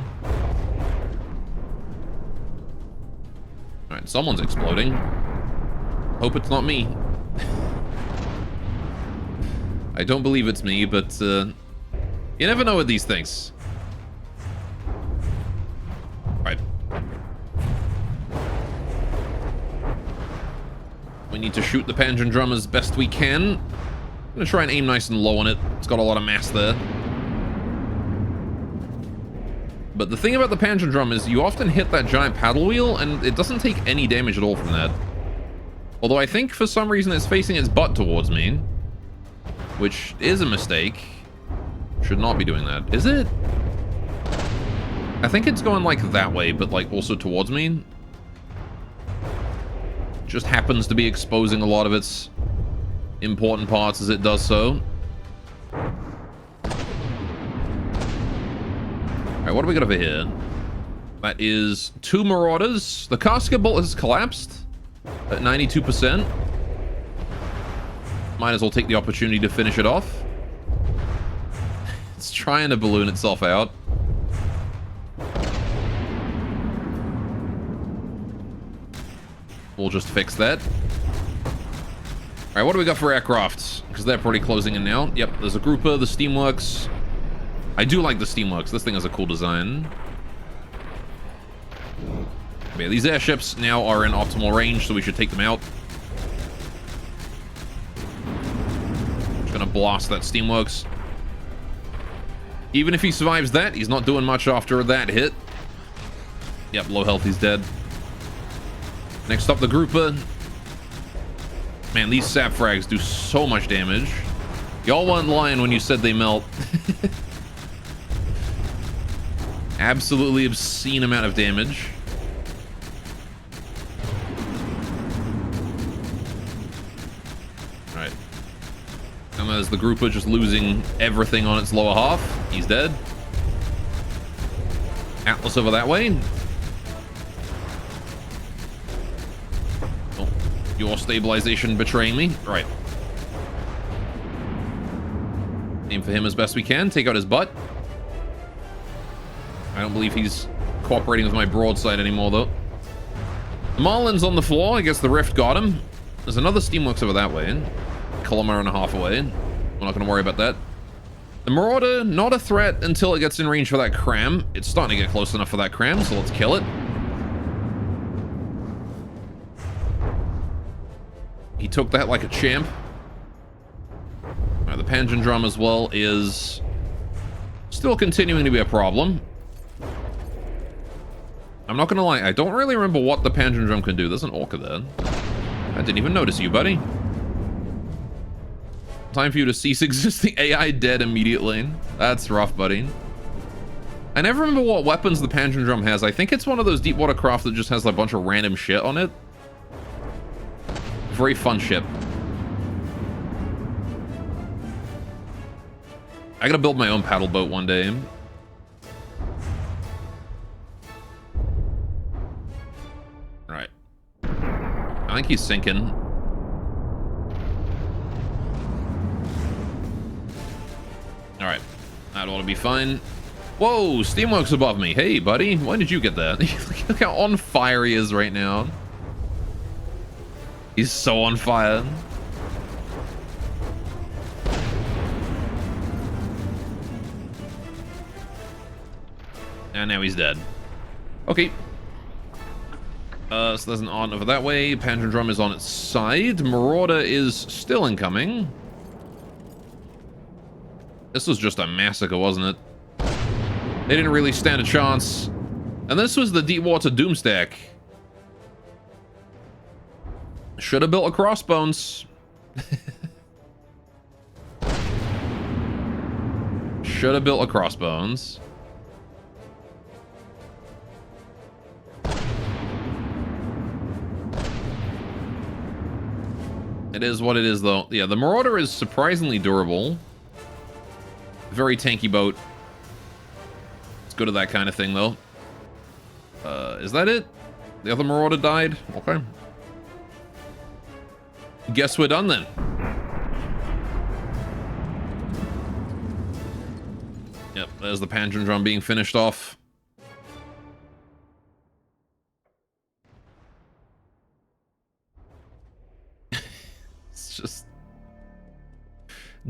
Alright, someone's exploding. Hope it's not me. I don't believe it's me, but you never know with these things. Right. We need to shoot the Panjandrum as best we can. I'm gonna try and aim nice and low on it. It's got a lot of mass there. But the thing about the Panjandrum is you often hit that giant paddle wheel and it doesn't take any damage at all from that. Although I think for some reason it's facing its butt towards me. Which is a mistake. Should not be doing that. Is it? I think it's going like that way, but like also towards me. Just happens to be exposing a lot of its important parts as it does so. Alright, what do we got over here? That is 2 Marauders. The casket bolt has collapsed at 92%. Might as well take the opportunity to finish it off. It's trying to balloon itself out. We'll just fix that. Alright, what do we got for aircrafts? Because they're pretty closing in now. Yep, there's a grouper, the Steamworks. I do like the Steamworks. This thing has a cool design. Yeah, these airships now are in optimal range, so we should take them out. Just gonna blast that Steamworks. Even if he survives that, he's not doing much after that hit. Yep, low health, he's dead. Next up, the grouper. Man, these sap frags do so much damage. Y'all weren't lying when you said they melt. Absolutely obscene amount of damage. Alright. And there's the grouper just losing everything on its lower half. He's dead. Atlas over that way. Your stabilization betraying me. Right. Aim for him as best we can. Take out his butt. I don't believe he's cooperating with my broadside anymore, though. Marlin's on the floor. I guess the Rift got him. There's another Steamworks over that way. A kilometer and a half away. We're not going to worry about that. The Marauder, not a threat until it gets in range for that cram. It's starting to get close enough for that cram, so let's kill it. He took that like a champ. The Panjandrum as well is still continuing to be a problem. I'm not gonna lie, I don't really remember what the Panjandrum can do. There's an orca there. I didn't even notice you, buddy. Time for you to cease existing. AI dead immediately. That's rough, buddy. I never remember what weapons the Panjandrum has. I think it's one of those deep water craft that just has a bunch of random shit on it. Very fun ship. I gotta build my own paddle boat one day. Right. I think he's sinking. Alright. That ought to be fine. Whoa, Steamworks above me. Hey, buddy. When did you get that? Look how on fire he is right now. He's so on fire. And now he's dead. Okay. So there's an art over that way. Pantheon Drum is on its side. Marauder is still incoming. This was just a massacre, wasn't it? They didn't really stand a chance. And this was the Deepwater Doomstack. Should have built a crossbones. Should have built a crossbones. It is what it is, though. Yeah, the Marauder is surprisingly durable. Very tanky boat. It's good at that kind of thing, though. Is that it? The other Marauder died? Okay. Guess we're done, then. Yep, there's the Pantheon Drum being finished off. It's just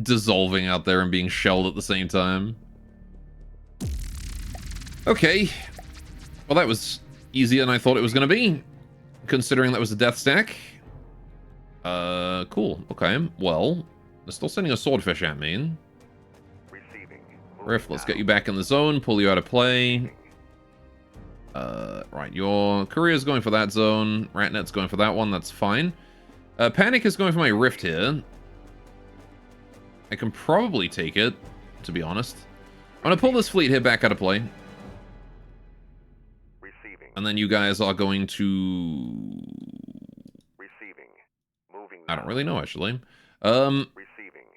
dissolving out there and being shelled at the same time. Okay. Well, that was easier than I thought it was going to be, considering that was a death stack. Cool. Okay. Well, they're still sending a swordfish at me. Receiving. Rift, let's get you back in the zone, pull you out of play. Right, your courier's going for that zone. Ratnet's going for that one, that's fine. Panic is going for my Rift here. I can probably take it, to be honest. I'm gonna pull this fleet here back out of play. Receiving. And then you guys are going to... Receiving. Moving. I don't really know, actually. Receiving.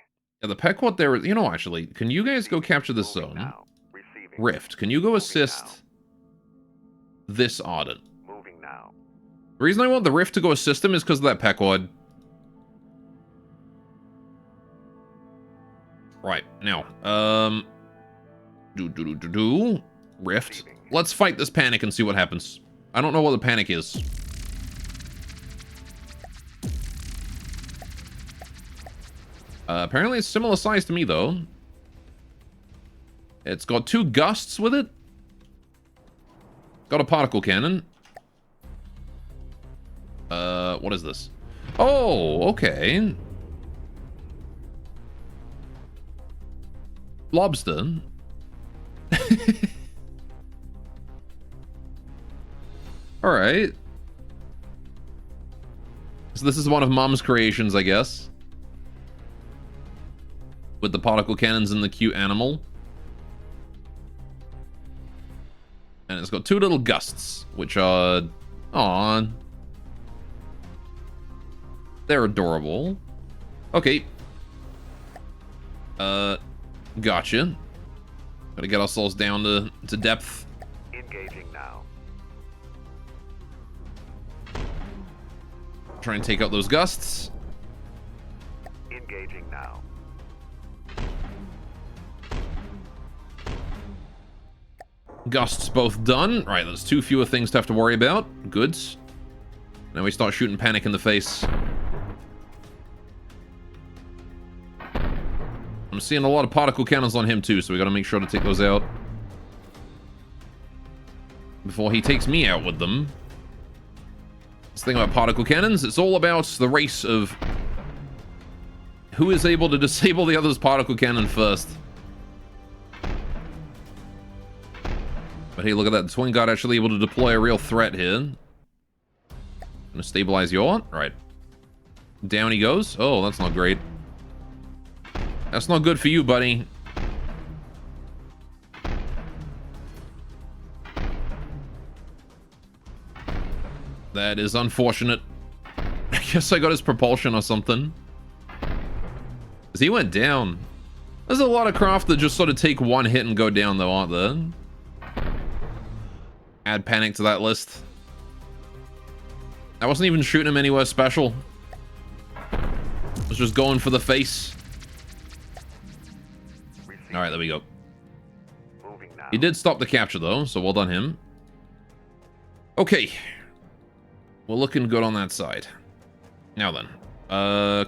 Yeah, the Pequod there... You know, actually, can you guys go capture this Moving zone? now. Receiving. Rift, can you go assist this Ardent? Moving now. The reason I want the Rift to go assist him is because of that Pequod. Right, now, Rift. Let's fight this Panic and see what happens. I don't know what the Panic is. Apparently it's similar size to me, though. It's got 2 gusts with it. Got a particle cannon. What is this? Oh, okay. Lobster. Alright. So this is one of Mom's creations, I guess. With the particle cannons and the cute animal. And it's got 2 little gusts, which are... Aww. They're adorable. Okay. Gotcha. Gotta get ourselves down to depth. Engaging now. Try and take out those gusts. Engaging now. Gusts both done. Right, there's 2 fewer things to have to worry about. Good. Now we start shooting Panic in the face. I'm seeing a lot of particle cannons on him too, so we gotta make sure to take those out before he takes me out with them. This thing about particle cannons, it's all about the race of who is able to disable the other's particle cannon first. But hey, look at that. The Twin God actually able to deploy a real threat here. Gonna stabilize your... Right. Down he goes. Oh, that's not great. That's not good for you, buddy. That is unfortunate. I guess I got his propulsion or something. 'Cause he went down. There's a lot of craft that just sort of take one hit and go down, though, aren't there? Add panic to that list. I wasn't even shooting him anywhere special. I was just going for the face. Alright, there we go. He did stop the capture, though, so well done him. Okay. We're looking good on that side. Now then.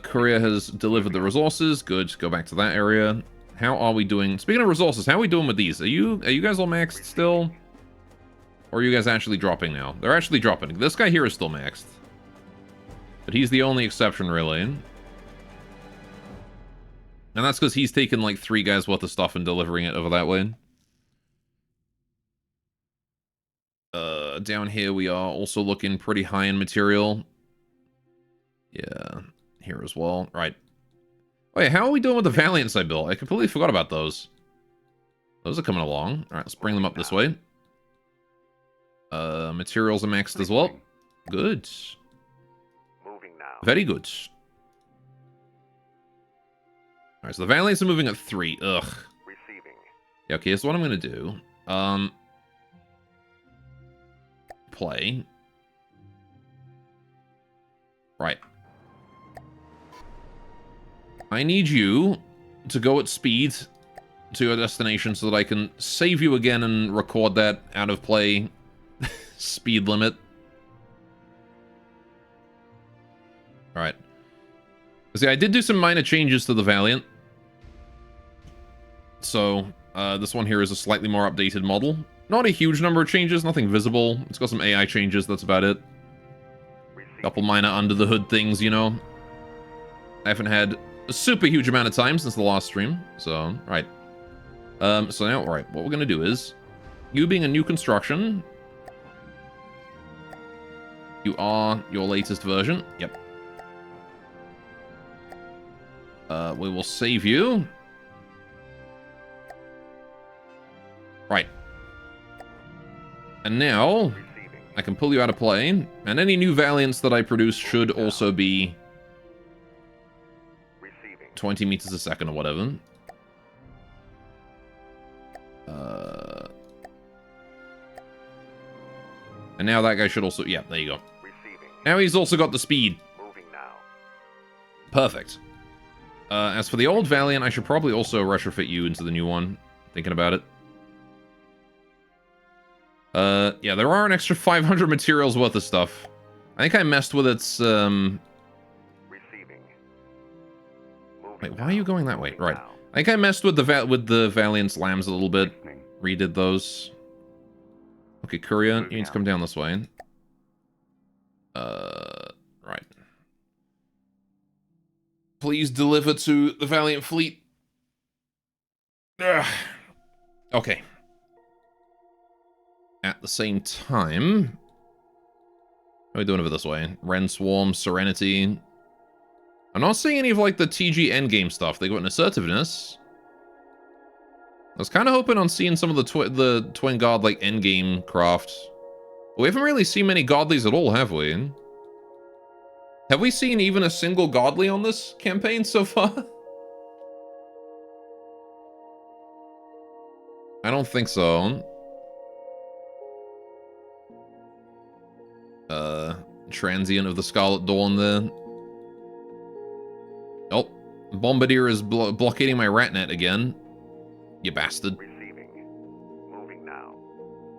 Courier has delivered the resources. Good. Go back to that area. How are we doing? Speaking of resources, how are we doing with these? Are you guys all maxed still? Or are you guys actually dropping now? They're actually dropping. This guy here is still maxed. But he's the only exception, really. And that's because he's taken like 3 guys worth of stuff and delivering it over that way. Down here we are also looking pretty high in material. Yeah, here as well. Right. Oh yeah, how are we doing with the Valiants I built? I completely forgot about those. Those are coming along. Alright, let's bring them up this way. Materials are maxed as well. Good. Very good. Alright, so the Valiants are moving at 3. Ugh. Yeah, okay, here's what I'm gonna do. Play. Right. I need you to go at speed to your destination so that I can save you again and record that out of play speed limit. Alright. See, I did do some minor changes to the Valiant. So, this one here is a slightly more updated model. Not a huge number of changes, nothing visible. It's got some AI changes, that's about it. Couple minor under-the-hood things, you know. I haven't had a super huge amount of time since the last stream, so, right. So now, right, what we're gonna do is, you being a new construction, you are your latest version, yep. We will save you. Right. And now, I can pull you out of play, and any new Valiants that I produce should also be 20 meters a second or whatever. And now that guy should also... Yeah, there you go. Now he's also got the speed. Perfect. As for the old Valiant, I should probably also retrofit you into the new one. Thinking about it. Yeah, there are an extra 500 materials worth of stuff. I think I messed with its, Wait, why are you going that way? Right. I think I messed with the Valiant's lambs a little bit. Redid those. Okay, Courier, you need to come down this way. Right. Please deliver to the Valiant fleet. Ugh. Okay. At the same time... How are we doing over this way? Ren Swarm, Serenity... I'm not seeing any of, like, the TG endgame stuff. They got an assertiveness. I was kind of hoping on seeing some of the Twin God, like, endgame craft. We haven't really seen many Godlies at all, have we? Have we seen even a single Godly on this campaign so far? I don't think so. Transient of the Scarlet Dawn there. Oh, Bombardier is blockading my rat net again. You bastard.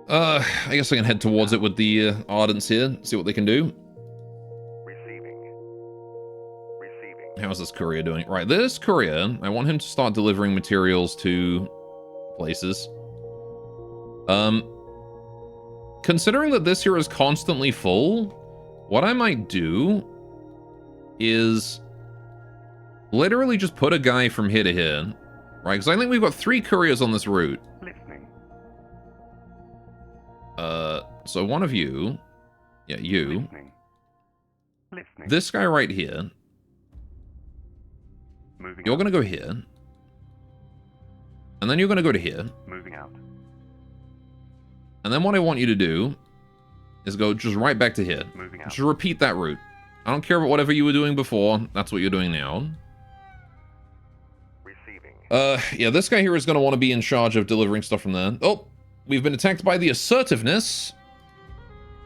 I guess I can head towards it with the Ardents here, see what they can do. How's this courier doing? Right, this courier, I want him to start delivering materials to places. Considering that this here is constantly full, what I might do is literally just put a guy from here to here, right? Because I think we've got 3 couriers on this route. So one of you, yeah, you, this guy right here, you're gonna go here, and then you're gonna go to here. And then what I want you to do is go just right back to here. Just repeat that route. I don't care about whatever you were doing before. That's what you're doing now. Yeah, this guy here is going to want to be in charge of delivering stuff from there. Oh, we've been attacked by the assertiveness.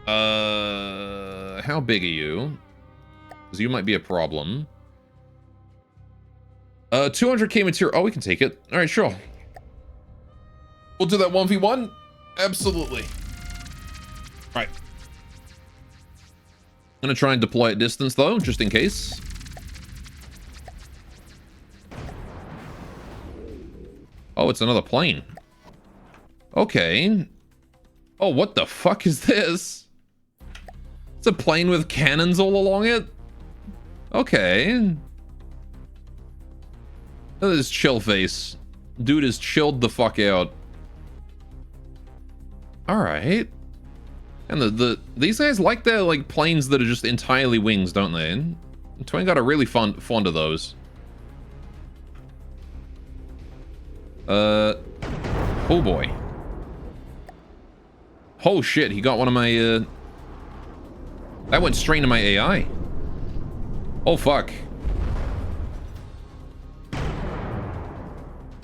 How big are you? Because you might be a problem. 200k material. Oh, we can take it. All right, sure. We'll do that 1v1. Absolutely. All right. I'm going to try and deploy at distance, though, just in case. Oh, it's another plane. Okay. Oh, what the fuck is this? It's a plane with cannons all along it? Okay. Look at this chill face. Dude is chilled the fuck out. Alright. And these guys like their like planes that are just entirely wings, don't they? Twin got a really fond of those. Oh boy. Oh shit, he got one of my that went straight into my AI. Oh fuck.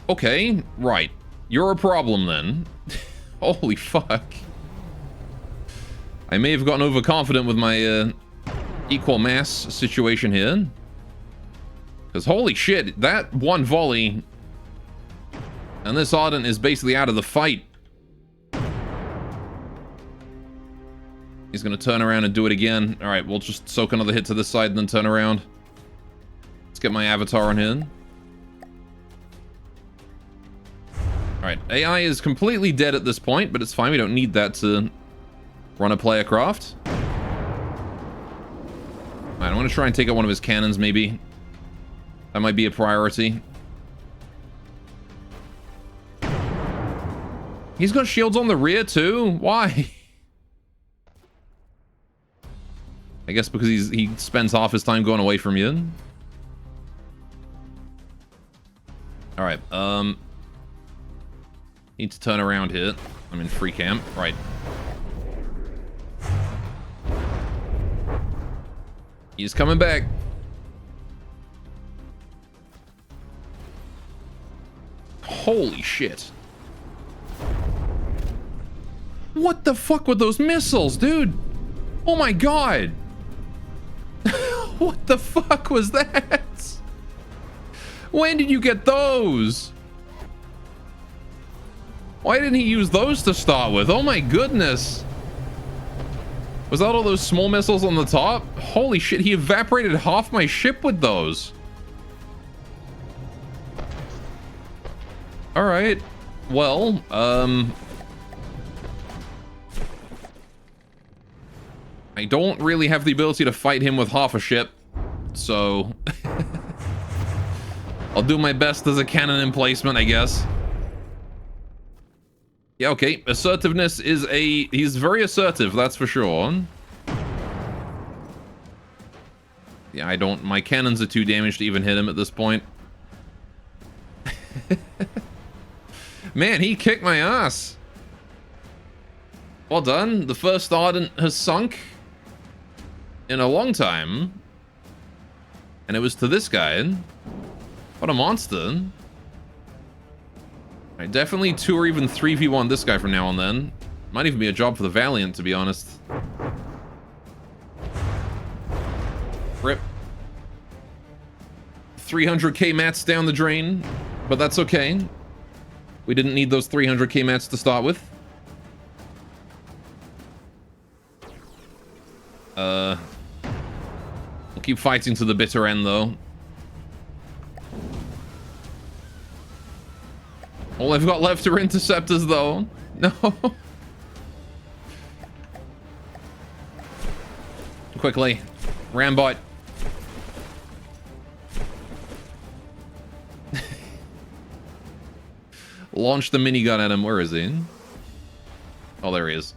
Okay, right. You're a problem then. Holy fuck. I may have gotten overconfident with my equal mass situation here. Because holy shit, that one volley and this Ardent is basically out of the fight. He's going to turn around and do it again. All right, we'll just soak another hit to this side and then turn around. Let's get my avatar on here. All right, AI is completely dead at this point, but it's fine. We don't need that to run a player craft. All right, I'm going to try and take out one of his cannons, maybe. That might be a priority. He's got shields on the rear too? Why? I guess because he spends half his time going away from you. Alright, need to turn around here. I'm in free camp. Right. He's coming back. Holy shit. What the fuck with those missiles, dude? Oh my god. What the fuck was that? When did you get those? Why didn't he use those to start with? Oh my goodness. Was that all those small missiles on the top? Holy shit, he evaporated half my ship with those. All right. Well, I don't really have the ability to fight him with half a ship, so I'll do my best as a cannon emplacement, I guess. Yeah, okay. Assertiveness is he's very assertive, that's for sure. Yeah, my cannons are too damaged to even hit him at this point. Man, he kicked my ass. Well done. The first Ardent has sunk in a long time. And it was to this guy. What a monster. Alright, definitely 2 or even 3v1 this guy from now on then. Might even be a job for the Valiant, to be honest. Rip. 300k mats down the drain, but that's okay. We didn't need those 300k mats to start with. We'll keep fighting to the bitter end, though. All I've got left are interceptors, though. No. Quickly. Rambot. Launch the minigun at him. Where is he? Oh, there he is.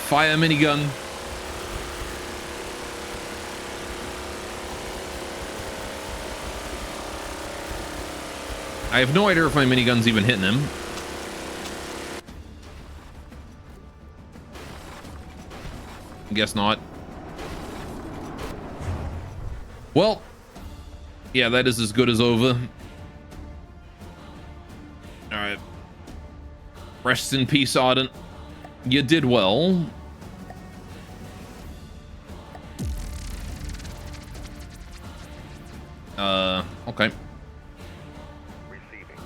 Fire minigun. I have no idea if my minigun's even hitting him. Guess not. Well, Yeah, that is as good as over. Alright. Rest in peace, Ardent. You did well. Okay. Receiving.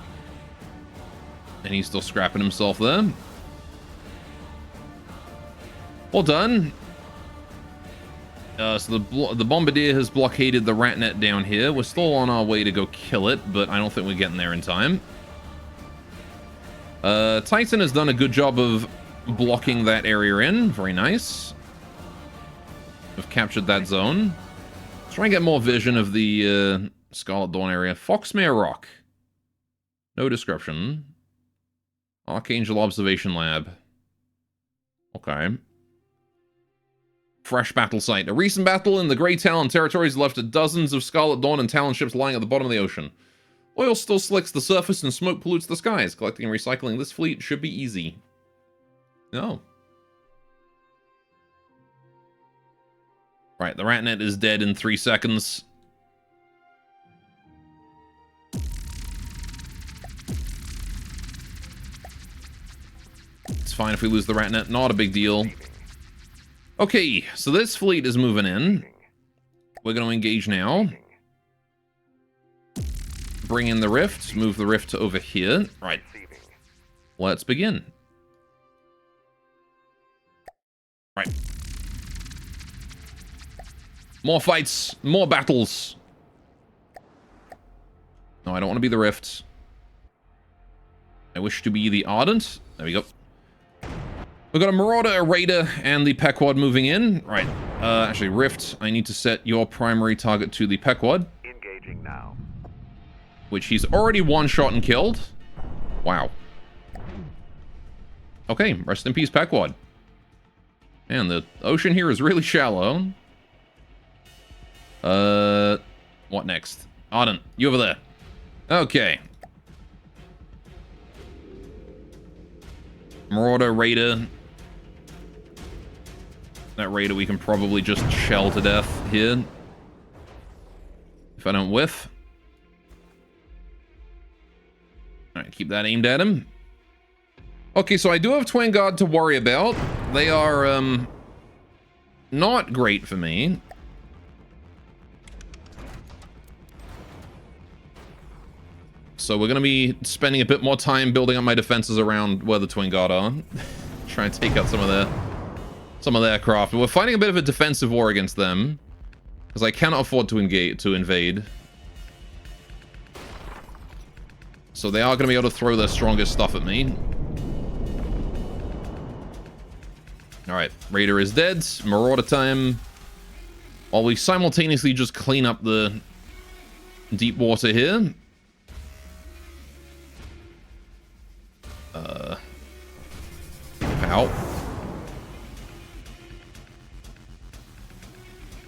And he's still scrapping himself there. Well done. So the Bombardier has blockaded the Ratnet down here. We're still on our way to go kill it, but I don't think we're getting there in time. Titan has done a good job of blocking that area in. Very nice. We've captured that zone. Let's try and get more vision of the Scarlet Dawn area. Foxmere Rock. No description. Archangel Observation Lab. Okay. Fresh battle site. A recent battle in the Grey Talon territories left dozens of Scarlet Dawn and Talon ships lying at the bottom of the ocean. Oil still slicks the surface and smoke pollutes the skies. Collecting and recycling this fleet should be easy. No. Right, the Ratnet is dead in 3 seconds. It's fine if we lose the Ratnet. Not a big deal. Okay, so this fleet is moving in. We're going to engage now. Bring in the rift. Move the rift over here. Right. Let's begin. Right. More fights. More battles. No, I don't want to be the rift. I wish to be the Ardent. There we go. We've got a Marauder, a Raider, and the Pequod moving in. Right. Actually, Rift, I need to set your primary target to the Pequod. Engaging now. Which he's already one-shot and killed. Wow. Okay, rest in peace, Pequod. Man, the ocean here is really shallow. What next? Ardent, you over there. Okay. Marauder, Raider. That Raider we can probably just shell to death here. If I don't whiff. Alright, keep that aimed at him. Okay, so I do have Twin Guard to worry about. They are, not great for me. So we're going to be spending a bit more time building up my defenses around where the Twin Guard are. Try and take out some of their craft. We're fighting a bit of a defensive war against them. Because I cannot afford to invade. So they are going to be able to throw their strongest stuff at me. Alright, Raider is dead. Marauder time. While we simultaneously just clean up the deep water here. Ow.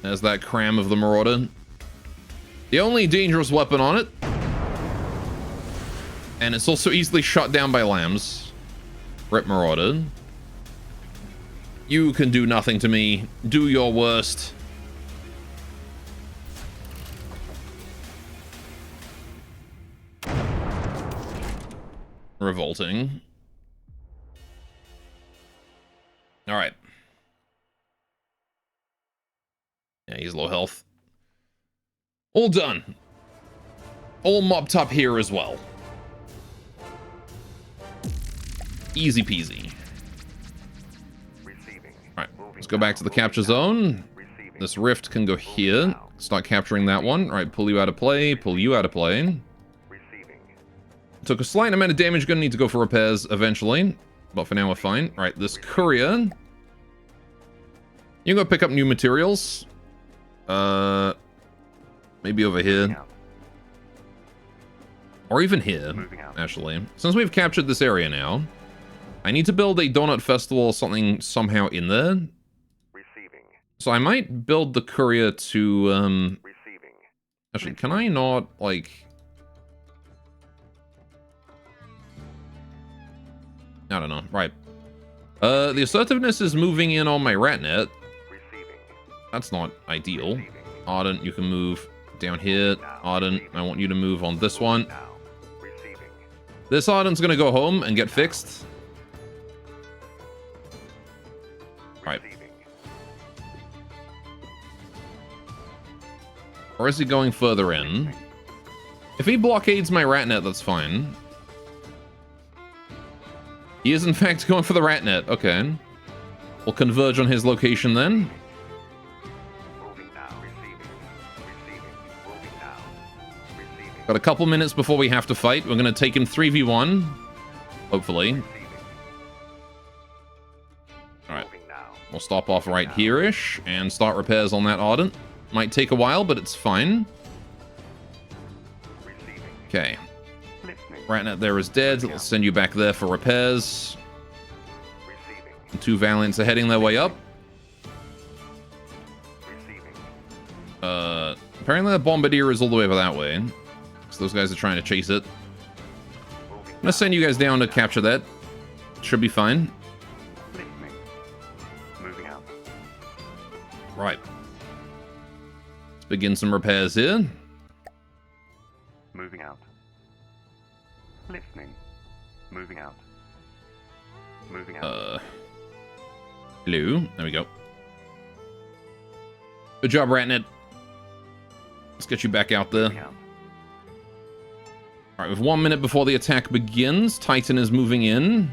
There's that cram of the Marauder. The only dangerous weapon on it. And it's also easily shot down by lambs. Rip Marauder. You can do nothing to me. Do your worst. Revolting. Alright. Yeah, he's low health. All done. All mopped up here as well. Easy peasy. Alright, let's go back to the capture zone. This rift can go here. Start capturing that one. Alright, pull you out of play. Pull you out of play. Took a slight amount of damage. Gonna need to go for repairs eventually. But for now, we're fine. Right, this courier. You can go pick up new materials. Maybe over here. Or even here, actually. Since we've captured this area now, I need to build a donut festival or something somehow in there. So I might build the courier to, Actually, can I not, like... I don't know. Right. The assertiveness is moving in on my Ratnet. That's not ideal. Ardent, you can move Down here, Ardent, I want you to move on this one. Now. Receiving. This Ardent's gonna go home and get fixed. Right. Receiving. Or is he going further in? If he blockades my Ratnet, that's fine. He is in fact going for the Ratnet. Okay. We'll converge on his location then. Moving now. Receiving. Receiving. Moving now. Receiving. Got a couple minutes before we have to fight. We're gonna take him 3v1. Hopefully. Receiving. Alright. Moving now. We'll stop off right here-ish and start repairs on that Ardent. Might take a while, but it's fine. Receiving. Okay. Listening. Ratnet there is dead. Let's send you back there for repairs. Receiving. The two Valiants are heading their way up. Receiving. Apparently the Bombardier is all the way over that way. So those guys are trying to chase it. Moving. I'm gonna send you guys down to capture that. Should be fine. Listening. Moving out. Right. Let's begin some repairs here. Moving out. Listening. Moving out. Moving out. Hello. There we go. Good job, Ratnet. Let's get you back out there. Moving out. Alright, with 1 minute before the attack begins, Titan is moving in.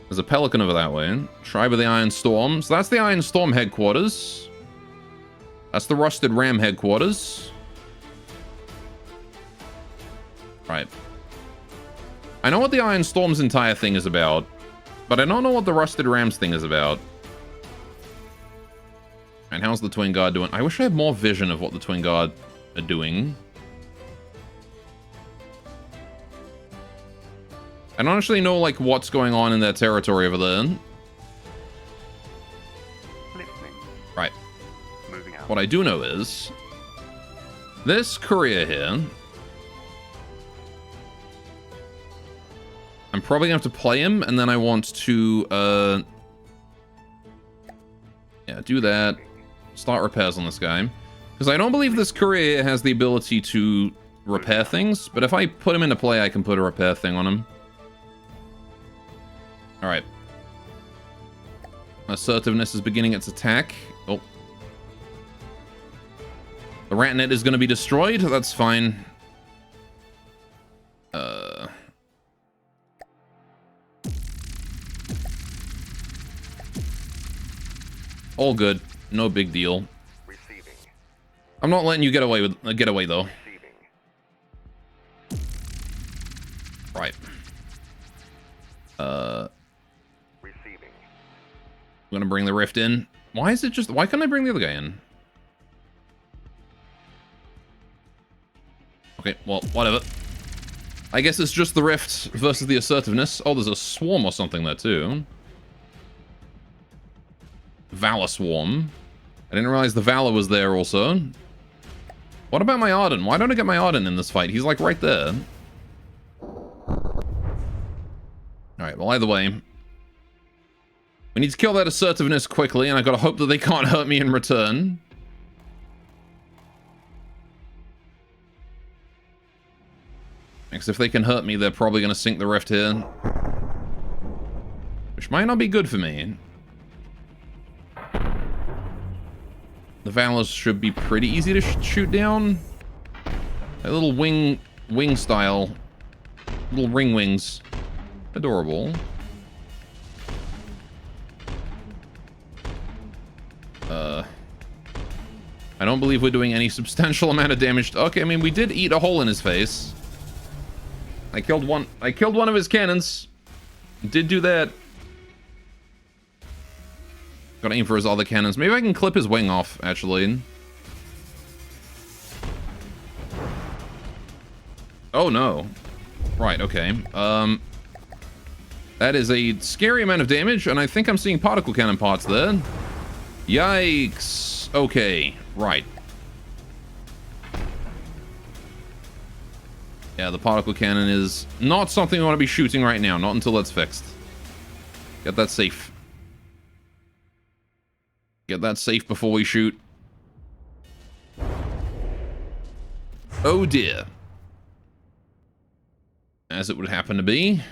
There's a Pelican over that way. Tribe of the Iron Storm. So that's the Iron Storm headquarters. That's the Rusted Ram headquarters. Right. I know what the Iron Storm's entire thing is about, but I don't know what the Rusted Ram's thing is about. And how's the Twin Guard doing? I wish I had more vision of what the Twin Guard are doing. I don't actually know, like, what's going on in their territory over there. Listening. Right. Moving out. What I do know is this courier here, I'm probably gonna have to play him, and then I want to yeah, do that. Start repairs on this guy. Because I don't believe this courier has the ability to repair things, but if I put him into play, I can put a repair thing on him. Alright. Assertiveness is beginning its attack. Oh. The Ratnet is going to be destroyed. That's fine. All good. No big deal. Receiving. I'm not letting you get away with get away though. Receiving. Right. Receiving. I'm gonna bring the Rift in. Why is it just... Why can't I bring the other guy in? Okay, well, whatever. I guess it's just the Rift versus the Assertiveness. Oh, there's a Swarm or something there, too. Valor Swarm. I didn't realize the Valor was there also. What about my Ardent? Why don't I get my Ardent in this fight? He's, like, right there. Alright, well, either way... We need to kill that Assertiveness quickly, and I gotta hope that they can't hurt me in return. Because if they can hurt me, they're probably gonna sink the Rift here. Which might not be good for me. The Valors should be pretty easy to shoot down. A little wing style. Little ring wings. Adorable. I don't believe we're doing any substantial amount of damage. Okay, I mean, we did eat a hole in his face. I killed one of his cannons. Did do that. Gotta aim for his other cannons. Maybe I can clip his wing off, actually. Oh, no. Right, okay. That is a scary amount of damage, and I think I'm seeing particle cannon parts there. Yikes. Okay, right. Yeah, the particle cannon is not something we want to be shooting right now. Not until that's fixed. Get that safe. Get that safe before we shoot. Oh dear. As it would happen to be.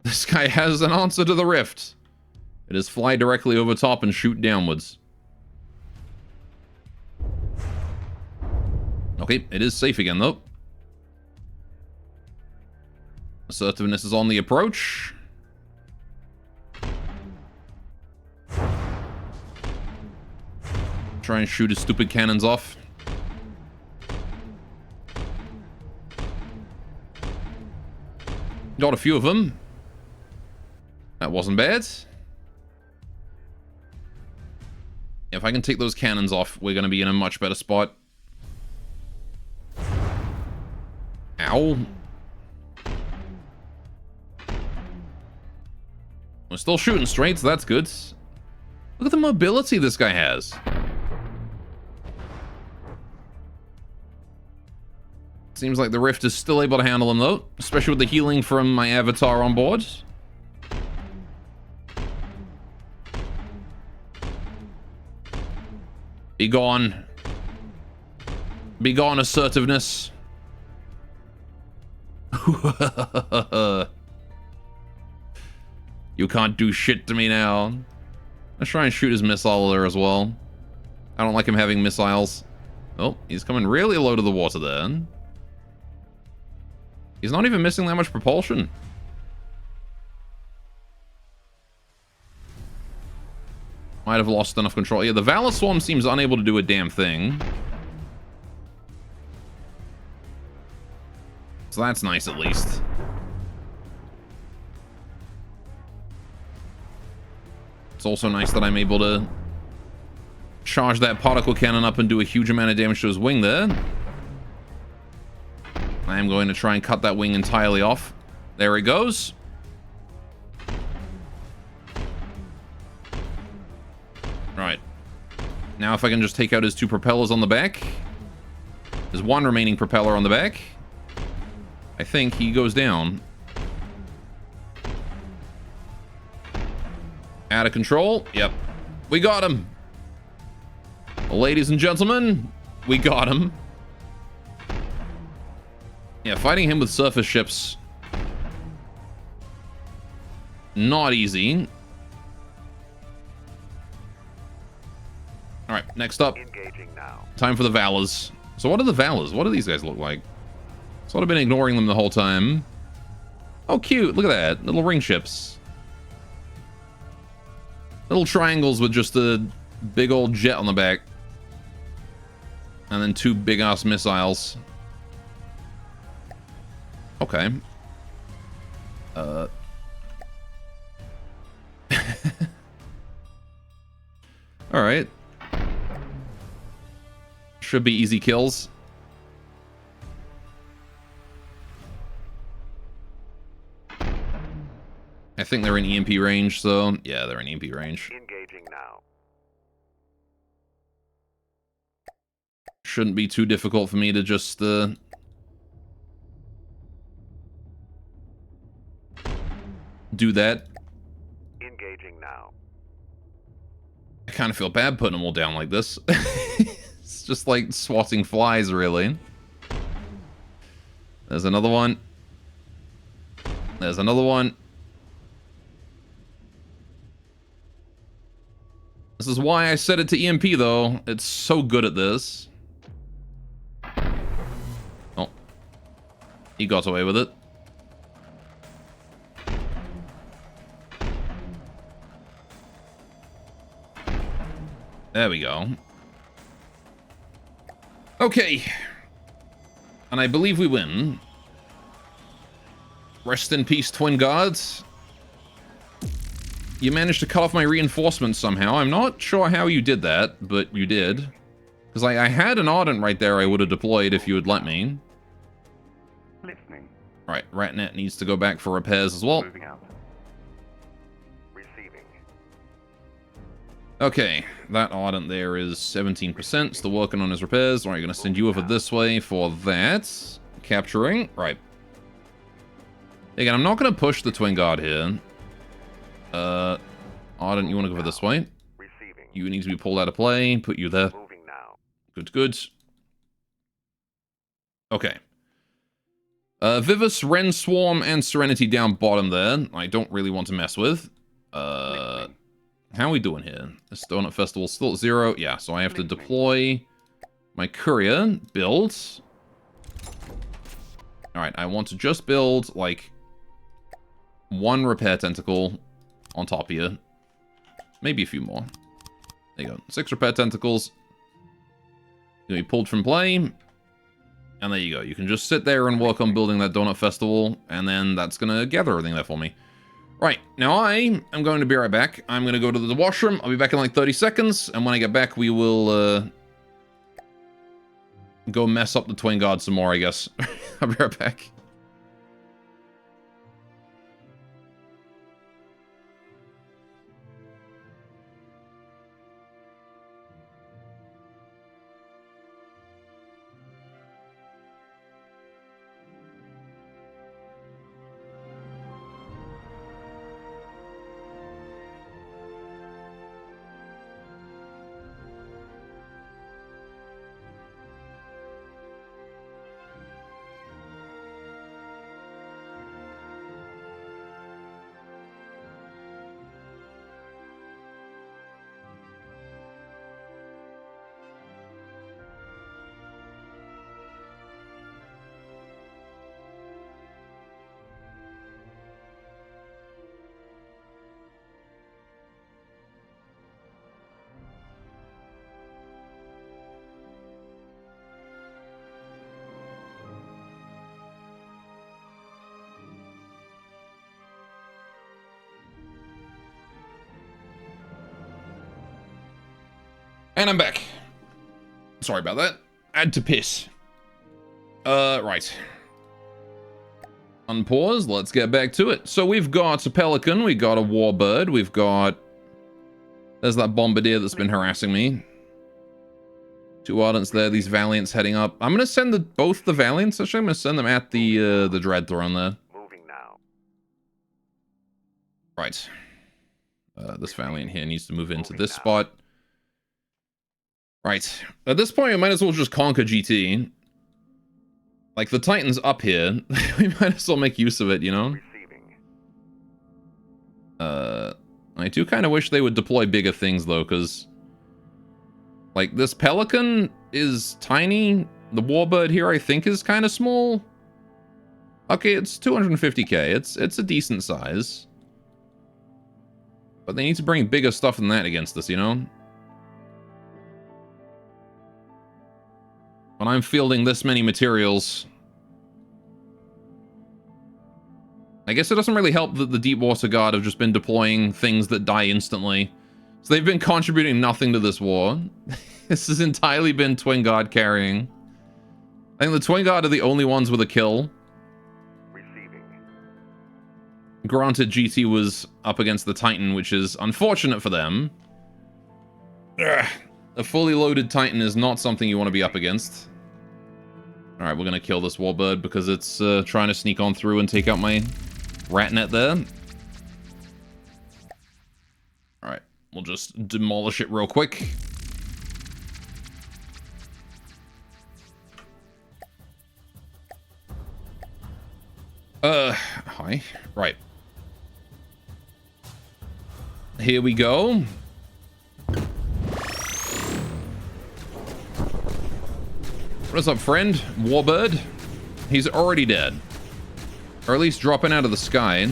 This guy has an answer to the rift. It is fly directly over top and shoot downwards. Okay, it is safe again though. Assertiveness is on the approach. Try and shoot his stupid cannons off. Got a few of them. That wasn't bad. If I can take those cannons off, we're going to be in a much better spot. Ow. We're still shooting straight, so that's good. Look at the mobility this guy has. Seems like the Rift is still able to handle him, though. Especially with the healing from my avatar on board. Be gone. Be gone, assertiveness. You can't do shit to me now. Let's try and shoot his missile there as well. I don't like him having missiles. Oh, he's coming really low to the water there. He's not even missing that much propulsion. Might have lost enough control. Yeah, the Valor Swarm seems unable to do a damn thing. So that's nice at least. It's also nice that I'm able to charge that particle cannon up and do a huge amount of damage to his wing there. I am going to try and cut that wing entirely off. There he goes. Right. Now if I can just take out his two propellers on the back. There's one remaining propeller on the back. I think he goes down. Out of control. Yep. We got him. Ladies and gentlemen, we got him. Yeah, fighting him with surface ships. Not easy. Alright, next up. Engaging now. Time for the Valors. So what are the Valors? What do these guys look like? So I've been ignoring them the whole time. Oh, cute. Look at that. Little ring ships. Little triangles with just a big old jet on the back. And then two big-ass missiles. Okay. Alright. Should be easy kills. I think they're in EMP range, so yeah, they're in EMP range. Engaging now. Shouldn't be too difficult for me to just do that. Engaging now. I kind of feel bad putting them all down like this. It's just like swatting flies, really. There's another one. There's another one. This is why I set it to EMP, though. It's so good at this. Oh. He got away with it. There we go. Okay. And I believe we win. Rest in peace, Twin Guards. You managed to cut off my reinforcements somehow. I'm not sure how you did that, but you did. Because I had an Ardent right there I would have deployed if you had let me. Listening. Right, Ratnet needs to go back for repairs as well. Moving out. Receiving. Okay, that Ardent there is 17%, still working on his repairs. Alright, gonna send you over this way for that. Capturing. Right. Again, I'm not gonna push the Twin Guard here. Ardent, you wanna go for this way? Receiving. You need to be pulled out of play. Put you there. Moving now. Good, good. Okay. Vivus, Ren Swarm, and Serenity down bottom there. I don't really want to mess with. How are we doing here? This Donut Festival still at 0. Yeah, so I have to deploy my courier. Build. Alright, I want to just build, like, 1 repair tentacle on top here. Maybe a few more. There you go. 6 repair tentacles. Gonna be pulled from play. And there you go. You can just sit there and work on building that Donut Festival, and then that's gonna gather everything there for me. Right, now I am going to be right back. I'm gonna go to the washroom. I'll be back in like 30 seconds, and when I get back, we will go mess up the Twin God some more, I guess. I'll be right back. And I'm back. Sorry about that. I had to piss. Right. Unpause. Let's get back to it. So we've got a Pelican. We got a Warbird. We've got... There's that Bombardier that's been harassing me. 2 Ardents there. These Valiants heading up. I'm going to send both the Valiants. Actually, I'm going to send them at the Dread Throne there. Moving now. Right. This Valiant here needs to move into this spot. Right. At this point, we might as well just conquer GT. Like, the Titan's up here. We might as well make use of it, you know? Receiving. I do kind of wish they would deploy bigger things, though, because... Like, this Pelican is tiny. The Warbird here, I think, is kind of small. Okay, it's 250k. It's a decent size. But they need to bring bigger stuff than that against us, you know? When I'm fielding this many materials... I guess it doesn't really help that the Deep Water Guard have just been deploying things that die instantly. So they've been contributing nothing to this war. This has entirely been Twin Guard carrying. I think the Twin Guard are the only ones with a kill. Receiving. Granted, GT was up against the Titan, which is unfortunate for them. Ugh. A fully loaded Titan is not something you want to be up against. Alright, we're going to kill this Warbird because it's trying to sneak on through and take out my Ratnet there. Alright, we'll just demolish it real quick. Hi. Right. Here we go. What's up, friend? Warbird? He's already dead. Or at least dropping out of the sky.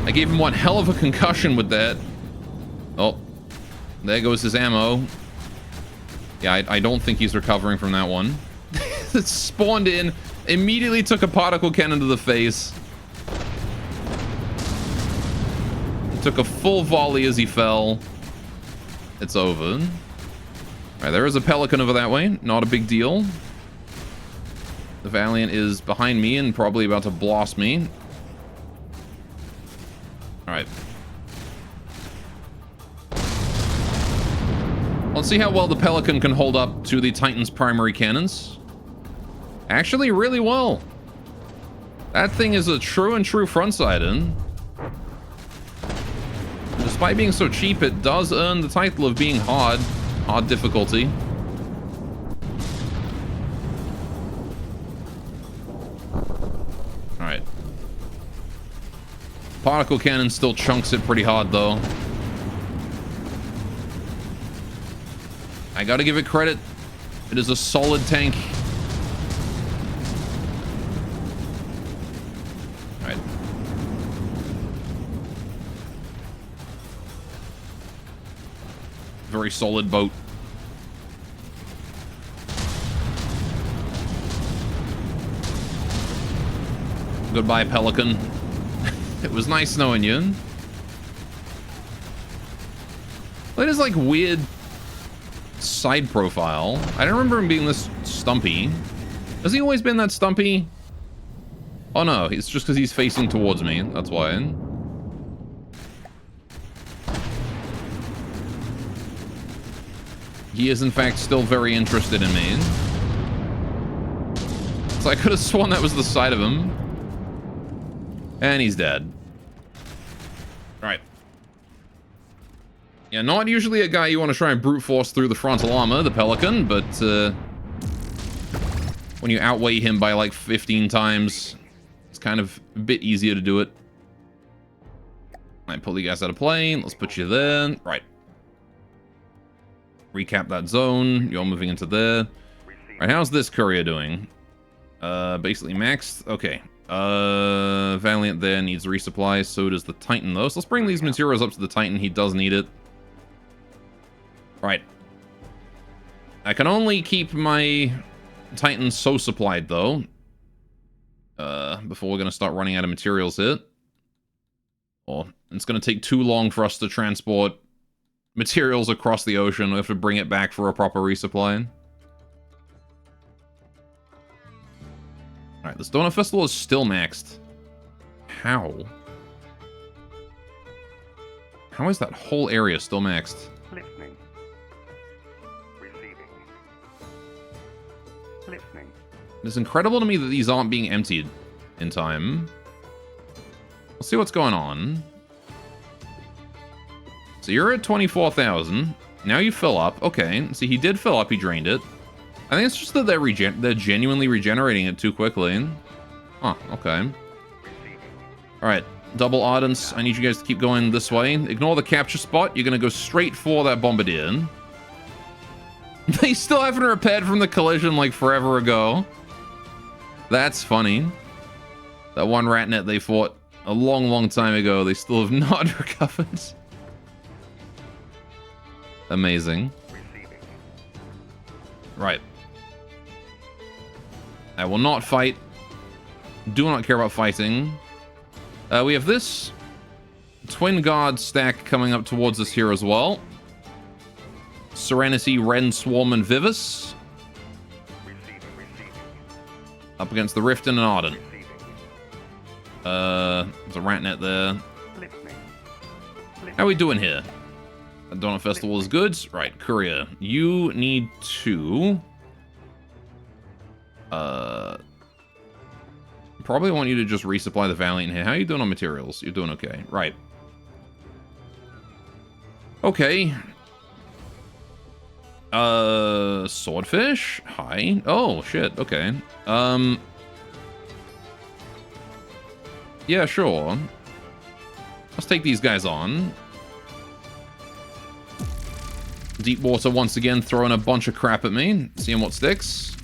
I gave him one hell of a concussion with that. Oh. There goes his ammo. Yeah, I don't think he's recovering from that one. It spawned in, immediately took a particle cannon to the face. Took a full volley as he fell. It's over. Alright, there is a Pelican over that way. Not a big deal. The Valiant is behind me and probably about to blast me. Alright. Let's see how well the Pelican can hold up to the Titan's primary cannons. Actually, really well. That thing is a true frontsider. Despite being so cheap, it does earn the title of being hard difficulty. Particle cannon still chunks it pretty hard, though. I gotta give it credit. It is a solid tank. Alright. Very solid boat. Goodbye, Pelican. It was nice knowing you. That is like weird side profile. I don't remember him being this stumpy. Has he always been that stumpy? Oh no, it's just because he's facing towards me. That's why. He is in fact still very interested in me. So I could have sworn that was the side of him. And he's dead. Right. Yeah, not usually a guy you want to try and brute force through the frontal armor, the Pelican, but when you outweigh him by like 15 times, it's kind of a bit easier to do it. Alright, pull you guys out of play. Let's put you there. Right. Recap that zone. You're moving into there. Alright, how's this courier doing? Basically maxed. Okay. Valiant there needs resupply, so does the Titan though. So let's bring these materials up to the Titan. He does need it. Right. I can only keep my Titan so supplied though. Before we're gonna start running out of materials here. Or it's gonna take too long for us to transport materials across the ocean. We have to bring it back for a proper resupply. Alright, this Donut Festival is still maxed. How? How is that whole area still maxed? Listening. Receiving. Listening. It's incredible to me that these aren't being emptied in time. Let's see what's going on. So you're at 24,000. Now you fill up. Okay, see, he did fill up. He drained it. I think it's just that they're genuinely regenerating it too quickly. Huh, okay. Alright, double Ardents. I need you guys to keep going this way. Ignore the capture spot. You're going to go straight for that Bombardier. They still haven't repaired from the collision like forever ago. That's funny. That one Ratnet they fought a long, long time ago, they still have not recovered. Amazing. Right. I will not fight. Do not care about fighting. We have this Twin Guard stack coming up towards us here as well. Serenity, Ren, Swarm, and Vivus. Up against the Riften and Ardent. There's a Ratnet there. How are we doing here? The Donut Festival is good. Right, Courier. You need to... probably want you to just resupply the Valiant here. How are you doing on materials? You're doing okay. Right. Okay. Swordfish? Hi. Oh, shit. Okay. Yeah, sure. Let's take these guys on. Deep Water once again throwing a bunch of crap at me. Seeing what sticks.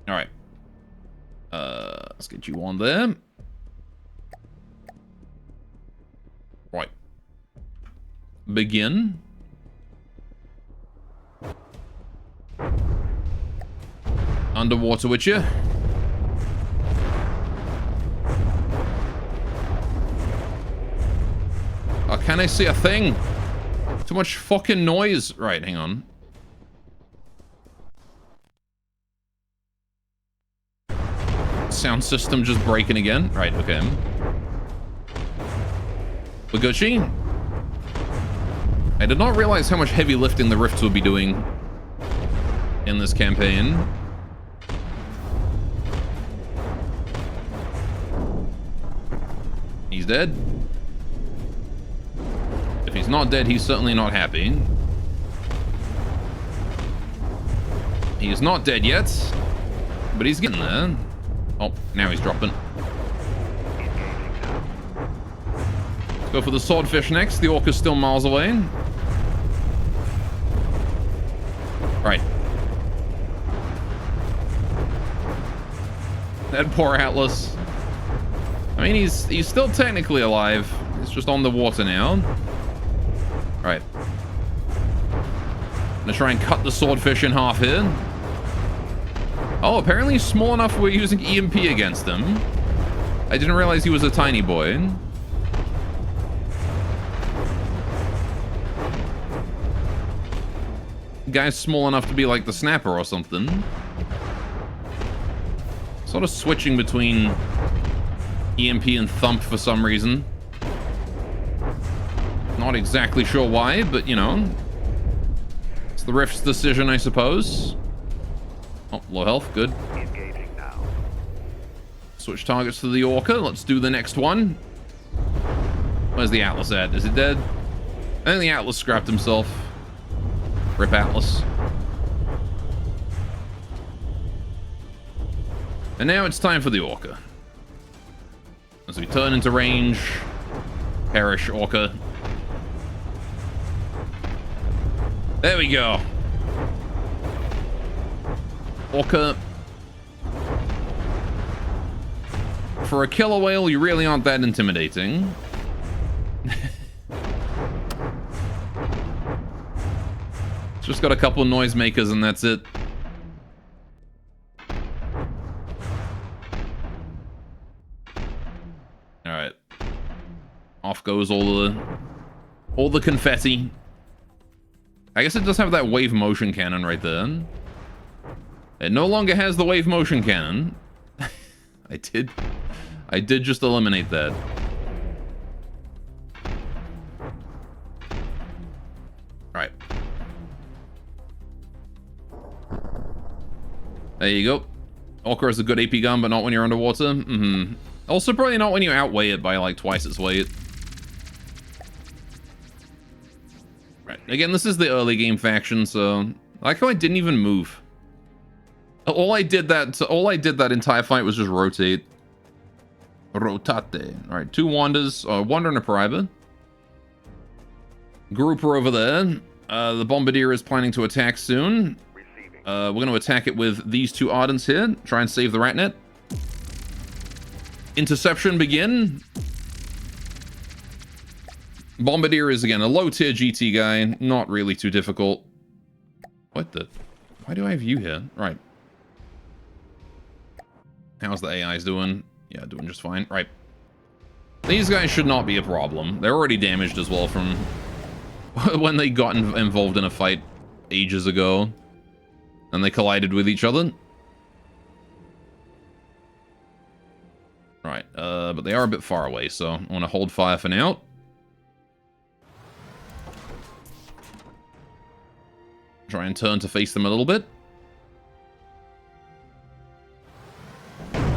Alright. Let's get you on there. Right. Begin. Underwater with you. Oh, can I see a thing? Too much fucking noise. Right, hang on. Sound system just breaking again. Right, okay. Baguchi? I did not realize how much heavy lifting the Rifts would be doing in this campaign. He's dead. If he's not dead, he's certainly not happy. He is not dead yet, but he's getting there. Oh, now he's dropping. Let's go for the swordfish next. The orca's still miles away. Right. That poor Atlas. I mean, he's still technically alive. He's just on the water now. Right. Gonna try and cut the swordfish in half here. Oh, apparently he's small enough we're using EMP against him. I didn't realize he was a tiny boy. Guy's small enough to be like the snapper or something. Sort of switching between EMP and Thump for some reason. Not exactly sure why, but you know. It's the Rift's decision, I suppose. Oh, low health, good. Engaging now. Switch targets to the Orca. Let's do the next one. Where's the Atlas at? Is it dead? I think the Atlas scrapped himself. Rip Atlas. And now it's time for the Orca. As we turn into range, perish Orca. There we go. Orca. For a killer whale, you really aren't that intimidating. It's just got a couple of noisemakers and that's it. Alright. Off goes all the confetti. I guess it does have that wave motion cannon right there. It no longer has the wave motion cannon. I did just eliminate that. Alright. There you go. Orca is a good AP gun, but not when you're underwater. Also, probably not when you outweigh it by like twice its weight. Right. Again, this is the early game faction, so I like how I didn't even move. All I did that entire fight was just rotate. Rotate. All right, two Wanders, Wander and a Pariba. Grouper over there. The Bombardier is planning to attack soon. We're going to attack it with these two Ardents here. Try and save the Ratnet. Interception begin. Bombardier is, again, a low-tier GT guy. Not really too difficult. What the... Why do I have you here? Right. How's the AIs doing? Yeah, doing just fine. Right. These guys should not be a problem. They're already damaged as well from when they got involved in a fight ages ago. And they collided with each other. Right, but they are a bit far away, so I want to hold fire for now. Try and turn to face them a little bit.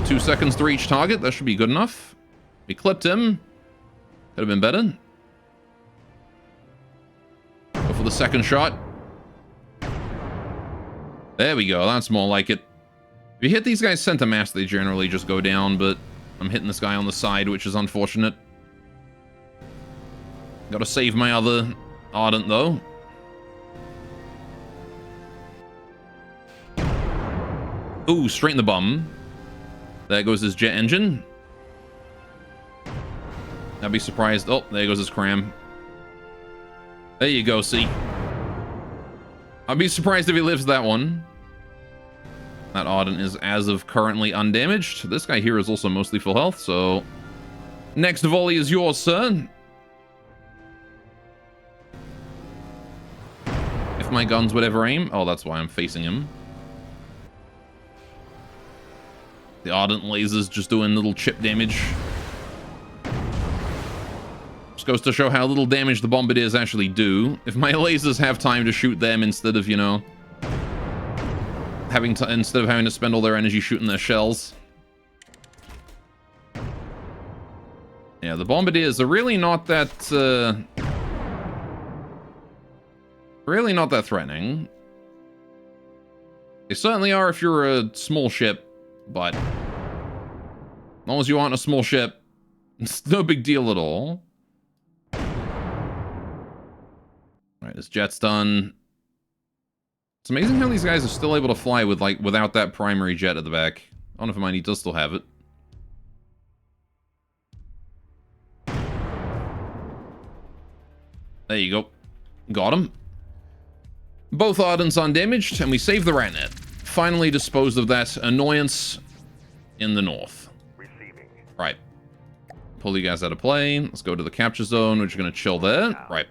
2 seconds to reach target, that should be good enough. We clipped him. Could have been better. Go for the second shot. There we go, that's more like it. If you hit these guys center mass, they generally just go down, but I'm hitting this guy on the side, which is unfortunate. Gotta save my other Ardent, though. Ooh, straight in the bum. There goes his jet engine. I'd be surprised. Oh, there goes his cram. There you go, see. I'd be surprised if he lives that one. That Ardent is, as of currently, undamaged. This guy here is also mostly full health, so... Next volley is yours, sir. If my guns would ever aim. Oh, that's why I'm facing him. The Ardent lasers just doing little chip damage. Just goes to show how little damage the Bombardiers actually do. If my lasers have time to shoot them instead of, you know... instead of having to spend all their energy shooting their shells. Yeah, the Bombardiers are really not that threatening. They certainly are if you're a small ship, but As long as you aren't a small ship, it's no big deal at all. Alright, this jet's done. It's amazing how these guys are still able to fly with, like, without that primary jet at the back. I don't know if mine, he does still have it. There you go. Got him. Both Ardents undamaged, and we save the Ratnet. Finally disposed of that annoyance in the north. Receiving. Right. Pull you guys out of play. Let's go to the capture zone. We're just going to chill there. Right.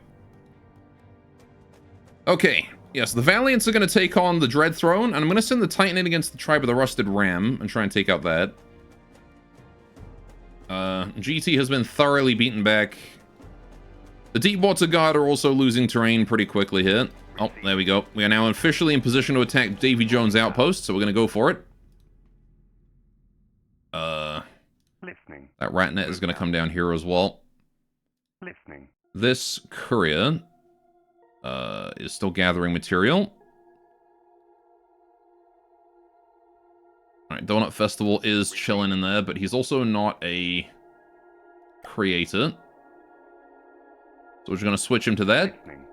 Okay. Yes, the Valiants are going to take on the Dread Throne, and I'm going to send the Titan in against the Tribe of the Rusted Ram and try and take out that. GT has been thoroughly beaten back. The Deepwater Guard are also losing terrain pretty quickly here. Oh, there we go. We are now officially in position to attack Davy Jones' outpost, so we're going to go for it. Listening. That Ratnet is going to come down here as well. Listening. This courier is still gathering material. Alright, Donut Festival is chilling in there, but he's also not a creator. So we're just going to switch him to that. Listening.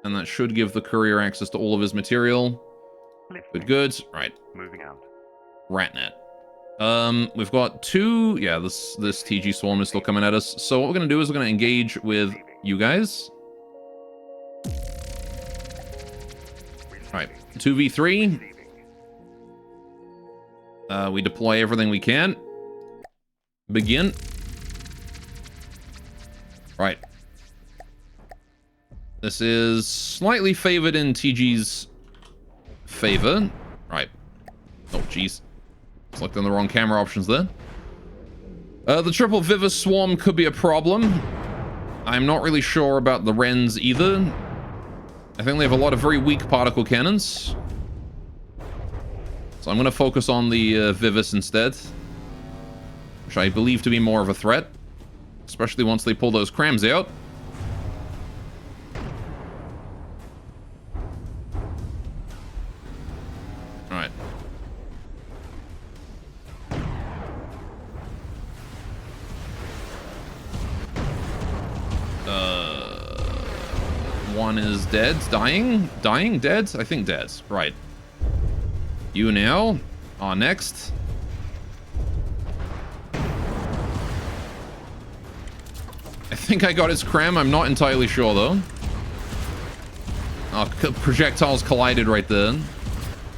And that should give the courier access to all of his material. Listening. Good. Right. Moving out. Ratnet. We've got two... Yeah, this TG Swarm is still coming at us. So what we're going to do is we're going to engage with you guys. Alright, 2v3. We deploy everything we can. Begin. Right. This is slightly favored in TG's favor. Right. Oh, jeez. Selected on the wrong camera options there. The triple Vivus Swarm could be a problem. I'm not really sure about the Wrens either. I think they have a lot of very weak particle cannons. So I'm going to focus on the Vivus instead. Which I believe to be more of a threat. Especially once they pull those crams out. Alright. One is dead. Dying? Dying? Dead? I think dead. Right. You now are next. I think I got his cram. I'm not entirely sure, though. Oh, projectiles collided right there.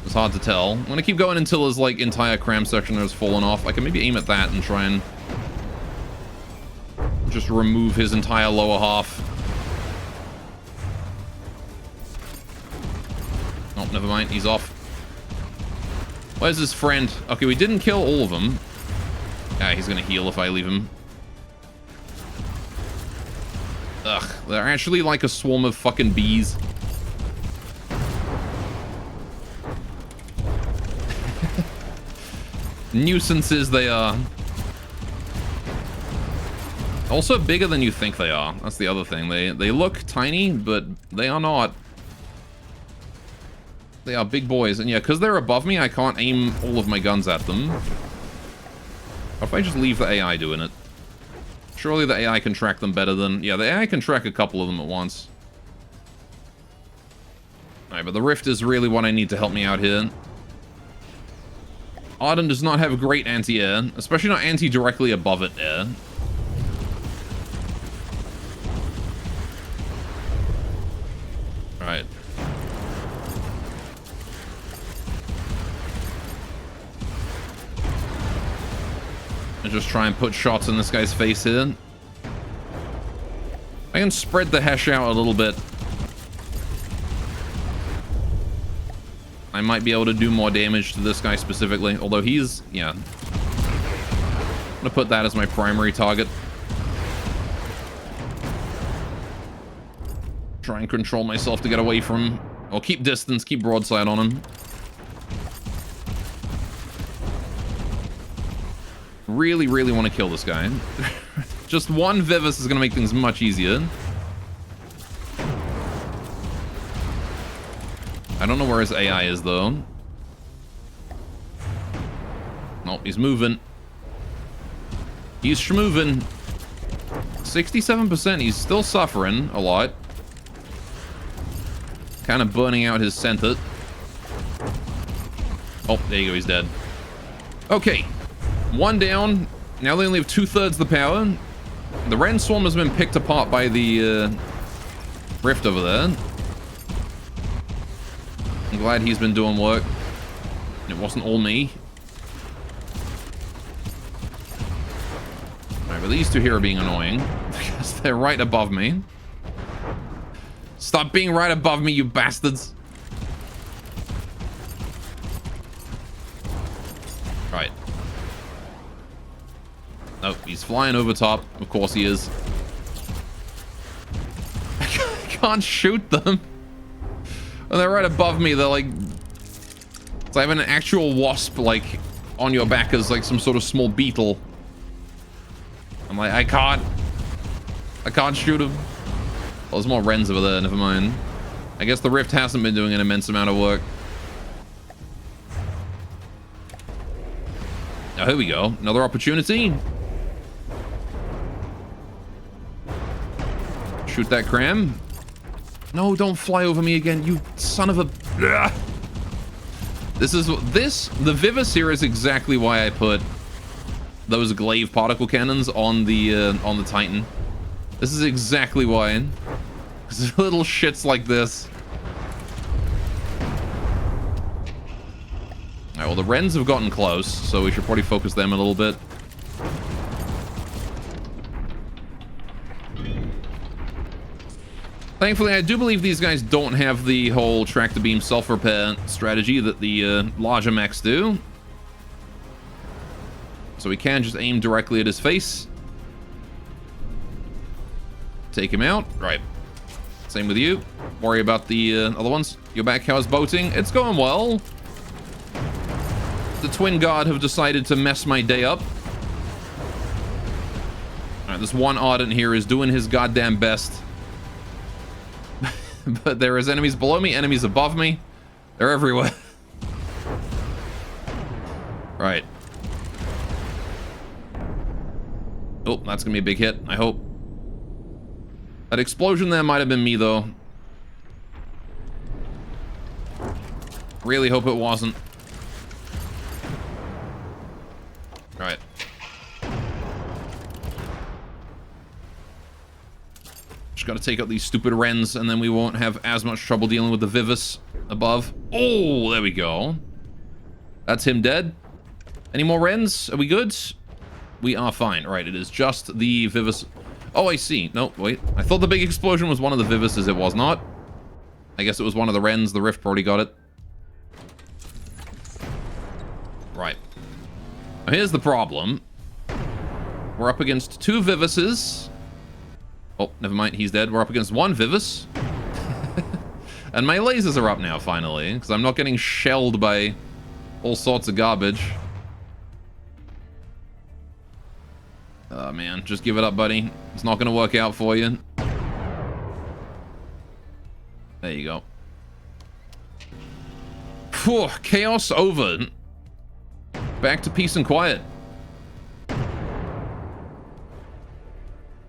It's hard to tell. I'm going to keep going until his, like, entire cram section has fallen off. I can maybe aim at that and try and just remove his entire lower half. Oh, never mind. He's off. Where's his friend? Okay, we didn't kill all of them. Yeah, he's going to heal if I leave him. Ugh, they're actually like a swarm of fucking bees. Nuisances they are. Also bigger than you think they are. That's the other thing. They look tiny, but they are not. They are big boys. And yeah, because they're above me, I can't aim all of my guns at them. What if I just leave the AI doing it? Surely the AI can track them better than... Yeah, the AI can track a couple of them at once. Alright, but the Rift is really what I need to help me out here. Ardent does not have great anti-air, especially not anti-directly above it air. Alright. And just try and put shots in this guy's face here. I can spread the hash out a little bit. I might be able to do more damage to this guy specifically, although he's, yeah. I'm gonna put that as my primary target. Try and control myself to get away from him. Or keep distance, keep broadside on him. Really, really want to kill this guy. Just one Vivus is going to make things much easier. I don't know where his AI is, though. Nope, he's moving. He's schmoving. 67%. He's still suffering a lot. Kind of burning out his center. Oh, there you go. He's dead. Okay. One down. Now they only have 2/3 the power. The Ren Swarm has been picked apart by the Rift over there. I'm glad he's been doing work. It wasn't all me. Alright, but these two here are being annoying. Because they're right above me. Stop being right above me, you bastards. Right. Nope, he's flying over top. Of course he is. I can't shoot them. And they're right above me. They're like... It's like having an actual wasp, like, on your back as, like, some sort of small beetle. I'm like, I can't shoot him. Well, there's more Rens over there, never mind. I guess the Rift hasn't been doing an immense amount of work. Now, here we go. Another opportunity. Shoot that cram. No, don't fly over me again, you son of a... The Vivus here is exactly why I put those glaive particle cannons on the Titan. This is exactly why. Because little shits like this. Alright, well the Rens have gotten close, so we should probably focus them a little bit. Thankfully, I do believe these guys don't have the whole tractor beam self-repair strategy that the larger mechs do. So we can just aim directly at his face. Take him out. Right. Same with you. Worry about the other ones. Your back cow's boating. It's going well. The Twin Guard have decided to mess my day up. Alright, this one Ardent here is doing his goddamn best. But there is enemies below me, enemies above me. They're everywhere. Right. Oh, that's gonna be a big hit, I hope. That explosion there might have been me, though. Really hope it wasn't. Alright. Just gotta take out these stupid Rens, and then we won't have as much trouble dealing with the Vivus above. Oh, there we go. That's him dead. Any more Rens? Are we good? We are fine. Right, it is just the Vivus. Oh, I see. No, wait. I thought the big explosion was one of the Vivuses. It was not. I guess it was one of the Rens. The Rift probably got it. Right. Now, here's the problem. We're up against 2 Vivuses. Oh, never mind. He's dead. We're up against 1 Vivus. And my lasers are up now, finally. Because I'm not getting shelled by all sorts of garbage. Oh, man. Just give it up, buddy. It's not going to work out for you. There you go. Phew, chaos over. Back to peace and quiet.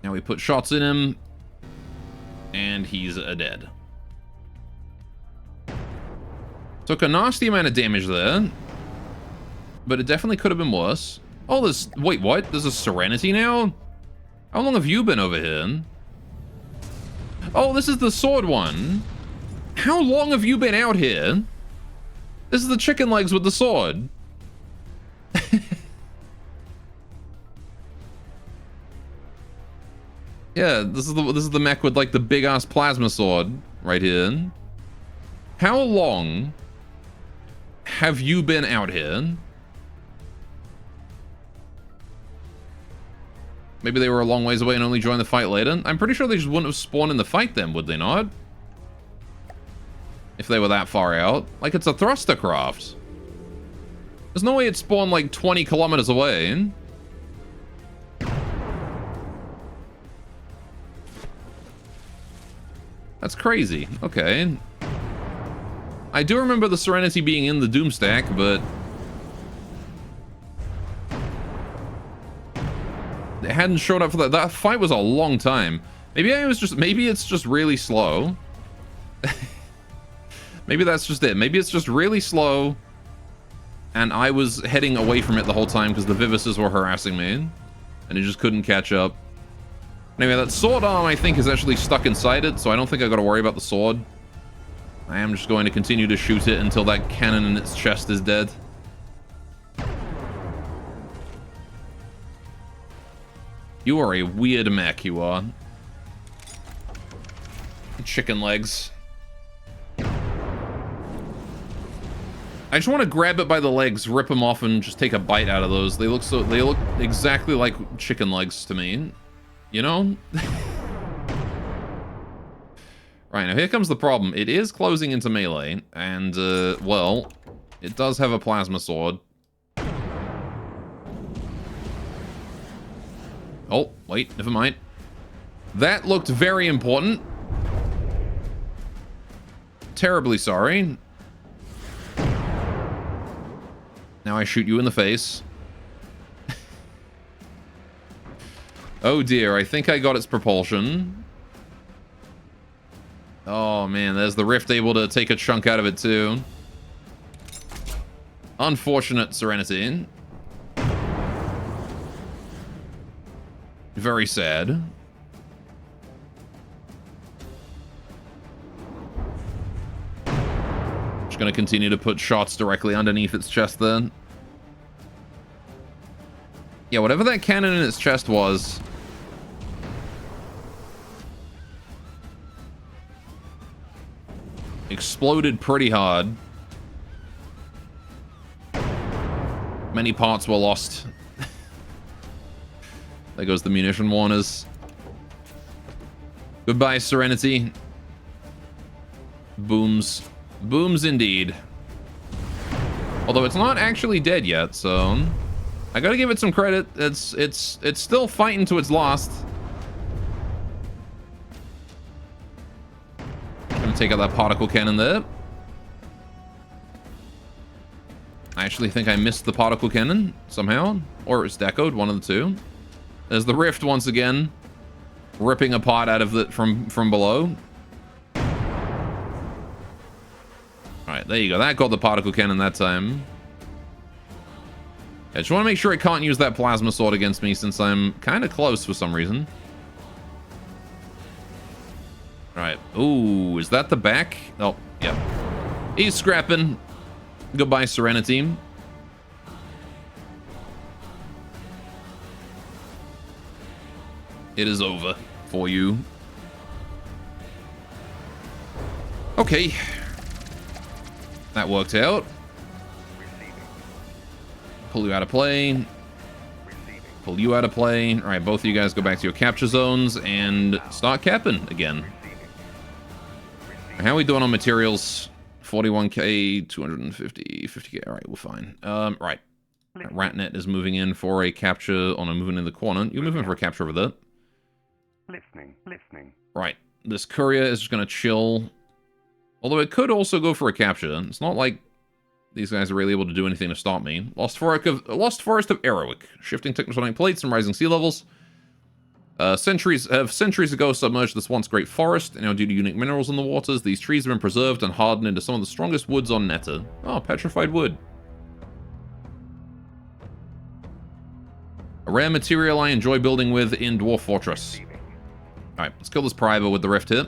Now we put shots in him. And he's dead. Took a nasty amount of damage there. But it definitely could have been worse. Oh, there's... Wait, what? There's a Serenity now? How long have you been over here? Oh, this is the sword one. How long have you been out here? This is the chicken legs with the sword. Yeah, this is the mech with like the big ass plasma sword right here. How long have you been out here? Maybe they were a long ways away and only joined the fight later. I'm pretty sure they just wouldn't have spawned in the fight then, would they not? If they were that far out. Like, it's a thruster craft. There's no way it spawned like 20 kilometers away. That's crazy. Okay. I do remember the Serenity being in the Doomstack, but... hadn't showed up for that. That fight was a long time. Maybe it's just really slow. Maybe that's just it. Maybe it's just really slow. And I was heading away from it the whole time because the Vivises were harassing me. And it just couldn't catch up. Anyway, that sword arm, I think, is actually stuck inside it, so I don't think I got to worry about the sword. I am just going to continue to shoot it until that cannon in its chest is dead. You are a weird mech, you are. Chicken legs. I just want to grab it by the legs, rip them off, and just take a bite out of those. They look exactly like chicken legs to me. You know? Right, now here comes the problem. It is closing into melee, and, well, it does have a plasma sword. Oh, wait, never mind. That looked very important. Terribly sorry. Now I shoot you in the face. Oh dear, I think I got its propulsion. Oh man, there's the Rift able to take a chunk out of it too. Unfortunate, Serenity. Very sad. Just gonna continue to put shots directly underneath its chest then. Yeah, whatever that cannon in its chest was. Exploded pretty hard. Many parts were lost. There goes the munition warners. Goodbye, Serenity. Booms. Booms indeed. Although it's not actually dead yet, so I gotta give it some credit. It's still fighting to its last. Gonna take out that particle cannon there. I actually think I missed the particle cannon somehow, or it's decoed, one of the two. There's the Rift once again, ripping a pot out of it from below. Alright, there you go. That got the particle cannon that time. I just want to make sure it can't use that plasma sword against me since I'm kind of close for some reason. Alright. Ooh, is that the back? Oh, yeah. He's scrapping. Goodbye, Serenity. It is over for you. Okay. That worked out. Pull you out of play. Pull you out of play. All right, both of you guys go back to your capture zones and start capping again. How are we doing on materials? 41k, 250, 50k. All right, we're fine. Right. Ratnet is moving in for a capture on a moving in the corner. You're moving for a capture over there. Listening. Right. This courier is just going to chill. Although it could also go for a capture. It's not like these guys are really able to do anything to stop me. Lost Forest of Eroic. Shifting tectonic plates and rising sea levels. Centuries ago submerged this once great forest. And now due to unique minerals in the waters, these trees have been preserved and hardened into some of the strongest woods on Netta. Oh, petrified wood. A rare material I enjoy building with in Dwarf Fortress. Alright, let's kill this Priber with the Rift hit.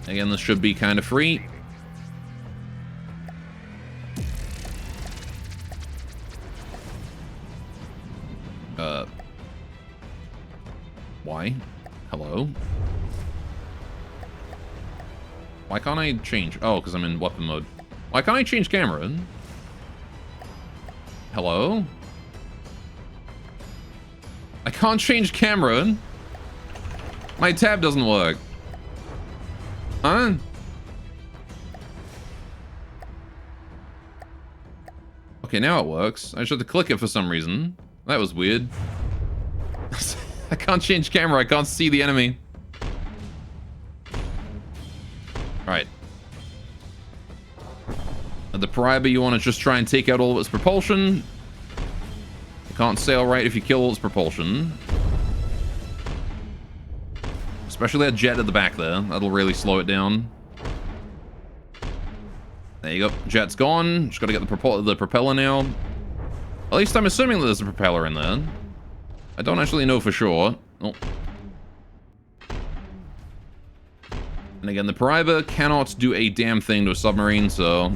Again, this should be kind of free. Why? Hello? Why can't I change? Oh, because I'm in weapon mode. Why can't I change camera? Hello? I can't change camera. My tab doesn't work. Huh? Okay, now it works. I just had to click it for some reason. That was weird. I can't change camera. I can't see the enemy. Alright. The Priber, you want to just try and take out all of its propulsion. Can't sail right if you kill all its propulsion. Especially that jet at the back there. That'll really slow it down. There you go. Jet's gone. Just gotta get the propeller now. At least I'm assuming that there's a propeller in there. I don't actually know for sure. Oh. And again, the Paraiba cannot do a damn thing to a submarine, so...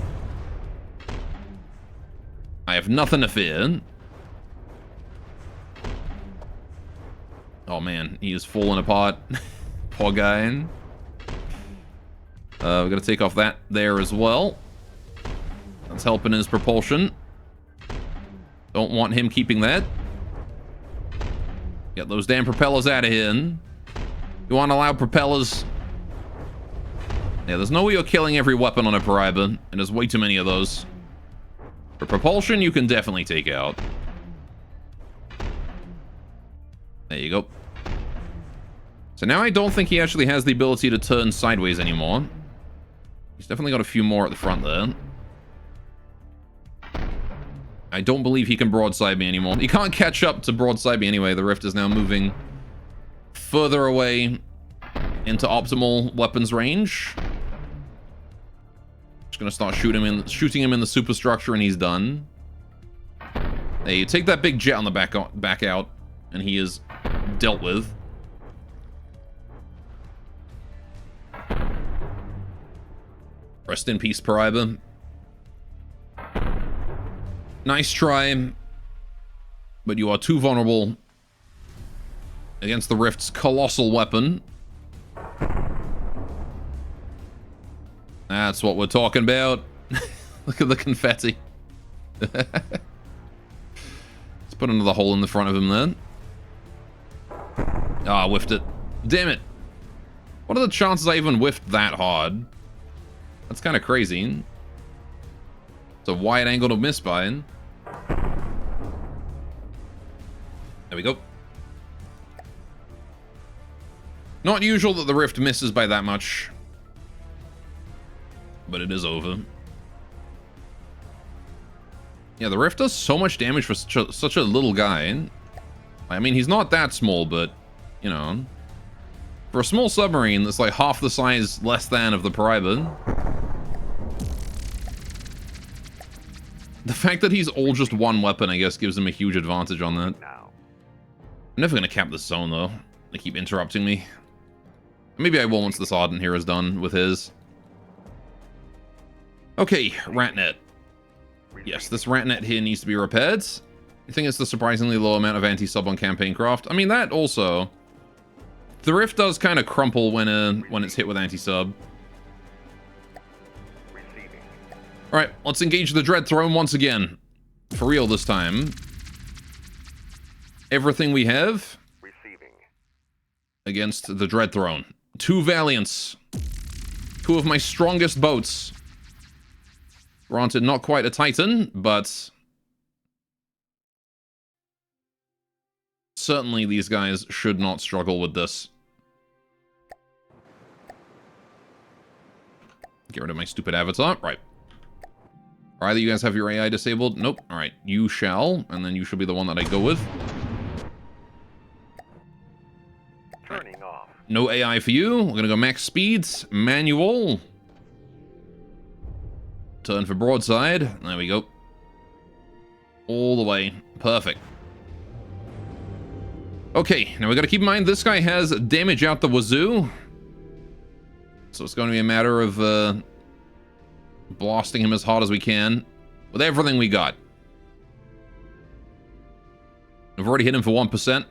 I have nothing to fear. Oh man, he is falling apart. Poor guy. We're gonna take off that there as well. That's helping his propulsion. Don't want him keeping that. Get those damn propellers out of here. You want to allow propellers? Yeah, there's no way you're killing every weapon on a Paraiba, and there's way too many of those. For propulsion, you can definitely take out. There you go. So now I don't think he actually has the ability to turn sideways anymore. He's definitely got a few more at the front there. I don't believe he can broadside me anymore. He can't catch up to broadside me anyway. The Rift is now moving further away into optimal weapons range. Just gonna start shooting him in the superstructure, and he's done. Hey, you take that big jet on the back out, and he is dealt with. Rest in peace, Paraiba. Nice try, but you are too vulnerable against the Rift's colossal weapon. That's what we're talking about. Look at the confetti. Let's put another hole in the front of him then. Ah, whiffed it. Damn it. What are the chances I even whiffed that hard? That's kind of crazy. It's a wide angle to miss by. There we go. Not usual that the Rift misses by that much. But it is over. Yeah, the Rift does so much damage for such a little guy. I mean, he's not that small, but, you know. For a small submarine that's like half the size less than of the Paraiba. The fact that he's all just one weapon, I guess, gives him a huge advantage on that. Now. I'm never going to cap this zone, though. They keep interrupting me. Maybe I will once this Ardent here is done with his. Okay, Ratnet. Yes, this Ratnet here needs to be repaired. I think it's the surprisingly low amount of anti-sub on Campaign Craft. I mean, that also... The Rift does kind of crumple when it's hit with anti-sub. Alright, let's engage the Dread Throne once again. For real this time. Everything we have against the Dread Throne. 2 Valiants. 2 of my strongest boats. Granted, not quite a Titan, but... certainly these guys should not struggle with this. Get rid of my stupid avatar. Right. Either you guys have your AI disabled? Nope. Alright, you shall, and then you should be the one that I go with. Turning off. No AI for you. We're gonna go max speeds, manual. Turn for broadside. There we go. All the way. Perfect. Okay, now we gotta keep in mind this guy has damage out the wazoo. So it's going to be a matter of blasting him as hard as we can with everything we got. We've already hit him for 1%.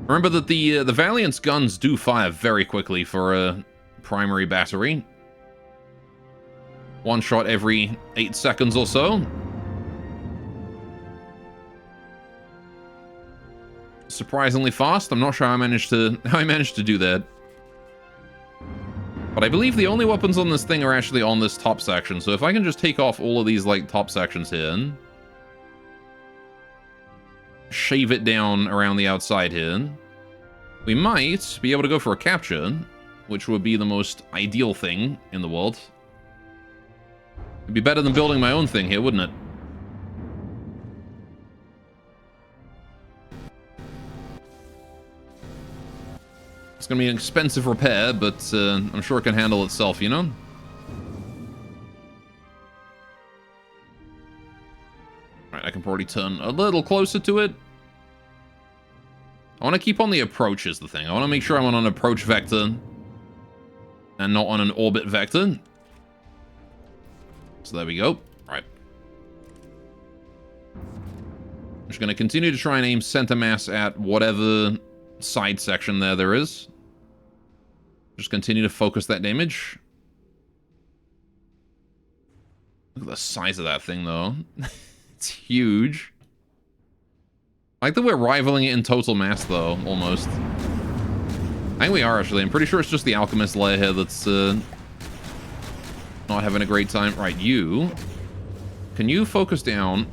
Remember that the Valiant's guns do fire very quickly for a primary battery. 1 shot every 8 seconds or so. Surprisingly fast. I'm not sure how I managed to do that. But I believe the only weapons on this thing are actually on this top section. So if I can just take off all of these, like, top sections here. Shave it down around the outside here. We might be able to go for a capture, which would be the most ideal thing in the world. It'd be better than building my own thing here, wouldn't it? It's gonna be an expensive repair, but I'm sure it can handle itself, you know? Alright, I can probably turn a little closer to it. I want to keep on the approach is the thing. I want to make sure I'm on an approach vector and not on an orbit vector. So there we go. Alright. I'm just going to continue to try and aim center mass at whatever side section there is. Just continue to focus that damage. Look at the size of that thing, though. It's huge. I like that we're rivaling it in total mass, though, almost. I think we are, actually. I'm pretty sure it's just the Alchemist layer here that's not having a great time. Right, you. Can you focus down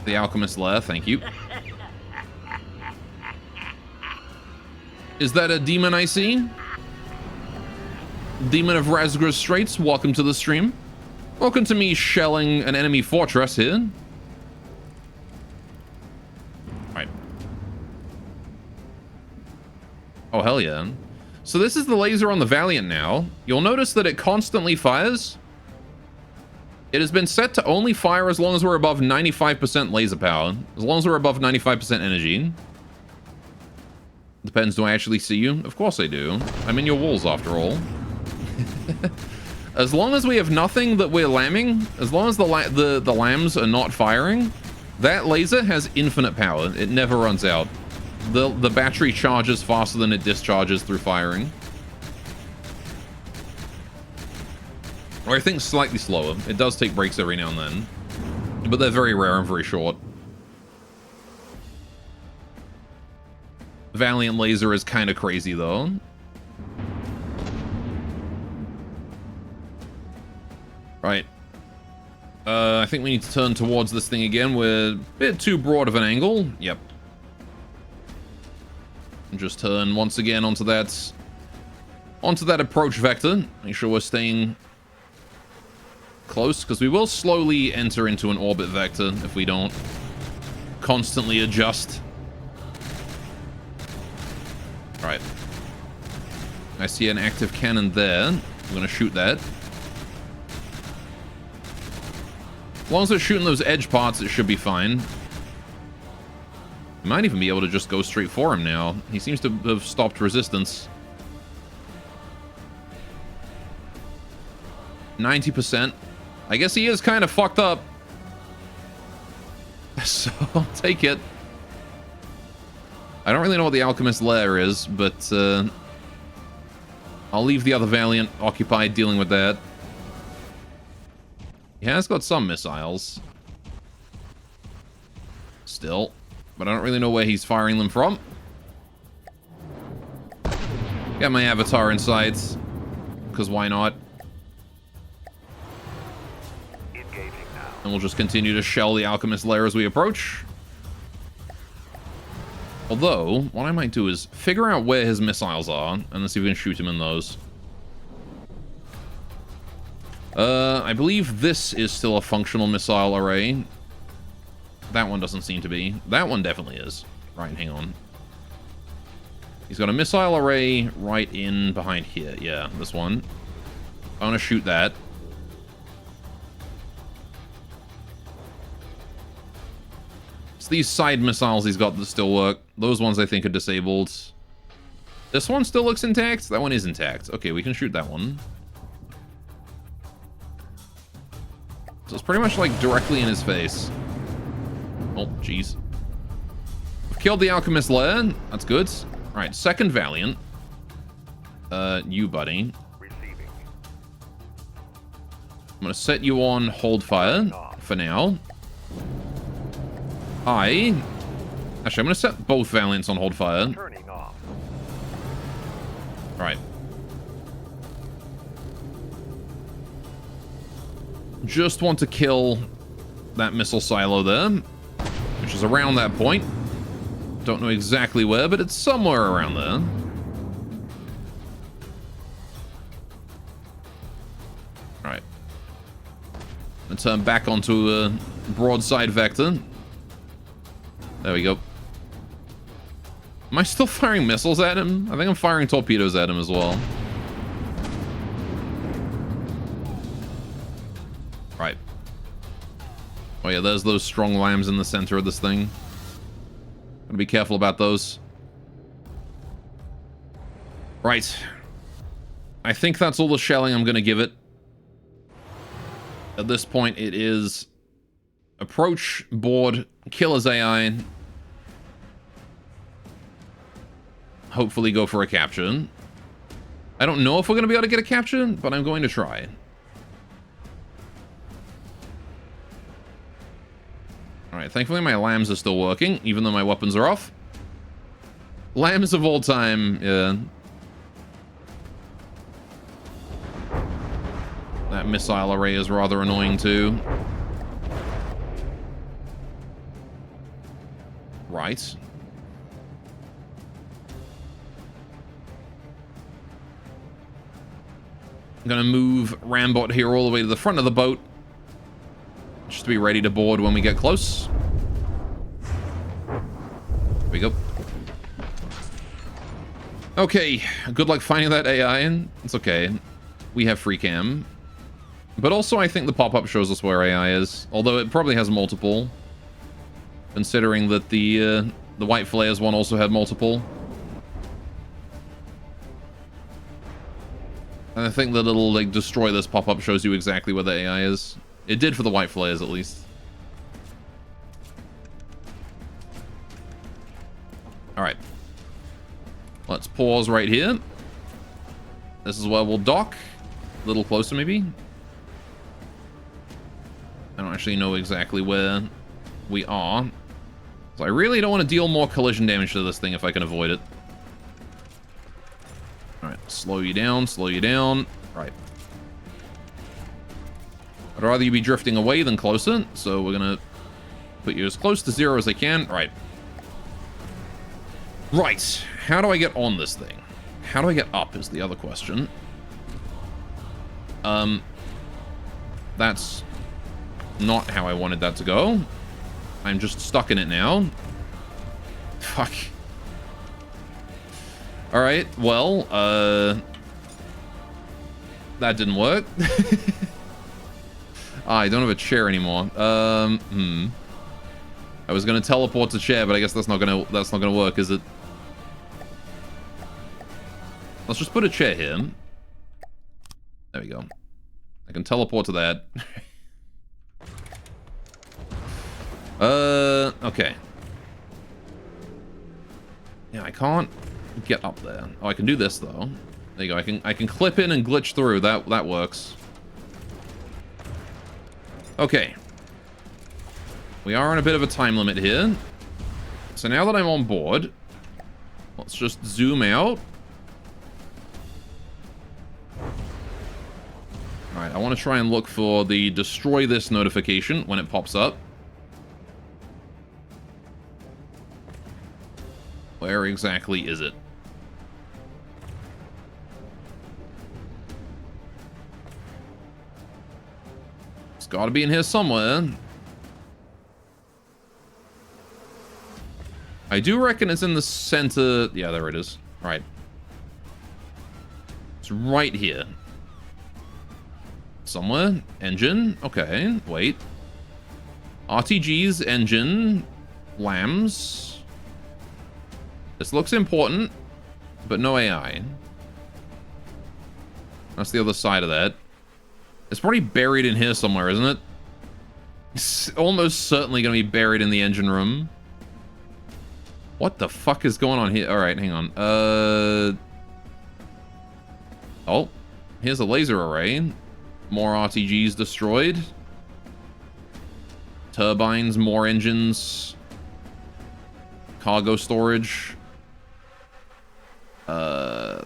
the Alchemist layer? Thank you. Is that a demon I see? Demon of Razgur's Straits, welcome to the stream. Welcome to me shelling an enemy fortress here. Right. Oh, hell yeah. So this is the laser on the Valiant now. You'll notice that it constantly fires. It has been set to only fire as long as we're above 95% laser power. As long as we're above 95% energy. Depends, do I actually see you? Of course I do. I'm in your walls after all. As long as we have nothing that we're lambing, as long as the lambs are not firing, that laser has infinite power. It never runs out. The battery charges faster than it discharges through firing. Or I think slightly slower. It does take breaks every now and then. But they're very rare and very short. Valiant laser is kind of crazy though. Right. I think we need to turn towards this thing again. We're a bit too broad of an angle. Yep. And just turn once again onto that approach vector. Make sure we're staying close, because we will slowly enter into an orbit vector if we don't constantly adjust. Alright. I see an active cannon there. I'm gonna shoot that. As long as it's shooting those edge parts, it should be fine. We might even be able to just go straight for him now. He seems to have stopped resistance. 90%. I guess he is kind of fucked up. So I'll take it. I don't really know what the Alchemist lair is, but I'll leave the other Valiant occupied dealing with that. He has got some missiles. Still. But I don't really know where he's firing them from. Got my avatar in sight. Because why not? And we'll just continue to shell the Alchemist lair as we approach. Although, what I might do is figure out where his missiles are, and then see if we can shoot him in those. I believe this is still a functional missile array. That one doesn't seem to be. That one definitely is. Right, hang on. He's got a missile array right in behind here. Yeah, this one. I want to shoot that. It's these side missiles he's got that still work. Those ones I think are disabled. This one still looks intact? That one is intact. Okay, we can shoot that one. So it's pretty much like directly in his face. Oh, jeez. We've killed the Alchemist lair. That's good. Alright, second Valiant. You, buddy. Receiving. I'm gonna set you on hold fire for now. Actually, I'm gonna set both Valiants on hold fire. Turning off. Right. Just want to kill that missile silo there, which is around that point. Don't know exactly where, but it's somewhere around there. Alright. Let's turn back onto a broadside vector. There we go. Am I still firing missiles at him? I think I'm firing torpedoes at him as well. Right. Oh yeah, there's those strong lambs in the center of this thing. Gotta be careful about those. Right. I think that's all the shelling I'm gonna give it. At this point, it is approach, board, kill his AI. Hopefully go for a capture. I don't know if we're going to be able to get a capture, but I'm going to try. Alright, thankfully my lambs are still working, even though my weapons are off. Lambs of all time, yeah. That missile array is rather annoying too. Right. I'm gonna move Rambot here all the way to the front of the boat. Just to be ready to board when we get close. There we go. Okay, good luck finding that AI. It's okay. We have free cam. But also I think the pop-up shows us where AI is. Although it probably has multiple. Considering that the White Flares one also had multiple. And I think the little, like, destroy this pop-up shows you exactly where the AI is. It did for the White Flares, at least. Alright. Let's pause right here. This is where we'll dock. A little closer, maybe. I don't actually know exactly where we are. So I really don't want to deal more collision damage to this thing if I can avoid it. Alright, slow you down, slow you down. Right. I'd rather you be drifting away than closer, so we're gonna put you as close to 0 as I can. Right. Right. How do I get on this thing? How do I get up is the other question. That's not how I wanted that to go. I'm just stuck in it now. Fuck. Alright, well, that didn't work. I don't have a chair anymore. I was gonna teleport to chair, but I guess that's not gonna work, is it? Let's just put a chair here. There we go. I can teleport to that. Okay. Yeah, I can't get up there. Oh, I can do this though. There you go. I can clip in and glitch through. That works. Okay. We are on a bit of a time limit here. So now that I'm on board, let's just zoom out. Alright, I want to try and look for the destroy this notification when it pops up. Where exactly is it? It's got to be in here somewhere. I do reckon it's in the center. Yeah, there it is. All right. It's right here. Somewhere. Engine. Okay. Wait. RTG's engine. Lambs. This looks important, but no AI. That's the other side of that. It's probably buried in here somewhere, isn't it? It's almost certainly going to be buried in the engine room. What the fuck is going on here? All right, hang on. Oh, here's a laser array. More RTGs destroyed. Turbines, more engines. Cargo storage.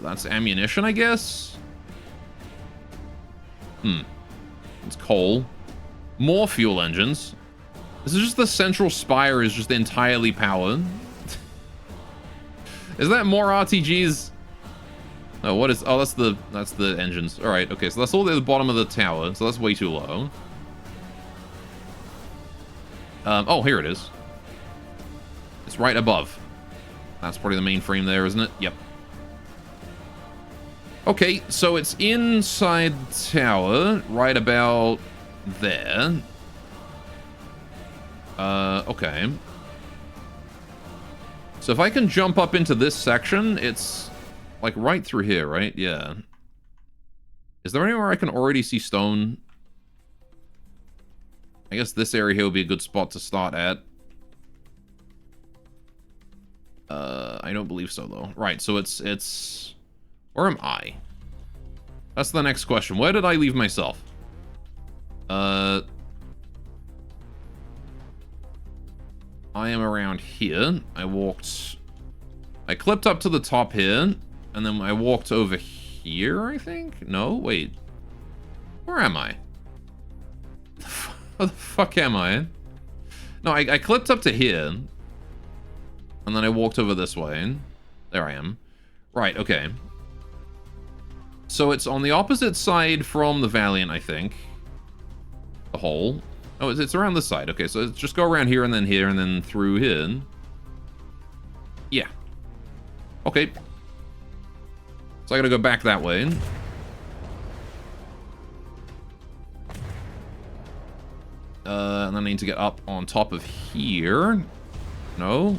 That's ammunition, I guess? It's coal. More fuel engines. This is just the central spire is just entirely powered. Is that more RTGs? Oh, what is... Oh, that's the engines. Alright, okay, so that's all at the bottom of the tower, so that's way too low. Oh, here it is. It's right above. That's probably the mainframe there, isn't it? Yep. Okay, so it's inside the tower, right about there. Okay. So if I can jump up into this section, it's like right through here, right? Yeah. Is there anywhere I can already see stone? I guess this area here would be a good spot to start at. I don't believe so, though. Right, so it's... Where am I? That's the next question. Where did I leave myself? I am around here. I clipped up to the top here, and then I walked over here, I think? No, wait. Where am I? Where the fuck am I? No, I clipped up to here, and then I walked over this way. There I am. Right, okay. So it's on the opposite side from the Valiant, I think. The hole. Oh, it's around this side. Okay, so just go around here, and then through here. Yeah. Okay. So I gotta go back that way. And then I need to get up on top of here. No.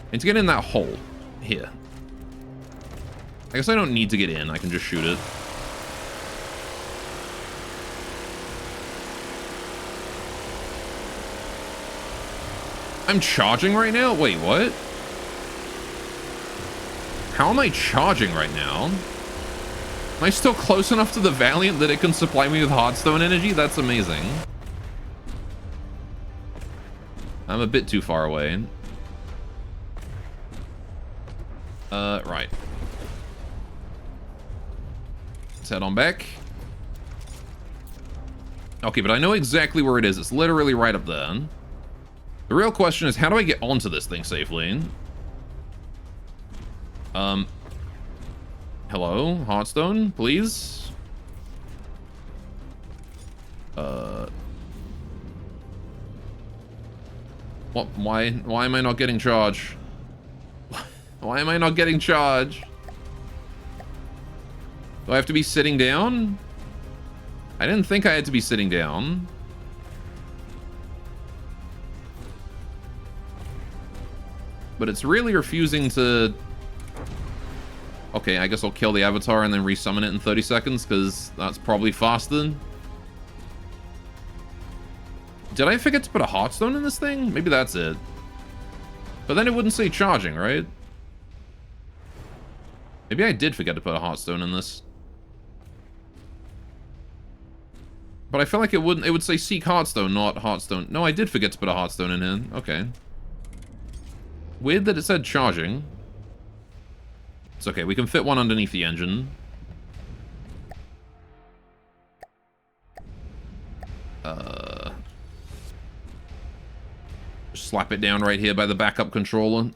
I need to get in that hole. Here. I guess I don't need to get in. I can just shoot it. I'm charging right now? Wait, what? How am I charging right now? Am I still close enough to the Valiant that it can supply me with Hearthstone energy? That's amazing. I'm a bit too far away. Right. Let's head on back. Okay, but I know exactly where it is. It's literally right up there. The real question is, how do I get onto this thing safely? Hello? Hearthstone, please? What? Why am I not getting charge? Why am I not getting charge? Do I have to be sitting down? I didn't think I had to be sitting down. But it's really refusing to... Okay, I guess I'll kill the avatar and then resummon it in 30 seconds, because that's probably faster. Did I forget to put a Hearthstone in this thing? Maybe that's it. But then it wouldn't say charging, right? Maybe I did forget to put a Hearthstone in this. But I feel like it wouldn't. It would say seek Hearthstone, not Hearthstone. No, I did forget to put a Hearthstone in here. Okay. Weird that it said charging. It's okay. We can fit one underneath the engine. Just slap it down right here by the backup controller.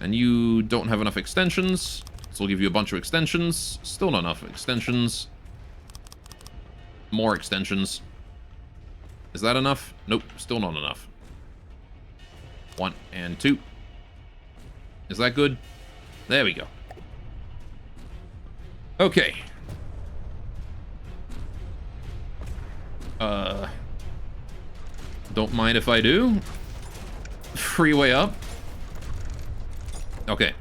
And you don't have enough extensions, so we'll give you a bunch of extensions. Still not enough extensions. More extensions. Is that enough? Nope, still not enough. 1 and 2. Is that good? There we go. Okay. Don't mind if I do. Freeway up. Okay.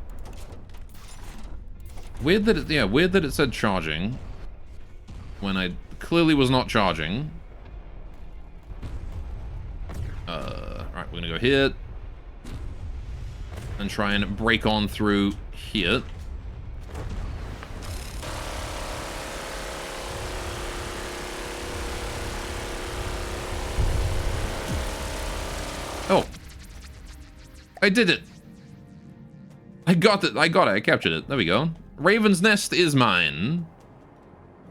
Weird that it said charging when I clearly was not charging. Alright, we're gonna go here and try and break on through here. Oh. I did it. I got it. I captured it. There we go. Raven's Nest is mine.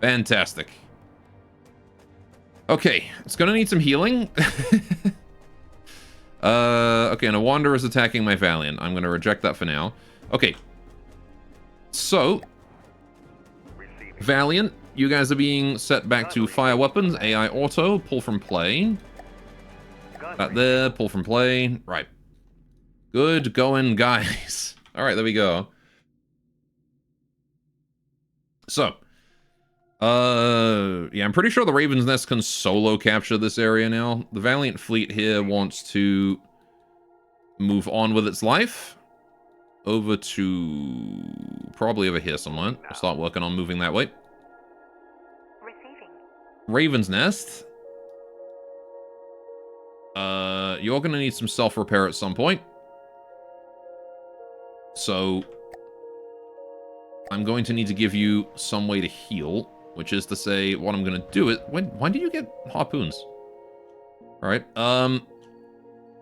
Fantastic. Okay, it's gonna need some healing. Okay, and a Wanderer is attacking my Valiant. I'm gonna reject that for now. Okay. So, Valiant, you guys are being set back to fire weapons, AI auto, pull from play. That there, pull from play. Right. Good going, guys. All right, there we go. So, yeah, I'm pretty sure the Raven's Nest can solo capture this area now. The Valiant Fleet here wants to move on with its life. Over to... probably over here somewhere. I'll start working on moving that way. Receiving. Raven's Nest. You're gonna need some self-repair at some point. So... I'm going to need to give you some way to heal. Which is to say, what I'm gonna do is... Why did you get harpoons? Alright, I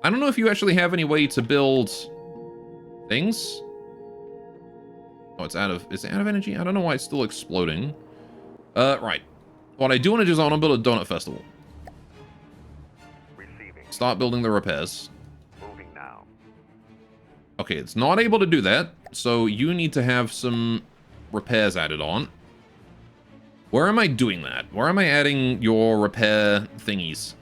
don't know if you actually have any way to build... things? Oh, it's out of... is it out of energy? I don't know why it's still exploding. Right. What I do want to do is I want to build a donut festival. Receiving. Start building the repairs. Moving now. Okay, it's not able to do that, so you need to have some repairs added on. Where am I doing that? Where am I adding your repair thingies?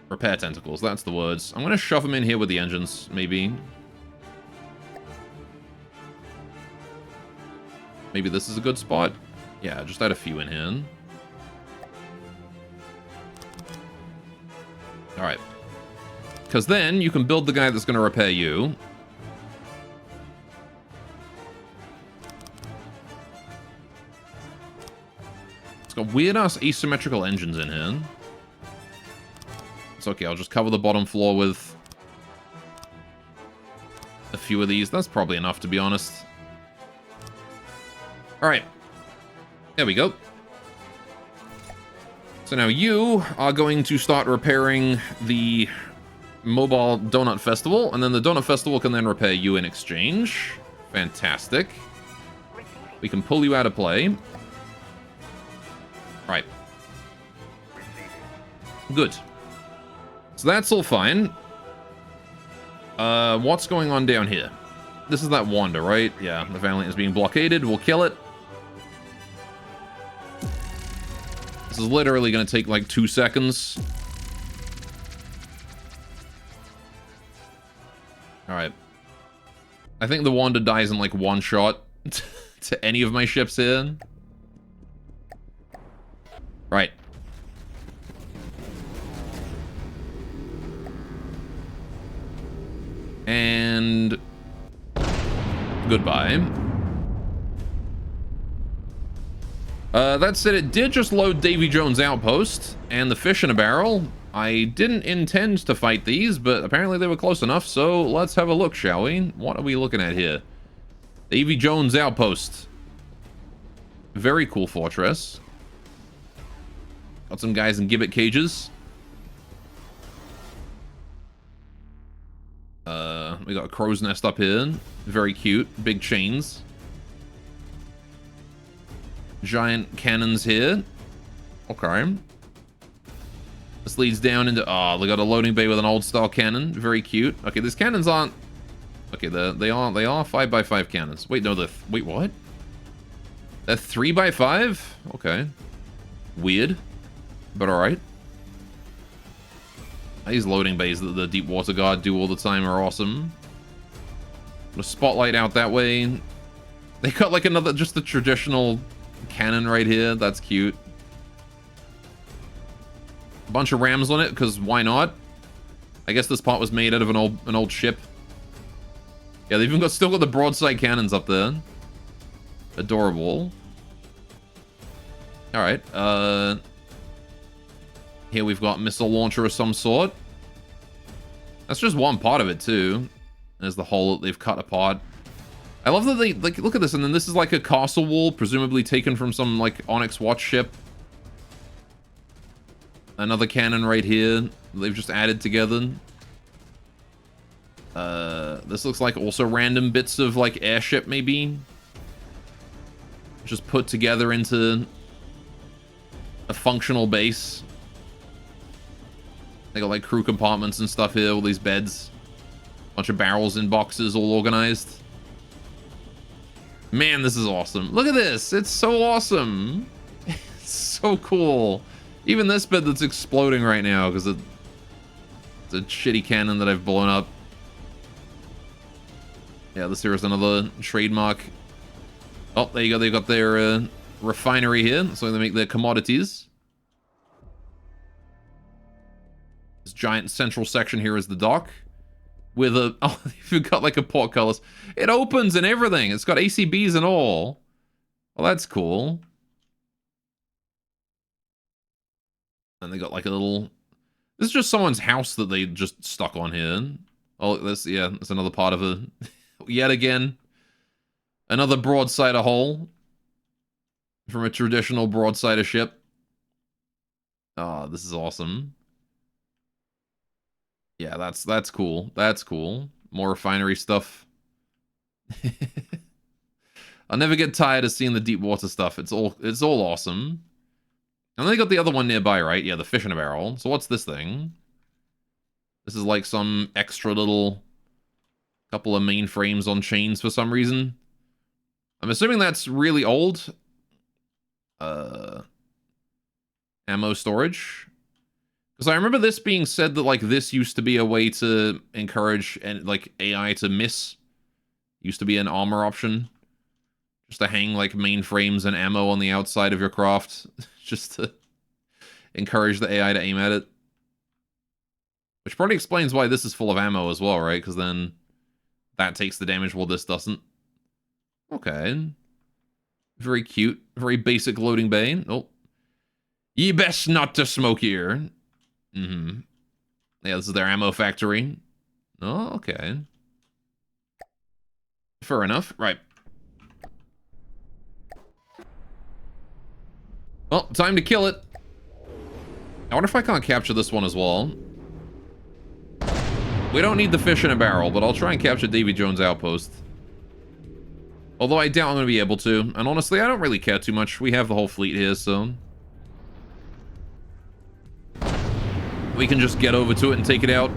Repair tentacles, that's the words. I'm going to shove them in here with the engines, maybe. Maybe this is a good spot. Yeah, just add a few in here. Alright. Because then you can build the guy that's going to repair you. It's got weird-ass asymmetrical engines in here. It's okay, I'll just cover the bottom floor with a few of these. That's probably enough, to be honest. Alright. There we go. So now you are going to start repairing the Mobile Donut Festival, and then the Donut Festival can then repair you in exchange. Fantastic. We can pull you out of play. Right. Good. So that's all fine. What's going on down here? This is that Wanda, right? Yeah, the Valiant is being blockaded. We'll kill it. This is literally going to take like 2 seconds. Alright. I think the Wanda dies in like one shot to any of my ships here. Right. And... goodbye. That said, it did just load Davy Jones' outpost and the fish in a barrel. I didn't intend to fight these, but apparently they were close enough, so let's have a look, shall we? What are we looking at here? Davy Jones' outpost. Very cool fortress. Got some guys in gibbet cages. We got a crow's nest up here. Very cute. Big chains. Giant cannons here. Okay. This leads down into... oh, they got a loading bay with an old style cannon. Very cute. Okay, these cannons aren't... okay, they are 5x5 cannons. Wait, no, wait, what? They're 3x5? Okay. Weird. But alright. These loading bays that the Deep Water Guard do all the time are awesome. Put a spotlight out that way. They got like another... just the traditional cannon right here. That's cute. A bunch of rams on it, because why not? I guess this part was made out of an old ship. Yeah, they've even still got the broadside cannons up there. Adorable. Alright, here we've got missile launcher of some sort. That's just one part of it, too. There's the hole that they've cut apart. I love that they, like, look at this, and then this is like a castle wall, presumably taken from some, like, Onyx Watch ship. Another cannon right here. They've just added together. This looks like also random bits of, like, airship, maybe. Just put together into a functional base. They got, like, crew compartments and stuff here, all these beds. Bunch of barrels in boxes, all organized. Man, this is awesome. Look at this. It's so awesome. It's so cool. Even this bed that's exploding right now, because It's a shitty cannon that I've blown up. Yeah, this here is another trademark. Oh, there you go. They've got their refinery here. So they make their commodities. This giant central section here is the dock. With a... Oh, you've got like a portcullis. It opens and everything. It's got ACBs and all. Well, that's cool. And they got like a little... This is just someone's house that they just stuck on here. Oh, this, yeah, that's another part of it. Yet again, another broadside hull from a traditional broadside ship. Oh, this is awesome. Yeah, that's cool. That's cool. More refinery stuff. I'll never get tired of seeing the deep water stuff. It's all awesome. And then they got the other one nearby, right? Yeah, the fish in a barrel. So what's this thing? This is like some extra little couple of mainframes on chains for some reason. I'm assuming that's really old. Ammo storage. Because I remember this being said that like this used to be a way to encourage and like AI to miss. Used to be an armor option. Just to hang like mainframes and ammo on the outside of your craft. Just to encourage the AI to aim at it. Which probably explains why this is full of ammo as well, right? Because then that takes the damage while this doesn't. Okay. Very cute. Very basic loading bay. Oh. Ye best not to smoke here. Mm-hmm. Yeah, this is their ammo factory. Oh, okay. Fair enough. Right. Well, time to kill it. I wonder if I can't capture this one as well. We don't need the fish in a barrel, but I'll try and capture Davy Jones Outpost. Although I doubt I'm going to be able to. And honestly, I don't really care too much. We have the whole fleet here, so... we can just get over to it and take it out.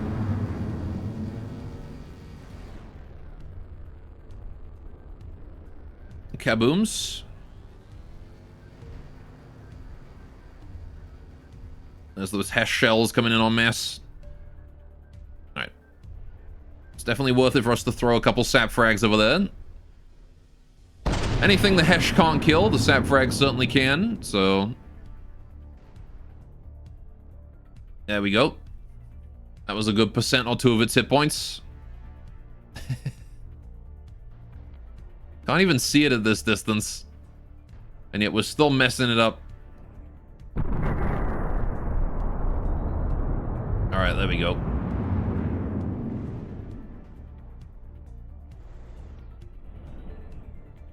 Kabooms. There's those Hesh shells coming in en masse. Alright. It's definitely worth it for us to throw a couple sap frags over there. Anything the Hesh can't kill, the sap frags certainly can, so... there we go. That was a good % or 2 of its hit points. Can't even see it at this distance. And yet we're still messing it up. Alright, there we go.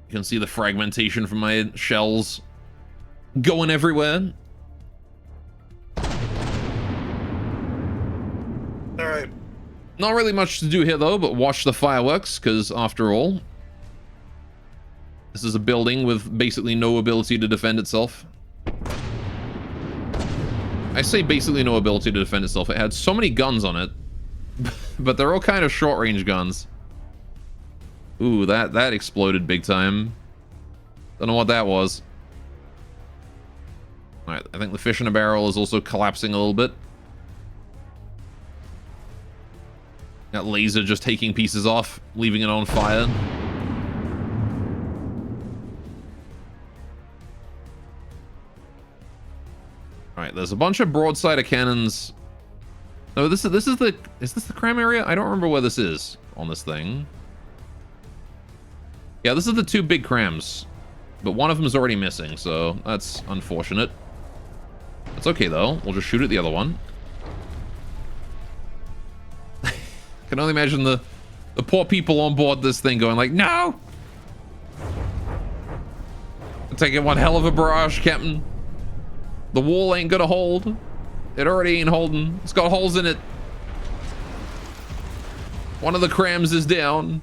You can see the fragmentation from my shells going everywhere. Alright. Not really much to do here, though, but watch the fireworks, because after all, this is a building with basically no ability to defend itself. I say basically no ability to defend itself. It had so many guns on it, but they're all kind of short-range guns. Ooh, that exploded big time. Don't know what that was. Alright, I think the fish in a barrel is also collapsing a little bit. That laser just taking pieces off, leaving it on fire. Alright, there's a bunch of broadside of cannons. No, is this the cram area? I don't remember where this is on this thing. Yeah, this is the 2 big crams. But one of them is already missing, so that's unfortunate. It's okay, though. We'll just shoot at the other one. Can only imagine the poor people on board this thing going like, no! I'm taking one hell of a barrage, Captain. The wall ain't gonna hold. It already ain't holding. It's got holes in it. One of the crams is down.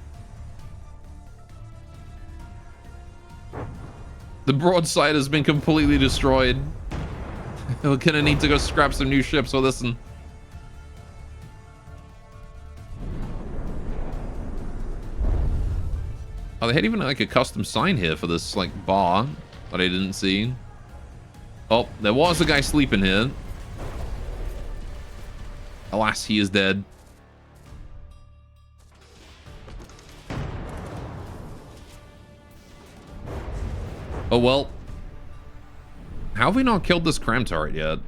The broadside has been completely destroyed. We're gonna need to go scrap some new ships with this one. Oh, they had even like a custom sign here for this like bar that I didn't see. Oh, there was a guy sleeping here. Alas, he is dead. Oh well. How have we not killed this cram turret yet?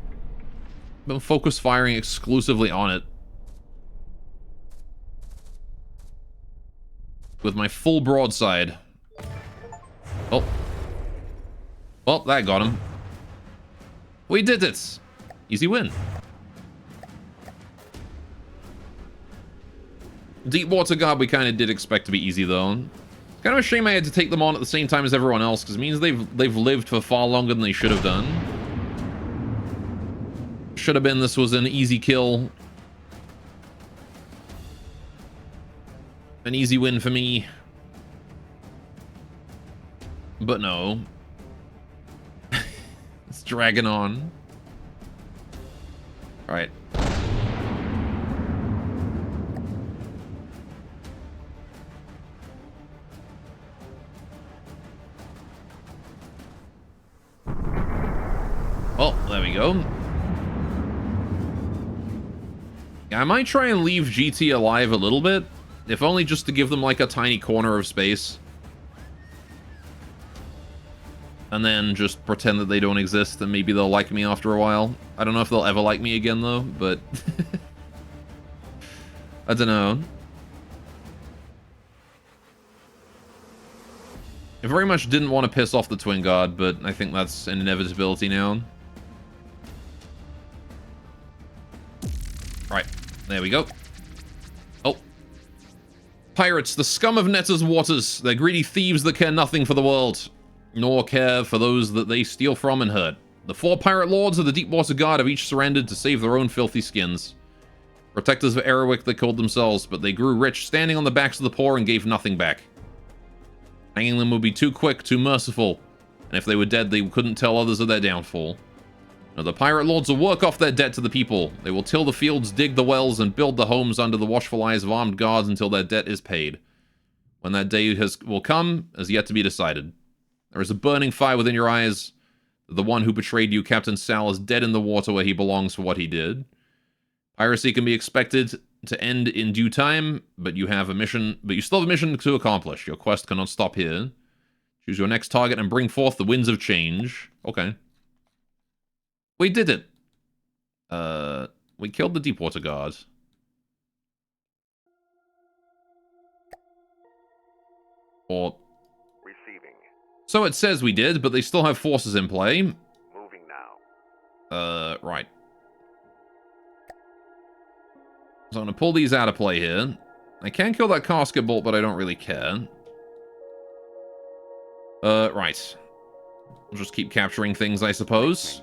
Been focus firing exclusively on it. With my full broadside. Oh. Well, that got him. We did it! Easy win. Deepwater Guard we kind of did expect to be easy though. Kind of a shame I had to take them on at the same time as everyone else, because it means they've lived for far longer than they should have done. Should have been this was an easy kill. An easy win for me. But no. It's dragging on. Alright. Well, there we go. Yeah, I might try and leave GT alive a little bit. If only just to give them like a tiny corner of space. And then just pretend that they don't exist and maybe they'll like me after a while. I don't know if they'll ever like me again though, but... I don't know. I very much didn't want to piss off the Twin Guard, but I think that's an inevitability now. Right, there we go. Oh. Pirates, the scum of Netta's waters. They're greedy thieves that care nothing for the world, nor care for those that they steal from and hurt. The 4 pirate lords of the Deepwater Guard have each surrendered to save their own filthy skins. Protectors of Erwick they called themselves, but they grew rich standing on the backs of the poor and gave nothing back. Hanging them would be too quick, too merciful, and if they were dead, they couldn't tell others of their downfall. Now, the pirate lords will work off their debt to the people. They will till the fields, dig the wells, and build the homes under the watchful eyes of armed guards until their debt is paid. When that day will come, is yet to be decided. There is a burning fire within your eyes. The one who betrayed you, Captain Sal, is dead in the water where he belongs for what he did. Piracy can be expected to end in due time, but you have a mission. But you still have a mission to accomplish. Your quest cannot stop here. Choose your next target and bring forth the winds of change. Okay. We did it. We killed the Deepwater Guard. Or... Receiving. So it says we did, but they still have forces in play. Moving now. Right. So I'm gonna pull these out of play here. I can kill that casket bolt, but I don't really care. Right. We'll just keep capturing things, I suppose.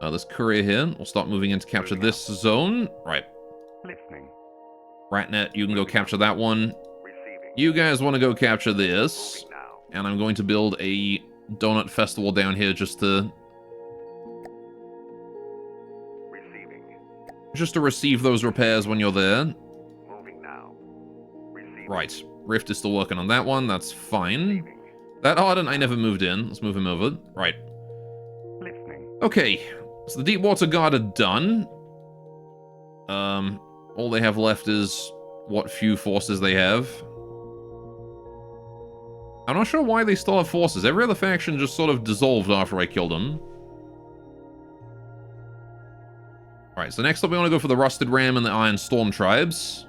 This courier here. We'll start moving in to capture this zone. Right. Listening. Ratnet, you can go capture that one. Receiving. You guys want to go capture this. Moving now. And I'm going to build a donut festival down here just to receive those repairs when you're there. Moving now. Receiving. Right. Rift is still working on that one. That's fine. Receiving. That Ardent I never moved in. Let's move him over. Right. Listening. Okay. So the Deepwater Guard are done. All they have left is what few forces they have. I'm not sure why they still have forces. Every other faction just sort of dissolved after I killed them. Alright, so next up we want to go for the Rusted Ram and the Iron Storm tribes.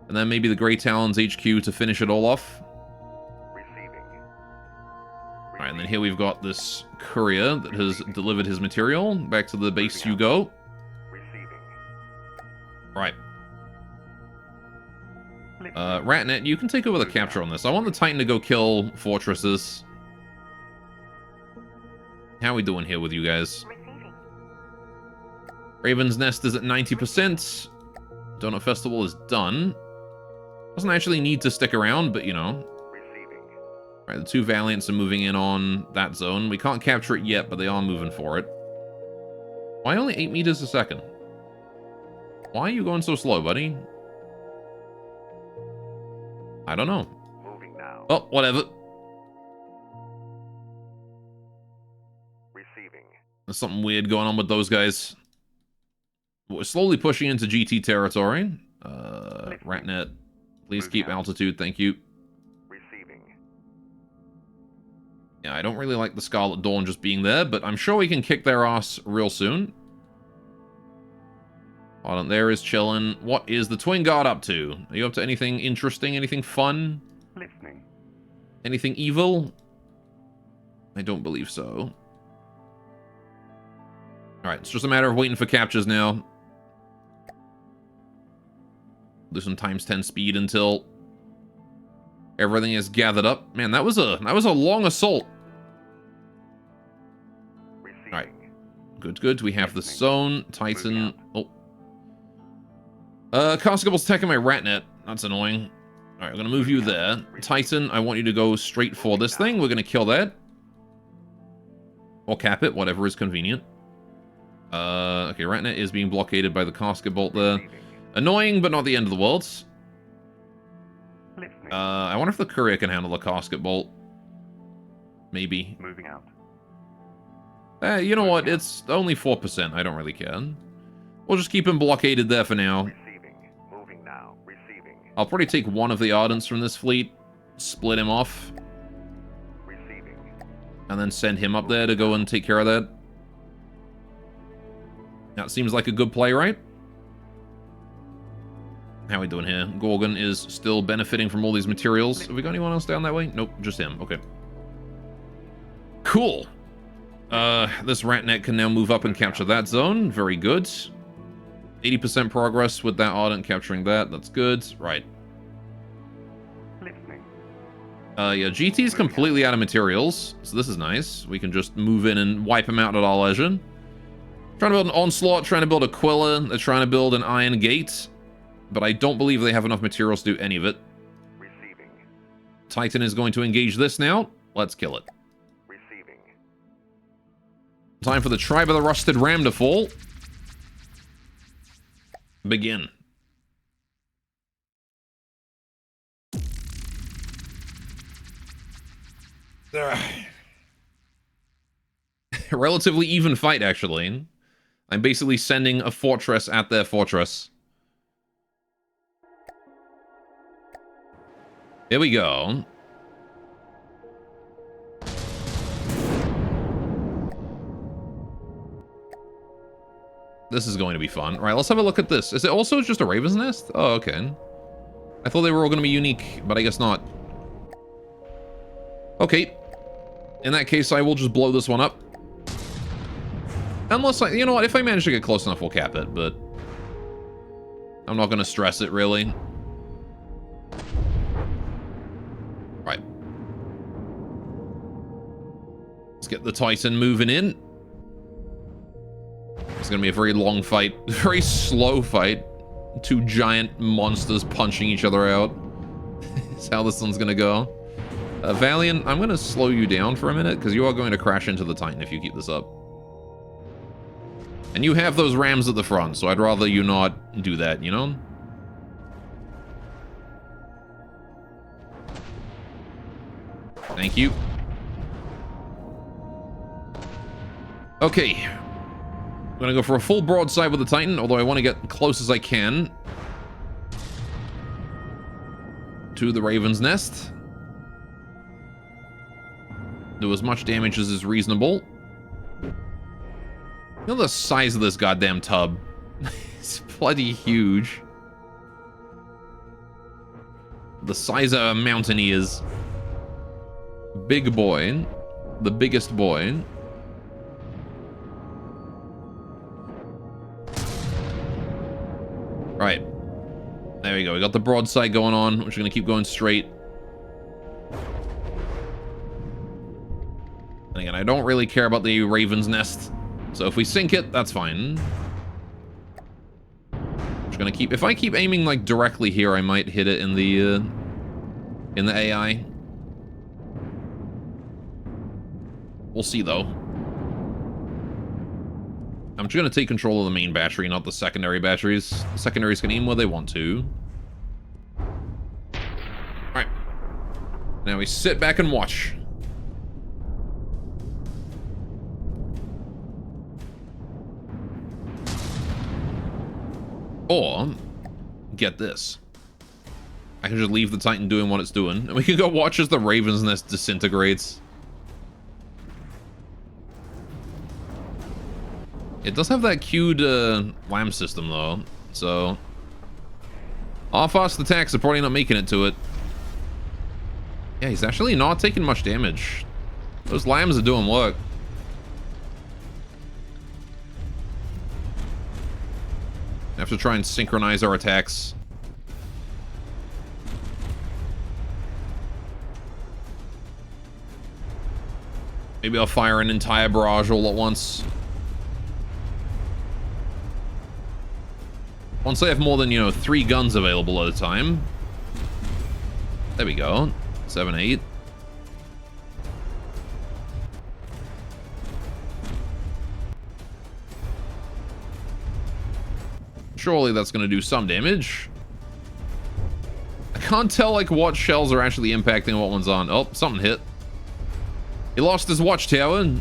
And then maybe the Grey Talons HQ to finish it all off. Receiving. Alright, and then here we've got this courier that has delivered his material. Back to the base you go. Receiving. Right. Ratnet, you can take over the capture on this. I want the Titan to go kill fortresses. How are we doing here with you guys? Receiving. Raven's Nest is at 90%. Donut Festival is done. Doesn't actually need to stick around, but you know. Receiving. Right, the 2 Valiants are moving in on that zone. We can't capture it yet, but they are moving for it. Why only 8 meters a second? Why are you going so slow, buddy? I don't know. Moving now. Oh, whatever. Receiving. There's something weird going on with those guys. We're slowly pushing into GT territory. Ratnet, please keep altitude, thank you. Receiving. Yeah, I don't really like the Scarlet Dawn just being there, but I'm sure we can kick their ass real soon. Hold on, there is chillin'. What is the Twin Guard up to? Are you up to anything interesting? Anything fun? Listening. Anything evil? I don't believe so. Alright, it's just a matter of waiting for captures now. Do some ×10 speed until everything is gathered up. Man, that was a long assault. Receiving. Alright. Good. We have the Zone, Titan. Oh. Constable's attacking my Ratnet. That's annoying. Alright, I'm gonna move you there. Titan, I want you to go straight for this thing. We're gonna kill that. Or cap it, whatever is convenient. Okay, Ratnet is being blockaded by the Casket Bolt there. Receiving. Annoying, but not the end of the world. Listening. I wonder if the Courier can handle the Casket Bolt. Maybe. Moving out. You know what? It's only 4%. I don't really care. We'll just keep him blockaded there for now. Receiving. Moving now. Receiving. I'll probably take one of the Ardents from this fleet, split him off, Receiving. and then send him up there to go and take care of that. That seems like a good play, right? How are we doing here? Gorgon is still benefiting from all these materials. Have we got anyone else down that way? Nope, just him. Okay. Cool. This Ratnet can now move up and capture that zone. Very good. 80% progress with that Ardent capturing that. That's good. Right. Listening. Yeah, GT's completely out of materials, so this is nice. We can just move in and wipe him out at our leisure. Trying to build an Onslaught, trying to build a Quilla, they're trying to build an Iron Gate, but I don't believe they have enough materials to do any of it. Receiving. Titan is going to engage this now. Let's kill it. Receiving. Time for the Tribe of the Rusted Ram to fall. Begin. Relatively even fight, actually. I'm basically sending a fortress at their fortress. Here we go. This is going to be fun. All right, let's have a look at this. Is it also just a Raven's Nest? Oh, okay. I thought they were all going to be unique, but I guess not. Okay. In that case, I will just blow this one up. Unless you know what, if I manage to get close enough, we'll cap it, but I'm not going to stress it, really. Right. Let's get the Titan moving in. It's going to be a very long fight. Very slow fight. Two giant monsters punching each other out. That's how this one's going to go. Valiant, I'm going to slow you down for a minute, because you are going to crash into the Titan if you keep this up. And you have those rams at the front, so I'd rather you not do that, you know? Thank you. Okay. I'm gonna go for a full broadside with the Titan, although I want to get close as I can to the Raven's Nest. Do as much damage as is reasonable. You know the size of this goddamn tub? It's bloody huge. The size of a mountain he is. Big boy. The biggest boy. Right. There we go. We got the broadside going on. We're just going to keep going straight. And again, I don't really care about the Raven's Nest. So if we sink it, that's fine. Just gonna keep... If I keep aiming, like, directly here, I might hit it in the AI. We'll see, though. I'm just gonna take control of the main battery, not the secondary batteries. The secondaries can aim where they want to. Alright. Now we sit back and watch. Or, get this. I can just leave the Titan doing what it's doing, and we can go watch as the Raven's Nest disintegrates. It does have that queued LAM system, though, so... Our fast attacks are probably not making it to it. Yeah, he's actually not taking much damage. Those lambs are doing work. Have to try and synchronize our attacks. Maybe I'll fire an entire barrage all at once. Once I have more than, 3 guns available at a time. There we go. 7, 8. Surely that's going to do some damage. I can't tell, like, what shells are actually impacting what one's on. Oh, something hit. He lost his watchtower.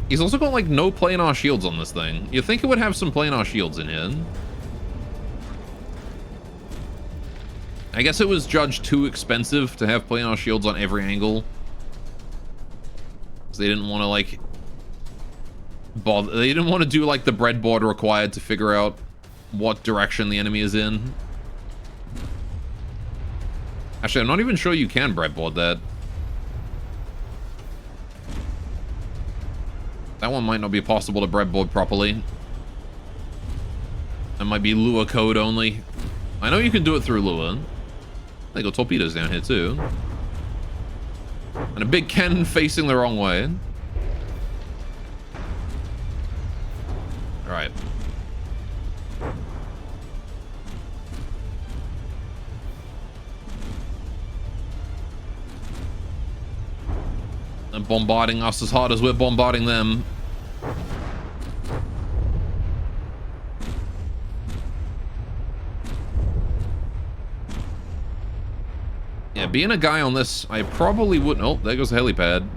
He's also got, like, no planar shields on this thing. You'd think it would have some planar shields in here. I guess it was judged too expensive to have planar shields on every angle. So they didn't want to, like... They didn't want to do, like, the breadboard required to figure out what direction the enemy is in. Actually, I'm not even sure you can breadboard that. That one might not be possible to breadboard properly. That might be Lua code only. I know you can do it through Lua. They got torpedoes down here too. And a big cannon facing the wrong way. Alright. And bombarding us as hard as we're bombarding them. Yeah, being a guy on this, I probably wouldn't... Oh, there goes the helipad.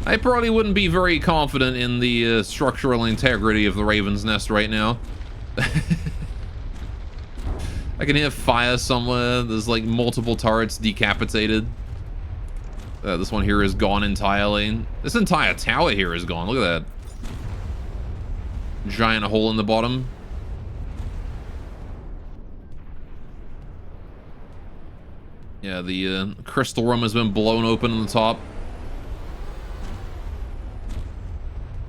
I probably wouldn't be very confident in the structural integrity of the Raven's Nest right now. I can hear fire somewhere. There's like multiple turrets decapitated. This one here is gone entirely. This entire tower here is gone. Look at that. Giant hole in the bottom. Yeah, the crystal room has been blown open on the top.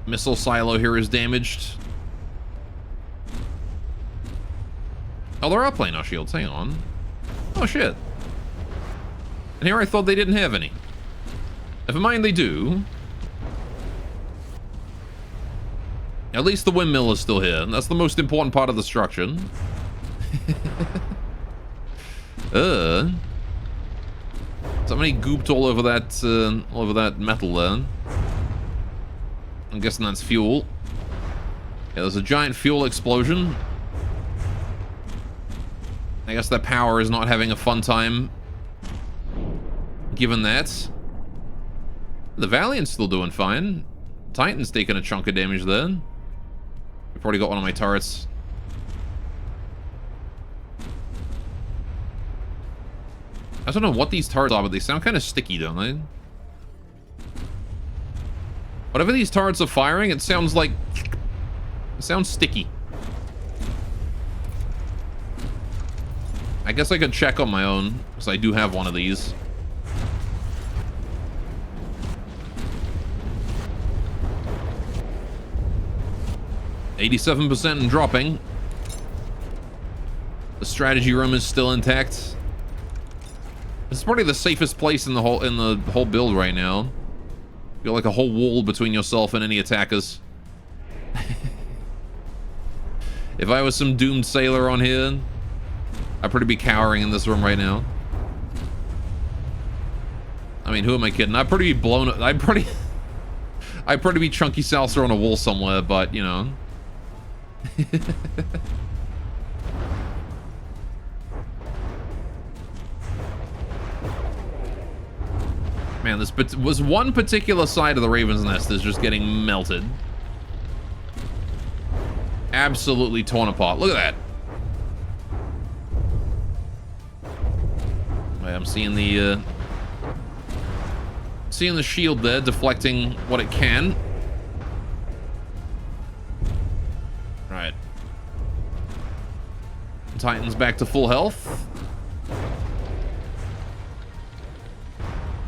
Missile silo here is damaged. Oh, there are planar shields. Hang on. Oh, shit. And here I thought they didn't have any. Never mind, they do. At least the windmill is still here. And that's the most important part of the structure. Somebody gooped all over that metal there. I'm guessing that's fuel. Yeah, there's a giant fuel explosion. I guess that power is not having a fun time. Given that. The Valiant's still doing fine. Titan's taking a chunk of damage there. I've already got one of my turrets. I don't know what these turrets are, but they sound kind of sticky, don't they? Whatever these turrets are firing, it sounds like... It sounds sticky. I guess I could check on my own, because I do have one of these. %87% and dropping. The strategy room is still intact. This is probably the safest place in the whole build right now. You got like a whole wall between yourself and any attackers. If I was some doomed sailor on here, I'd probably be cowering in this room right now. I mean, who am I kidding? I'd probably be blown up. I'd probably be chunky salsa on a wall somewhere, but you know. Man, this was one particular side of the Raven's Nest is just getting melted. absolutely torn apart. Look at that. I'm seeing the shield there deflecting what it can. Right. Titan's back to full health.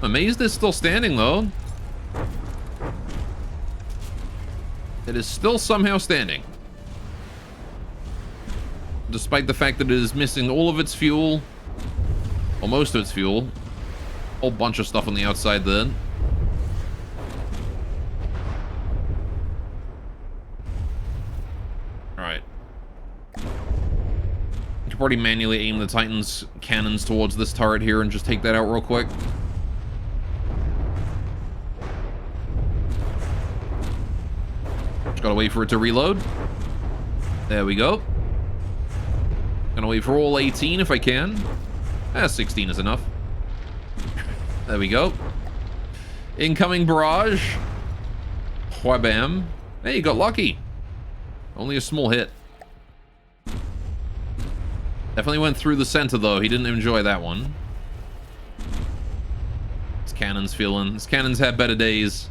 Amazed it's still standing though. It is still somehow standing. Despite the fact that it is missing all of its fuel. Or most of its fuel. A whole bunch of stuff on the outside there. Alright. You can probably manually aim the Titan's cannons towards this turret here and just take that out real quick. Just gotta wait for it to reload. There we go. Gonna wait for all 18 if I can. 16 is enough. There we go. Incoming barrage. Whabam. Hey, you got lucky. Only a small hit. Definitely went through the center, though. He didn't enjoy that one. His cannon's feeling... His cannon's had better days.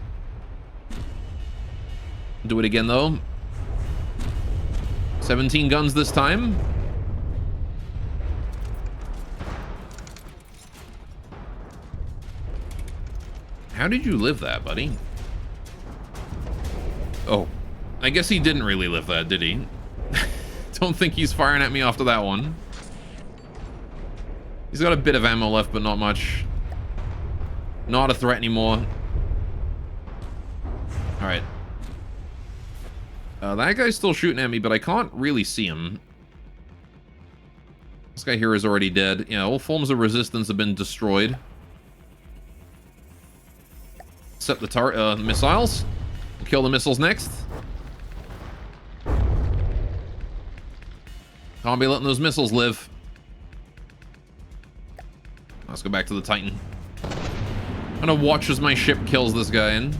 Do it again, though. 17 guns this time. How did you live that, buddy? Oh. I guess he didn't really live that, did he? Don't think he's firing at me after that one. He's got a bit of ammo left, but not much. Not a threat anymore. Alright. That guy's still shooting at me, but I can't really see him. This guy here is already dead. Yeah, all forms of resistance have been destroyed. Set the turret, missiles. Kill the missiles next. Can't be letting those missiles live. Let's go back to the Titan. I'm gonna watch as my ship kills this guy in.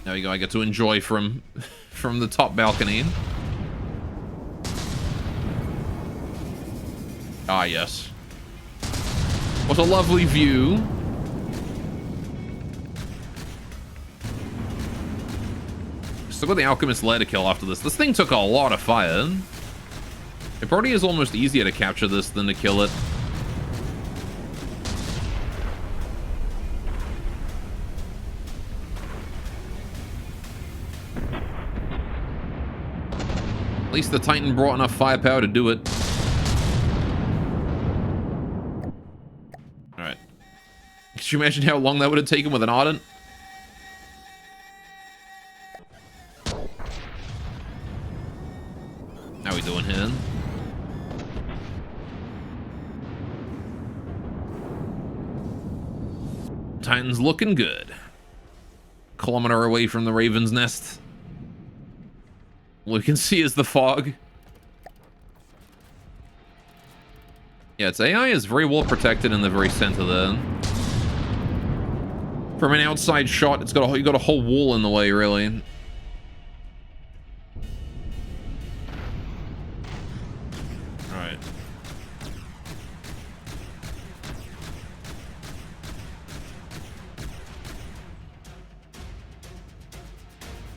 There we go, I get to enjoy from the top balcony. Ah, yes. What a lovely view. Still got the Alchemist Lair to kill after this. This thing took a lot of fire. It probably is almost easier to capture this than to kill it. At least the Titan brought enough firepower to do it. Alright. Could you imagine how long that would have taken with an Ardent? How we doing here? Titan's looking good. Kilometer away from the Raven's Nest. All we can see is the fog. Yeah, its AI is very well protected in the very center there. From an outside shot, it's got you got a whole wall in the way, really. Alright.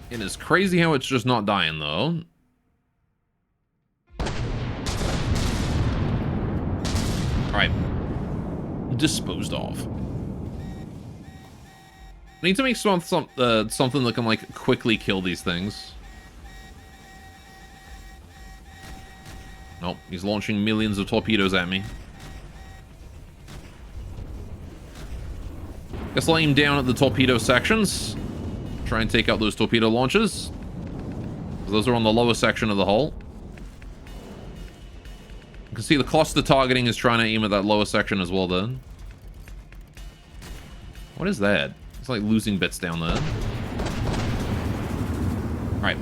It is crazy how it's just not dying, though. Alright. Disposed of. I need to make something that can, like, quickly kill these things. Nope, he's launching millions of torpedoes at me. Guess I'll aim down at the torpedo sections. Try and take out those torpedo launches. Those are on the lower section of the hull. You can see the cluster targeting is trying to aim at that lower section as well, then. What is that? It's like losing bits down there. Right.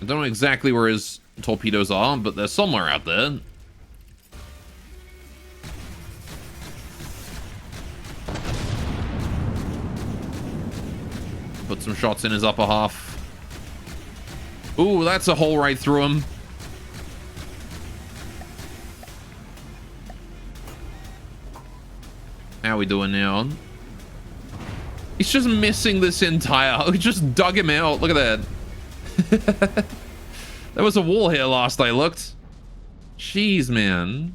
I don't know exactly where his torpedoes are, but they're somewhere out there. Put some shots in his upper half. Ooh, that's a hole right through him. How we doing now? He's just missing this entire... We just dug him out. Look at that. There was a wall here last I looked. Jeez, man.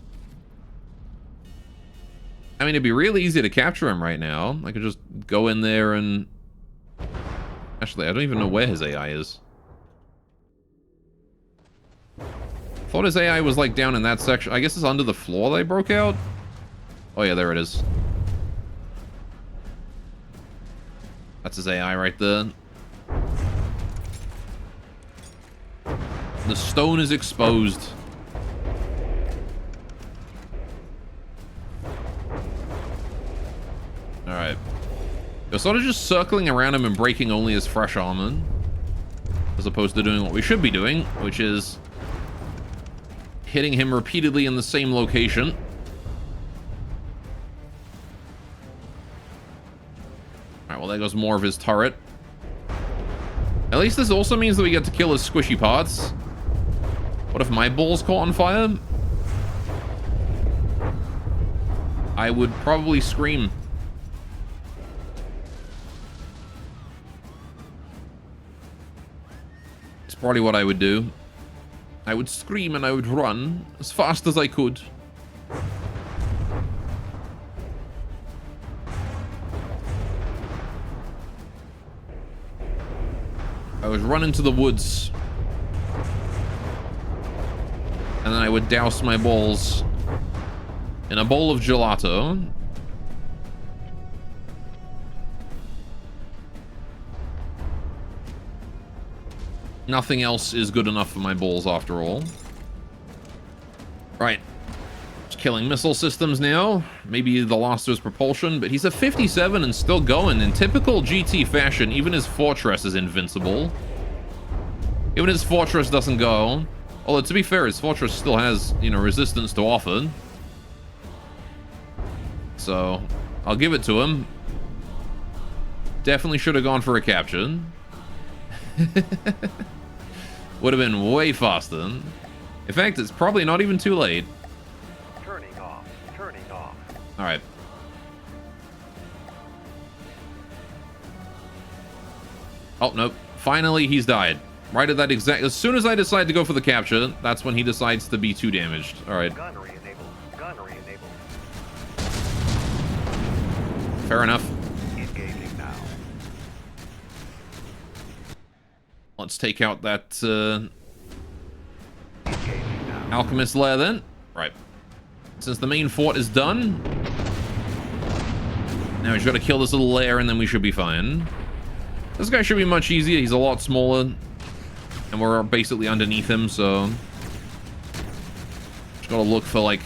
I mean, it'd be really easy to capture him right now. I could just go in there and... Actually, I don't even know where his AI is. Thought his AI was like down in that section. I guess it's under the floor they broke out. Oh yeah, there it is. That's his AI right there. The stone is exposed. Alright. We're sort of just circling around him and breaking only his fresh armor. As opposed to doing what we should be doing, which is hitting him repeatedly in the same location. Alright, well there goes more of his turret. At least this also means that we get to kill his squishy parts. What if my balls caught on fire? I would probably scream. It's probably what I would do. I would scream and I would run as fast as I could. I would run into the woods. And then I would douse my balls in a bowl of gelato. Nothing else is good enough for my balls after all. Right. Just killing missile systems now. Maybe the last of his propulsion, but he's a 57 and still going. In typical GT fashion, even his fortress is invincible. Even his fortress doesn't go. Although, to be fair, his fortress still has, you know, resistance to offer. So, I'll give it to him. Definitely should have gone for a capture. Would have been way faster. In fact, it's probably not even too late. Turning off. Turning off. Alright. Oh, nope. Finally, he's died. Right at that exact... As soon as I decide to go for the capture, that's when he decides to be too damaged. Alright. Gunnery enabled. Gunnery enabled. Fair enough. Engaging now. Let's take out that Engaging now. alchemist lair then. Right. Since the main fort is done, now he's got to kill this little lair and then we should be fine. This guy should be much easier. He's a lot smaller. And we're basically underneath him, so... Just gotta look for, like,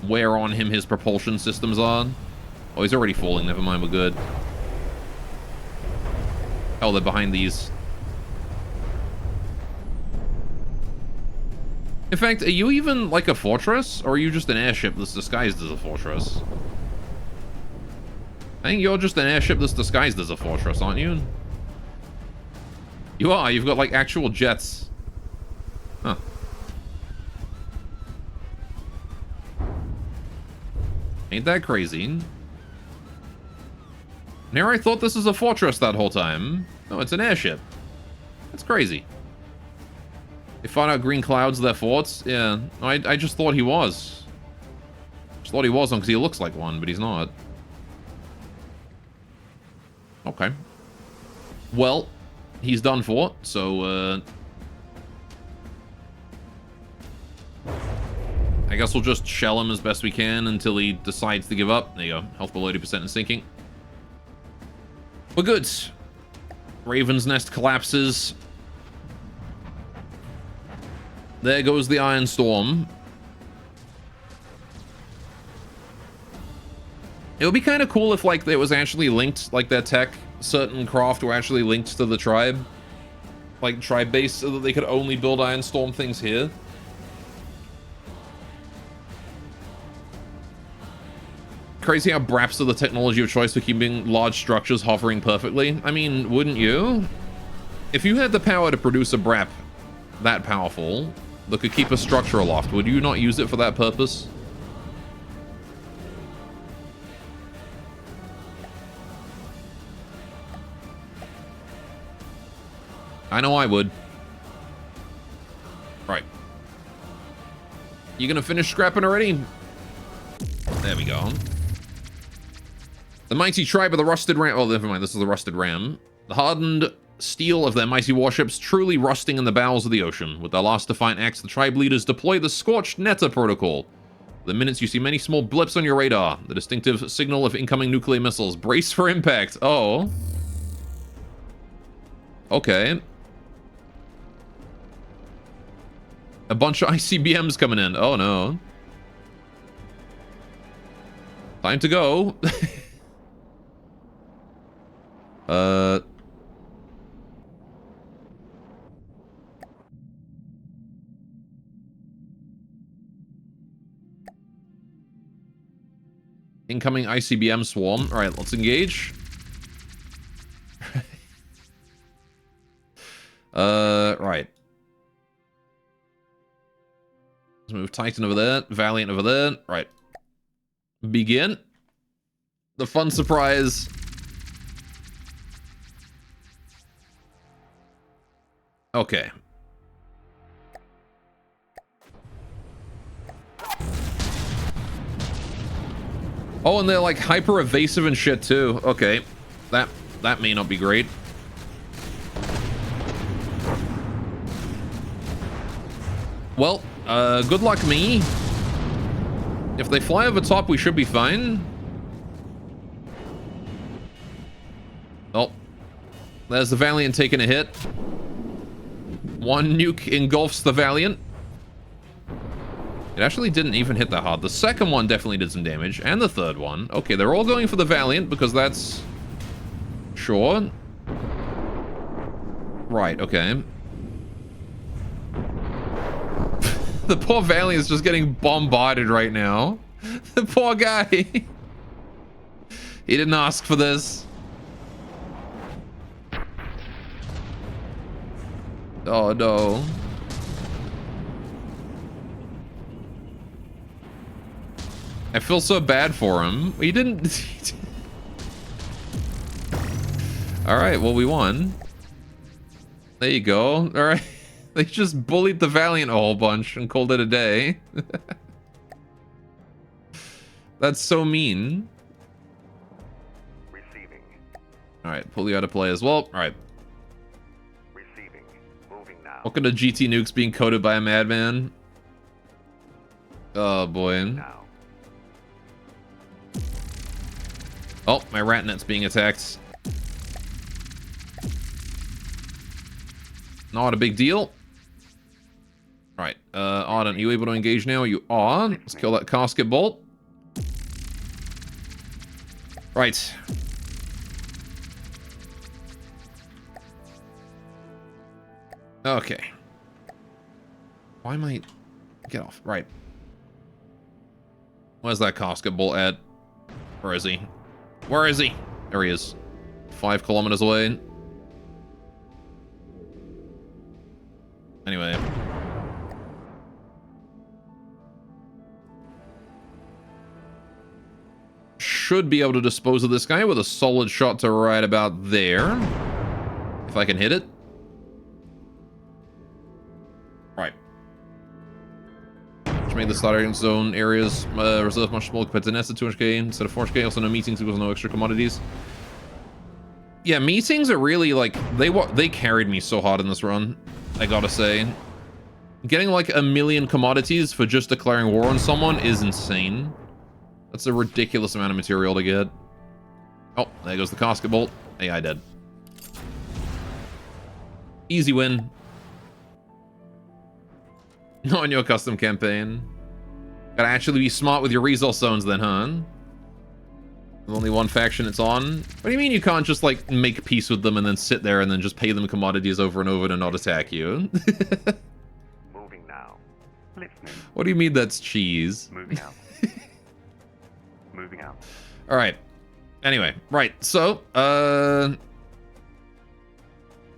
where on him his propulsion systems are. Oh, he's already falling. Never mind, we're good. Oh, they're behind these. In fact, are you even, like, a fortress? Or are you just an airship that's disguised as a fortress? I think you're just an airship that's disguised as a fortress, aren't you? You are. You've got, like, actual jets. Huh. Ain't that crazy? Now I thought this was a fortress that whole time. No, it's an airship. That's crazy. They found out green clouds, their forts. Yeah, I just thought he was. Just thought he was on because he looks like one, but he's not. Okay. Well... He's done for, so, I guess we'll just shell him as best we can until he decides to give up. There you go. Health below 80% and sinking. We're good. Raven's Nest collapses. There goes the Iron Storm. It would be kind of cool if, like, it was actually linked, like, their tech... certain craft were actually linked to the tribe, like tribe base, so that they could only build Iron Storm things here. Crazy how BRAPs are the technology of choice for keeping large structures hovering perfectly. I mean, wouldn't you? If you had the power to produce a BRAP that powerful that could keep a structure aloft, would you not use it for that purpose? I know I would. Right. You gonna finish scrapping already? There we go. The mighty tribe of the Rusted Ram... Oh, never mind. This is the Rusted Ram. The hardened steel of their mighty warships truly rusting in the bowels of the ocean. With their last defiant acts, the tribe leaders deploy the Scorched Netta protocol. The minutes you see many small blips on your radar. The distinctive signal of incoming nuclear missiles. Brace for impact. Oh. Okay. A bunch of ICBMs coming in. Oh, no. Time to go. Incoming ICBM swarm. All right, let's engage. Right. Let's move Titan over there, Valiant over there. Right. Begin. The fun surprise. Okay. Oh, and they're like hyper evasive and shit too. Okay. That may not be great. Well, good luck me. If they fly over top, we should be fine. Oh. There's the Valiant taking a hit. One nuke engulfs the Valiant. It actually didn't even hit that hard. The second one definitely did some damage. And the third one. Okay, they're all going for the Valiant because that's... Sure. Right, okay. The poor Valiant's just getting bombarded right now. The poor guy. He didn't ask for this. Oh, no. I feel so bad for him. He didn't... Alright, well, we won. There you go. Alright. They just bullied the Valiant a whole bunch and called it a day. That's so mean. Receiving. Alright, pull you out of play as well. Alright. Receiving. Moving now. Welcome to GT Nukes being coded by a madman. Oh boy. Now. Oh, my rat net's being attacked. Not a big deal. Right, Ardent, are you able to engage now? You are. Let's kill that casket bolt. Right. Okay. Why am I... Get off. Right. Where's that casket bolt at? Where is he? Where is he? There he is. 5 kilometers away. Anyway. Should be able to dispose of this guy with a solid shot to right about there. If I can hit it. Right. Which made the starting zone areas reserve much smaller compared to Nesta, 200k instead of 400k. Also no meetings equals no extra commodities. Yeah, meetings are really like, they carried me so hard in this run. I gotta say. Getting like 1 million commodities for just declaring war on someone is insane. That's a ridiculous amount of material to get. Oh, there goes the casket bolt. AI dead. Easy win. Not in your custom campaign. Gotta actually be smart with your resource zones then, huh? There's only one faction it's on. What do you mean you can't just like make peace with them and then sit there and then just pay them commodities over and over to not attack you? Moving now. Listening. What do you mean that's cheese? Moving out. Moving Moving out. All right. Anyway, right. So,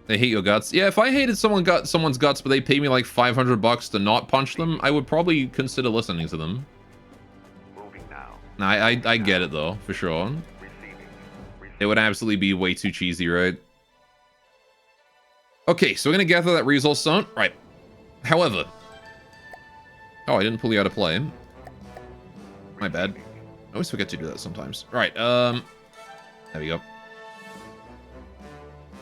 they hate your guts. Yeah, if I hated someone's guts, but they pay me like $500 to not punch them, I would probably consider listening to them. Moving now. Nah, I get it though, for sure. Receiving. It would absolutely be way too cheesy, right? Okay, so we're gonna gather that resource stone. Right. However. Oh, I didn't pull you out of play. My bad. I always forget to do that sometimes. Right, there we go.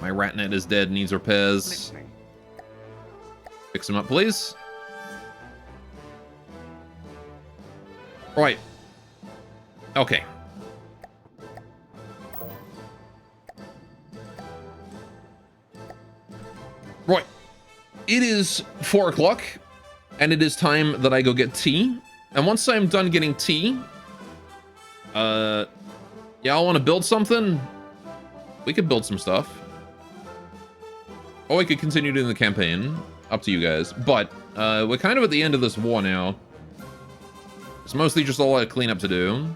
My rat net is dead, needs repairs. Listening. Fix him up, please. Right. Okay. Right. It is 4 o'clock, and it is time that I go get tea. And once I'm done getting tea, y'all want to build something? We could build some stuff. Or we could continue doing the campaign. Up to you guys. But, we're kind of at the end of this war now. It's mostly just a lot of cleanup to do.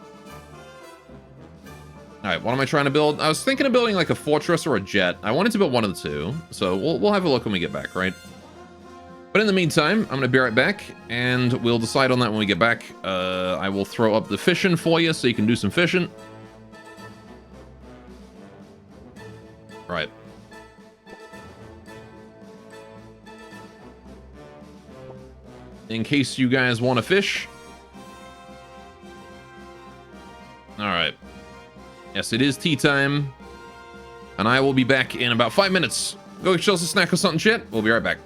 Alright, what am I trying to build? I was thinking of building like a fortress or a jet. I wanted to build one of the two. So we'll have a look when we get back, right? But in the meantime, I'm going to be right back. And we'll decide on that when we get back. I will throw up the fishing for you so you can do some fishing. Right. In case you guys want to fish. Alright. Yes, it is tea time. And I will be back in about 5 minutes. Go get yourselves a snack or something, shit. We'll be right back.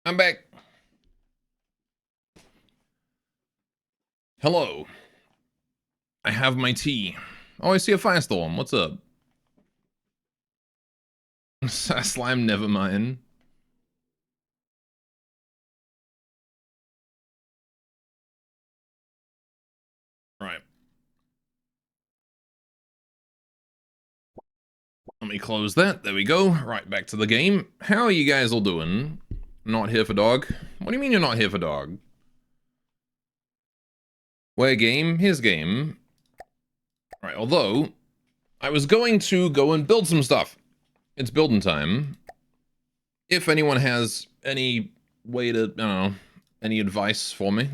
I'm back. Hello. I have my tea. Oh, I see a firestorm. What's up? Slime, never mind. Right. Let me close that. There we go. Right, back to the game. How are you guys all doing? Not here for dog? What do you mean you're not here for dog? Where game? His game. Right, although, I was going to go and build some stuff. It's building time. If anyone has any way to, I don't know, any advice for me.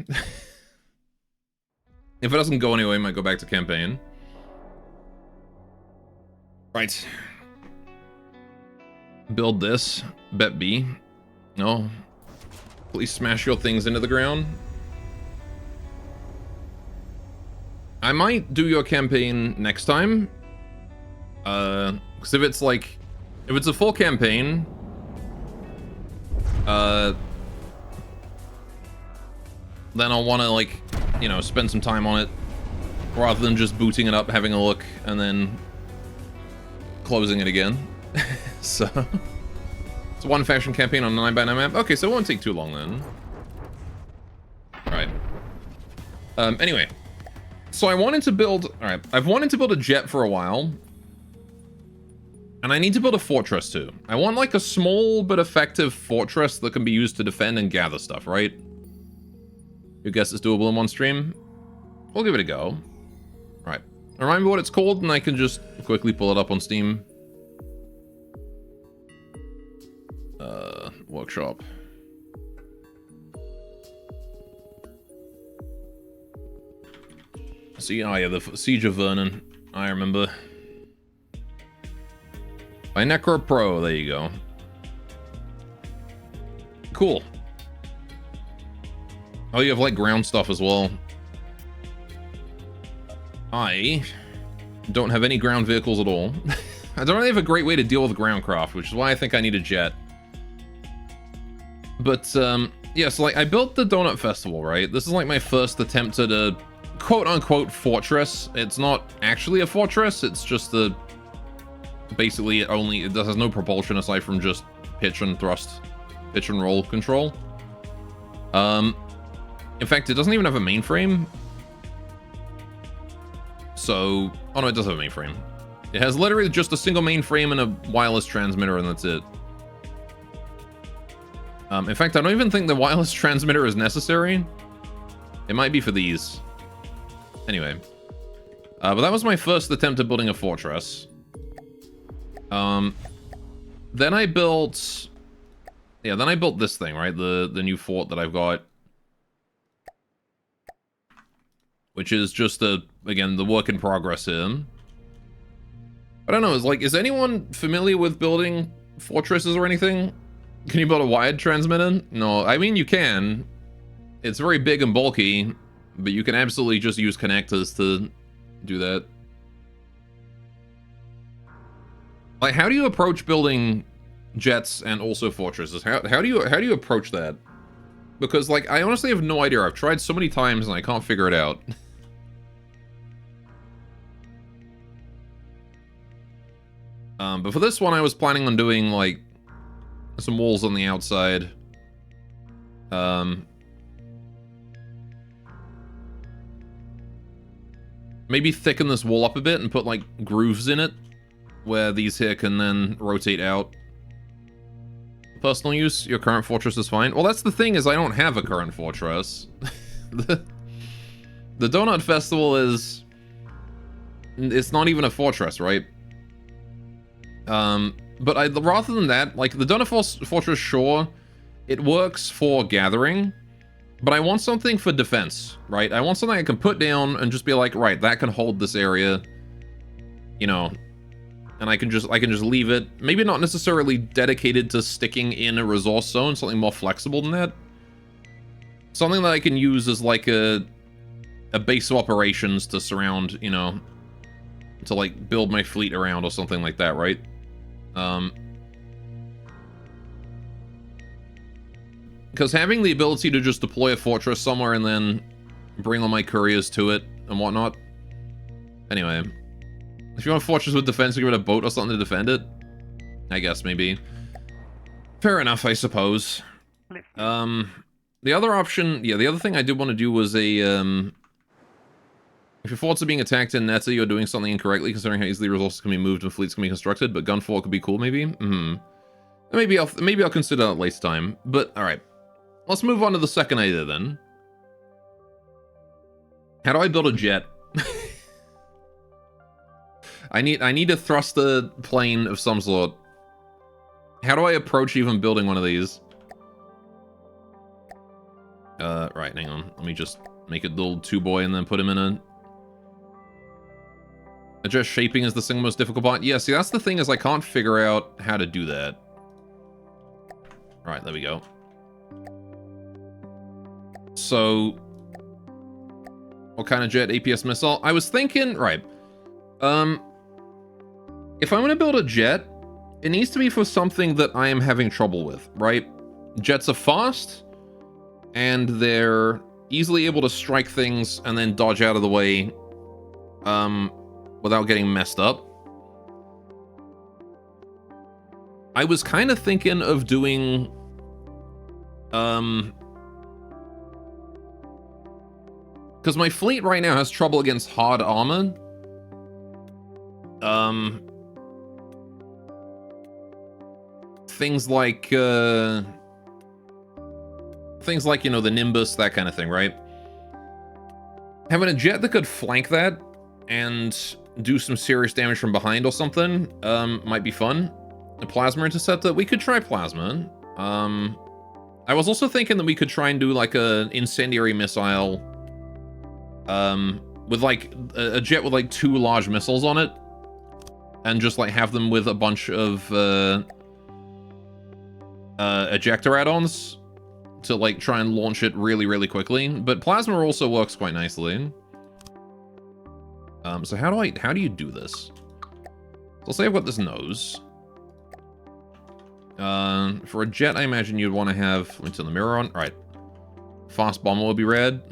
If it doesn't go anyway, I might go back to campaign. Right. Build this. Bet B. No. Please smash your things into the ground. I might do your campaign next time. Because if it's like... If it's a full campaign... then I'll want to, like, you know, spend some time on it. Rather than just booting it up, having a look, and then... closing it again. So... It's one faction campaign on a 9x9 map. Okay, so it won't take too long then. Alright. Anyway. So I wanted to build... Alright, I've wanted to build a jet for a while. And I need to build a fortress too. I want like a small but effective fortress that can be used to defend and gather stuff, right? You guess it's doable in one stream? We'll give it a go. Right. Remind me what it's called and I can just quickly pull it up on Steam. Workshop. See, oh yeah, the Siege of Vernon. I remember. By Necro Pro, there you go. Cool. Oh, you have like ground stuff as well. I don't have any ground vehicles at all. I don't really have a great way to deal with ground craft, which is why I think I need a jet. But, yeah, so like I built the Donut Festival, right? This is like my first attempt at a quote-unquote fortress. It's not actually a fortress, it's just a... Basically, it has no propulsion aside from just pitch and thrust, pitch and roll control. In fact, it doesn't even have a mainframe. So, oh no, it does have a mainframe. It has literally just a single mainframe and a wireless transmitter, and that's it. In fact, I don't even think the wireless transmitter is necessary. It might be for these. Anyway. But that was my first attempt at building a fortress. Then I built... Yeah, then I built this thing, right? The new fort that I've got. Which is just again, the work in progress here. I don't know, is anyone familiar with building fortresses or anything? Can you build a wired transmitter? No, I mean you can. It's very big and bulky, but you can absolutely just use connectors to do that. Like, how do you approach building jets and also fortresses? How do you approach that? Because, like, I honestly have no idea. I've tried so many times and I can't figure it out. But for this one, I was planning on doing, like, some walls on the outside. Maybe thicken this wall up a bit and put, like, grooves in it, where these here can then rotate out. Personal use, your current fortress is fine. Well, that's the thing, is I don't have a current fortress. The Donut Festival is... It's not even a fortress, right? But rather than that, like, the Donut Fortress, sure, it works for gathering, but I want something for defense, right? I want something I can put down and just be like, right, that can hold this area, you know, and I can just leave it, maybe not necessarily dedicated to sticking in a resource zone, something more flexible than that. Something that I can use as like a base of operations to surround, you know, to like build my fleet around or something like that, right? Because having the ability to just deploy a fortress somewhere and then bring all my couriers to it and whatnot. Anyway, if you want a fortress with defense, give it a boat or something to defend it. I guess, maybe. Fair enough, I suppose. The other option, yeah, the other thing I did want to do was a, if your forts are being attacked in Netta, you're doing something incorrectly, considering how easily resources can be moved and fleets can be constructed, but gun fort could be cool, maybe? Maybe I'll consider that later time, but alright. Let's move on to the second idea, then. How do I build a jet? I need a thruster plane of some sort. How do I approach even building one of these? Right, hang on. Let me just make it little 2-boy and then put him in a... Just shaping is the single most difficult part. Yeah, see, that's the thing, is I can't figure out how to do that. Right, there we go. So... What kind of jet? APS missile? I was thinking... Right. If I'm gonna build a jet, it needs to be for something that I am having trouble with, right? Jets are fast, and they're easily able to strike things and then dodge out of the way, without getting messed up. I was kind of thinking of doing, because my fleet right now has trouble against hard armor. Things like, you know, the Nimbus, that kind of thing, right? Having a jet that could flank that and do some serious damage from behind or something, might be fun. A plasma interceptor, we could try plasma. I was also thinking that we could try and do like an incendiary missile, with like a jet with like 2 large missiles on it, and just like have them with a bunch of ejector add-ons to like try and launch it really, really quickly. But plasma also works quite nicely. So how do you do this? So let's say I've got this nose. For a jet, I imagine you'd want to have, let me turn the mirror on. All right. Fast bomber would be red.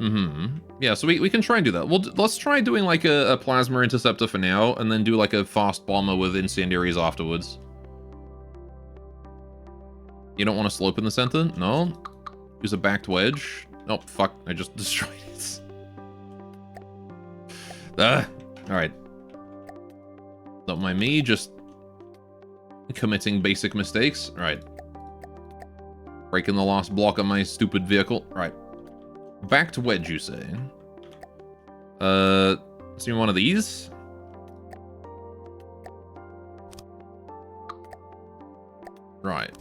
Yeah, so we can try and do that. Let's try doing like a plasma interceptor for now, and then do like a fast bomber with incendiaries afterwards. You don't want to slope in the center? No? Use a backed wedge? Oh, fuck. I just destroyed it. Alright. Don't mind me, just committing basic mistakes. Alright. Breaking the last block of my stupid vehicle. Alright. Backed wedge, you say? See one of these? Right.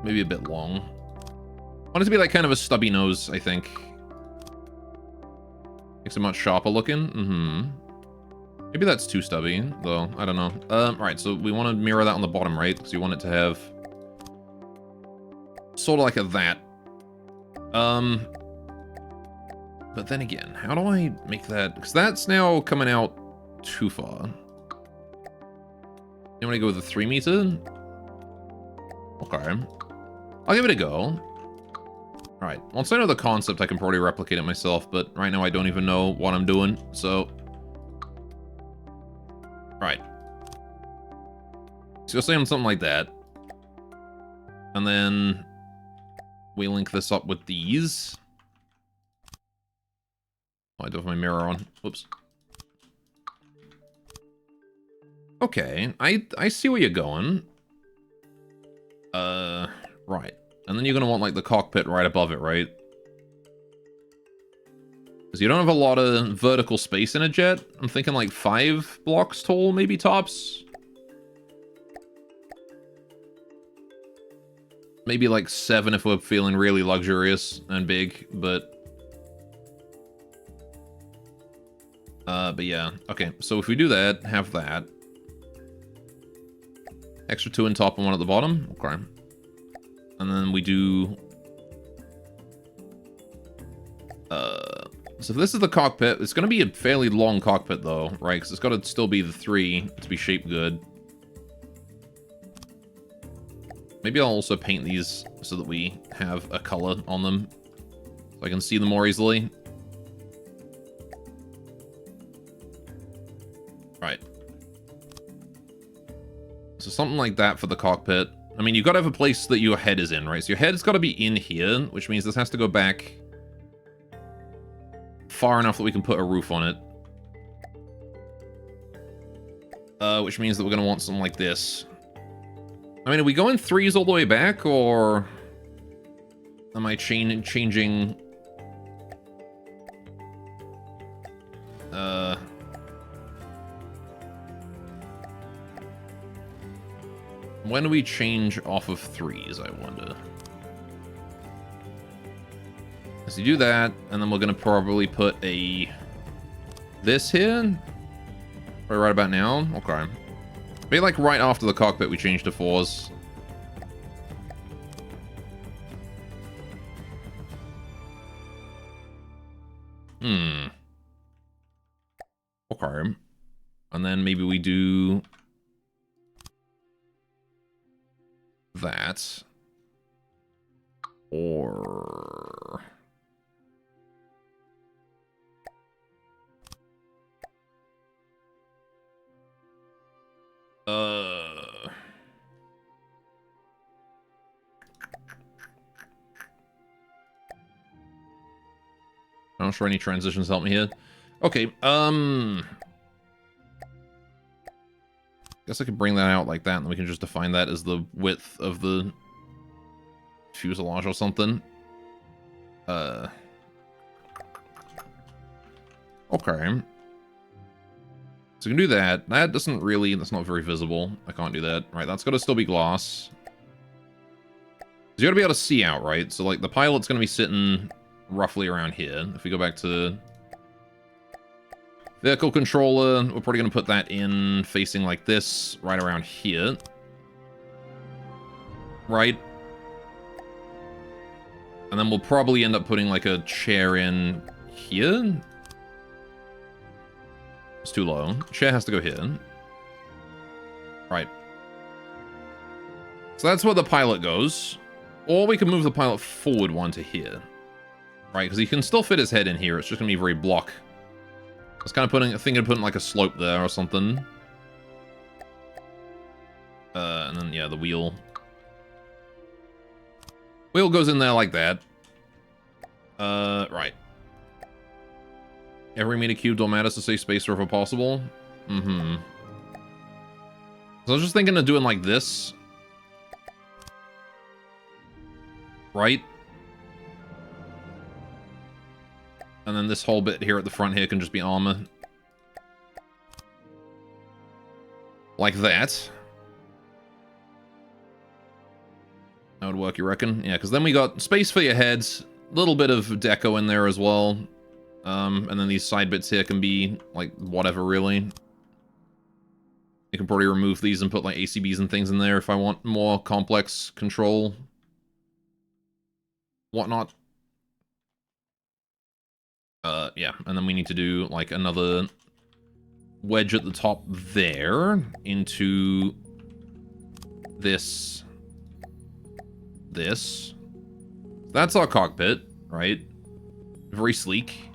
Maybe a bit long. I want it to be like kind of a stubby nose, I think. Makes it much sharper looking. Maybe that's too stubby, though. I don't know. Right, so we want to mirror that on the bottom, right? Because you want it to have sort of like a that. But then again, how do I make that? Because that's now coming out too far. You want to go with the 3 meter? Okay. I'll give it a go. Alright, once I know the concept, I can probably replicate it myself, but right now I don't even know what I'm doing, so... Right. So you'll say on something like that. And then... we link this up with these. Oh, I do have my mirror on. Whoops. Okay, I see where you're going. Right. And then you're gonna want, like, the cockpit right above it, right? Because you don't have a lot of vertical space in a jet. I'm thinking, like, 5 blocks tall, maybe tops? Maybe, like, 7 if we're feeling really luxurious and big, but... but yeah. Okay, so if we do that, have that. Extra 2 in top and 1 at the bottom. Okay. And then we do... so if this is the cockpit, it's going to be a fairly long cockpit, though, right? Because it's got to still be the 3 to be shaped good. Maybe I'll also paint these so that we have a color on them. So I can see them more easily. Right. So something like that for the cockpit. I mean, you've got to have a place that your head is in, right? So your head's got to be in here, which means this has to go back far enough that we can put a roof on it. Which means that we're going to want something like this. I mean, are we going 3s all the way back, or am I changing... When do we change off of 3s, I wonder? So you do that, and then we're going to probably put this here? Or right about now? Okay. Maybe like right after the cockpit we change to 4s. Okay. And then maybe we do... that. Or... I'm not sure any transitions help me here. Okay, guess I could bring that out like that, and then we can just define that as the width of the fuselage or something. Okay. So we can do that. That doesn't really... that's not very visible. I can't do that. Right, that's got to still be glass. So you got to be able to see out, right? So, like, the pilot's going to be sitting roughly around here. If we go back to... vehicle controller, we're probably going to put that in facing like this, right around here. Right? And then we'll probably end up putting like a chair in here. It's too low. Chair has to go here. Right. So that's where the pilot goes. Or we can move the pilot forward one to here. Right, because he can still fit his head in here. It's just going to be very block. I was kind of thinking of putting like a slope there or something. And then, yeah, the wheel. Wheel goes in there like that. Right. Every meter cube don't matter to save space wherever possible. Mm-hmm. So I was just thinking of doing like this. Right? And then this whole bit here at the front here can just be armor. Like that. That would work, you reckon? Yeah, because then we got space for your heads. A little bit of deco in there as well. And then these side bits here can be, like, whatever, really. You can probably remove these and put, like, ACBs and things in there if I want more complex control. Whatnot. Yeah, and then we need to do, like, another wedge at the top there into this. That's our cockpit, right? Very sleek.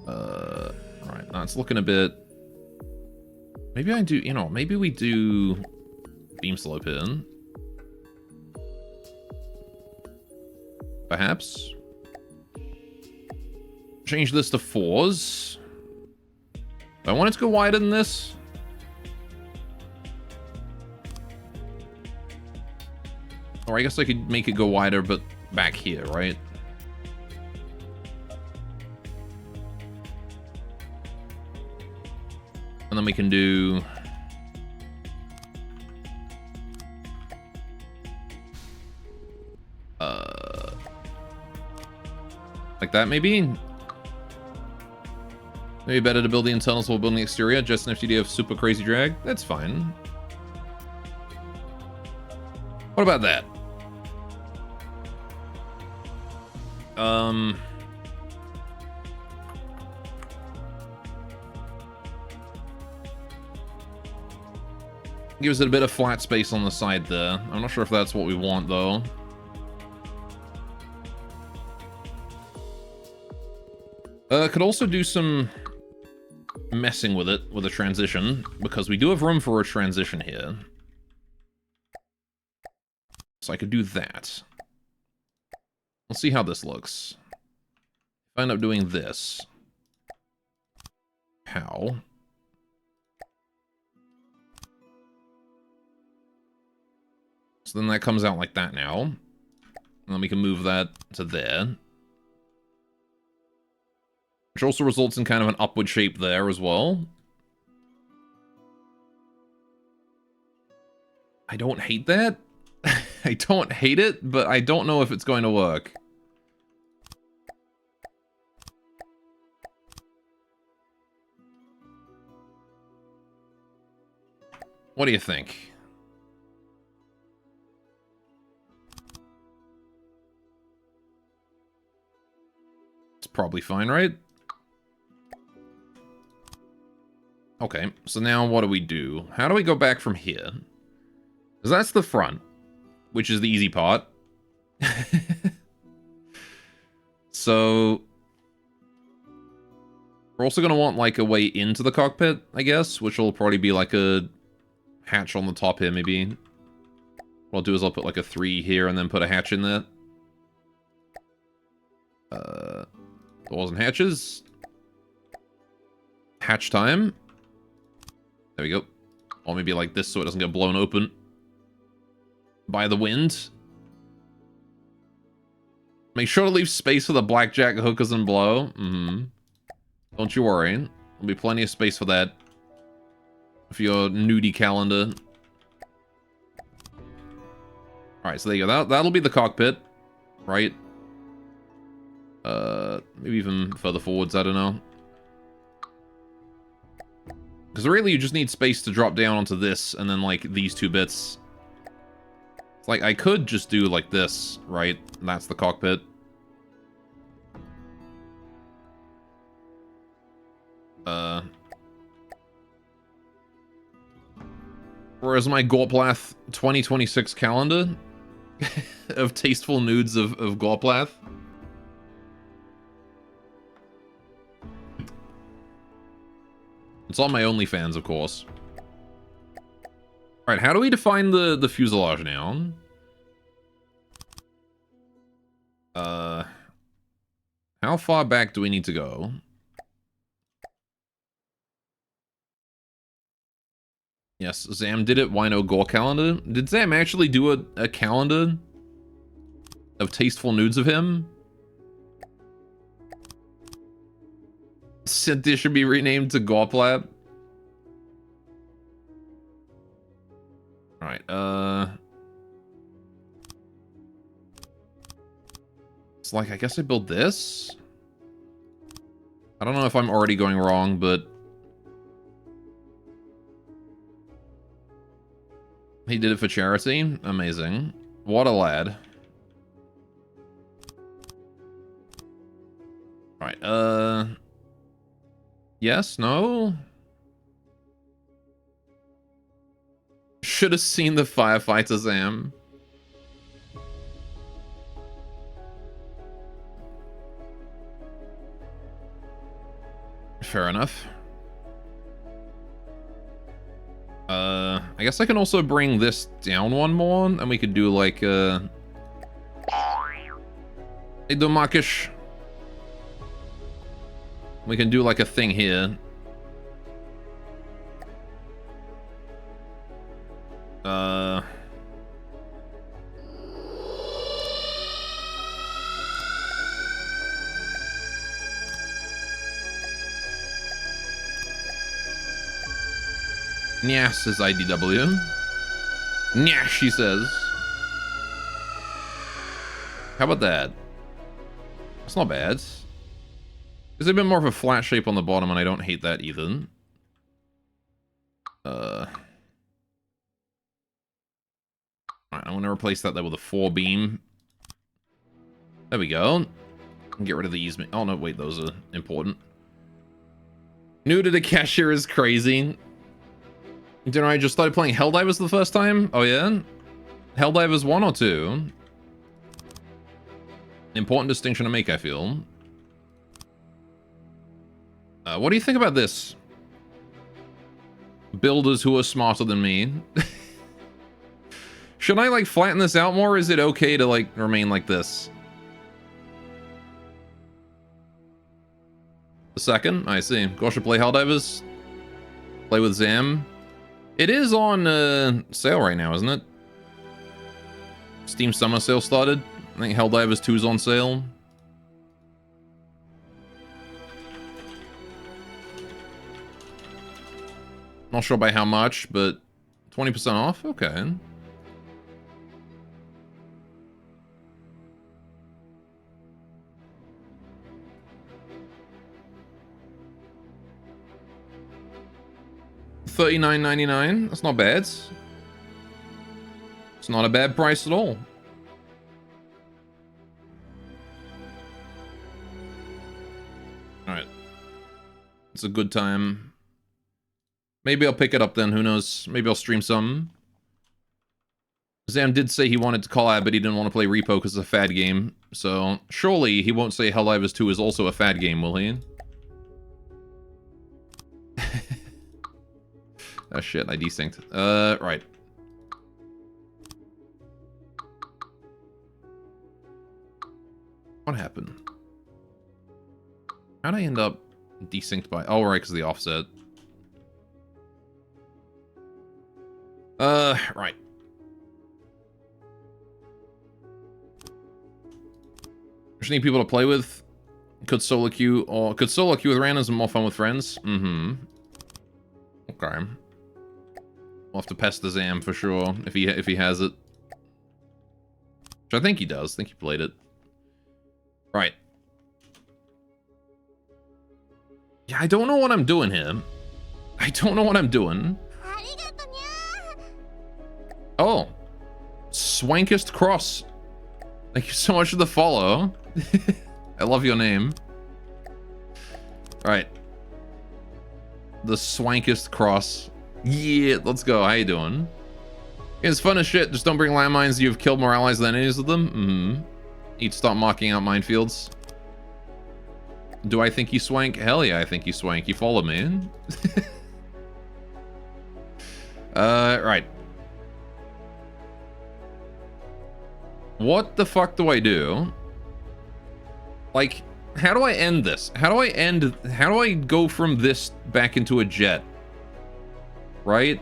Alright, now it's looking a bit... Maybe I do, you know, maybe we do beam slope in. Perhaps. Change this to 4s. Do I want it to go wider than this? Or I guess I could make it go wider, but back here, right? And then we can do... like that, maybe? Maybe better to build the internals while building the exterior. Just an FTD of super crazy drag. That's fine. What about that? Gives it a bit of flat space on the side there. I'm not sure if that's what we want, though. Could also do some messing with it with a transition, because we do have room for a transition here. So I could do that. Let's see how this looks. If I end up doing this. How? So then that comes out like that now. And then we can move that to there. Which also results in kind of an upward shape there as well. I don't hate that. I don't hate it, but I don't know if it's going to work. What do you think? It's probably fine, right? Okay, so now what do we do? How do we go back from here? Because that's the front, which is the easy part. So we're also going to want like a way into the cockpit, I guess, which will probably be like a hatch on the top here, maybe. What I'll do is I'll put like a 3 here and then put a hatch in there. Doors and hatches. Hatch time. There we go. Or maybe like this so it doesn't get blown open by the wind. Make sure to leave space for the blackjack, hookers, and blow. Don't you worry. There'll be plenty of space for that. For your nudie calendar. Alright, so there you go. That'll be the cockpit. Right? Maybe even further forwards, I don't know. Because really you just need space to drop down onto this, and then like these 2 bits. It's Like, I could just do like this, right? That's the cockpit. Whereas my Gorplath 2026 calendar of tasteful nudes of Gorplath. It's on my OnlyFans, of course. Alright, how do we define the fuselage now? How far back do we need to go? Yes, Zam did it. Why no Gore calendar? Did Zam actually do a calendar of tasteful nudes of him? Cynthia should be renamed to Gorplap. Alright, it's like, I guess I build this? I don't know if I'm already going wrong, but... He did it for charity? Amazing. What a lad. Alright, yes, no? Should have seen the firefighter, Zam. Fair enough. I guess I can also bring this down one more, and we could do like, hey, Domakish. We can do like a thing here. Nyah, says IDW. Nyah, she says. How about that? That's not bad. There's a bit more of a flat shape on the bottom, and I don't hate that either. Alright, I'm gonna replace that there with a 4-beam. There we go. Get rid of the easement. Oh no, wait, those are important. New to the cashier is crazy. Didn't I just started playing Helldivers the first time? Oh yeah? Helldivers 1 or 2? Important distinction to make, I feel. What do you think about this? Builders who are smarter than me. Should I, like, flatten this out more, or is it okay to, like, remain like this? The second? I see. Go should play Helldivers. Play with Zam. It is on sale right now, isn't it? Steam Summer Sale started. I think Helldivers 2 is on sale. Not sure by how much, but 20% off? Okay. $39.99. That's not bad. It's not a bad price at all. Alright. It's a good time. Maybe I'll pick it up then, who knows? Maybe I'll stream some. Zam did say he wanted to collab, but he didn't want to play Repo because it's a fad game. So, surely he won't say Helldivers 2 is also a fad game, will he? Oh shit, I desynced. Right. What happened? How'd I end up desynced by... Oh, right, because of the offset. Right. Just need people to play with. Could solo queue, or could solo queue with randoms and more fun with friends? Mm-hmm. Okay. We'll have to pester Zam for sure, if he has it. Which I think he does. I think he played it. Right. Yeah, I don't know what I'm doing here. I don't know what I'm doing. Oh. Swankest Cross. Thank you so much for the follow. I love your name. Alright. The Swankest Cross. Yeah, let's go. How you doing? It's fun as shit. Just don't bring landmines. You've killed more allies than enemies with them. Mm-hmm. You'd stop mocking out minefields. Do I think you swank? Hell yeah, I think you swank. You follow me. Right. What the fuck do I do? Like, how do I end this? How do I go from this back into a jet? Right?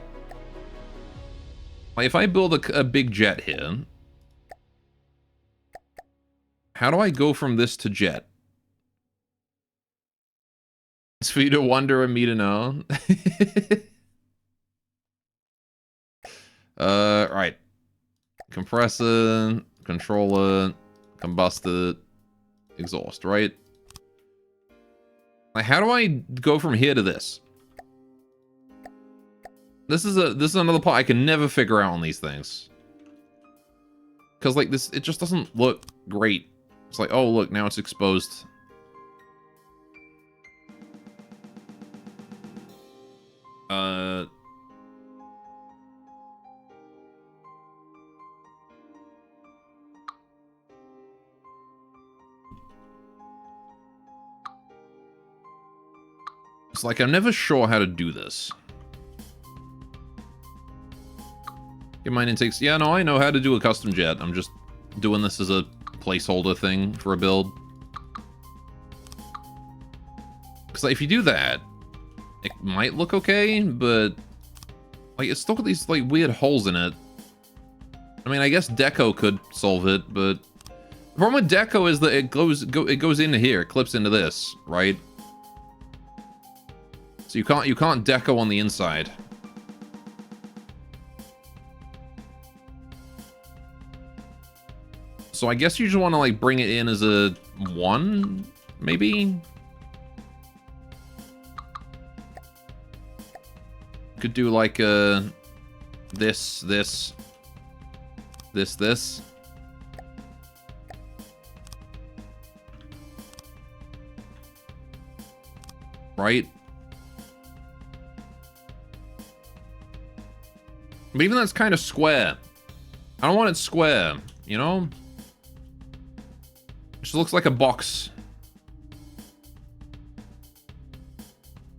Like, if I build a big jet here, how do I go from this to jet? It's for you to wonder and me to know. Right. Compressor, controller, combustor, exhaust, right? Like, how do I go from here to this? This is another part I can never figure out on these things. Cause like this, it just doesn't look great. It's like, oh look, now it's exposed. It's like I'm never sure how to do this. Get mine intakes. Yeah, no, I know how to do a custom jet. I'm just doing this as a placeholder thing for a build. Because like, if you do that, it might look okay, but like it's still got these like weird holes in it. I mean, I guess Deco could solve it, but the problem with Deco is that it goes into here, it clips into this, right? So you can't Deco on the inside. So I guess you just want to like bring it in as a 1, maybe? Could do like a this. Right? But even that's kind of square. I don't want it square, you know? It just looks like a box.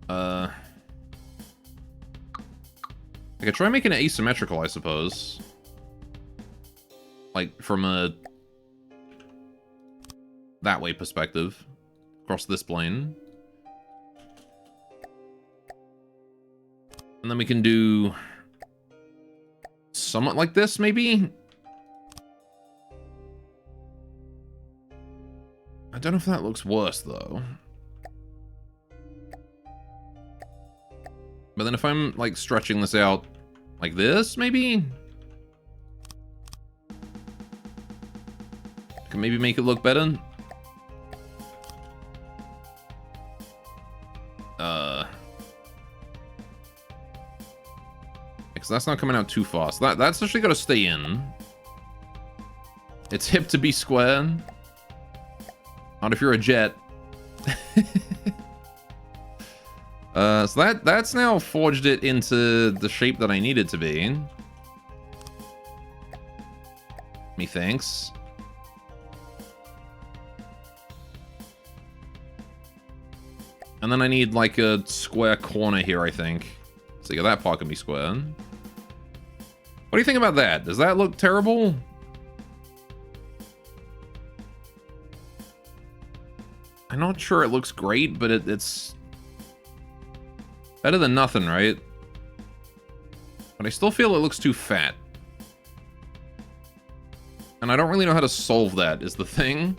I could try making it asymmetrical, I suppose. Like, from a that way perspective. Across this plane. And then we can do somewhat like this, maybe? I don't know if that looks worse, though. But then if I'm, like, stretching this out like this, maybe? Can maybe make it look better? Because that's not coming out too fast. That's actually got to stay in. It's hip to be square. Not if you're a jet. So that's now forged it into the shape that I need it to be. Methinks. And then I need like a square corner here, I think. So yeah, that part can be square. What do you think about that? Does that look terrible? I'm not sure it looks great, but it's better than nothing, right? But I still feel it looks too fat. And I don't really know how to solve that, is the thing.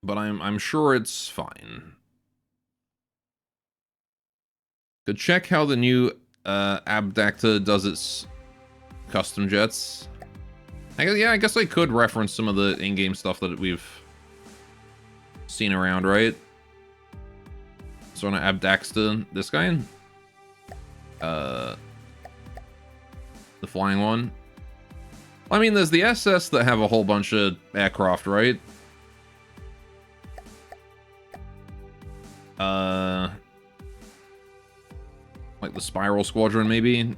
But I'm sure it's fine. Could check how the new Abductor does its custom jets. I guess I could reference some of the in-game stuff that we've seen around, right? So I'm gonna Abdaxter this guy. The flying one. I mean, there's the SS that have a whole bunch of aircraft, right? Like the Spiral Squadron, maybe?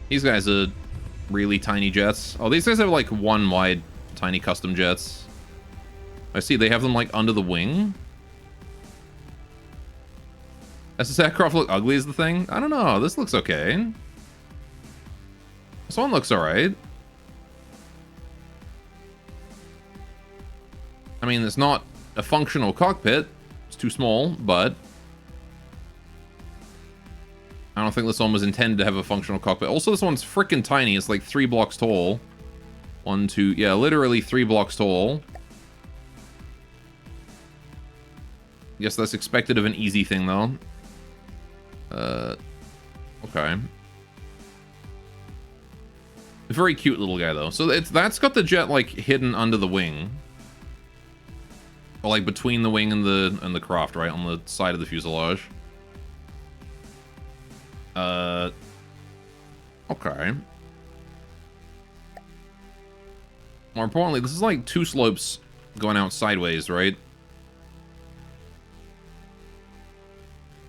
These guys are really tiny jets. Oh, these guys have like one wide tiny custom jets. I see they have them like under the wing. SS aircraft look ugly is the thing? I don't know. This looks okay. This one looks alright. I mean, it's not a functional cockpit. It's too small, but I don't think this one was intended to have a functional cockpit. Also, this one's freaking tiny. It's like 3 blocks tall. 1, 2, yeah, literally 3 blocks tall. Guess that's expected of an easy thing, though. Okay. A very cute little guy, though. So that's got the jet, like, hidden under the wing. Or, like, between the wing and the craft, right? On the side of the fuselage. Okay. More importantly, this is like 2 slopes going out sideways, right?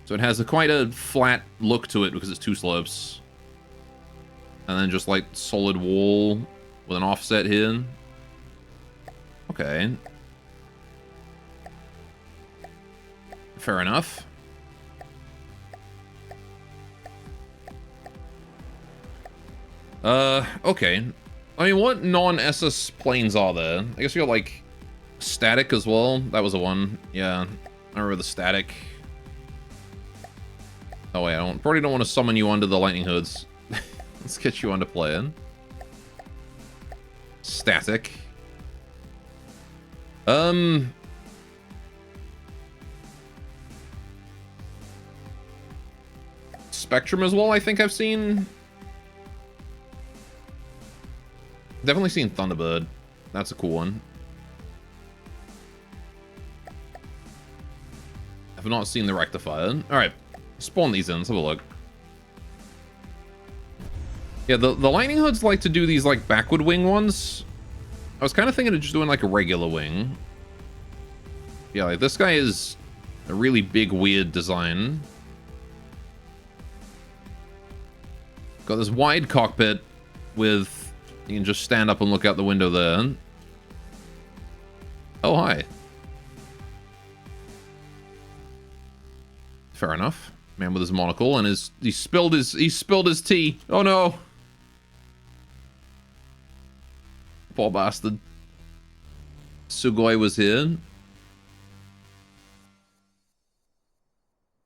So it has quite a flat look to it because it's 2 slopes. And then just like solid wall with an offset here. Okay. Fair enough. Okay. I mean, what non-SS planes are there? I guess you got, like, static as well. That was the one. Yeah. I remember the static. Oh, wait, probably don't want to summon you onto the lightning hoods. Let's get you onto playing. Static. Spectrum as well, I think I've seen. Definitely seen Thunderbird. That's a cool one. I've not seen the Rectifier. Alright, spawn these in. Let's have a look. Yeah, the Lightning Hoods like to do these, like, backward wing ones. I was kind of thinking of just doing, like, a regular wing. Yeah, like, this guy is a really big, weird design. Got this wide cockpit with... You can just stand up and look out the window there. Oh, hi. Fair enough. Man with his monocle and he spilled his tea. Oh no. Poor bastard. Sugoi was here.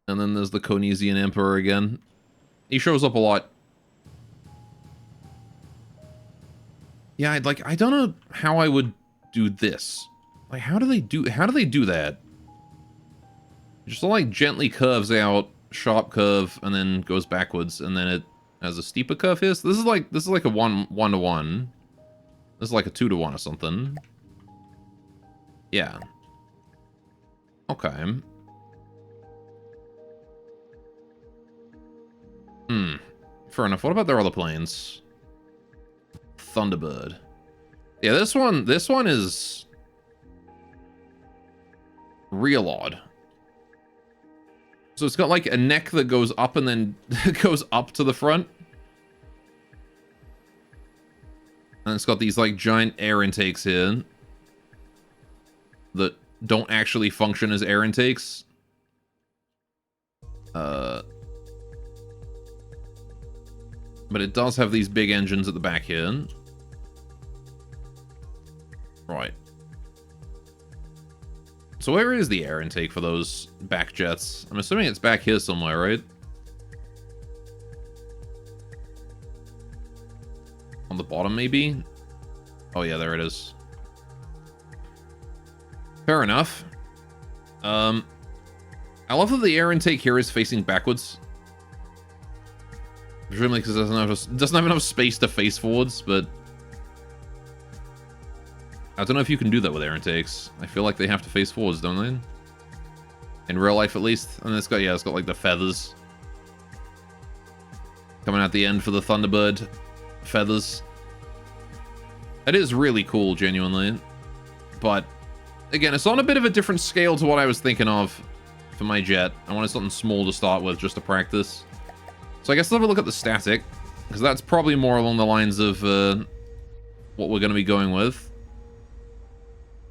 And then there's the Konesian Emperor again. He shows up a lot. Yeah, I don't know how I would do this. Like, how do they do that? Just like gently curves out, sharp curve, and then goes backwards, and then it has a steeper curve here. So this is like a 1-to-1. This is like a 2-to-1 or something. Yeah. Okay. Fair enough. What about their other planes? Thunderbird. Yeah, this one is real odd. So it's got like a neck that goes up and then goes up to the front. And it's got these like giant air intakes here that don't actually function as air intakes. But it does have these big engines at the back here. Right. So where is the air intake for those back jets? I'm assuming it's back here somewhere, right? On the bottom, maybe? Oh yeah, there it is. Fair enough. I love that the air intake here is facing backwards. Presumably because it doesn't have enough space to face forwards, but... I don't know if you can do that with air intakes. I feel like they have to face forwards, don't they? In real life, at least. And it's got, yeah, it's got like the feathers coming out the end for the Thunderbird feathers. That is really cool, genuinely. But again, it's on a bit of a different scale to what I was thinking of for my jet. I wanted something small to start with, just to practice. So I guess let's have a look at the static, because that's probably more along the lines of what we're going to be going with.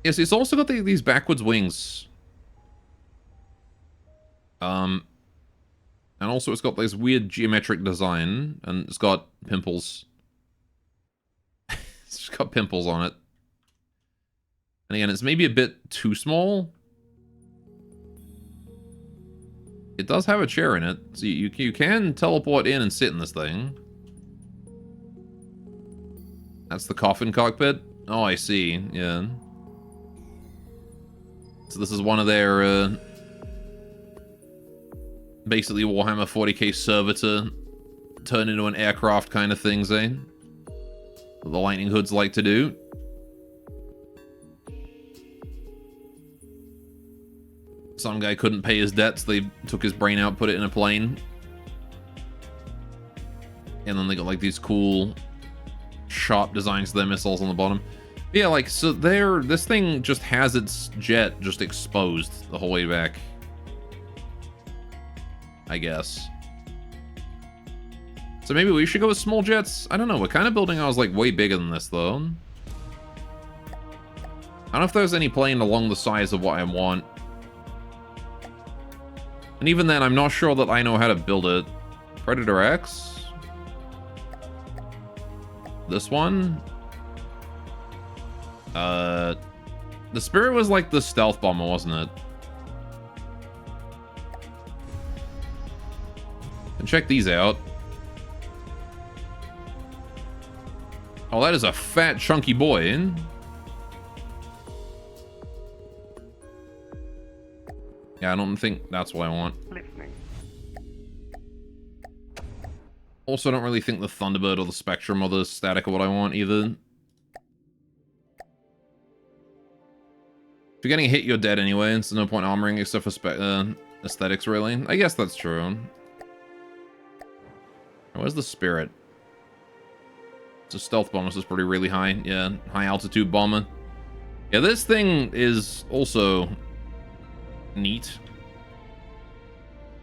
Yes, it's also got these backwards wings. And also it's got this weird geometric design, and it's got pimples. It's just got pimples on it. And again, it's maybe a bit too small. It does have a chair in it, so you can teleport in and sit in this thing. That's the coffin cockpit? Oh, I see, yeah. So this is one of their, basically Warhammer 40k server to turn into an aircraft kind of things, eh? What the Lightning Hoods like to do. Some guy couldn't pay his debts, they took his brain out, put it in a plane. And then they got like these cool sharp designs to their missiles on the bottom. But yeah, like, so this thing just has its jet just exposed the whole way back, I guess. So maybe we should go with small jets? I don't know, we're kind of building ours like way bigger than this though. I don't know if there's any plane along the size of what I want. And even then, I'm not sure that I know how to build it. Predator X? This one? The Spirit was like the stealth bomber, wasn't it? And check these out. Oh, that is a fat, chunky boy. Yeah, I don't think that's what I want. Listening. Also, I don't really think the Thunderbird or the Spectrum or the Static are what I want either. If you're getting hit, you're dead anyway, so no point armoring except for aesthetics, really. I guess that's true. Where's the Spirit? It's a stealth bomber, so it's pretty really high. Yeah, high altitude bomber. Yeah, this thing is also neat.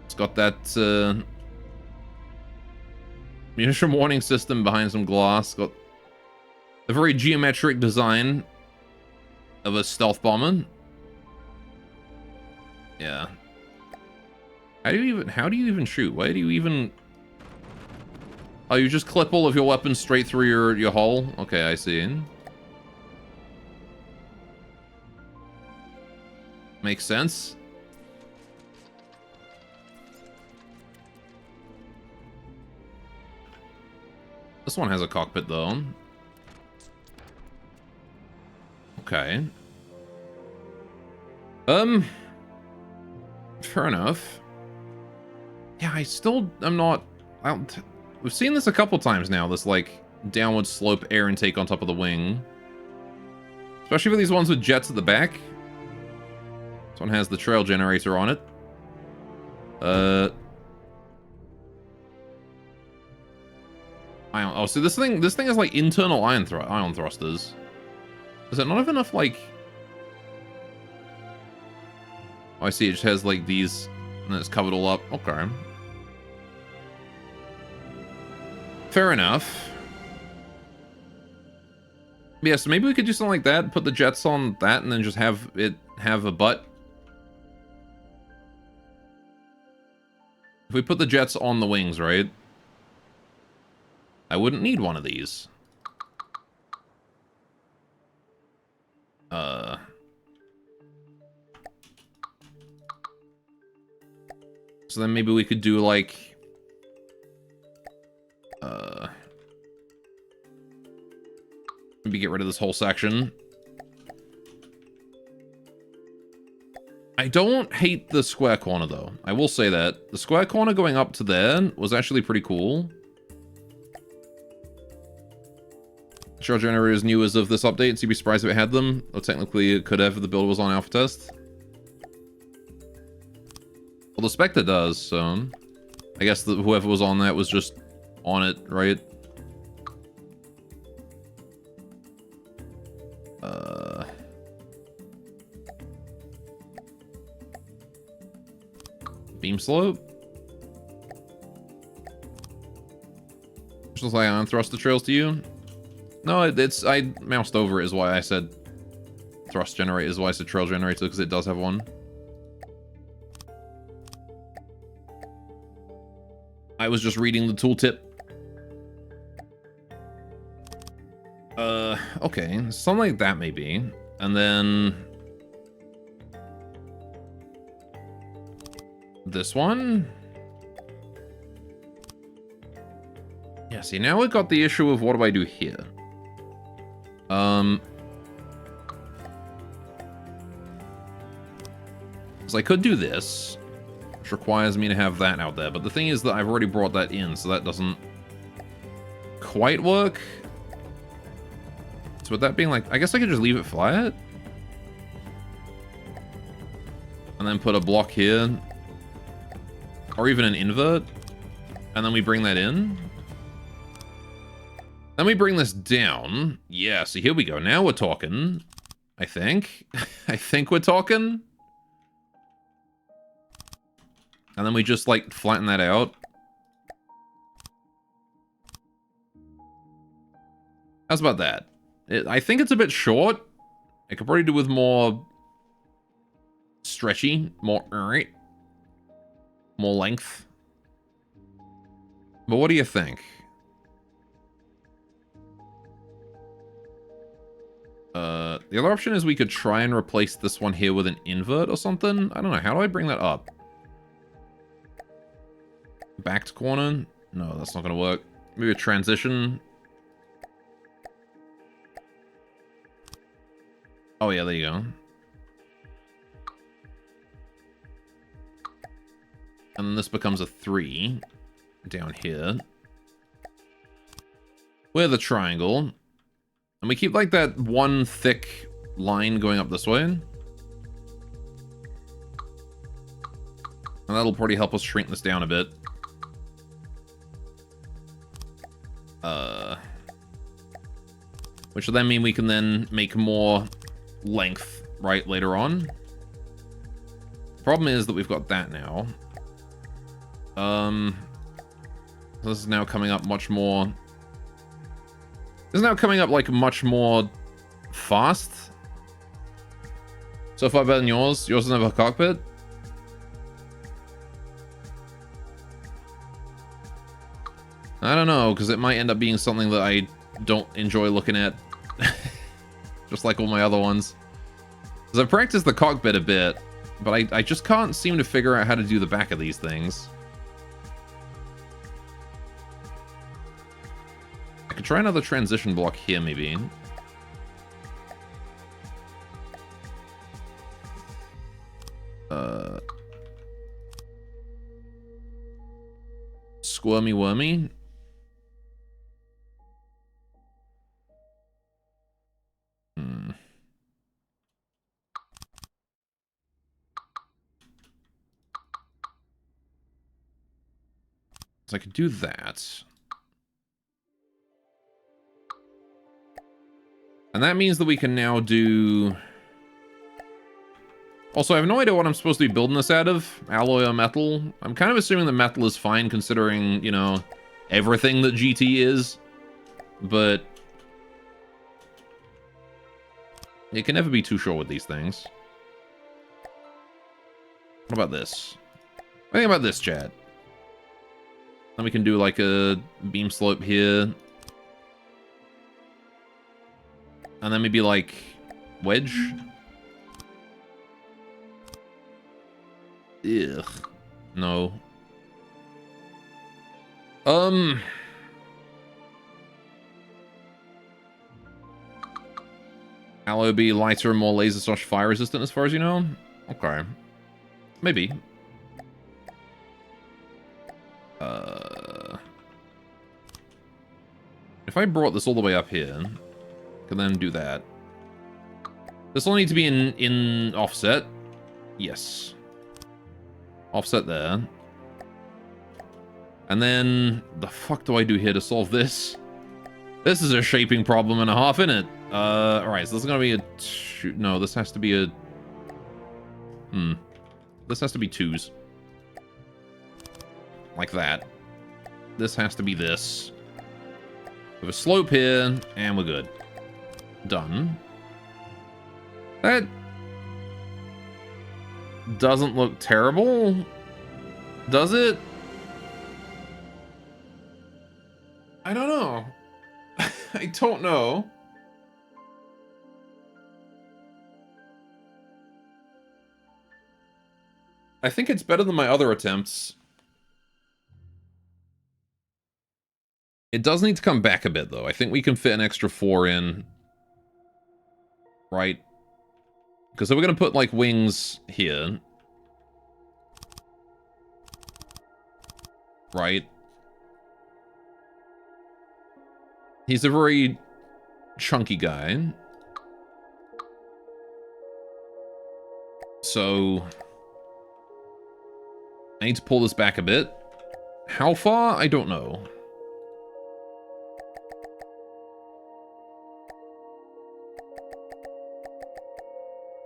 It's got that munition warning system behind some glass. Got a very geometric design of a stealth bomber. Yeah. How do you even shoot? Why do you even... Oh, you just clip all of your weapons straight through your hull? Okay, I see. Makes sense. This one has a cockpit, though. Okay. Fair enough. Yeah, I'm not... we've seen this a couple times now, this, like, downward slope air intake on top of the wing. Especially for these ones with jets at the back. This one has the trail generator on it. Oh, see, this thing is like internal ion thrusters. Does it not have enough, like... Oh, I see, it just has, like, these, and then it's covered all up. Okay. Fair enough. Yeah, so maybe we could do something like that, put the jets on that, and then just have it have a butt. If we put the jets on the wings, right? I wouldn't need one of these. So then maybe we could do, like... maybe get rid of this whole section. I don't hate the square corner, though. I will say that. The square corner going up to there was actually pretty cool. Trail generator is new as of this update, so you'd be surprised if it had them. Or technically it could have if the build was on alpha test. Well, the Spectre does, so... I guess that whoever was on that was just on it, right? Beam slope? Just like on thrust the trails to you? No, it's I moused over it is why I said thrust generator is why I said trail generator, because it does have one. I was just reading the tooltip. Okay, something like that maybe. And then this one. Yeah, see, now we've got the issue of what do I do here? So I could do this, which requires me to have that out there, but the thing is that I've already brought that in, so that doesn't quite work. So with that being like, I guess I could just leave it flat. And then put a block here. Or even an invert. And then we bring that in. Then we bring this down. Yeah, so here we go. Now we're talking. I think. I think we're talking. And then we just, like, flatten that out. How's about that? I think it's a bit short. I could probably do with more stretchy, more length. But what do you think? The other option is we could try and replace this one here with an invert or something. I don't know. How do I bring that up? Backed corner? No, that's not going to work. Maybe a transition. Oh, yeah, there you go. And then this becomes a 3 down here. With a triangle. And we keep, like, that one thick line going up this way. And that'll probably help us shrink this down a bit. Which will then mean we can then make more length, right, later on. Problem is that we've got that now. This is now coming up much more... This is now coming up, like, much more fast. So far better than yours. Yours doesn't have a cockpit. I don't know, because it might end up being something that I don't enjoy looking at. Just like all my other ones. Because I've practiced the cockpit a bit, but I just can't seem to figure out how to do the back of these things. I could try another transition block here, maybe. Squirmy wormy. So I could do that. And that means that we can now do... Also, I have no idea what I'm supposed to be building this out of. Alloy or metal. I'm kind of assuming the metal is fine considering, you know, everything that GT is. But... you can never be too sure with these things. What about this? What do you think about this, chat? Then we can do like a beam slope here. And then maybe like wedge. Ugh. No. Alloy be lighter and more laser / fire resistant as far as you know? Okay. Maybe. If I brought this all the way up here, Can then do that. This will need to be in offset. Yes. Offset there. And then, the fuck do I do here to solve this? This is a shaping problem and a half, isn't it? Alright, so this is gonna be a two... No, this has to be a... This has to be 2s. Like that. This has to be this. We have a slope here, and we're good. Done. That doesn't look terrible, does it? I don't know. I don't know. I think it's better than my other attempts. It does need to come back a bit, though. I think we can fit an extra 4 in. Right? Because if we're going to put, like, wings here. Right? He's a very chunky guy. So... I need to pull this back a bit. How far? I don't know.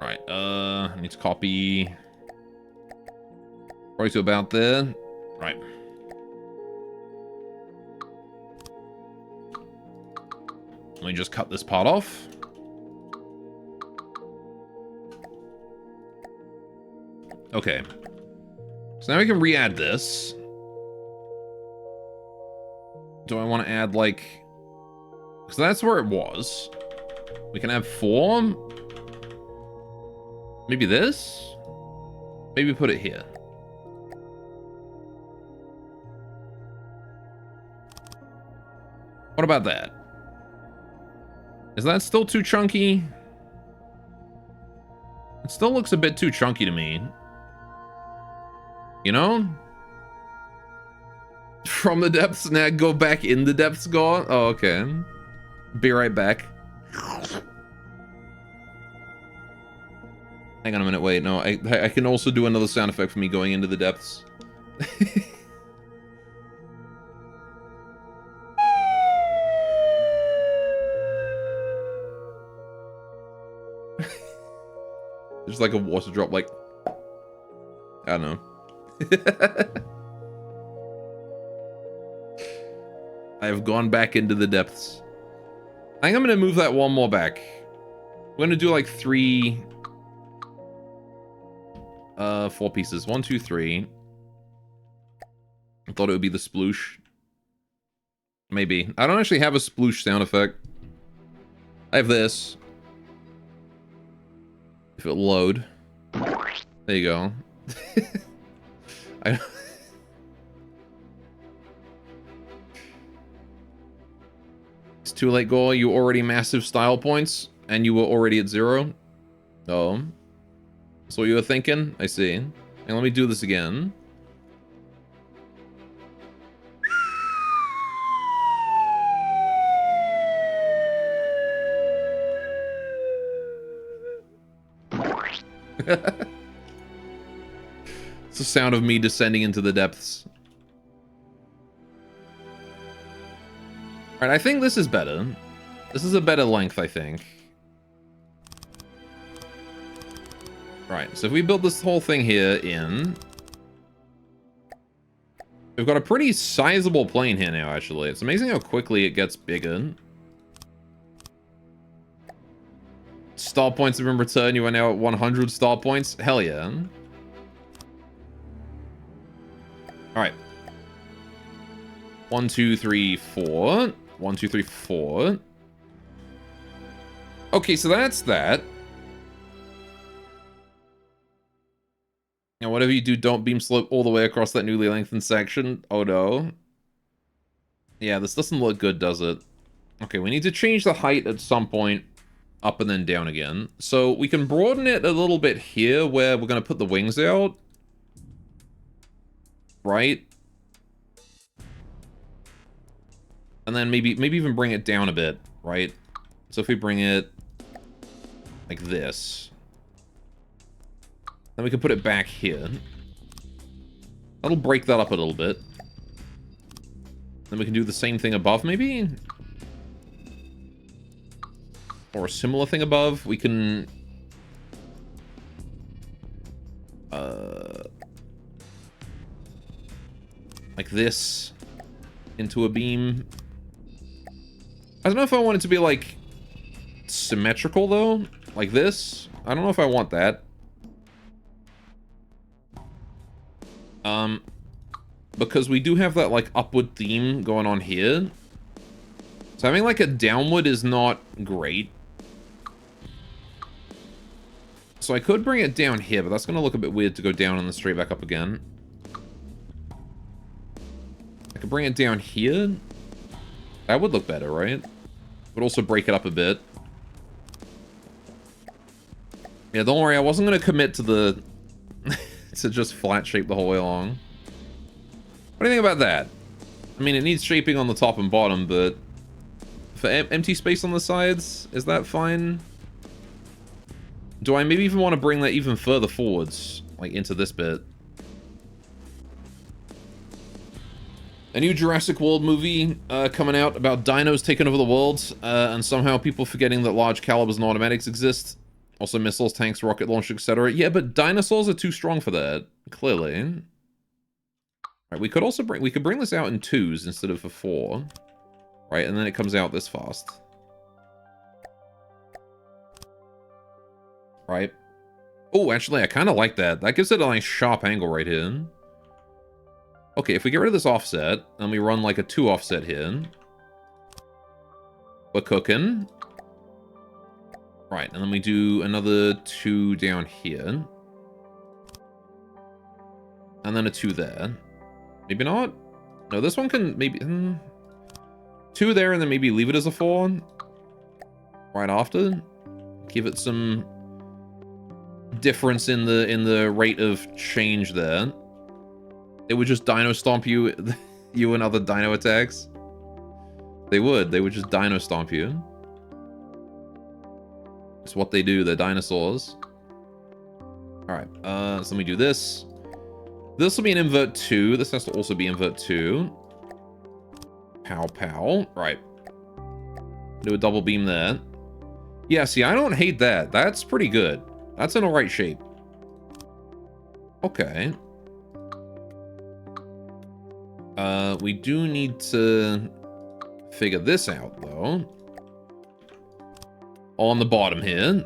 Right, I need to copy. Probably to about there. Right. Let me just cut this part off. Okay. So now we can re-add this. Do I want to add, like... Because that's where it was. We can have 4. Maybe this? Maybe put it here. What about that? Is that still too chunky? It still looks a bit too chunky to me. You know? From the depths, now go back in the depths, go. Oh, okay. Be right back. Hang on a minute, wait, no, I can also do another sound effect for me going into the depths. There's like a water drop, like... I don't know. I have gone back into the depths. I think I'm gonna move that one more back. We're gonna do like 3... 4 pieces. 1, 2, 3. I thought it would be the sploosh. Maybe. I don't actually have a sploosh sound effect. I have this. If it'll load. There you go. It's too late, goal. You already massive style points, and you were already at 0. Oh. That's what you were thinking? I see. And let me do this again. It's the sound of me descending into the depths. Alright, I think this is better. This is a better length, I think. Right, so if we build this whole thing here in... We've got a pretty sizable plane here now, actually. It's amazing how quickly it gets bigger. Star points have been returned. You are now at 100 star points. Hell yeah. Alright. 1, 2, 3, 4. 1, 2, 3, 4. Okay, so that's that. Now, whatever you do, don't beam slope all the way across that newly lengthened section. Oh no. Yeah, this doesn't look good, does it? Okay, we need to change the height at some point. Up and then down again. So we can broaden it a little bit here where we're going to put the wings out. Right? And then maybe even bring it down a bit, right? So if we bring it like this, then we can put it back here. That'll break that up a little bit. Then we can do the same thing above, maybe? Or a similar thing above. We can... like this into a beam. I don't know if I want it to be, like, symmetrical, though. Like this. I don't know if I want that. Because we do have that, like, upward theme going on here. So having, like, a downward is not great. So I could bring it down here, but that's going to look a bit weird to go down and then straight back up again. I could bring it down here. That would look better, right? Would also break it up a bit. Yeah, don't worry, I wasn't going to commit to the... to just flat shape the whole way along. What do you think about that? I mean, it needs shaping on the top and bottom, but... for empty space on the sides, is that fine? Do I maybe even want to bring that even further forwards? Like, into this bit? A new Jurassic World movie coming out about dinos taking over the world, and somehow people forgetting that large calibers and automatics exist. Also missiles, tanks, rocket launchers, etc. Yeah, but dinosaurs are too strong for that, clearly. Right, we could also bring this out in 2s instead of a 4. Right, and then it comes out this fast. Right. Oh, actually, I kind of like that. That gives it a nice sharp angle right here. Okay, if we get rid of this offset, and we run like a 2 offset here. We're cooking. Right, and then we do another 2 down here. And then a 2 there. Maybe not? No, this one can maybe... 2 there, and then maybe leave it as a 4. Right after. Give it some difference in the rate of change there. It would just dino stomp you and other dino attacks. They would just dino stomp you. It's what they do, they're dinosaurs. Alright, so let me do this. This will be an invert 2. This has to also be invert 2. Pow pow. Right. Do a double beam there. Yeah, see, I don't hate that. That's pretty good. That's in the right shape. Okay. We do need to figure this out, though. On the bottom here.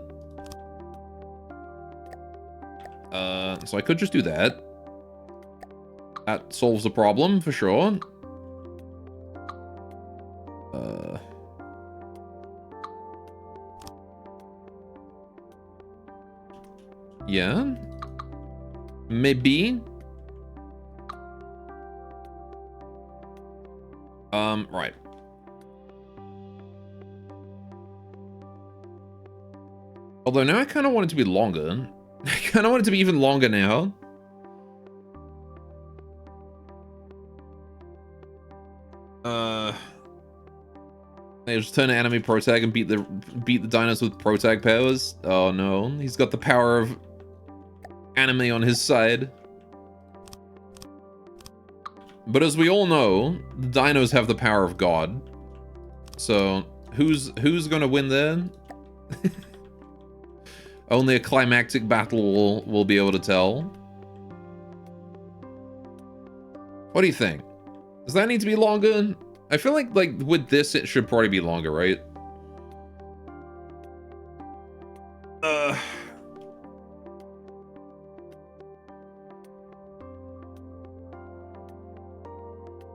So I could just do that. That solves the problem, for sure. Yeah. Maybe. Right. Although now I kind of want it to be longer. I kind of want it to be even longer now. They just turn to enemy protag and beat the dinos with protag powers. Oh no, he's got the power of anime on his side. But as we all know, the dinos have the power of God. So who's gonna win there? Only a climactic battle will be able to tell. What do you think? Does that need to be longer? I feel like with this it should probably be longer, right?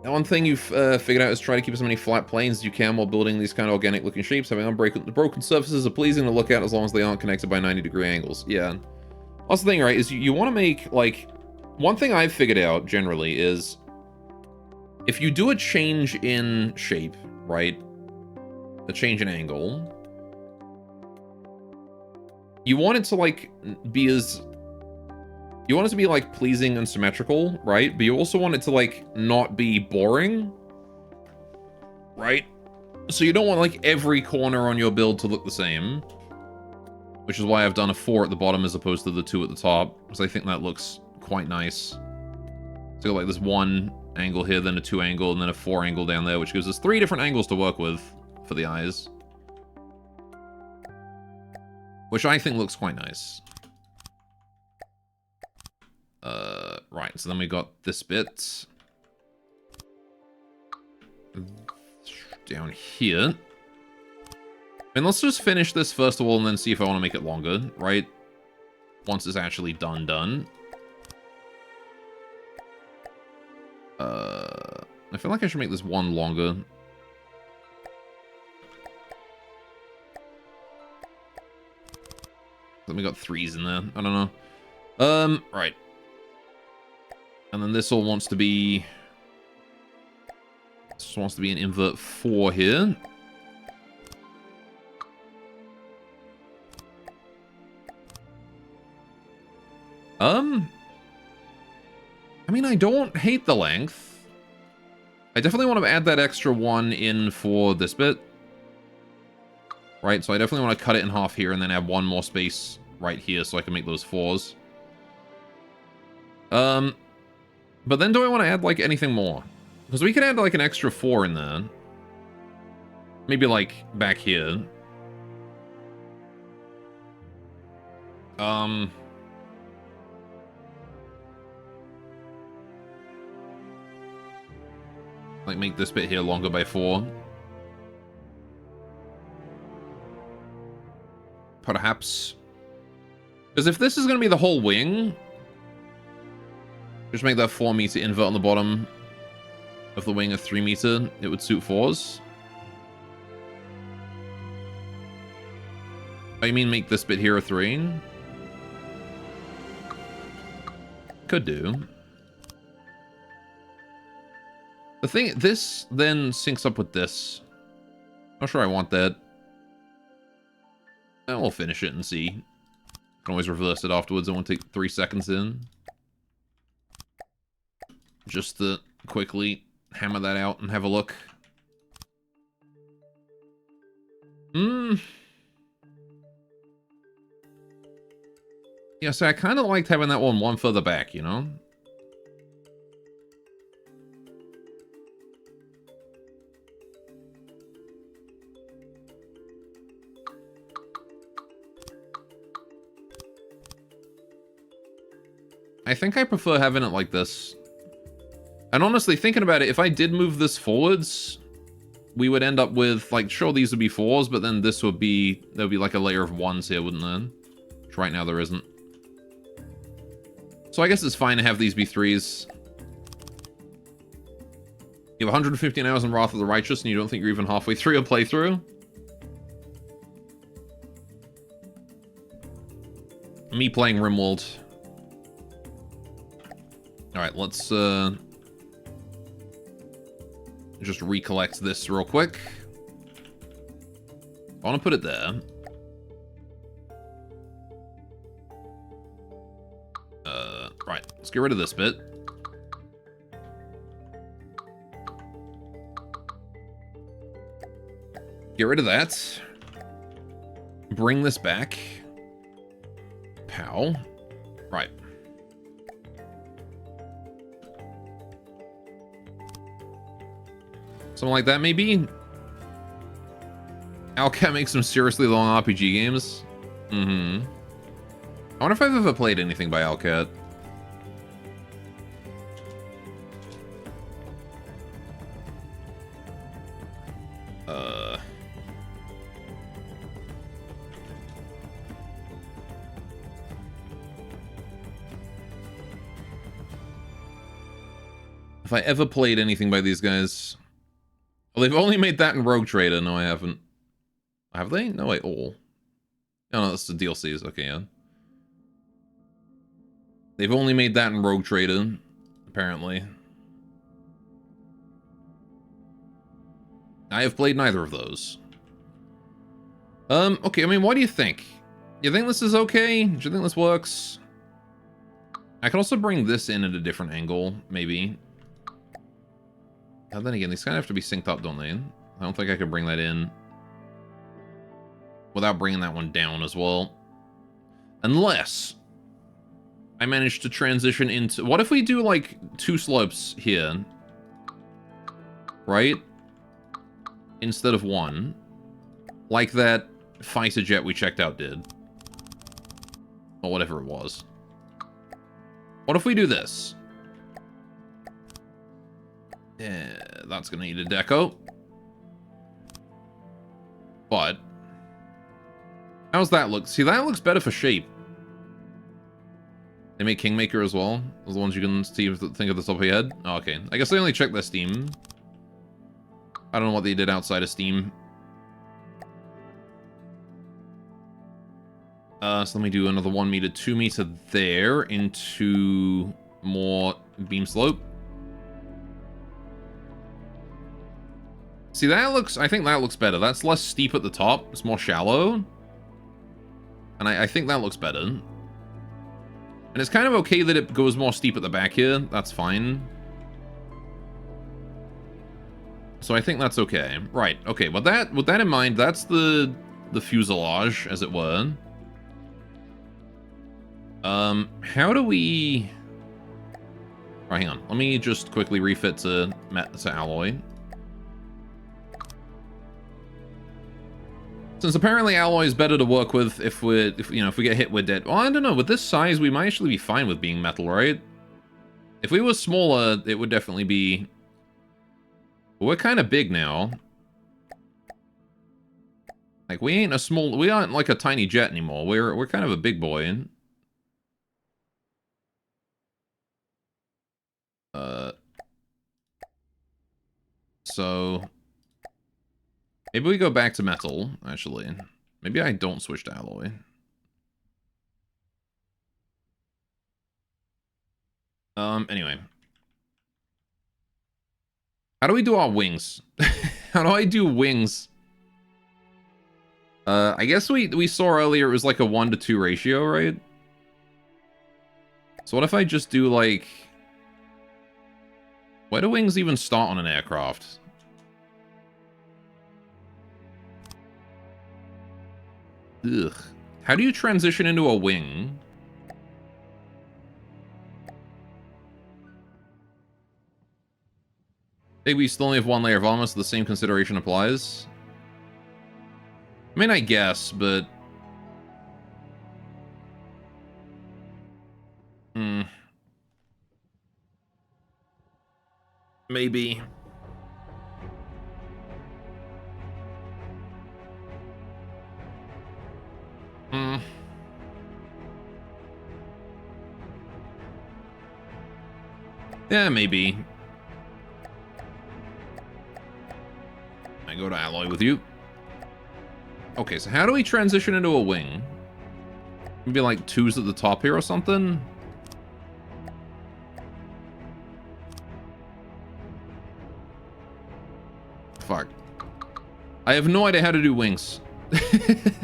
One thing you've figured out is try to keep as many flat planes as you can while building these kind of organic looking shapes. Having broken surfaces are pleasing to look at as long as they aren't connected by 90-degree angles. Yeah. That's the thing, right, is you want to make, like... One thing I've figured out, generally, is... If you do a change in shape, right? A change in angle... You want it to, like, be as... You want it to be, like, pleasing and symmetrical, right? But you also want it to, like, not be boring. Right? So you don't want, like, every corner on your build to look the same. Which is why I've done a 4 at the bottom as opposed to the 2 at the top. Because I think that looks quite nice. So you got, like, this 1 angle here, then a 2 angle, and then a 4 angle down there, which gives us 3 different angles to work with for the eyes. Which I think looks quite nice. Right, so then we got this bit. Down here. And let's just finish this first of all and then see if I want to make it longer, right? Once it's actually done. I feel like I should make this 1 longer. Then we got 3s in there. I don't know. Right. And then this all wants to be... This wants to be an invert 4 here. I mean, I don't hate the length. I definitely want to add that extra 1 in for this bit. Right, so I definitely want to cut it in half here and then add 1 more space right here so I can make those 4s. But then do I want to add, like, anything more? Because we could add, like, an extra 4 in there. Maybe, like, back here. Like, make this bit here longer by 4. Perhaps. Because if this is going to be the whole wing... Just make that 4 meter invert on the bottom of the wing a 3 meter. It would suit 4s. I mean, make this bit here a 3. Could do. The thing, this then syncs up with this. Not sure I want that. And we'll finish it and see. Can always reverse it afterwards. I won't take 3 seconds in. Just to quickly hammer that out and have a look. Yeah, so I kind of liked having that one further back, you know? I think I prefer having it like this. And honestly, thinking about it, if I did move this forwards, we would end up with, like, sure, these would be 4s, but then this would be, there would be like a layer of 1s here, wouldn't there? Which right now there isn't. So I guess it's fine to have these be 3s. You have 115 hours in Wrath of the Righteous, and you don't think you're even halfway through your playthrough? Me playing Rimworld. Alright, let's, just recollect this real quick. I want to put it there. Right, let's get rid of this bit. Get rid of that. Bring this back. Pow. Right. Something like that, maybe? Owlcat makes some seriously long RPG games. I wonder if I've ever played anything by Owlcat. If I ever played anything by these guys... Well, they've only made that in Rogue Trader. No, I haven't. Have they? No, wait, all. Oh, no, that's the DLCs. Okay, yeah. They've only made that in Rogue Trader, apparently. I have played neither of those. Okay, I mean, what do you think? You think this is okay? Do you think this works? I could also bring this in at a different angle, maybe. And then again, these kind of have to be synced up, don't they? I don't think I could bring that in without bringing that one down as well. Unless I manage to transition into... What if we do, like, 2 slopes here? Right? Instead of 1. Like that fighter jet we checked out did. Or whatever it was. What if we do this? Yeah, that's gonna need a deco. But... how's that look? See, that looks better for shape. They make Kingmaker as well? Those are the ones you can see, think of the top of your head? Oh, okay. I guess they only checked their Steam. I don't know what they did outside of Steam. So let me do another 1 meter, 2 meter there into more beam slope. See, that looks... I think that looks better. That's less steep at the top. It's more shallow. And I think that looks better. And it's kind of okay that it goes more steep at the back here. That's fine. So I think that's okay. Right, okay. With that in mind, that's the fuselage, as it were. How do we... oh, hang on. Let me just quickly refit to alloy. Since apparently alloy is better to work with if we get hit with it. Well, I don't know. With this size, we might actually be fine with being metal, right? If we were smaller, it would definitely be... but we're kind of big now. Like, we aren't like a tiny jet anymore. We're kind of a big boy. So... maybe we go back to metal, actually. Maybe I don't switch to alloy. Anyway. How do we do our wings? How do I do wings? I guess we saw earlier it was like a 1-to-2 ratio, right? So what if I just do, like... where do wings even start on an aircraft? Ugh. How do you transition into a wing? Maybe we still only have 1 layer of armor, so the same consideration applies. I mean, I guess, but... maybe. Yeah, maybe. I go to alloy with you. Okay, so how do we transition into a wing? Maybe like 2s at the top here or something? Fuck. I have no idea how to do wings. If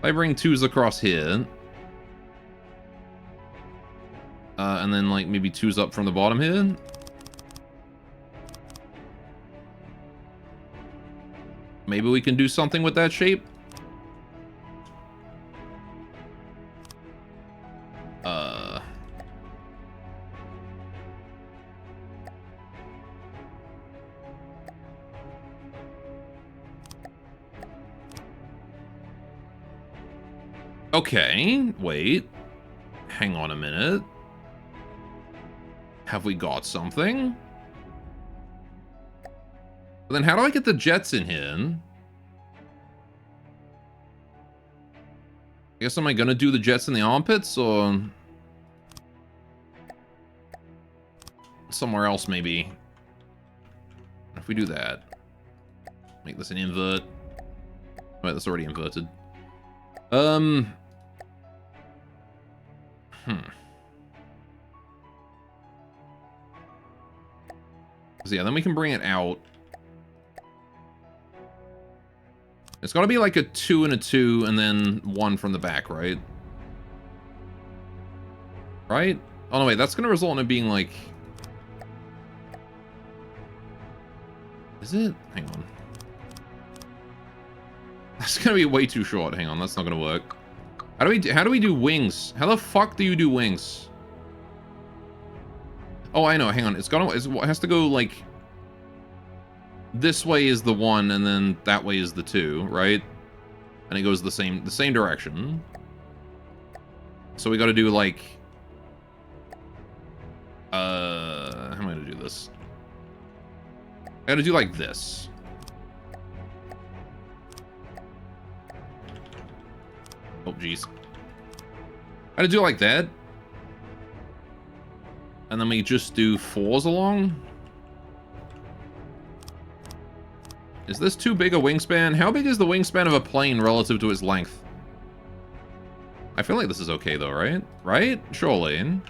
I bring 2s across here... and then, like, maybe 2s up from the bottom here. Maybe we can do something with that shape. Okay, wait. Hang on a minute. Have we got something? But then how do I get the jets in here? I guess am I gonna do the jets in the armpits, or... somewhere else, maybe? If we do that... make this an invert. Wait, that's already inverted. So yeah, then we can bring it out. It's got to be like a 2 and a 2, and then 1 from the back, right? Right? Oh no, wait, that's going to result in it being like... Is it? Hang on. That's gonna be way too short. Hang on, that's not gonna work. How do we do wings? How the fuck do you do wings? Oh, I know. Hang on. It has to go like this way is the 1, and then that way is the 2, right? And it goes the same direction. So we got to do like how am I gonna do this? I gotta do like this. Oh, jeez. I gotta do it like that. And then we just do 4s along. Is this too big a wingspan? How big is the wingspan of a plane relative to its length? I feel like this is okay though, right? Right? Surely.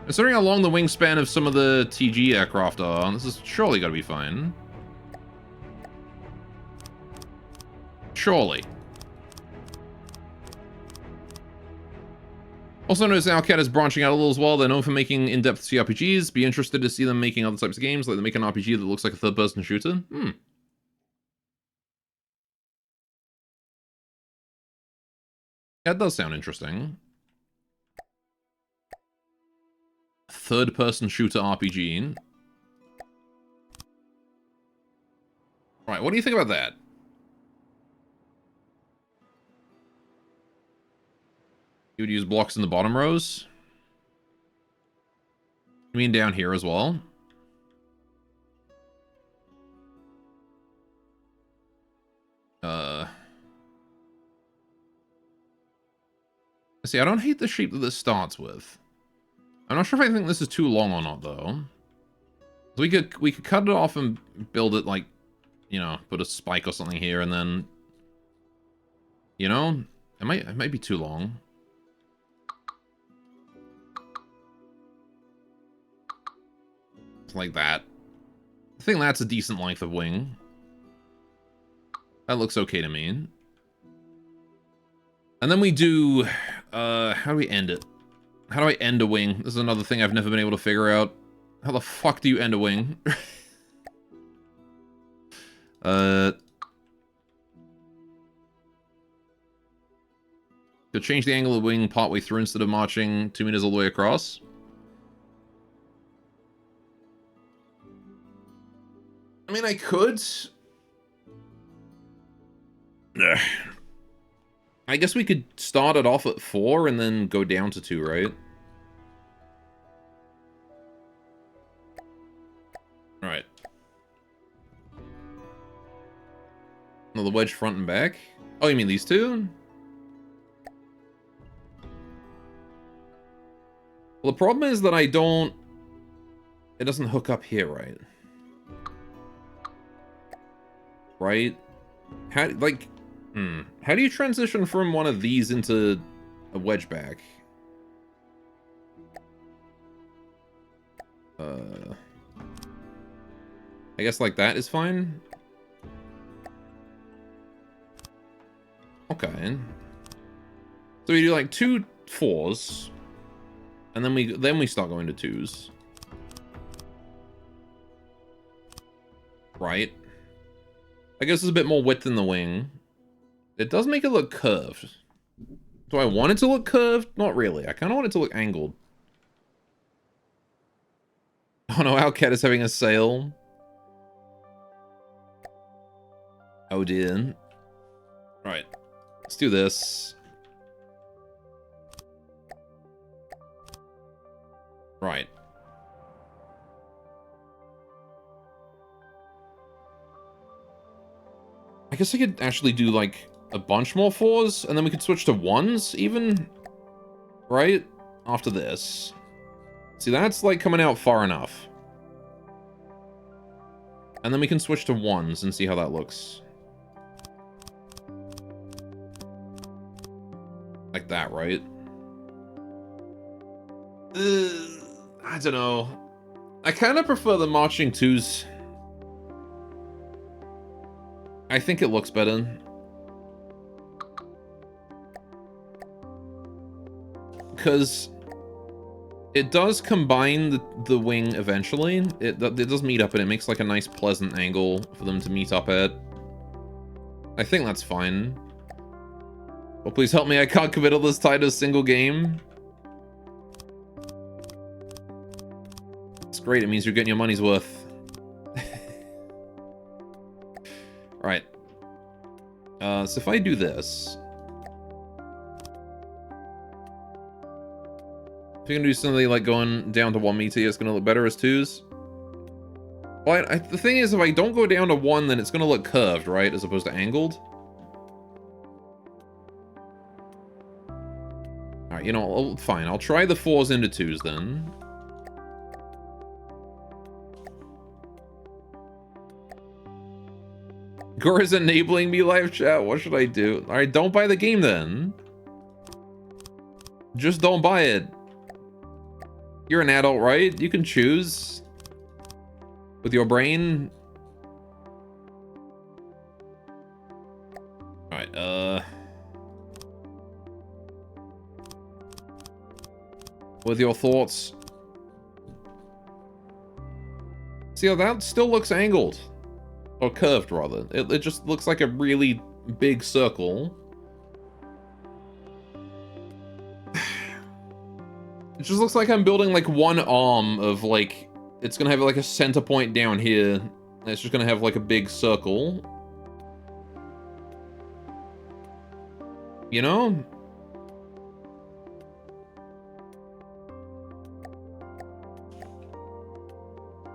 Considering how long the wingspan of some of the TG aircraft are, this is surely gotta be fine. Surely. Also notice Owlcat is branching out a little as well. They're known for making in-depth CRPGs. Be interested to see them making other types of games, like they make an RPG that looks like a third-person shooter. That does sound interesting. Third-person shooter RPG. Right, what do you think about that? You would use blocks in the bottom rows? You mean down here as well? See, I don't hate the shape that this starts with. I'm not sure if I think this is too long or not, though. We could cut it off and build it like, you know, put a spike or something here, and then, you know, it might be too long. Like that. I think that's a decent length of wing. That looks okay to me. And then we do, how do we end it? How do I end a wing? This is another thing I've never been able to figure out. How the fuck do you end a wing? Could change the angle of the wing partway through instead of marching 2 meters all the way across. I mean, I could. I guess we could start it off at 4 and then go down to 2, right? Alright. Another wedge front and back? Oh, you mean these two? Well, the problem is that I don't... It doesn't hook up here, right? Right? How, like... How do you transition from one of these into a wedge back? I guess like that is fine. Okay. So we do like 2 4s, and then we start going to 2s. Right. I guess there's a bit more width in the wing. It does make it look curved. Do I want it to look curved? Not really. I kind of want it to look angled. Oh no, Owlcat is having a sale. Oh dear. Right. Let's do this. Right. I guess I could actually do like a bunch more 4s, and then we could switch to 1s even, right? After this. See, that's like coming out far enough. And then we can switch to 1s and see how that looks. Like that, right? I don't know. I kind of prefer the marching 2s. I think it looks better. Because It does combine the wing eventually. It does meet up and it makes like a nice pleasant angle for them to meet up at. I think that's fine. Well, please help me. I can't commit all this time to a single game. It's great. It means you're getting your money's worth. Alright. So if I do this... If you're gonna do something like going down to 1 meter, it's gonna look better as 2s. Well, the thing is, if I don't go down to 1, then it's gonna look curved, right? As opposed to angled. Alright, you know, fine. I'll try the 4s into 2s then. Gore is enabling me live chat. What should I do? Alright, don't buy the game then. Just don't buy it. You're an adult, right? You can choose. With your brain. Alright, with your thoughts. See how that still looks angled. Or curved, rather. It just looks like a really big circle. It just looks like I'm building, like, one arm of, like... It's gonna have, like, a center point down here. And it's just gonna have, like, a big circle. You know?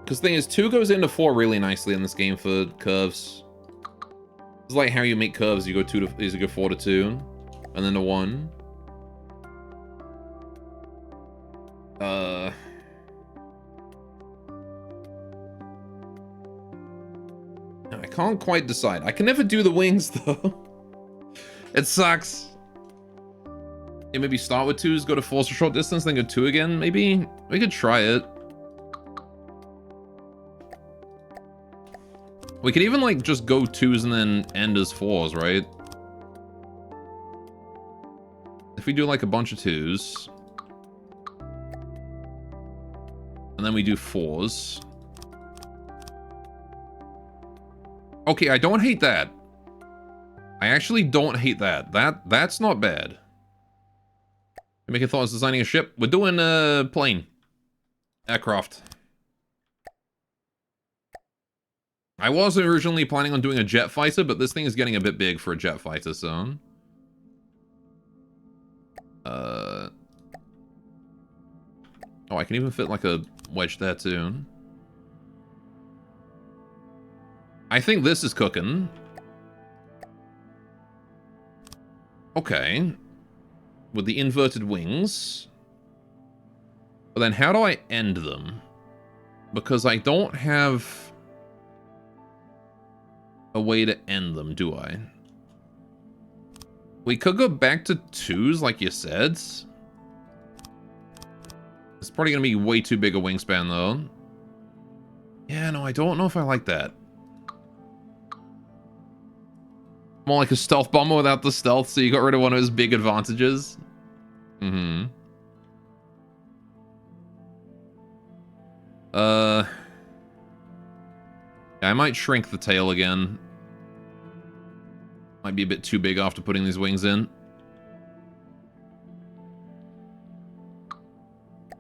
Because the thing is, 2 goes into 4 really nicely in this game for curves. It's like how you make curves. You go 4 to 2, and then to 1. I can't quite decide. I can never do the wings though. It sucks. Yeah, maybe start with 2s, go to 4s for short distance, then go 2 again. Maybe we could try it. We could even, like, just go 2s and then end as 4s, right? If we do, like, a bunch of 2s. And then we do 4s. Okay, I don't hate that. I actually don't hate that. That's not bad. You're making thoughts designing a ship? We're doing a plane. Aircraft. I was originally planning on doing a jet fighter, but this thing is getting a bit big for a jet fighter, so... Oh, I can even fit, like, a wedge there, too. I think this is cooking. Okay. With the inverted wings. But then how do I end them? Because I don't have... a way to end them, do I? We could go back to 2s, like you said. It's probably gonna be way too big a wingspan, though. Yeah, no, I don't know if I like that. More like a stealth bomber without the stealth, so you got rid of one of his big advantages. Mm-hmm. I might shrink the tail again. Might be a bit too big after putting these wings in.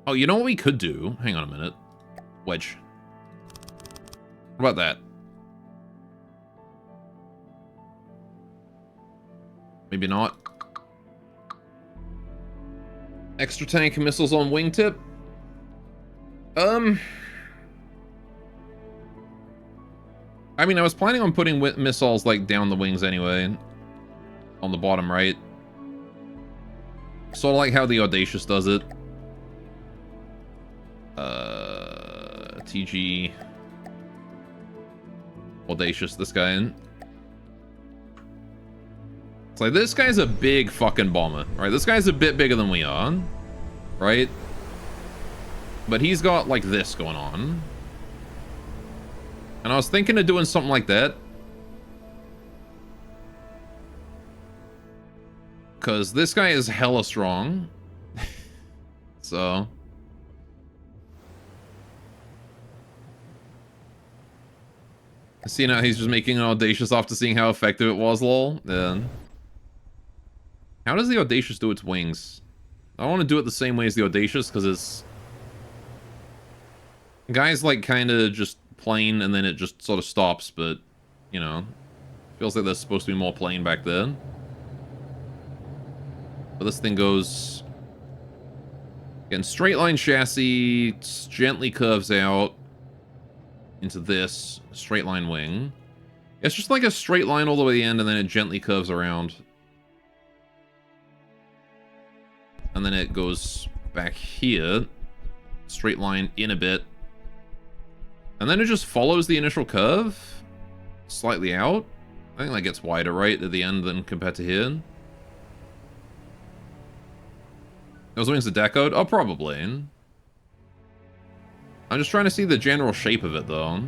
Oh, you know what we could do? Hang on a minute. Wedge. What about that? Maybe not. Extra tank missiles on wingtip? I mean, I was planning on putting missiles, like, down the wings anyway. On the bottom right. Sort of like how the Audacious does it. TG... Audacious, this guy in. It's like, this guy's a big fucking bomber, right? This guy's a bit bigger than we are, right? But he's got, like, this going on. And I was thinking of doing something like that. Because this guy is hella strong. So... See, now he's just making an Audacious after seeing how effective it was, lol. Yeah. How does the Audacious do its wings? I want to do it the same way as the Audacious, because it's... Guy's like kind of just plain, and then it just sort of stops, but, you know, feels like there's supposed to be more plain back then. But this thing goes... Again, straight line chassis, gently curves out into this straight line wing. It's just like a straight line all the way to the end, and then it gently curves around. And then it goes back here, straight line in a bit. And then it just follows the initial curve, slightly out. I think that gets wider, right, at the end than compared to here. Those wings are decoed? Oh, probably. I'm just trying to see the general shape of it, though.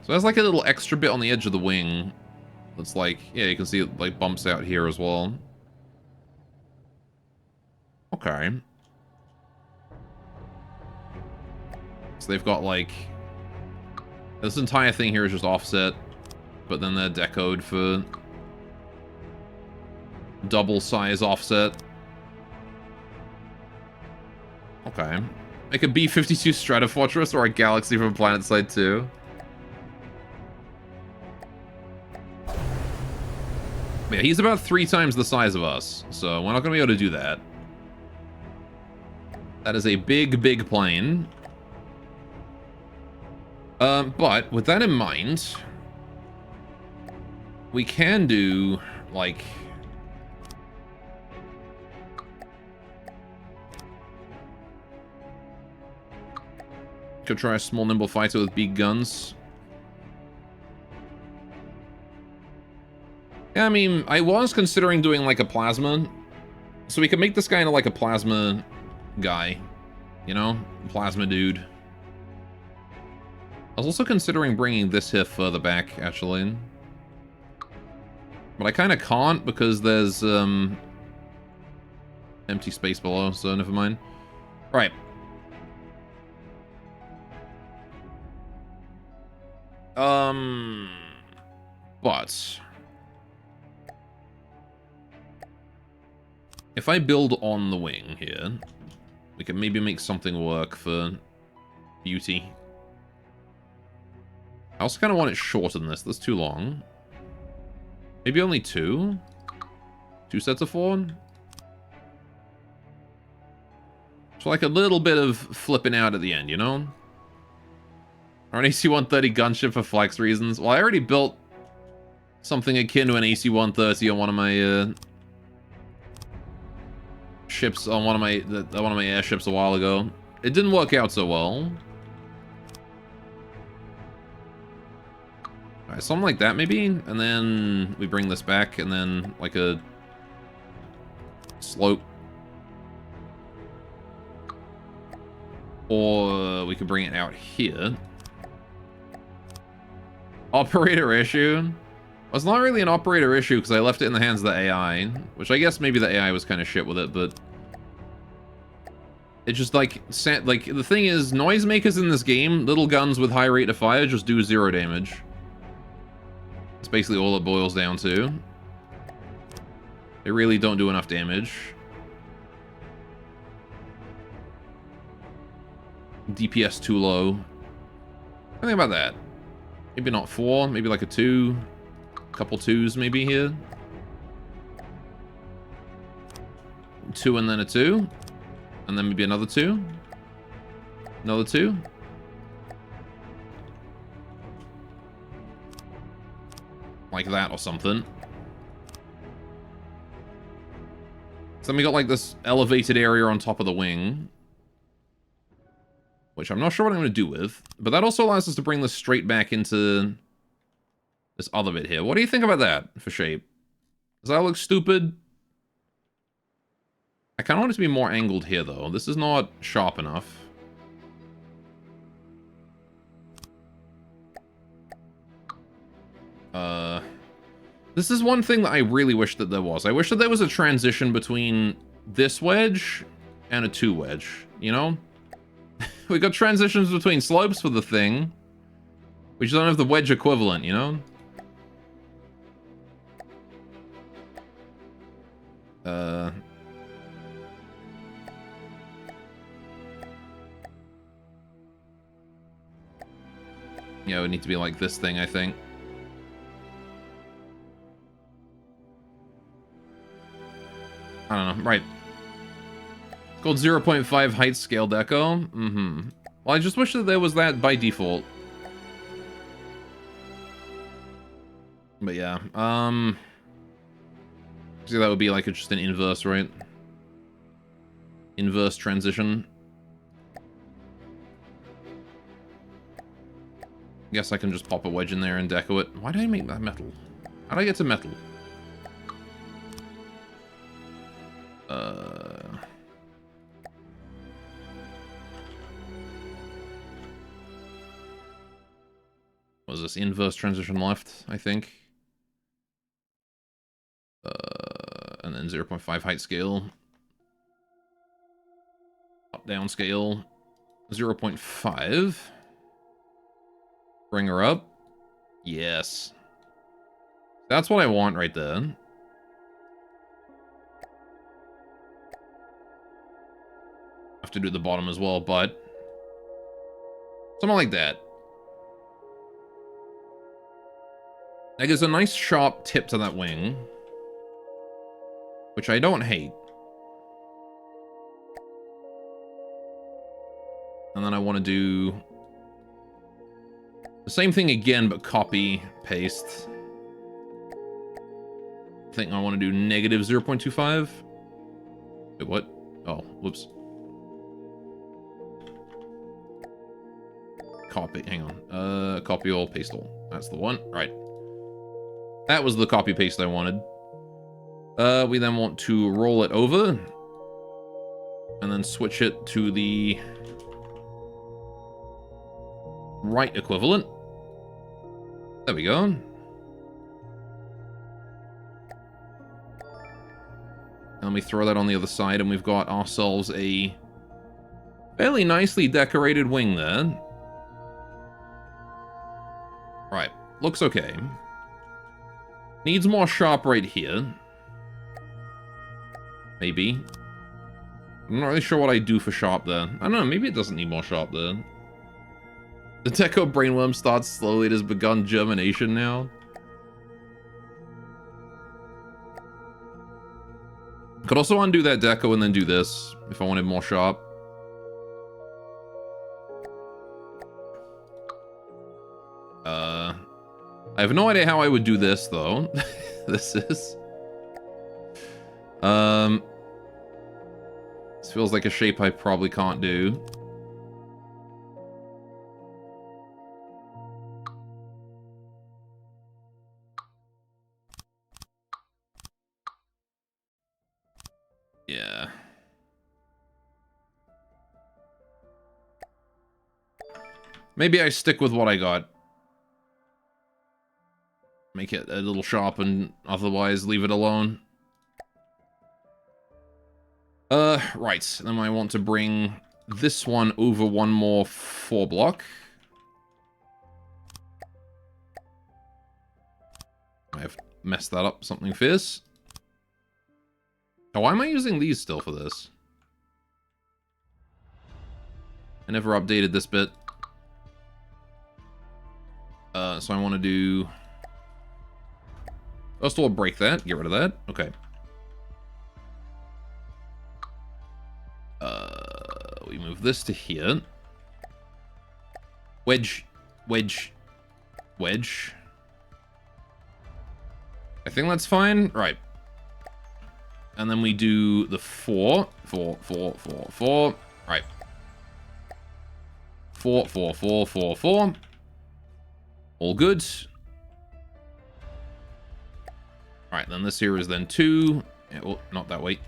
So there's like a little extra bit on the edge of the wing. That's like, yeah, you can see it like bumps out here as well. Okay. So they've got like... This entire thing here is just offset, but then they're decoed for double size offset. Okay. Make a B-52 Stratofortress or a Galaxy from PlanetSide 2. Yeah, he's about 3 times the size of us, so we're not going to be able to do that. That is a big, big plane. But with that in mind, we can do, like... Could try a small, nimble fighter with big guns. Yeah, I mean, I was considering doing, like, a plasma. So we could make this guy into, like, a plasma guy. You know? Plasma dude. I was also considering bringing this here further back, actually. But I kind of can't because there's, empty space below, so never mind. Right. But... If I build on the wing here, we can maybe make something work for beauty. I also kind of want it shorter than this. That's too long. Maybe only 2? 2 sets of 4? So like a little bit of flipping out at the end, you know? Or an AC-130 gunship for flex reasons. Well, I already built something akin to an AC-130 on one of my ships, on one of my airships a while ago. It didn't work out so well. Alright, something like that maybe, and then we bring this back, and then like a slope. Or we could bring it out here. Operator issue? Well, it's not really an operator issue because I left it in the hands of the AI, which I guess maybe the AI was kind of shit with it, but it just like the thing is, noisemakers in this game, little guns with high rate of fire, just do 0 damage. That's basically all it boils down to. They really don't do enough damage. DPS too low. I think about that. Maybe not 4, maybe like a 2. Couple 2s maybe here. 2 and then a 2. And then maybe another 2. Another 2. Like that or something. So then we got like this elevated area on top of the wing. Which I'm not sure what I'm going to do with. But that also allows us to bring this straight back into this other bit here. What do you think about that for shape? Does that look stupid? I kind of want it to be more angled here, though. This is not sharp enough. This is one thing that I really wish that there was. I wish that there was a transition between this wedge and a 2 wedge, you know? We got transitions between slopes for the thing. We just don't have the wedge equivalent, you know? Yeah, it would need to be like this thing, I think. I don't know. Right. It's called 0.5 height scale deco. Mm-hmm. Well, I just wish that there was that by default. But yeah, see, that would be like just an inverse, right? Inverse transition. Guess I can just pop a wedge in there and deco it. Why did I make that metal? How did I get to metal? Was this inverse transition left, I think? And then 0.5 height scale. Up, down scale. 0.5. Bring her up. Yes. That's what I want right there. Have to do the bottom as well, but something like that. That gives a nice sharp tip to that wing, which I don't hate. And then I want to do the same thing again, but copy, paste. I think I want to do negative 0.25. Wait, what? Oh, whoops. Copy, hang on. Copy all, paste all. That's the one, right. That was the copy paste I wanted. We then want to roll it over. And then switch it to the right equivalent. There we go. And let me throw that on the other side, and we've got ourselves a fairly nicely decorated wing there. Right, looks okay. Needs more sharp right here. Maybe. I'm not really sure what I do for sharp there. I don't know, maybe it doesn't need more sharp there. The deco brainworm starts slowly. It has begun germination now. Could also undo that deco and then do this if I wanted more sharp. I have no idea how I would do this though. This feels like a shape I probably can't do. Yeah. Maybe I stick with what I got. Make it a little sharp and otherwise leave it alone. Right. Then I want to bring this one over one more 4 block. I have messed that up something fierce. Oh, why am I using these still for this? I never updated this bit. So I want to do... First of all, break that. Get rid of that. Okay. We move this to here. Wedge. Wedge. Wedge. I think that's fine. Right. And then we do the 4. 4, 4, 4, 4. Right. 4, 4, 4, 4, 4. All good. Alright, then this here is then 2. Yeah, well, not that way.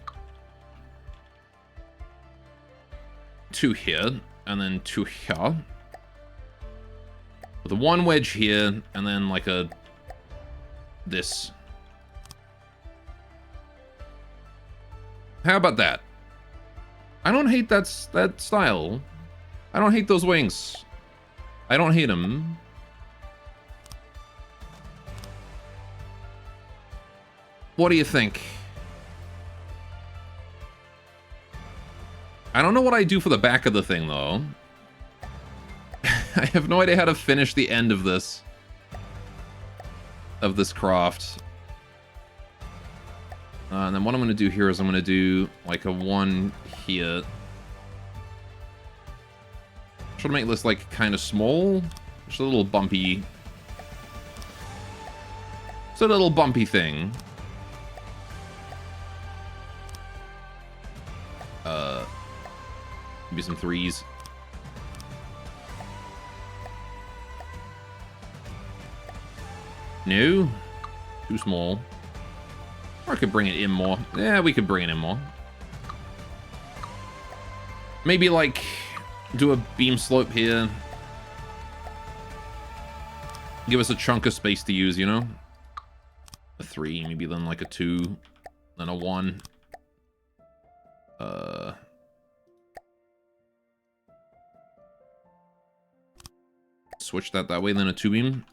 2 here, and then 2 here. With a 1 wedge here, and then like a... this. How about that? I don't hate that style. I don't hate those wings. I don't hate them. What do you think? I don't know what I do for the back of the thing, though. I have no idea how to finish the end of this. Of this craft. And then what I'm going to do here is I'm going to do like a 1 here. Try to make this like kind of small. Just a little bumpy. It's a little bumpy thing. Maybe some 3s. No. Too small. Or I could bring it in more. Yeah, we could bring it in more. Maybe, like, do a beam slope here. Give us a chunk of space to use, you know? A 3, maybe then like a 2. Then a 1. Switch that way, then a 2 beam.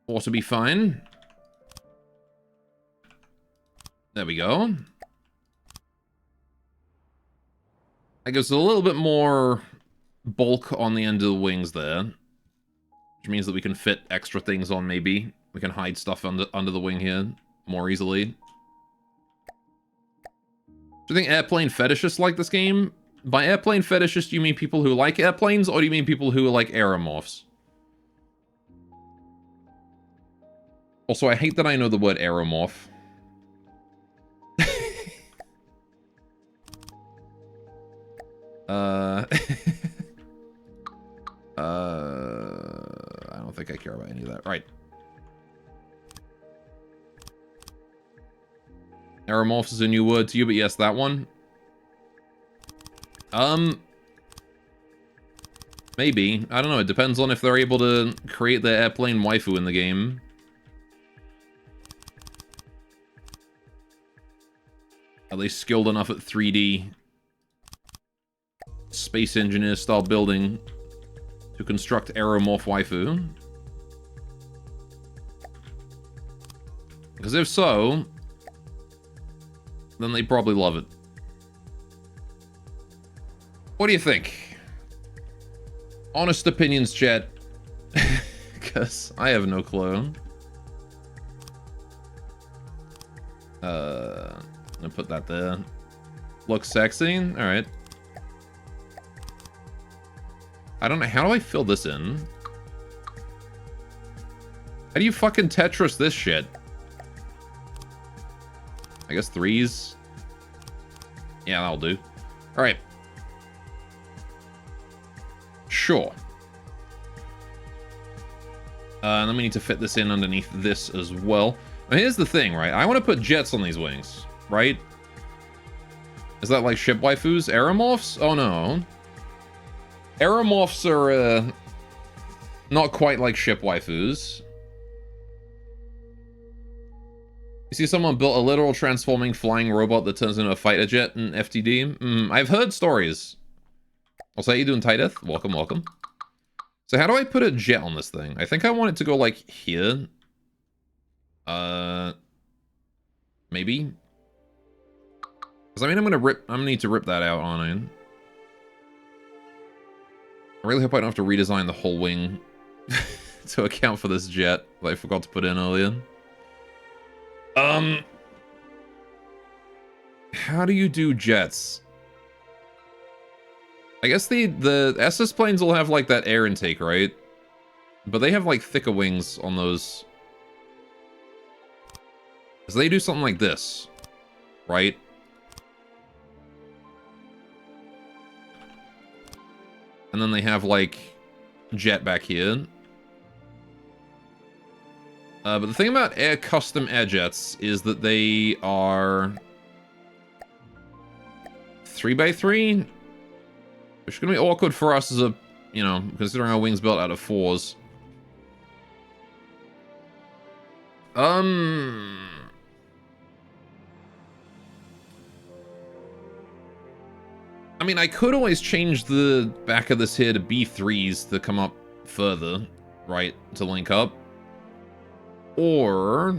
Ought to be fine. There we go. I guess a little bit more bulk on the end of the wings there. Which means that we can fit extra things on, maybe. We can hide stuff under the wing here more easily. Do you think airplane fetishists like this game? By airplane fetishists, do you mean people who like airplanes, or do you mean people who are like aeromorphs? Also, I hate that I know the word aeromorph. I don't think I care about any of that. Right. Aeromorphs is a new word to you, but yes, that one. Maybe. I don't know. It depends on if they're able to create their airplane waifu in the game. Are they skilled enough at 3D space engineer style building to construct aeromorph waifu? Because if so, then they probably love it. What do you think? Honest opinions, chat. Because I have no clue. I'm gonna put that there. Looks sexy? Alright. I don't know. How do I fill this in? How do you fucking Tetris this shit? I guess 3s. Yeah, that'll do. Alright. Sure. And then we need to fit this in underneath this as well. Now, here's the thing, right? I want to put jets on these wings, right? Is that like ship waifus? Aeromorphs? Oh no. Aeromorphs are not quite like ship waifus. You see someone built a literal transforming flying robot that turns into a fighter jet in FTD? I've heard stories. Also, how you doing, Tideth? Welcome, welcome. So how do I put a jet on this thing? I think I want it to go like here. Maybe. Because I mean, I'm gonna need to rip that out, aren't I? I really hope I don't have to redesign the whole wing to account for this jet that I forgot to put in earlier. How do you do jets? I guess the SS planes will have like that air intake, right? But they have like thicker wings on those. So they do something like this, right? And then they have like jet back here. But the thing about custom air jets is that they are 3x3, which is gonna be awkward for us as a, you know, considering our wings built out of 4s. I mean, I could always change the back of this here to B3s to come up further, right, to link up. Or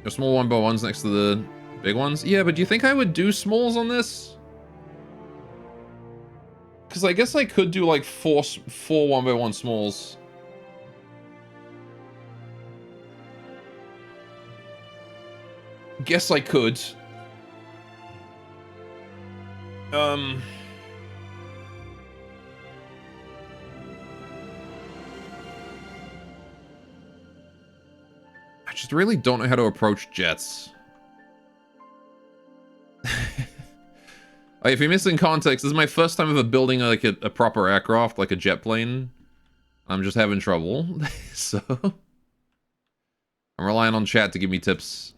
There's small 1x1s next to the big ones. Yeah, but do you think I would do smalls on this? Because I guess I could do like four 1x1 smalls. Guess I could. I just really don't know how to approach jets. If you're missing context, this is my first time ever building like a proper aircraft, like a jet plane. I'm just having trouble, so I'm relying on chat to give me tips.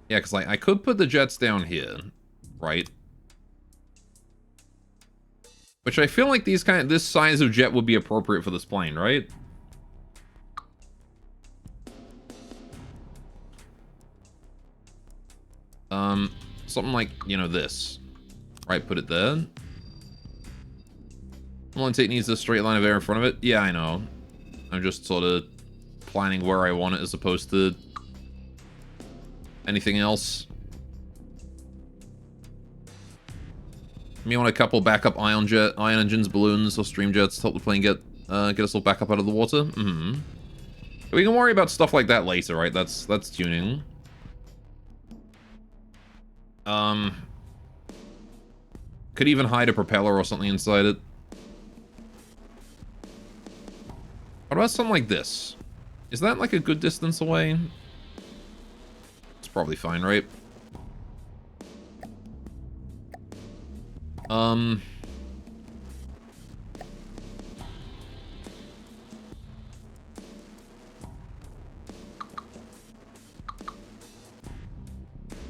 Yeah, because like I could put the jets down here, right? Which I feel like this size of jet would be appropriate for this plane, right? Something like, you know, this. Right, put it there. Well, it needs a straight line of air in front of it. Yeah, I know. I'm just sort of planning where I want it as opposed to anything else. Me want a couple backup ion engines, balloons, or stream jets to help the plane get us all back up out of the water. We can worry about stuff like that later, right? That's tuning. Could even hide a propeller or something inside it. What about something like this? Is that like a good distance away? It's probably fine, right?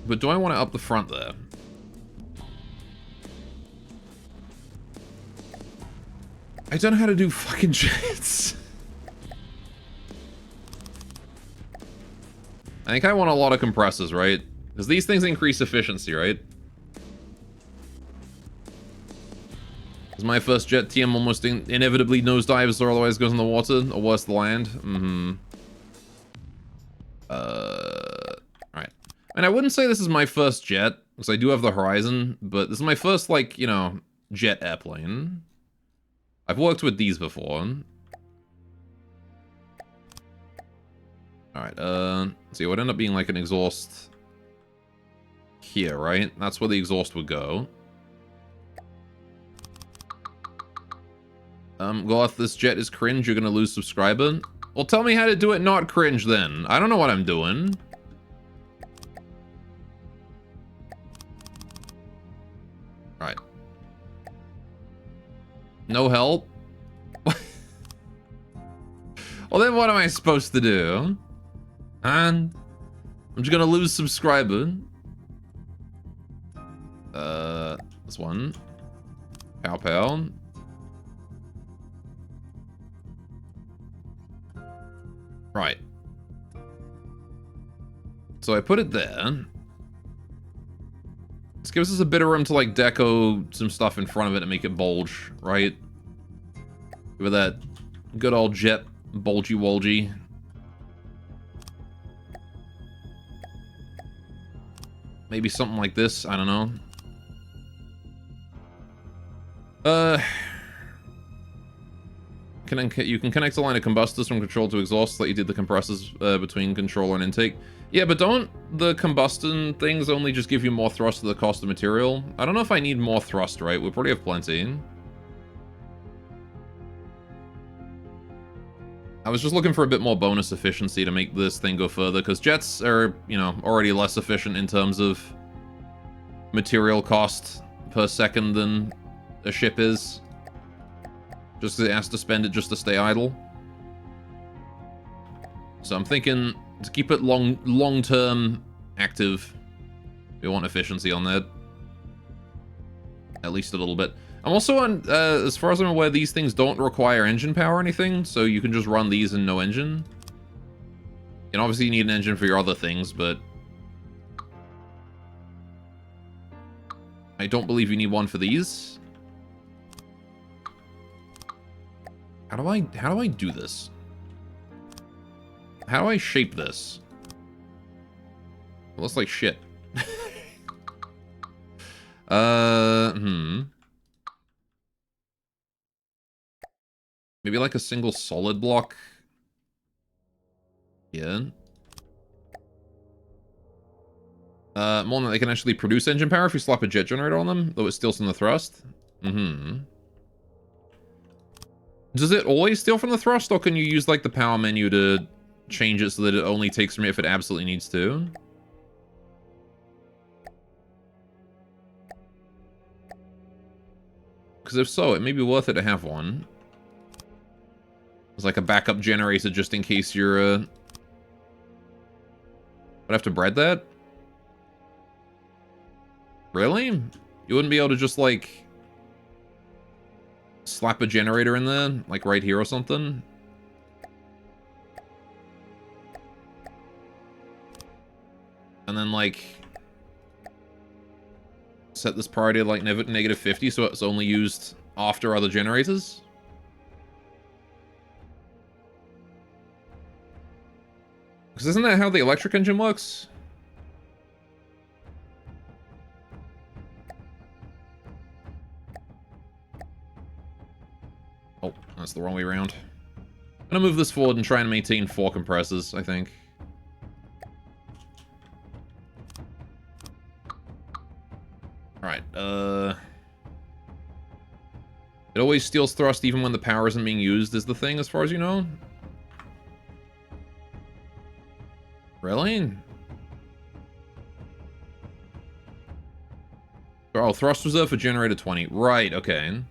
But do I want it up the front there? I don't know how to do fucking jets. I think I want a lot of compressors, right? Because these things increase efficiency, right? Is my first jet TM almost inevitably nosedives or otherwise goes in the water? Or worse, the land? Alright. And I wouldn't say this is my first jet, because I do have the Horizon, but this is my first, like, you know, jet airplane. I've worked with these before. Alright, so it would end up being like an exhaust here, right? That's where the exhaust would go. Garth, this jet is cringe, you're gonna lose subscriber. Well, tell me how to do it not cringe then. I don't know what I'm doing. Alright. No help? Well, then what am I supposed to do? And I'm just gonna lose subscriber. This one. Pow pow. Right. So I put it there. This gives us a bit of room to like deco some stuff in front of it and make it bulge, right? With that good old jet bulgy wolgy. Maybe something like this, I don't know. You can connect a line of combustors from control to exhaust like you did the compressors between controller and intake. Yeah, but don't the combustion things only just give you more thrust to the cost of material? I don't know if I need more thrust, right? We probably have plenty. I was just looking for a bit more bonus efficiency to make this thing go further, because jets are, you know, already less efficient in terms of material cost per second than a ship is. Just because it has to spend it just to stay idle. So I'm thinking to keep it long-term active, we want efficiency on that. At least a little bit. I'm also on, as far as I'm aware, these things don't require engine power or anything, so you can just run these and no engine. And obviously you need an engine for your other things, but I don't believe you need one for these. How do I do this? How do I shape this? It looks like shit. Maybe like a single solid block. Yeah. More than they can actually produce engine power if you slap a jet generator on them, though it steals from the thrust. Does it always steal from the thrust, or can you use like the power menu to change it so that it only takes from it if it absolutely needs to? Because if so, it may be worth it to have one. It's like a backup generator just in case you're, would I have to bread that? Really? You wouldn't be able to just, like, slap a generator in there? Like, right here or something? And then, like, set this priority to, like, negative 50 so it's only used after other generators? Because isn't that how the electric engine works? Oh, that's the wrong way around. I'm gonna move this forward and try and maintain 4 compressors, I think. Alright, it always steals thrust even when the power isn't being used is the thing, as far as you know? Really? Oh, thrust reserve for generator 20. Right, okay.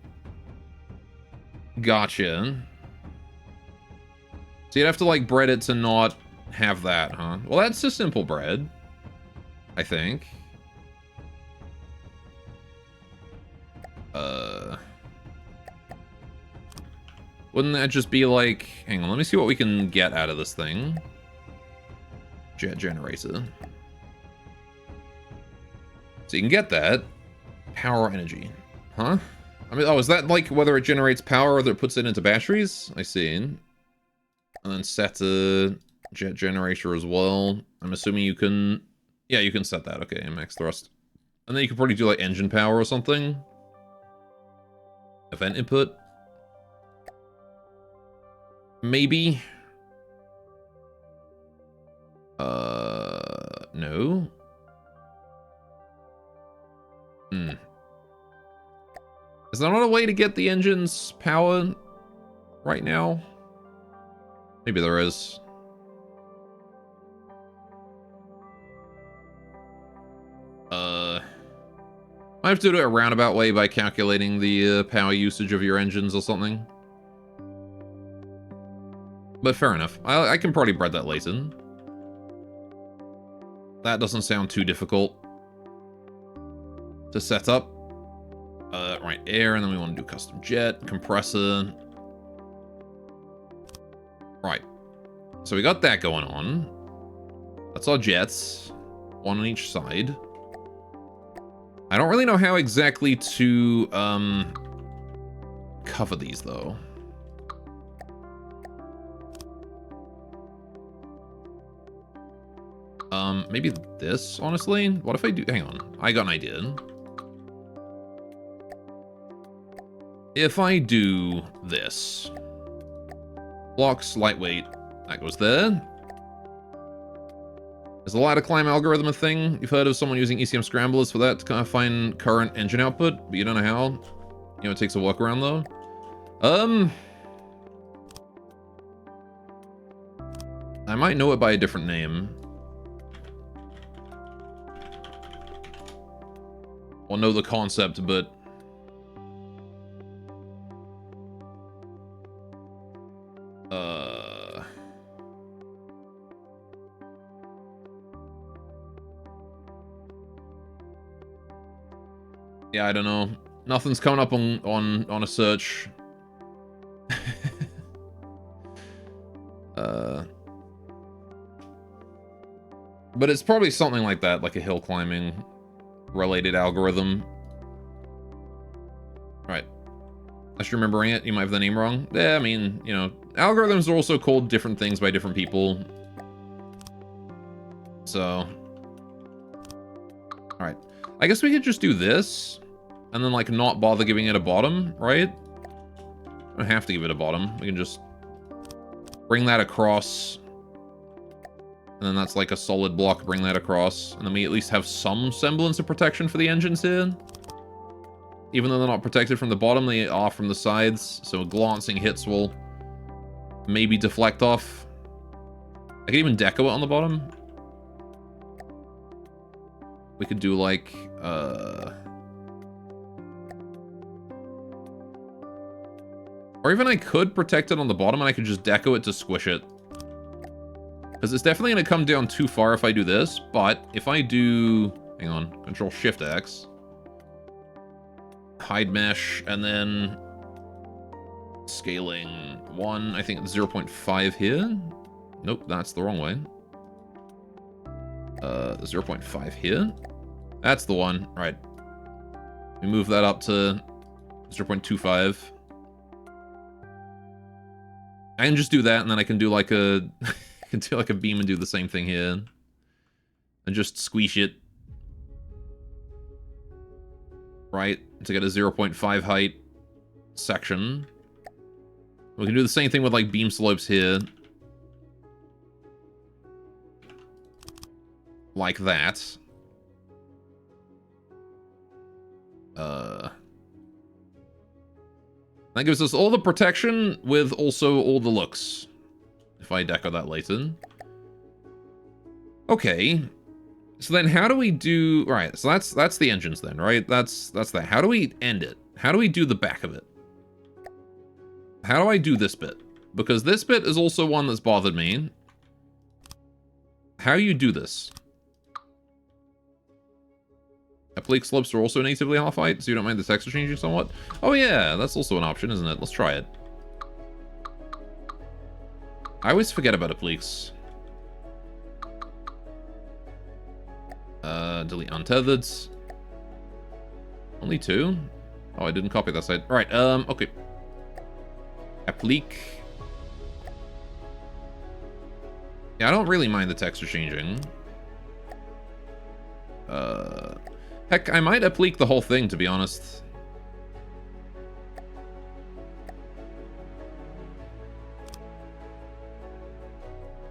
Gotcha. So you'd have to, like, bread it to not have that, huh? Well, that's a simple bread, I think. Wouldn't that just be like... Hang on, let me see what we can get out of this thing. Jet generator. So you can get that. Power energy. Huh? I mean, oh, is that like whether it generates power or whether it puts it into batteries? I see. And then set a jet generator as well. I'm assuming you can... Yeah, you can set that. Okay, max thrust. And then you could probably do like engine power or something. Event input. Maybe. No. Is there not a way to get the engine's power right now? Maybe there is. I have to do it a roundabout way by calculating the power usage of your engines or something. But fair enough. I can probably bread that later. That doesn't sound too difficult to set up. Right, air, and then we want to do custom jet, compressor. Right. So we got that going on. That's our jets. One on each side. I don't really know how exactly to cover these, though. Maybe this, honestly? What if I do... Hang on. I got an idea. If I do this. Blocks, lightweight. That goes there. Is the ladder climb algorithm a thing? You've heard of someone using ECM scramblers for that to kind of find current engine output, but you don't know how? You know, it takes a workaround, though. I might know it by a different name. Or know the concept, but... Yeah, I don't know. Nothing's coming up on a search. But it's probably something like that, like a hill climbing related algorithm. Right. Unless you're remembering it, you might have the name wrong. Yeah, I mean, you know, algorithms are also called different things by different people. So... Alright. I guess we could just do this, and then, like, not bother giving it a bottom, right? We don't have to give it a bottom. We can just bring that across. And then that's like a solid block, bring that across. And then we at least have some semblance of protection for the engines here. Even though they're not protected from the bottom, they are from the sides. So glancing hits will maybe deflect off. I could even deco it on the bottom. We could do like, or even I could protect it on the bottom and I could just deco it to squish it. Because it's definitely going to come down too far if I do this, but if I do... Hang on, Control-Shift-X. Hide mesh, and then... Scaling 1, I think 0.5 here. Nope, that's the wrong way. 0.5 here. That's the one, right. We move that up to 0.25. I can just do that, and then I can do like a... I can do like a beam and do the same thing here. And just squeeze it. Right? To get a 0.5 height section. We can do the same thing with like beam slopes here. Like that. That gives us all the protection with also all the looks. If I deco that later. Okay. So then how do we do... Right, so that's the engines then, right? That's that. How do we end it? How do we do the back of it? How do I do this bit? Because this bit is also one that's bothered me. How you do this? Applique slopes are also natively half height, so you don't mind the texture changing somewhat? Oh yeah, that's also an option, isn't it? Let's try it. I always forget about appliques. Delete untethered. Only 2? Oh, I didn't copy that side. Alright, okay. Applique. Yeah, I don't really mind the texture changing. Heck, I might applique the whole thing, to be honest.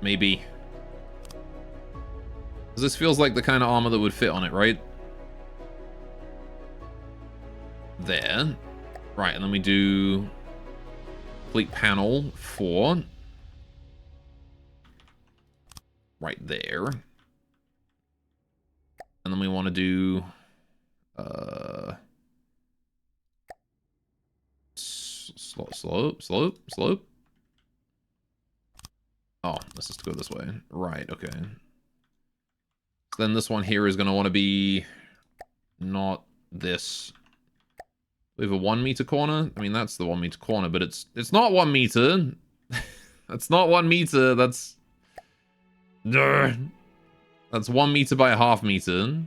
Maybe. Because this feels like the kind of armor that would fit on it, right? There. Right, and then we do... Complete panel 4. Right there. And then we want to do... Slope. Oh, this is to go this way. Right, okay. So then this one here is going to want to be not this. We have a 1 meter corner. I mean, that's the 1 meter corner, but it's not 1 meter. That's not 1 meter. That's 1 meter by a half meter.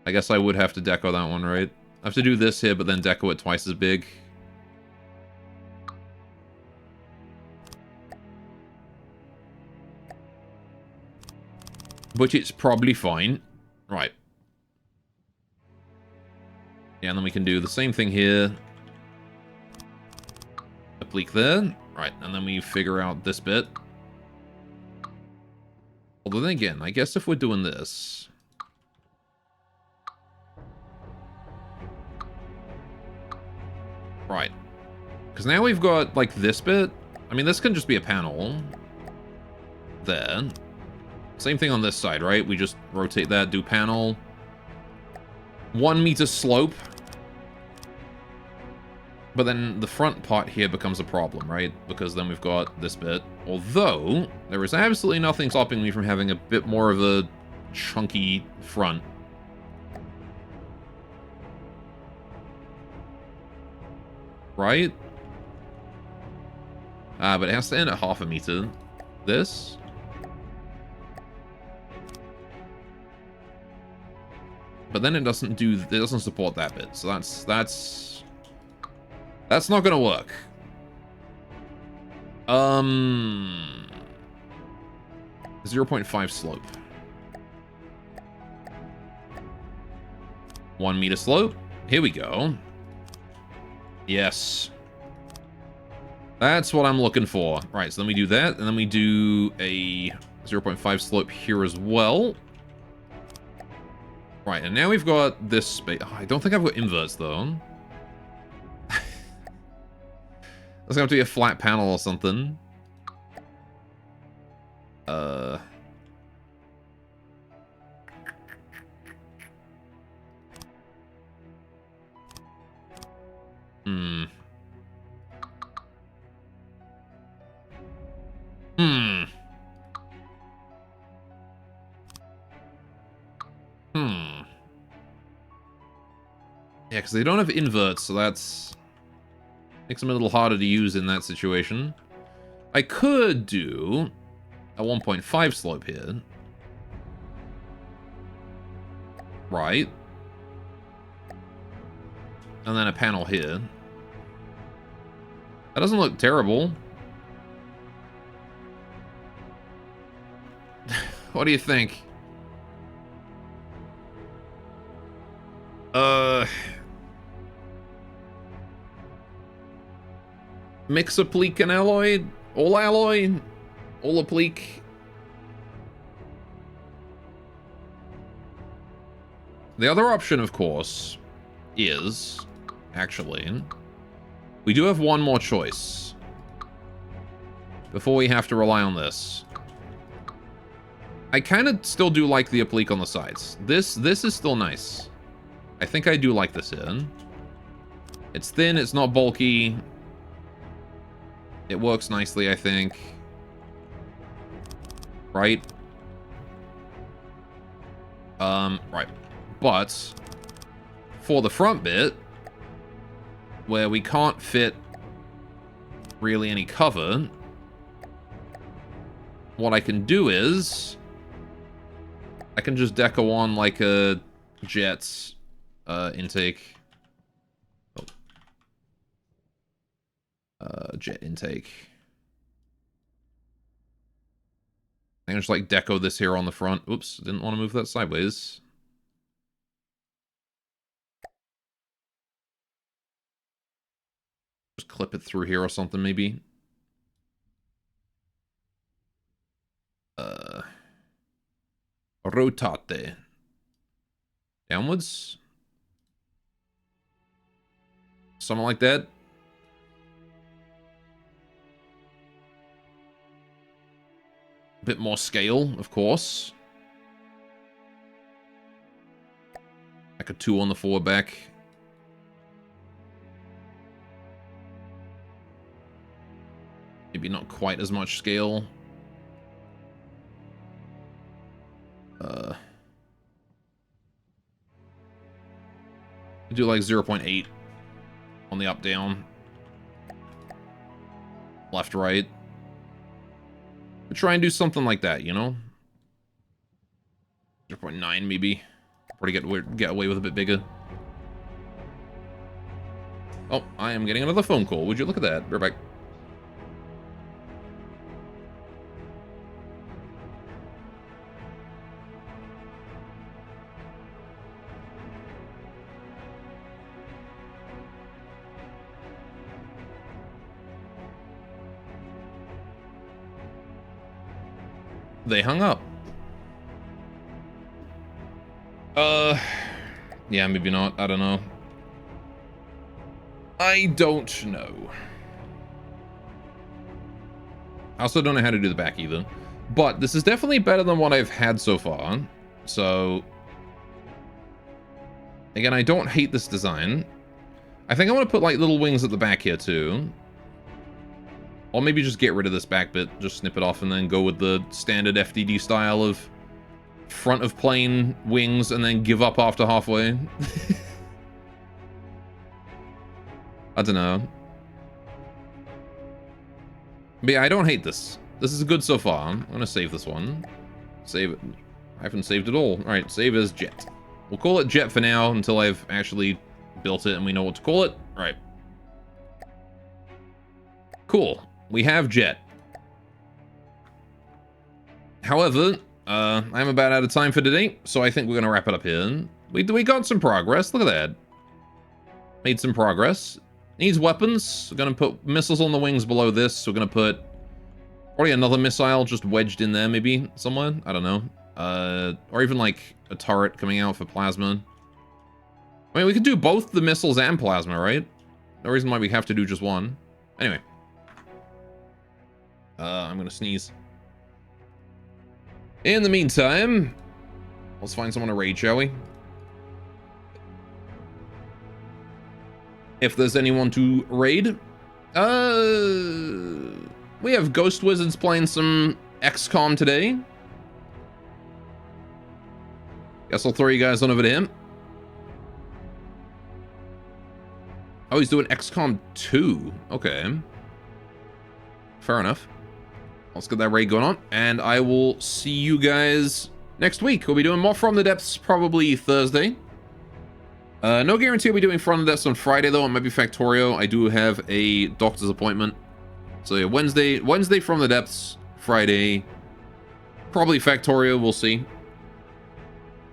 I guess I would have to deco that one, right? I have to do this here, but then deco it twice as big. But it's probably fine. Right. Yeah, and then we can do the same thing here. Applique there. Right, and then we figure out this bit. Although then again, I guess if we're doing this... Right. Because now we've got, like, this bit. I mean, this can just be a panel. There. Same thing on this side, right? We just rotate that, do panel. 1 meter slope. But then the front part here becomes a problem, right? Because then we've got this bit. Although, there is absolutely nothing stopping me from having a bit more of a chunky front. Right? But it has to end at half a meter. This. but then it doesn't support that bit. So that's not gonna work. 0.5 slope. 1 meter slope. Here we go. Yes. That's what I'm looking for. Right, so then we do that, and then we do a 0.5 slope here as well. Right, and now we've got this space. Oh, I don't think I've got inverts, though. That's gonna have to be a flat panel or something. Yeah, because they don't have inverts, so that's... makes them a little harder to use in that situation. I could do a 1.5 slope here. Right. And then a panel here. That doesn't look terrible. What do you think? Mix applique and alloy? All alloy? All applique? The other option, of course, is... actually... we do have one more choice. Before we have to rely on this. I kind of still do like the applique on the sides. This is still nice. I think I do like this in. It's thin, it's not bulky. It works nicely, I think. Right? Right. But, for the front bit, where we can't fit really any cover, what I can do is... I can just deco on like a jet intake. Jet intake. I can just like deco this here on the front. Oops, didn't want to move that sideways. Just clip it through here or something maybe. Rotate. Downwards. Something like that. A bit more scale, of course. Like a 2 on the forward back. Maybe not quite as much scale. Do like 0.8 on the up down. Left right. We'll try and do something like that, you know? 0.9 maybe. Probably get away with a bit bigger. Oh, I am getting another phone call. Would you look at that? We're back. They hung up. Yeah, maybe not. I don't know. I don't know. I also don't know how to do the back either. But this is definitely better than what I've had so far. So... again, I don't hate this design. I think I want to put like little wings at the back here too. Or maybe just get rid of this back bit, just snip it off and then go with the standard FDD style of front of plane wings and then give up after halfway. I don't know. But yeah, I don't hate this. This is good so far. I'm gonna save this one. Save it. I haven't saved it all. Alright, save as jet. We'll call it Jet for now until I've actually built it and we know what to call it. Right. Cool. We have Jet. However, I'm about out of time for today, so I think we're going to wrap it up here. We got some progress. Look at that. Made some progress. Needs weapons. We're going to put missiles on the wings below this. We're going to put probably another missile just wedged in there maybe somewhere. I don't know. Or even like a turret coming out for plasma. I mean, we could do both the missiles and plasma, right? No reason why we have to do just one. Anyway. I'm going to sneeze. In the meantime, let's find someone to raid, shall we? If there's anyone to raid. We have Ghost Wizards playing some XCOM today. Guess I'll throw you guys on over to him. Oh, he's doing XCOM 2. Okay. Fair enough. Let's get that raid going on. And I will see you guys next week. We'll be doing more From the Depths probably Thursday. No guarantee we'll be doing From the Depths on Friday, though. It might be Factorio. I do have a doctor's appointment. So yeah, Wednesday From the Depths. Friday, probably Factorio. We'll see.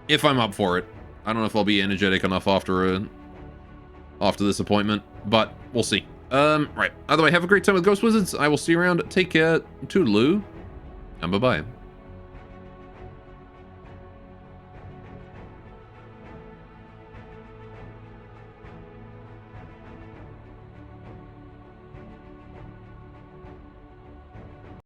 If I'm up for it. I don't know if I'll be energetic enough after this appointment, but we'll see. Right. Either way, have a great time with Ghost Wizards. I will see you around. Take care. Toodaloo. And bye-bye.